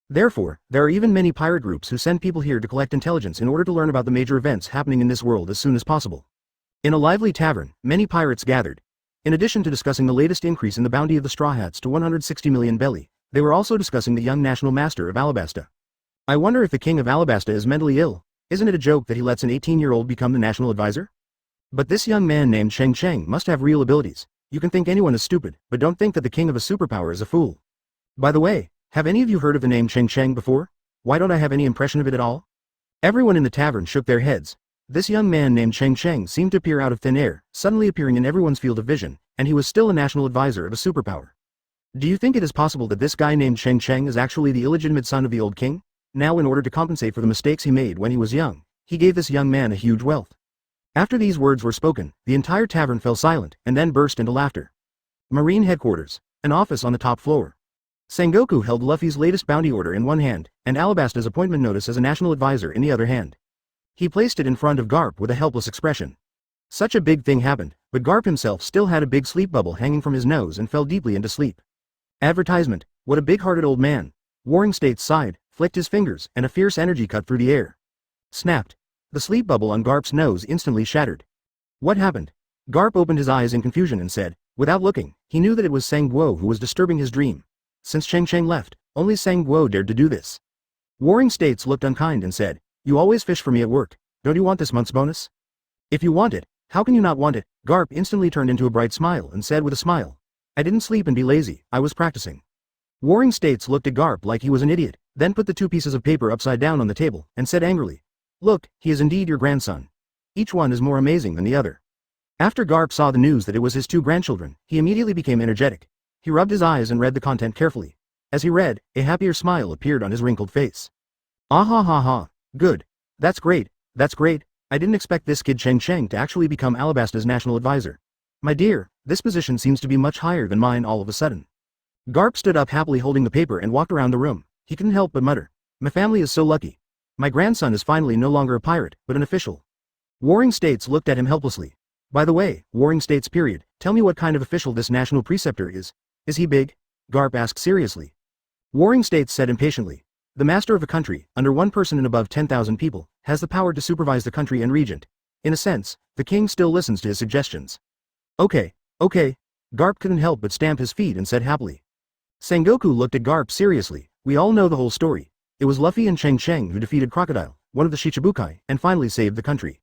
Therefore, there are even many pirate groups who send people here to collect intelligence in order to learn about the major events happening in this world as soon as possible. In a lively tavern, many pirates gathered. In addition to discussing the latest increase in the bounty of the Straw Hats to 160 million belly, they were also discussing the young national master of Alabasta. I wonder if the king of Alabasta is mentally ill. Isn't it a joke that he lets an 18-year-old become the national advisor? But this young man named Cheng Cheng must have real abilities. You can think anyone is stupid, but don't think that the king of a superpower is a fool. By the way, have any of you heard of the name Cheng Cheng before? Why don't I have any impression of it at all? Everyone in the tavern shook their heads. This young man named Cheng Cheng seemed to appear out of thin air, suddenly appearing in everyone's field of vision, and he was still a national advisor of a superpower. Do you think it is possible that this guy named Cheng Cheng is actually the illegitimate son of the old king? Now, in order to compensate for the mistakes he made when he was young, he gave this young man a huge wealth. After these words were spoken, the entire tavern fell silent, and then burst into laughter. Marine Headquarters. An office on the top floor. Sengoku held Luffy's latest bounty order in one hand, and Alabasta's appointment notice as a national advisor in the other hand. He placed it in front of Garp with a helpless expression. Such a big thing happened, but Garp himself still had a big sleep bubble hanging from his nose and fell deeply into sleep. Advertisement. What a big-hearted old man. Warring States sighed, flicked his fingers, and a fierce energy cut through the air. Snapped. The sleep bubble on Garp's nose instantly shattered. What happened? Garp opened his eyes in confusion and said, without looking, he knew that it was Sang Guo who was disturbing his dream. Since Cheng Cheng left, only Sang Guo dared to do this. Warring States looked unkind and said, you always fish for me at work, don't you want this month's bonus? If you want it, how can you not want it? Garp instantly turned into a bright smile and said with a smile, I didn't sleep and be lazy, I was practicing. Warring States looked at Garp like he was an idiot, then put the two pieces of paper upside down on the table, and said angrily, look, he is indeed your grandson. Each one is more amazing than the other. After Garp saw the news that it was his two grandchildren, he immediately became energetic. He rubbed his eyes and read the content carefully. As he read, a happier smile appeared on his wrinkled face. Ah ha ha ha, good. That's great, that's great. I didn't expect this kid Cheng Cheng to actually become Alabasta's national advisor. My dear, this position seems to be much higher than mine all of a sudden. Garp stood up happily holding the paper and walked around the room. He couldn't help but mutter. My family is so lucky. My grandson is finally no longer a pirate, but an official. Warring States looked at him helplessly. By the way, Warring States period, tell me what kind of official this national preceptor is. Is he big? Garp asked seriously. Warring States said impatiently. The master of a country, under one person and above 10,000 people, has the power to supervise the country and regent. In a sense, the king still listens to his suggestions. Okay. Garp couldn't help but stamp his feet and said happily. Sengoku looked at Garp seriously. We all know the whole story. It was Luffy and Cheng Cheng who defeated Crocodile, one of the Shichibukai, and finally saved the country.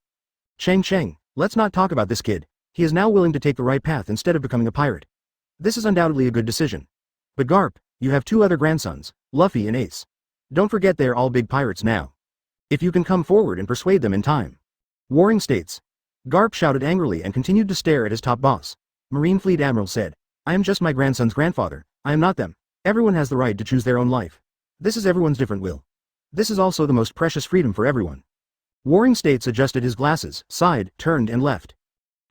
Cheng Cheng, let's not talk about this kid. He is now willing to take the right path instead of becoming a pirate. This is undoubtedly a good decision. But Garp, you have two other grandsons, Luffy and Ace. Don't forget they're all big pirates now. If you can come forward and persuade them in time. Warring states. Garp shouted angrily and continued to stare at his top boss. Marine Fleet Admiral said, I am just my grandson's grandfather, I am not them. Everyone has the right to choose their own life. This is everyone's different will. This is also the most precious freedom for everyone. Warring States adjusted his glasses, sighed, turned and left.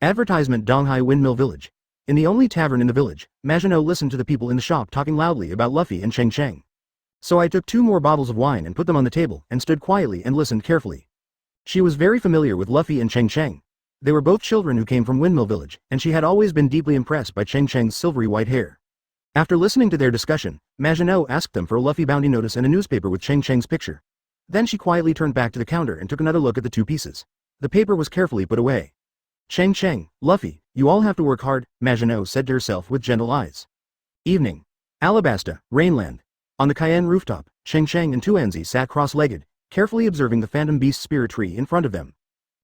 Advertisement Donghai Windmill Village. In the only tavern in the village, Maginot listened to the people in the shop talking loudly about Luffy and Cheng Cheng. So I took 2 more bottles of wine and put them on the table and stood quietly and listened carefully. She was very familiar with Luffy and Cheng Cheng. They were both children who came from Windmill Village, and she had always been deeply impressed by Cheng Cheng's silvery white hair. After listening to their discussion, Maginot asked them for a Luffy bounty notice and a newspaper with Cheng Cheng's picture. Then she quietly turned back to the counter and took another look at the 2 pieces. The paper was carefully put away. Cheng Cheng, Luffy, you all have to work hard, Maginot said to herself with gentle eyes. Evening. Alabasta, Rainland. On the Cayenne rooftop, Cheng Cheng and Enzi sat cross-legged, carefully observing the Phantom Beast Spirit Tree in front of them.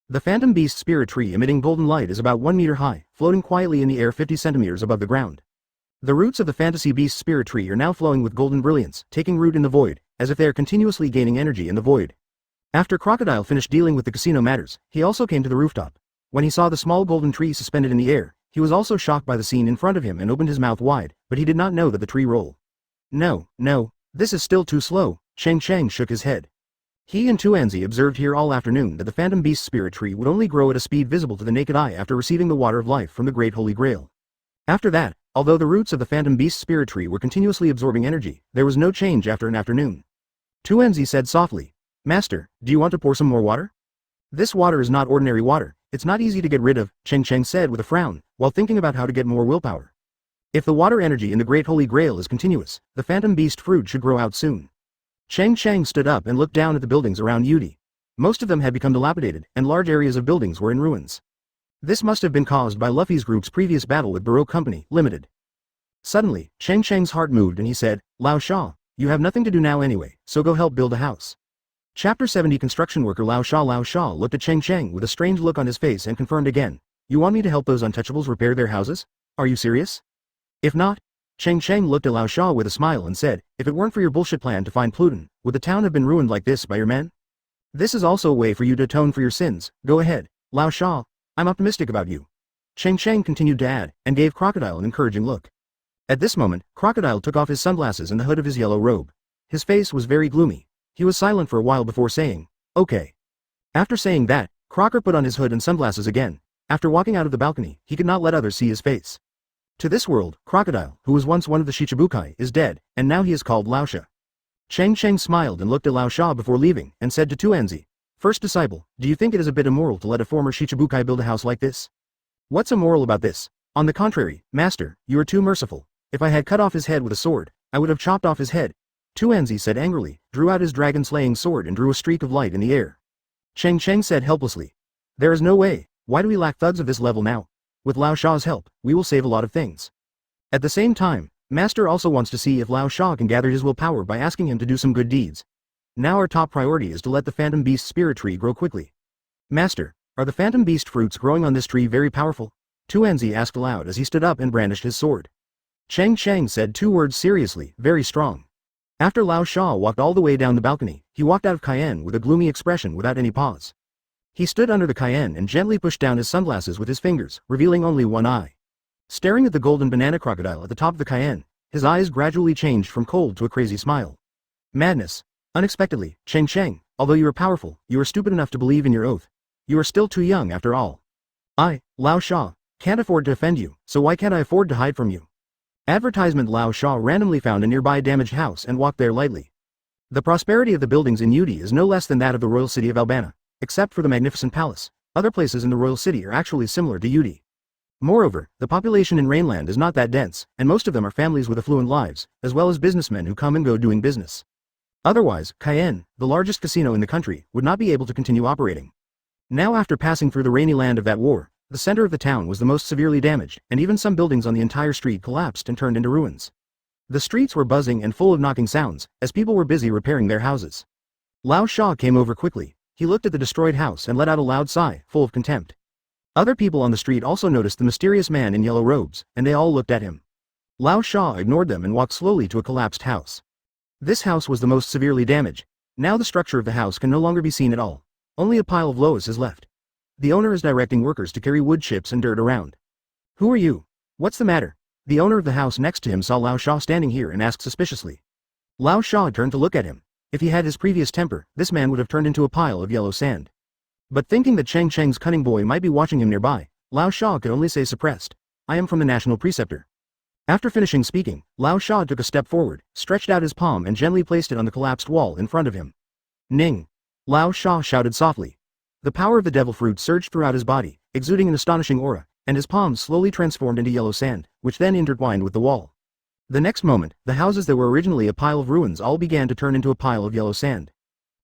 The Phantom Beast Spirit Tree emitting golden light is about 1 meter high, floating quietly in the air 50 centimeters above the ground. The roots of the Fantasy Beast Spirit Tree are now flowing with golden brilliance, taking root in the void, as if they are continuously gaining energy in the void. After Crocodile finished dealing with the casino matters, he also came to the rooftop. When he saw the small golden tree suspended in the air, he was also shocked by the scene in front of him and opened his mouth wide, but he did not know that the tree rolled. No, this is still too slow, Cheng Cheng shook his head. He and Enzi observed here all afternoon that the Phantom Beast Spirit Tree would only grow at a speed visible to the naked eye after receiving the water of life from the Great Holy Grail. After that, although the roots of the Phantom Beast Spirit Tree were continuously absorbing energy, there was no change after an afternoon. Enzi said softly, Master, do you want to pour some more water? This water is not ordinary water, it's not easy to get rid of, Cheng Cheng said with a frown, while thinking about how to get more willpower. If the water energy in the Great Holy Grail is continuous, the Phantom Beast fruit should grow out soon. Cheng Cheng stood up and looked down at the buildings around Yudi. Most of them had become dilapidated, and large areas of buildings were in ruins. This must have been caused by Luffy's group's previous battle with Baroque Company, Limited. Suddenly, Cheng Cheng's heart moved and he said, Lao Sha, you have nothing to do now anyway, so go help build a house. Chapter 70 Construction worker Lao Sha looked at Cheng Cheng with a strange look on his face and confirmed again, you want me to help those untouchables repair their houses? Are you serious? If not, Cheng Cheng looked at Lao Sha with a smile and said, if it weren't for your bullshit plan to find Pluton, would the town have been ruined like this by your men? This is also a way for you to atone for your sins, go ahead, Lao Sha, I'm optimistic about you. Cheng Cheng continued to add, and gave Crocodile an encouraging look. At this moment, Crocodile took off his sunglasses and the hood of his yellow robe. His face was very gloomy. He was silent for a while before saying, okay. After saying that, Crocker put on his hood and sunglasses again. After walking out of the balcony, he could not let others see his face. To this world, Crocodile, who was once one of the Shichibukai, is dead, and now he is called Lao Sha. Cheng Cheng smiled and looked at Lao Sha before leaving, and said to Enzi, First disciple, do you think it is a bit immoral to let a former Shichibukai build a house like this? What's immoral about this? On the contrary, master, you are too merciful. If I had cut off his head with a sword, I would have chopped off his head. Enzi said angrily, drew out his dragon-slaying sword and drew a streak of light in the air. Cheng Cheng said helplessly, there is no way, why do we lack thugs of this level now? With Lao Sha's help, we will save a lot of things. At the same time, Master also wants to see if Lao Sha can gather his willpower by asking him to do some good deeds. Now our top priority is to let the Phantom Beast Spirit Tree grow quickly. Master, are the Phantom Beast fruits growing on this tree very powerful? Enzi asked aloud as he stood up and brandished his sword. Cheng Cheng said 2 words seriously, very strong. After Lao Sha walked all the way down the balcony, he walked out of Cayenne with a gloomy expression without any pause. He stood under the Cayenne and gently pushed down his sunglasses with his fingers, revealing only one eye. Staring at the golden banana crocodile at the top of the Cayenne, his eyes gradually changed from cold to a crazy smile. Madness. Unexpectedly, Cheng Cheng, although you are powerful, you are stupid enough to believe in your oath. You are still too young after all. I, Lao Sha, can't afford to offend you, so why can't I afford to hide from you? Advertisement Lao Sha randomly found a nearby damaged house and walked there lightly. The prosperity of the buildings in Yudi is no less than that of the royal city of Albana, except for the magnificent palace. Other places in the royal city are actually similar to Yudi. Moreover, the population in Rainland is not that dense, and most of them are families with affluent lives, as well as businessmen who come and go doing business. Otherwise, Cayenne, the largest casino in the country, would not be able to continue operating. Now after passing through the rainy land of that war, the center of the town was the most severely damaged, and even some buildings on the entire street collapsed and turned into ruins. The streets were buzzing and full of knocking sounds, as people were busy repairing their houses. Lao Sha came over quickly. He looked at the destroyed house and let out a loud sigh, full of contempt. Other people on the street also noticed the mysterious man in yellow robes, and they all looked at him. Lao Sha ignored them and walked slowly to a collapsed house. This house was the most severely damaged. Now the structure of the house can no longer be seen at all. Only a pile of lois is left. The owner is directing workers to carry wood chips and dirt around. Who are you? What's the matter? The owner of the house next to him saw Lao Sha standing here and asked suspiciously. Lao Sha turned to look at him. If he had his previous temper, this man would have turned into a pile of yellow sand. But thinking that Cheng Cheng's cunning boy might be watching him nearby, Lao Sha could only say suppressed, "I am from the National Preceptor." After finishing speaking, Lao Sha took a step forward, stretched out his palm and gently placed it on the collapsed wall in front of him. Ning! Lao Sha shouted softly. The power of the devil fruit surged throughout his body, exuding an astonishing aura, and his palms slowly transformed into yellow sand, which then intertwined with the wall. The next moment, the houses that were originally a pile of ruins all began to turn into a pile of yellow sand.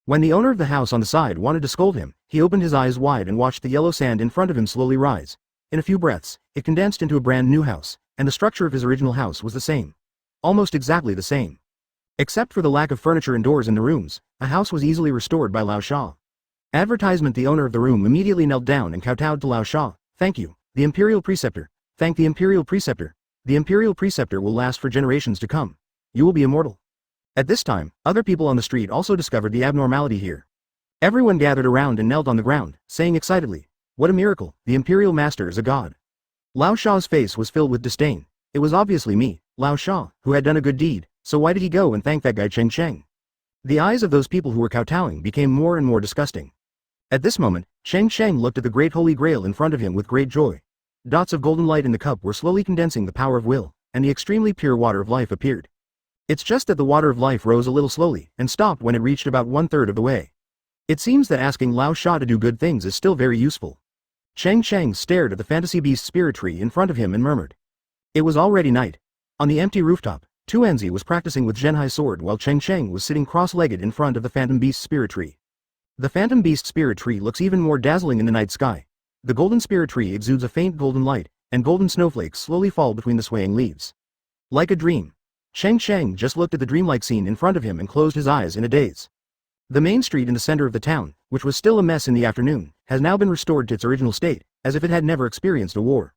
When the owner of the house on the side wanted to scold him, he opened his eyes wide and watched the yellow sand in front of him slowly rise. In a few breaths, it condensed into a brand new house, and the structure of his original house was the same. Almost exactly the same. Except for the lack of furniture and doors in the rooms, a house was easily restored by Lao Sha. Advertisement. The owner of the room immediately knelt down and kowtowed to Lao Sha. "Thank you, the Imperial Preceptor. Thank the Imperial Preceptor. The Imperial Preceptor will last for generations to come. You will be immortal." At this time, other people on the street also discovered the abnormality here. Everyone gathered around and knelt on the ground, saying excitedly, "What a miracle, the Imperial Master is a god." Lao Sha's face was filled with disdain. It was obviously me, Lao Sha, who had done a good deed, so why did he go and thank that guy Cheng Cheng? The eyes of those people who were kowtowing became more and more disgusting. At this moment, Cheng Cheng looked at the great holy grail in front of him with great joy. Dots of golden light in the cup were slowly condensing the power of will, and the extremely pure water of life appeared. It's just that the water of life rose a little slowly, and stopped when it reached about 1/3 of the way. It seems that asking Lao Sha to do good things is still very useful. Cheng Cheng stared at the fantasy beast spirit tree in front of him and murmured. It was already night. On the empty rooftop, Enzi was practicing with Zhenhai's sword while Cheng Cheng was sitting cross-legged in front of the phantom beast spirit tree. The phantom beast spirit tree looks even more dazzling in the night sky. The golden spirit tree exudes a faint golden light, and golden snowflakes slowly fall between the swaying leaves. Like a dream. Cheng Cheng just looked at the dreamlike scene in front of him and closed his eyes in a daze. The main street in the center of the town, which was still a mess in the afternoon, has now been restored to its original state, as if it had never experienced a war.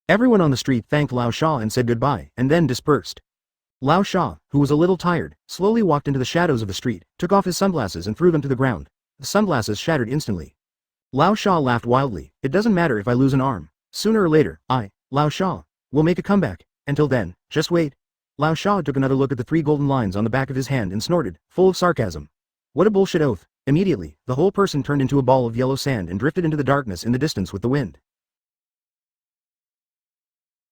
Everyone on the street thanked Lao Sha and said goodbye, and then dispersed. Lao Sha, who was a little tired, slowly walked into the shadows of the street, took off his sunglasses and threw them to the ground. The sunglasses shattered instantly. Lao Sha laughed wildly. "It doesn't matter if I lose an arm. Sooner or later, Lao Sha, will make a comeback. Until then, just wait." Lao Sha took another look at the 3 golden lines on the back of his hand and snorted, full of sarcasm. "What a bullshit oath." Immediately, the whole person turned into a ball of yellow sand and drifted into the darkness in the distance with the wind.